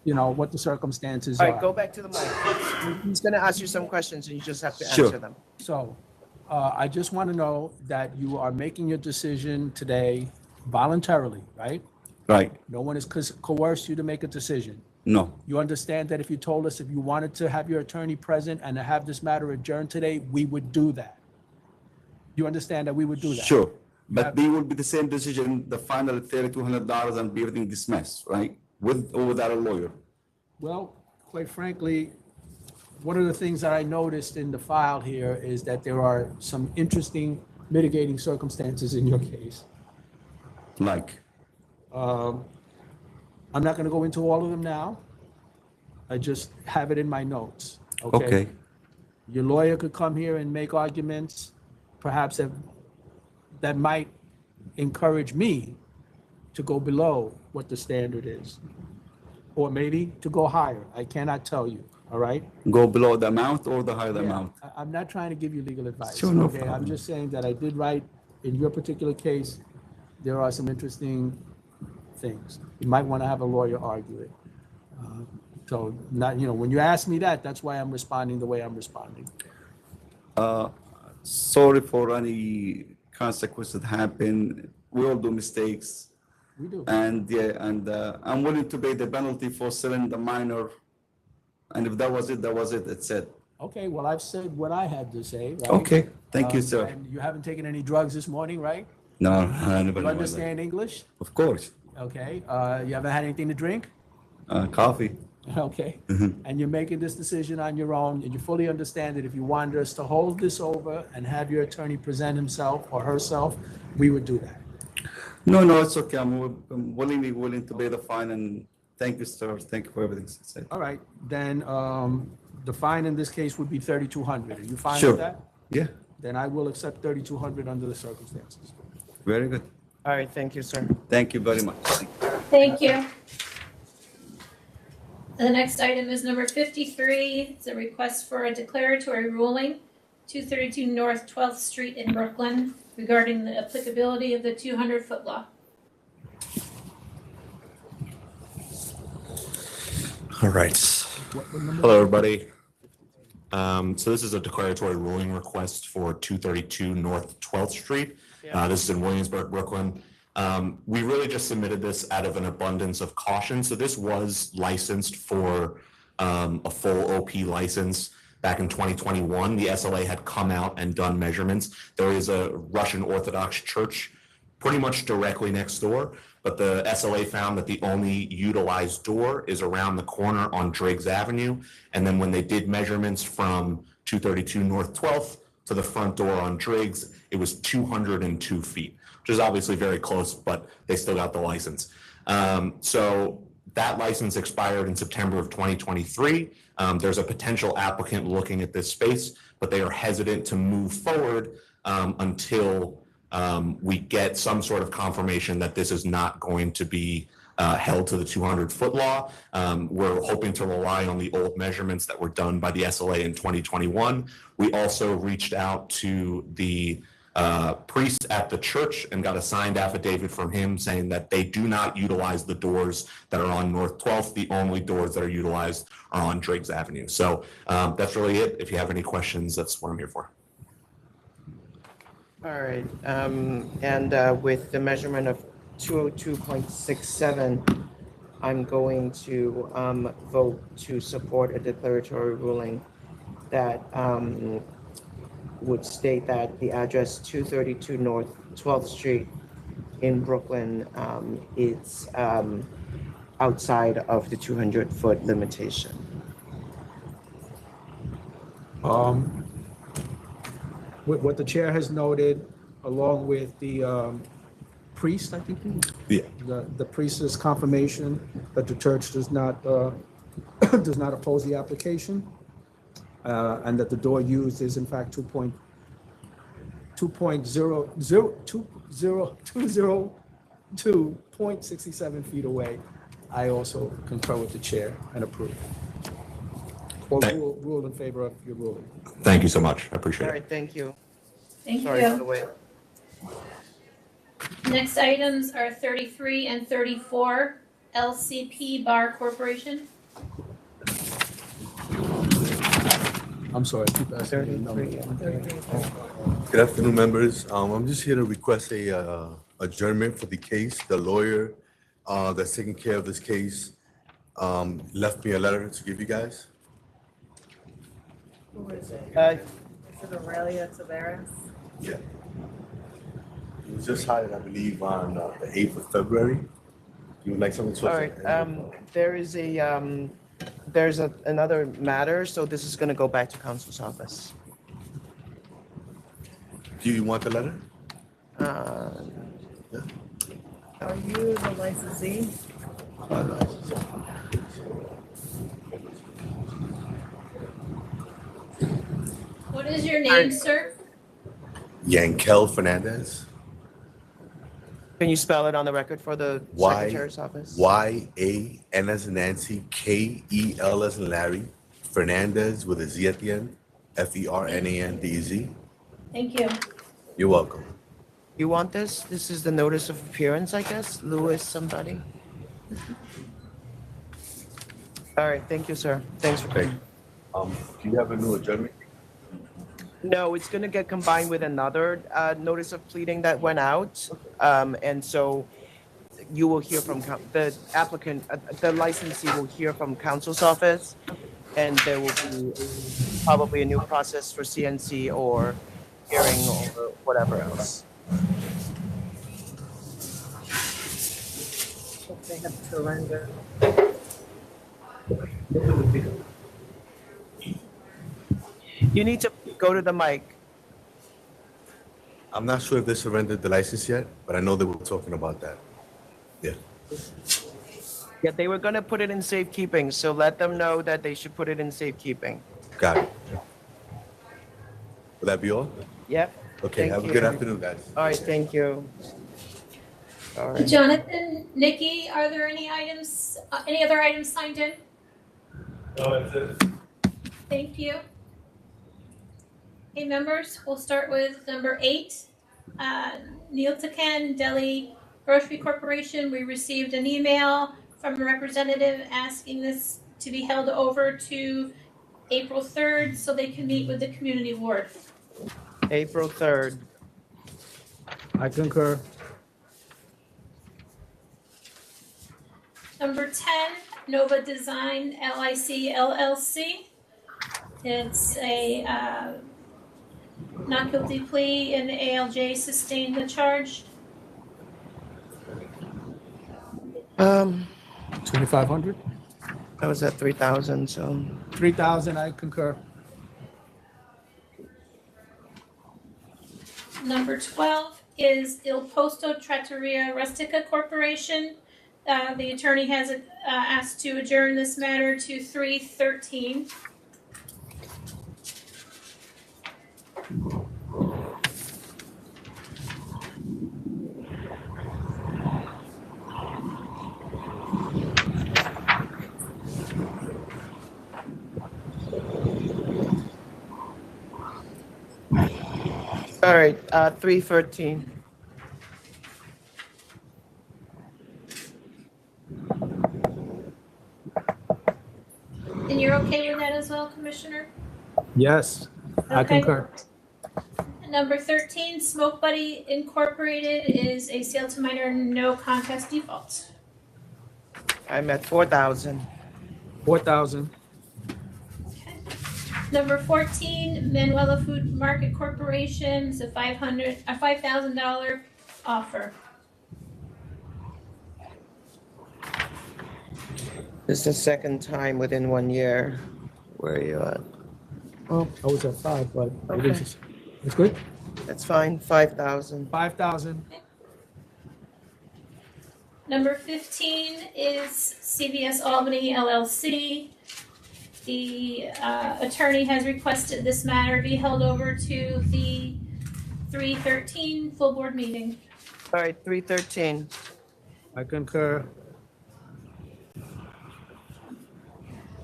what the circumstances All are. right, go back to the mic. He's going to ask you some questions, and you just have to Sure. answer them. So, I just want to know that you are making your decision today voluntarily, right? Right, No one has coerced you to make a decision. no, You understand that if you told us if you wanted to have your attorney present and to have this matter adjourned today, we would do that. You understand that we would do that? sure. But they will be the same decision, the final $3,200 and be everything dismissed, right? With or without a lawyer. Well, quite frankly, one of the things that I noticed in the file here is that there are some interesting mitigating circumstances in your case. Like, I'm not going to go into all of them now. I just have it in my notes. okay, Your lawyer could come here and make arguments, perhaps that might encourage me to go below what the standard is, or maybe to go higher. I cannot tell you, all right? go below the amount or the higher the Yeah, amount? I'm not trying to give you legal advice. Sure, no okay? I'm problem. just saying that I did write, in your particular case, there are some interesting things. You might want to have a lawyer argue it. So not, when you ask me that, that's why I'm responding the way I'm responding. Sorry for any consequences that happen. We all do mistakes. We do. And I'm willing to pay the penalty for selling the minor. And if that was it, that's it. Okay, well, I've said what I had to say, right? Okay, thank you, sir. And you haven't taken any drugs this morning, right? No, I never You know understand English? that. Of course. Okay, you haven't had anything to drink? Coffee. Okay, and you're making this decision on your own, and you fully understand that if you wanted us to hold this over and have your attorney present himself or herself, we would do that. No, it's okay. I'm willingly willing to pay the fine, and thank you, sir. Thank you for everything you said. All right, then the fine in this case would be $3,200. Are you fine Sure. with that? Yeah, Then I will accept $3,200 under the circumstances. very good. All right, thank you, sir. Thank you very much. Thank you. The next item is number 53. It's a request for a declaratory ruling, 232 North 12th Street in Brooklyn, regarding the applicability of the 200-foot law. All right. Hello, everybody. So this is a declaratory ruling request for 232 North 12th Street. This is in Williamsburg, Brooklyn. We really just submitted this out of an abundance of caution. So this was licensed for a full OP license back in 2021. The SLA had come out and done measurements. There is a Russian Orthodox church pretty much directly next door, but the SLA found that the only utilized door is around the corner on Driggs Avenue. And then when they did measurements from 232 North 12th to the front door on Driggs, it was 202 feet, which is obviously very close, but they still got the license. So that license expired in September of 2023. There's a potential applicant looking at this space, but they are hesitant to move forward until we get some sort of confirmation that this is not going to be held to the 200-foot law. We're hoping to rely on the old measurements that were done by the SLA in 2021. We also reached out to the priest at the church and got a signed affidavit from him saying that they do not utilize the doors that are on North 12th. The only doors that are utilized are on Driggs Avenue. So that's really it. If you have any questions, that's what I'm here for. All right, with the measurement of 202.67, I'm going to vote to support a declaratory ruling that would state that the address 232 North 12th Street in Brooklyn is outside of the 200-foot limitation. What the chair has noted, along with the priest, I think. The priest's confirmation that the church does not oppose the application, and that the door used is in fact 2.67 feet away. I also concur with the chair and approve. Or rule in favor of your ruling. Thank you so much. I appreciate it. All right, thank you. Thank Sorry you. for the wait. Next items are 33 and 34, LCP Bar Corporation. I'm sorry, keep asking. Good afternoon, members. I'm just here to request a adjournment for the case. The lawyer that's taking care of this case left me a letter to give you guys. Who is it? Is it Aurelia Tavares? Yeah. It was just hired, I believe, on the 8th of February. You would like something to? All right, there's another matter, so this is gonna go back to counsel's office. Do you want the letter? Are you the licensee? What is your name, sir? Yankel Fernandez. Can you spell it on the record for the secretary's office? Y-A-N as in Nancy, K-E-L as in Larry, Fernandez with a Z at the end, F-E-R-N-A-N-D-E-Z. Thank you. You're welcome. You want this? This is the notice of appearance, I guess? Louis somebody? All right, thank you, sir. Thanks for coming. Do you have a new adjournment? No, it's gonna get combined with another notice of pleading that went out. And so you will hear from the applicant, the licensee will hear from counsel's office, and there will be probably a new process for CNC or hearing or whatever else. They have surrendered. You need to go to the mic. I'm not sure if they surrendered the license yet, but I know they were talking about that. Yeah. Yeah, they were gonna put it in safekeeping, so let them know that they should put it in safekeeping. Got it. Will that be all? Yep. Okay, Thank have you. a good afternoon, guys. All right, thank you. All right. Jonathan, Nikki, are there any items, any other items signed in? No, that's it. Thank you. Hey, members, we'll start with number 8, Neil Takan, DELI Grocery Corporation. We received an email from a representative asking this to be held over to April 3rd so they can meet with the community ward. April 3rd. I concur. Number 10, Nova Design LIC LLC. It's a not guilty plea and the ALJ sustained the charge. 2,500. That was at 3,000, so. 3,000, I concur. Number 12 is Il Posto Trattoria Rustica Corporation. The attorney has asked to adjourn this matter to 3/13. All right, 3:13. And you're okay with that as well, Commissioner? Yes, I Okay. concur. Number 13, Smoke Buddy Incorporated is a sale to minor no contest default. I'm at 4,000. 4,000. Number 14, Manuela Food Market Corporation is a $5,000 offer. This is the second time within 1 year. Where are you at? Oh, I was at 5, but Okay. it's good. That's fine, 5,000. 5,000. Number 15 is CVS Albany LLC. The attorney has requested this matter be held over to the 3/13 full board meeting. All right, 3:13. I concur.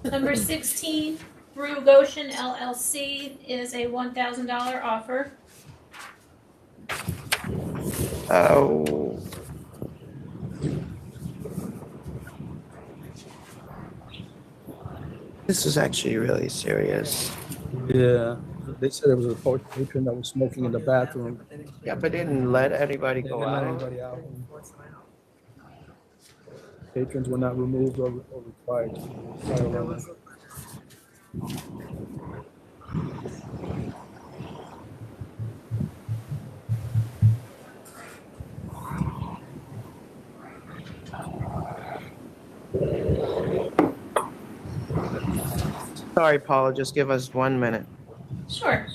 Number 16, Brew Goshen LLC is a $1,000 offer. Oh. This is actually really serious. Yeah, they said there was a patron that was smoking in the bathroom. Yeah, but they didn't let anybody They go didn't let out. anybody out. Patrons were not removed or required. Sorry, Paula, just give us 1 minute. Sure.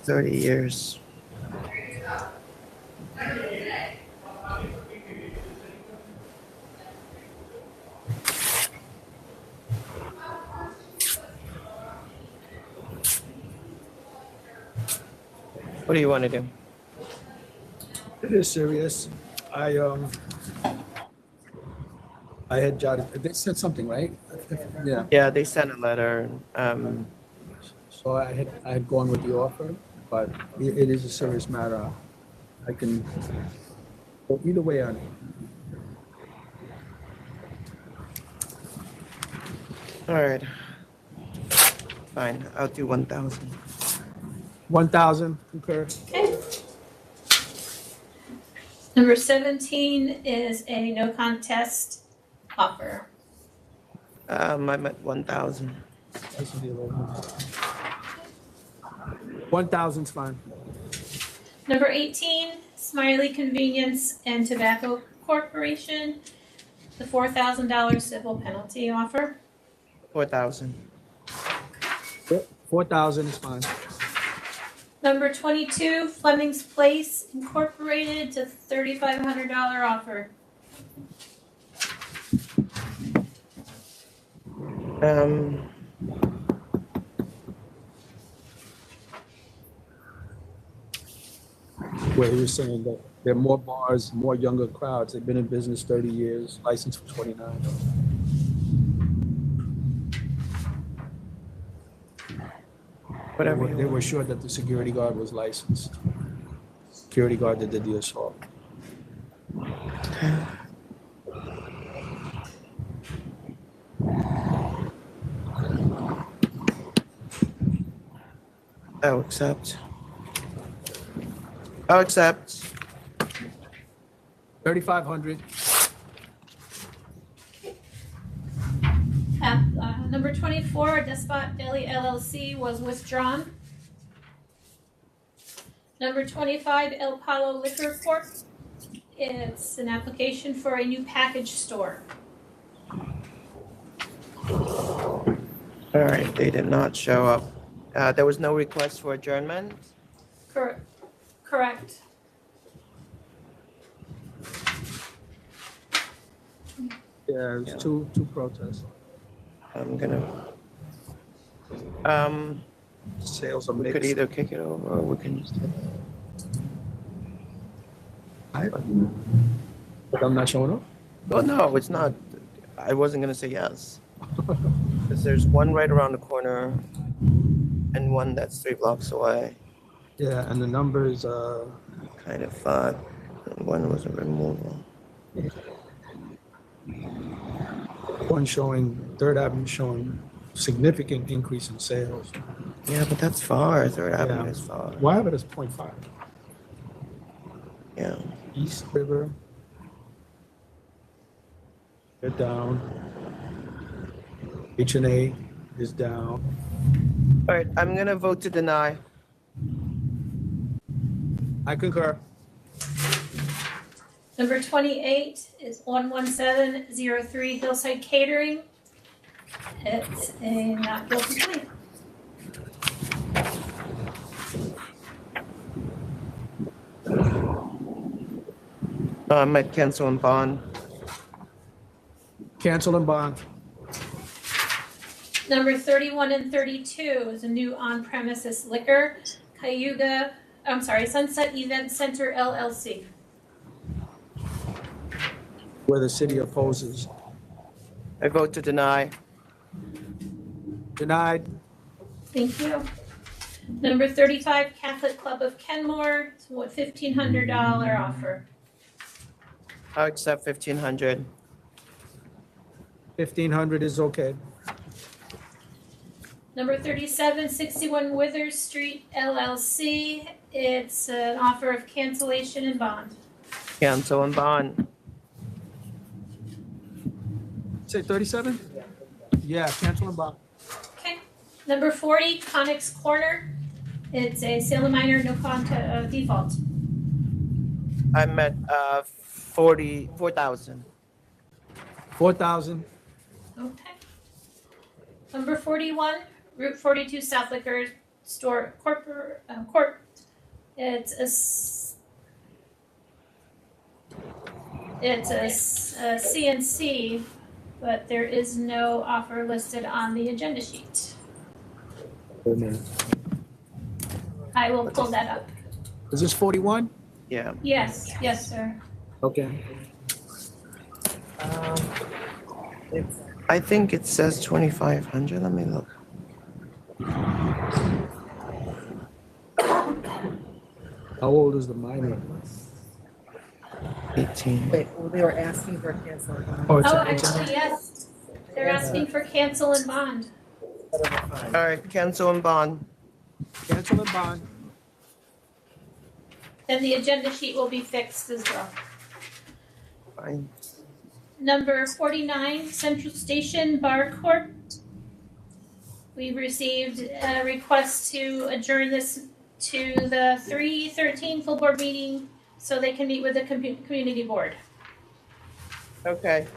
30 years. What do you want to do? It is serious. I had jotted, they said something, right? Yeah. Yeah, they sent a letter. So I had gone with the offer, but it is a serious matter. I can go either way on it. All right. Fine, I'll do 1,000. 1,000, concur. Okay. Number 17 is a no contest offer. I'm at 1,000. 1,000's fine. Number 18, Smiley Convenience and Tobacco Corporation, the $4,000 civil penalty offer. 4,000. 4,000 is fine. Number 22, Fleming's Place Incorporated, to $3,500 offer. Um, 1,000 where he was saying that there are more bars, more younger crowds. They've been in business 30 years, licensed for 29. Whatever They were sure that the security guard was licensed. Security guard that did the assault. I'll accept. I'll accept. 3,500. Number 24, Despot Deli LLC was withdrawn. Number 25, El Palo Liquor Corp. It's an application for a new package store. All right, they did not show up. There was no request for adjournment. Correct. Yeah, there's two protests. I'm gonna. Sales are We mixed. could either kick it over or we can just. But I'm not showing up? Well, no, it's not. I wasn't gonna say yes. Because there's one right around the corner and one that's 3 blocks away. Yeah, and the numbers, kind of fun. And one was a removal. one showing, 3rd Avenue showing significant increase in sales. Yeah, but that's far. 3rd Avenue is far. Well, I have it as 0.5. Yeah. East River. They're down. H&A is down. All right, I'm gonna vote to deny. I concur. Number 28 is 11703 Hillside Catering. It's a not guilty plea. I'm at cancel and bond. Cancel and bond. Number 31 and 32 is a new on-premises liquor, Sunset Event Center LLC. Where the city opposes. I vote to deny. Denied. Thank you. Number 35, Catholic Club of Kenmore, it's what, $1,500 offer. I'll accept 1,500. 1,500 is okay. Number 37, 61 Withers Street LLC, it's an offer of cancellation and bond. Cancel and bond. Say 37? Yeah, cancel and bond. Okay. Number 40, Connick's Corner, it's a sale of minor, no default. I'm at 4,000. 4,000. Okay. Number 41, Route 42 South Liquor Store Corp. It's a CNC, but there is no offer listed on the agenda sheet. I will pull that up. Is this 41? Yeah. Yes, sir. Okay. I think it says 2,500. Let me look. How old is the minor? 18. Wait, well, they were asking for cancel and bond. Oh, Actually, yes. They're asking for cancel and bond. All right, cancel and bond. Cancel and bond. Then the agenda sheet will be fixed as well. Fine. Number 49, Central Station Bar Corp. We received a request to adjourn this to the 3/13 full board meeting so they can meet with the community board. Okay.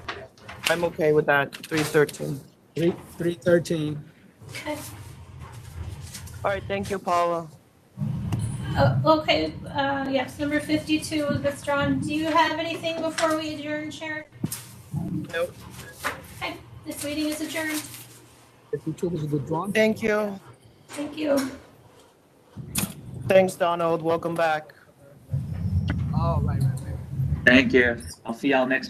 I'm okay with that. 313. 313. Okay. All right, thank you, Paula. Okay, yes, number 52 was withdrawn. Do you have anything before we adjourn, Sharon? Nope. Okay, this meeting is adjourned. 52 was withdrawn. Thank you. Thank you. Thanks, Donald. Welcome back. Oh, right. Thank you. I'll see y'all next